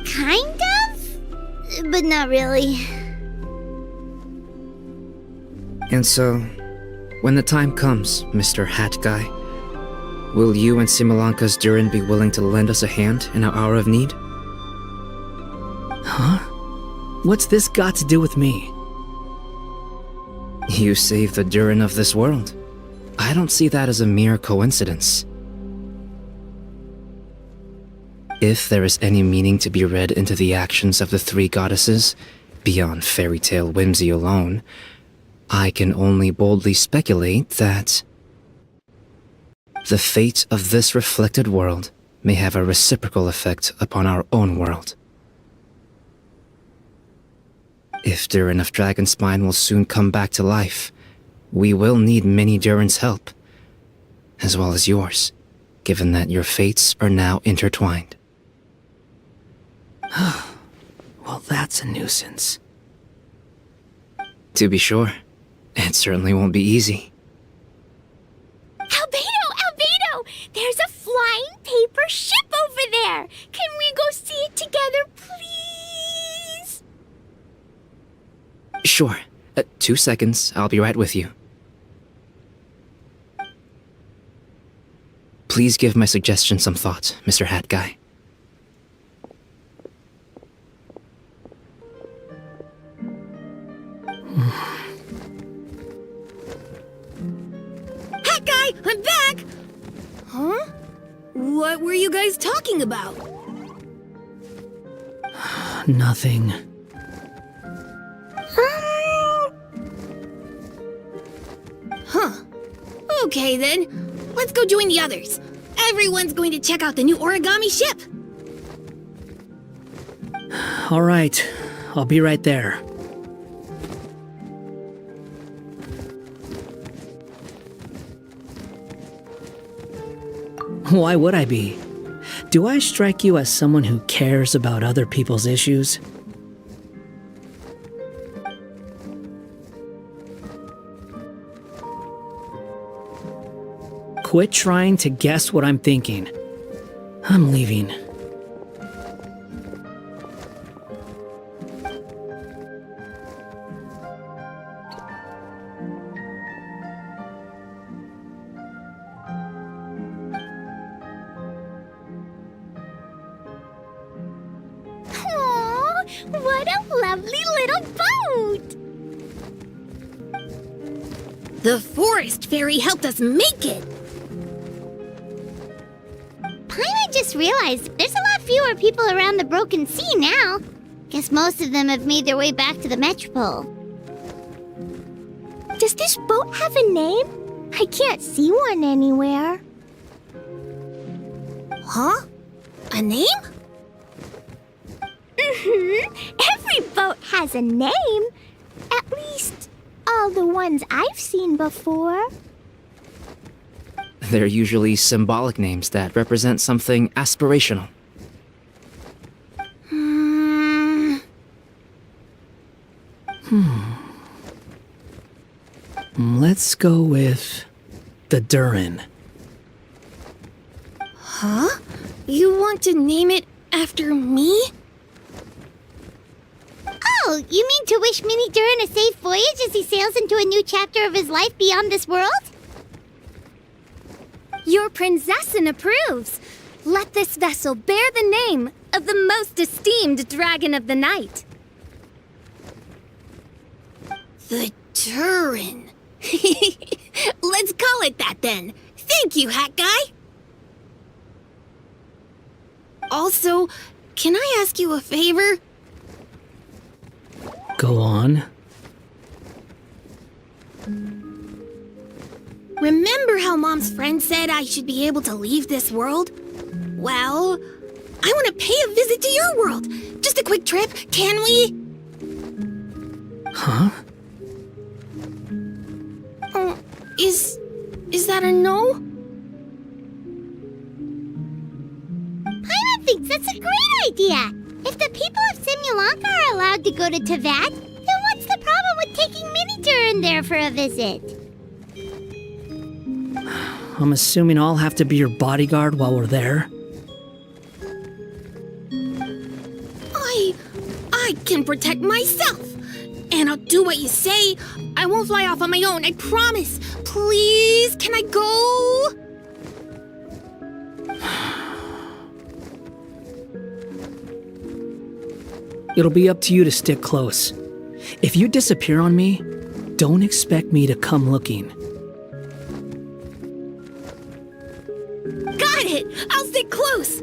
Kind of? But not really. And so, when the time comes, Mr. Hat Guy, will you and Simulanka's Durin be willing to lend us a hand in our hour of need? Huh? What's this got to do with me? You saved the Durin of this world. I don't see that as a mere coincidence. If there is any meaning to be read into the actions of the three goddesses, beyond fairy tale whimsy alone, I can only boldly speculate that the fate of this reflected world may have a reciprocal effect upon our own world. If Durin of Dragonspine will soon come back to life, we will need many Durin's help, as well as yours, given that your fates are now intertwined. Well, that's a nuisance. To be sure, it certainly won't be easy. Albedo! There's a flying paper ship over there! Can we go see it together, please? Sure. 2 seconds, I'll be right with you. Please give my suggestion some thought, Mr. Hat Guy. Hat I'm back! Huh? What were you guys talking about? Nothing. Huh. Okay then. Let's go join the others. Everyone's going to check out the new origami ship. All right, I'll be right there. Why would I be? Do I strike you as someone who cares about other people's issues? Quit trying to guess what I'm thinking. I'm leaving. Aww, what a lovely little boat! The forest fairy helped us make it. Paimon just realized there's a lot fewer people around the Broken Sea now. Guess most of them have made their way back to the metropole. Does this boat have a name? I can't see one anywhere. Huh? A name? Every boat has a name. At least, all the ones I've seen before. They're usually symbolic names that represent something aspirational. Let's go with the durin. Huh? You want to name it after me? Oh, you mean to wish Mini Durin a safe voyage as he sails into a new chapter of his life beyond this world? Your princessin approves. Let this vessel bear the name of the most esteemed dragon of the night. The Durin. Let's call it that then. Thank you, Hat Guy. Also, can I ask you a favor? Go on. Remember how Mom's friend said I should be able to leave this world? Well, I want to pay a visit to your world. Just a quick trip, can we? Huh? Is that a no? Paimon thinks that's a great idea. If the people of Simulanka are allowed to go to Teyvat, then what's the problem with taking Mini Durin there for a visit? I'm assuming I'll have to be your bodyguard while we're there. I can protect myself. And I'll do what you say. I won't fly off on my own, I promise. Please, can I go? It'll be up to you to stick close. If you disappear on me, don't expect me to come looking. Got it! I'll stick close!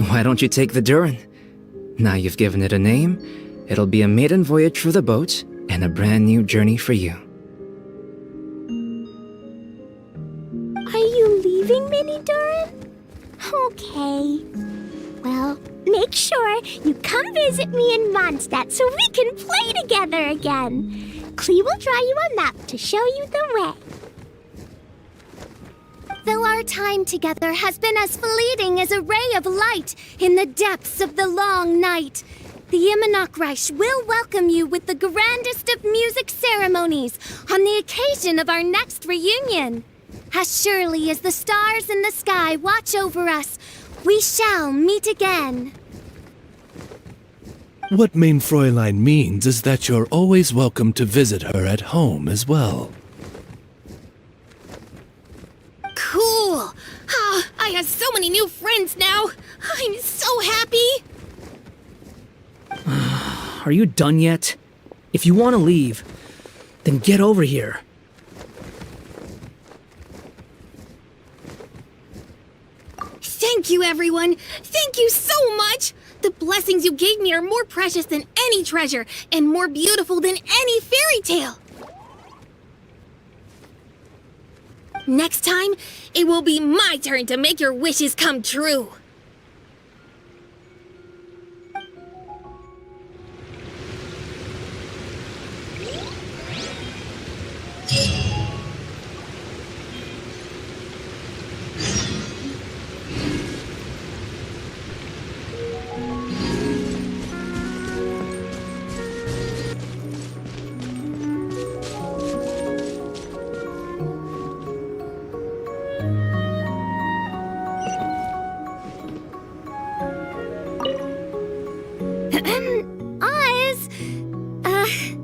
Why don't you take the durin? Now you've given it a name, it'll be a maiden voyage for the boat and a brand new journey for you. Are you leaving, Mini Durin? Okay. Well, make sure you come visit me in Mondstadt so we can play together again. Klee will draw you a map to show you the way. Though our time together has been as fleeting as a ray of light in the depths of the long night, the Imanakreich will welcome you with the grandest of music ceremonies on the occasion of our next reunion. As surely as the stars in the sky watch over us, we shall meet again. What Mein Fräulein means is that you're always welcome to visit her at home as well. Cool! Ah, I have so many new friends now! I'm so happy! Are you done yet? If you want to leave, Then get over here. Thank you, everyone! Thank you so much! The blessings you gave me are more precious than any treasure, and more beautiful than any fairy tale! Next time, it will be my turn to make your wishes come true!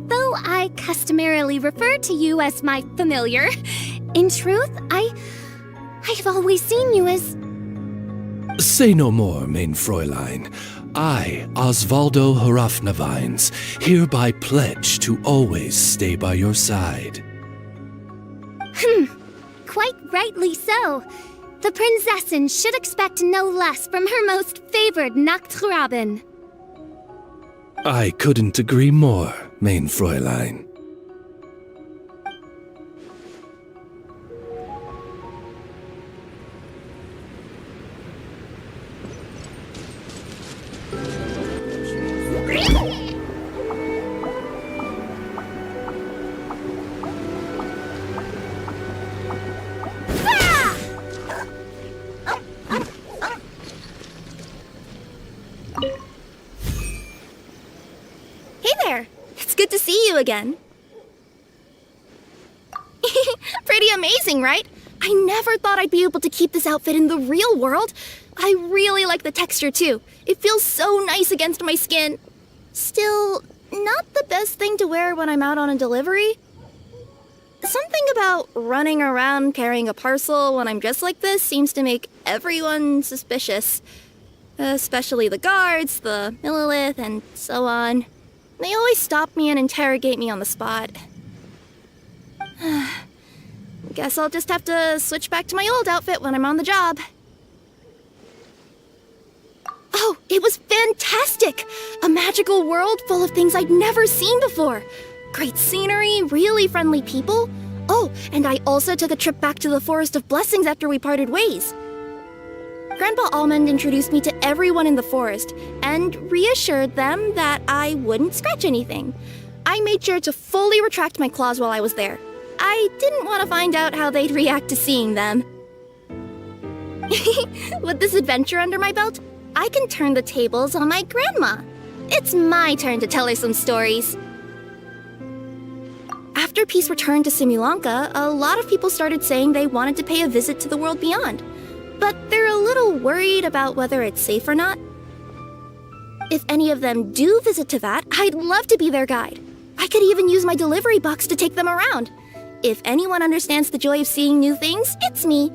Though I customarily refer to you as my familiar, in truth, I've always seen you as... Say no more, mein Fräulein. I, Osvaldo Harafnavines, hereby pledge to always stay by your side. Quite rightly so. The Prinzessin should expect no less from her most favored Nachtgraben. I couldn't agree more, mein Fräulein. Hey there! It's good to see you again. Pretty amazing, right? I never thought I'd be able to keep this outfit in the real world. I really like the texture too. It feels so nice against my skin. Still, not the best thing to wear when I'm out on a delivery. Something about running around carrying a parcel when I'm dressed like this seems to make everyone suspicious. Especially the guards, the Millilith, and so on. They always stop me and interrogate me on the spot. Guess I'll just have to switch back to my old outfit when I'm on the job. Oh, it was fantastic! A magical world full of things I'd never seen before. Great scenery, really friendly people. Oh, and I also took a trip back to the Forest of Blessings after we parted ways. Grandpa Almond introduced me to everyone in the forest and reassured them that I wouldn't scratch anything. I made sure to fully retract my claws while I was there. I didn't want to find out how they'd react to seeing them. With this adventure under my belt, I can turn the tables on my grandma. It's my turn to tell her some stories. After peace returned to Simulanka, a lot of people started saying they wanted to pay a visit to the world beyond. But they're a little worried about whether it's safe or not. If any of them do visit to that, I'd love to be their guide. I could even use my delivery box to take them around. If anyone understands the joy of seeing new things, it's me.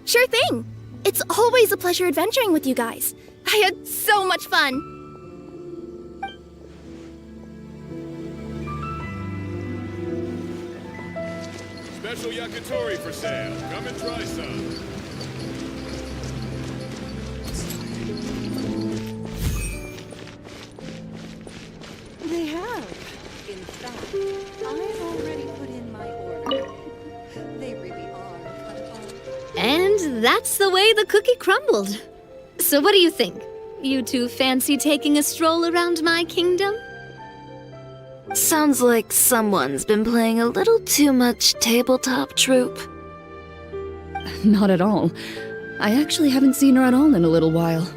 Sure thing. It's always a pleasure adventuring with you guys. I had so much fun. Special yakitori for sale. Come and try some. They have. In fact, I've already put in my order. They really are cut apart. And that's the way the cookie crumbled. So what do you think? You two fancy taking a stroll around my kingdom? Sounds like someone's been playing a little too much tabletop troop. Not at all. I actually haven't seen her at all in a little while.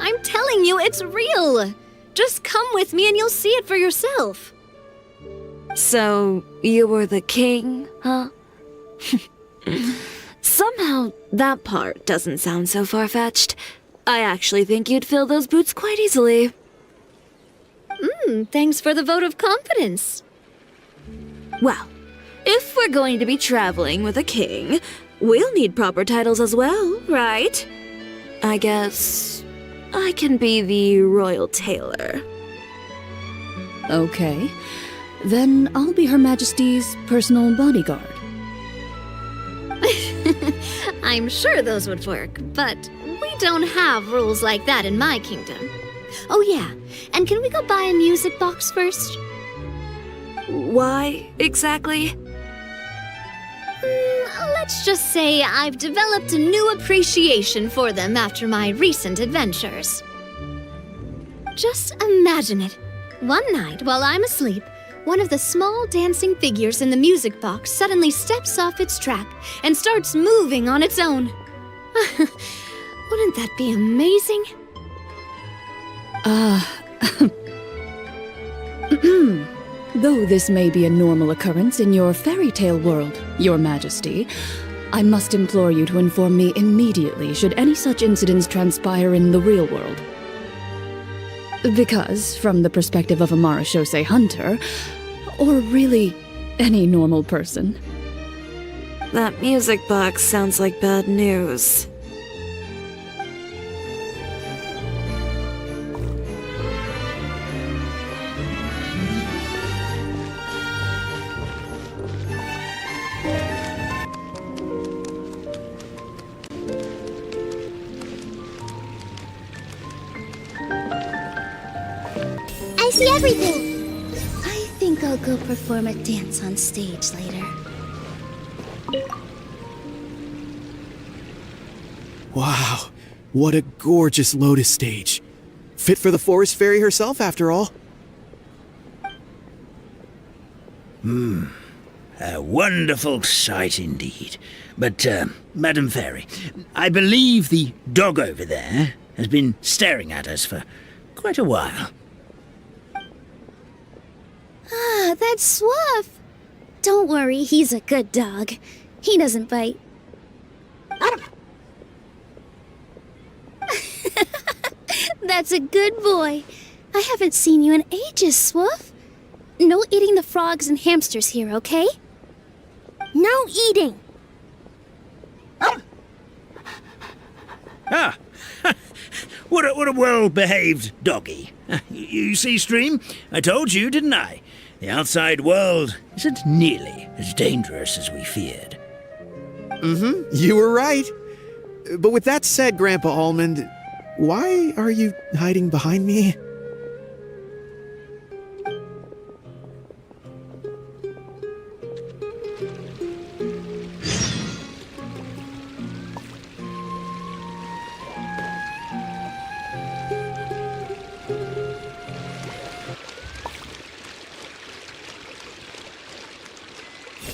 I'm telling you, it's real. Just come with me and you'll see it for yourself. So, you were the king, huh? Somehow, that part doesn't sound so far-fetched. I actually think you'd fill those boots quite easily. Thanks for the vote of confidence. Well, if we're going to be traveling with a king, we'll need proper titles as well, right? I guess I can be the royal tailor. Okay. Then I'll be Her Majesty's personal bodyguard. I'm sure those would work, but we don't have rules like that in my kingdom. Oh yeah, and can we go buy a music box first? Why, exactly? Let's just say I've developed a new appreciation for them after my recent adventures. Just imagine it. One night, while I'm asleep, one of the small dancing figures in the music box suddenly steps off its track and starts moving on its own. Wouldn't that be amazing? Though this may be a normal occurrence in your fairy tale world, Your Majesty, I must implore you to inform me immediately should any such incidents transpire in the real world. Because, from the perspective of a marechaussee hunter, or really any normal person, That music box sounds like bad news. I see everything. I think I'll go perform a dance on stage later. Wow, what a gorgeous lotus stage. Fit for the forest fairy herself, after all. A wonderful sight indeed. But, Madam Fairy, I believe the dog over there has been staring at us for quite a while. Ah, that's Swuff. Don't worry, he's a good dog. He doesn't bite. That's a good boy. I haven't seen you in ages, Swuff. No eating the frogs and hamsters here, okay? No eating. Ah, what a well-behaved doggy. You see, Stream, I told you, didn't I? The outside world isn't nearly as dangerous as we feared. You were right. But with that said, Grandpa Almond, why are you hiding behind me?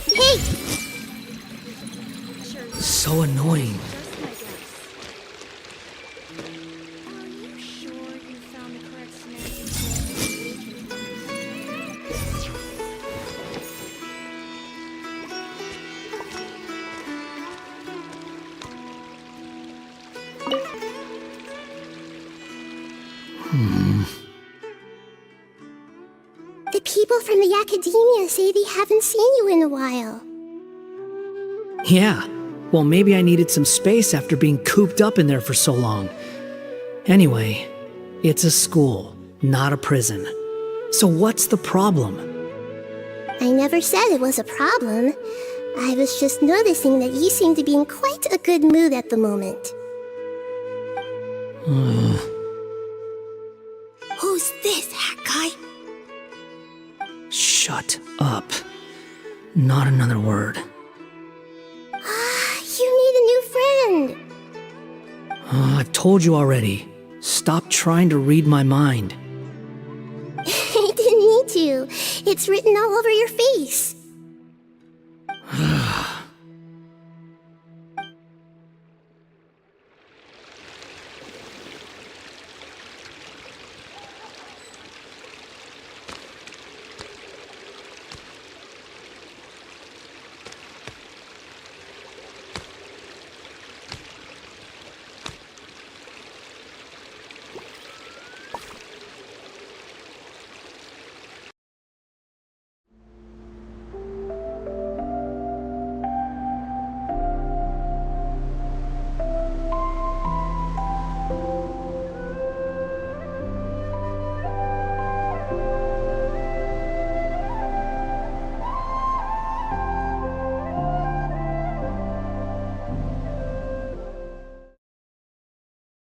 Hey! So annoying. The people from the academia say they haven't seen you in a while. Yeah, well, maybe I needed some space after being cooped up in there for so long. Anyway, it's a school, not a prison. So what's the problem? I never said it was a problem. I was just noticing that you seem to be in quite a good mood at the moment. Who's this, hat guy? Shut up. Not another word. You need a new friend. I've told you already. Stop trying to read my mind. I didn't need to. It's written all over your face.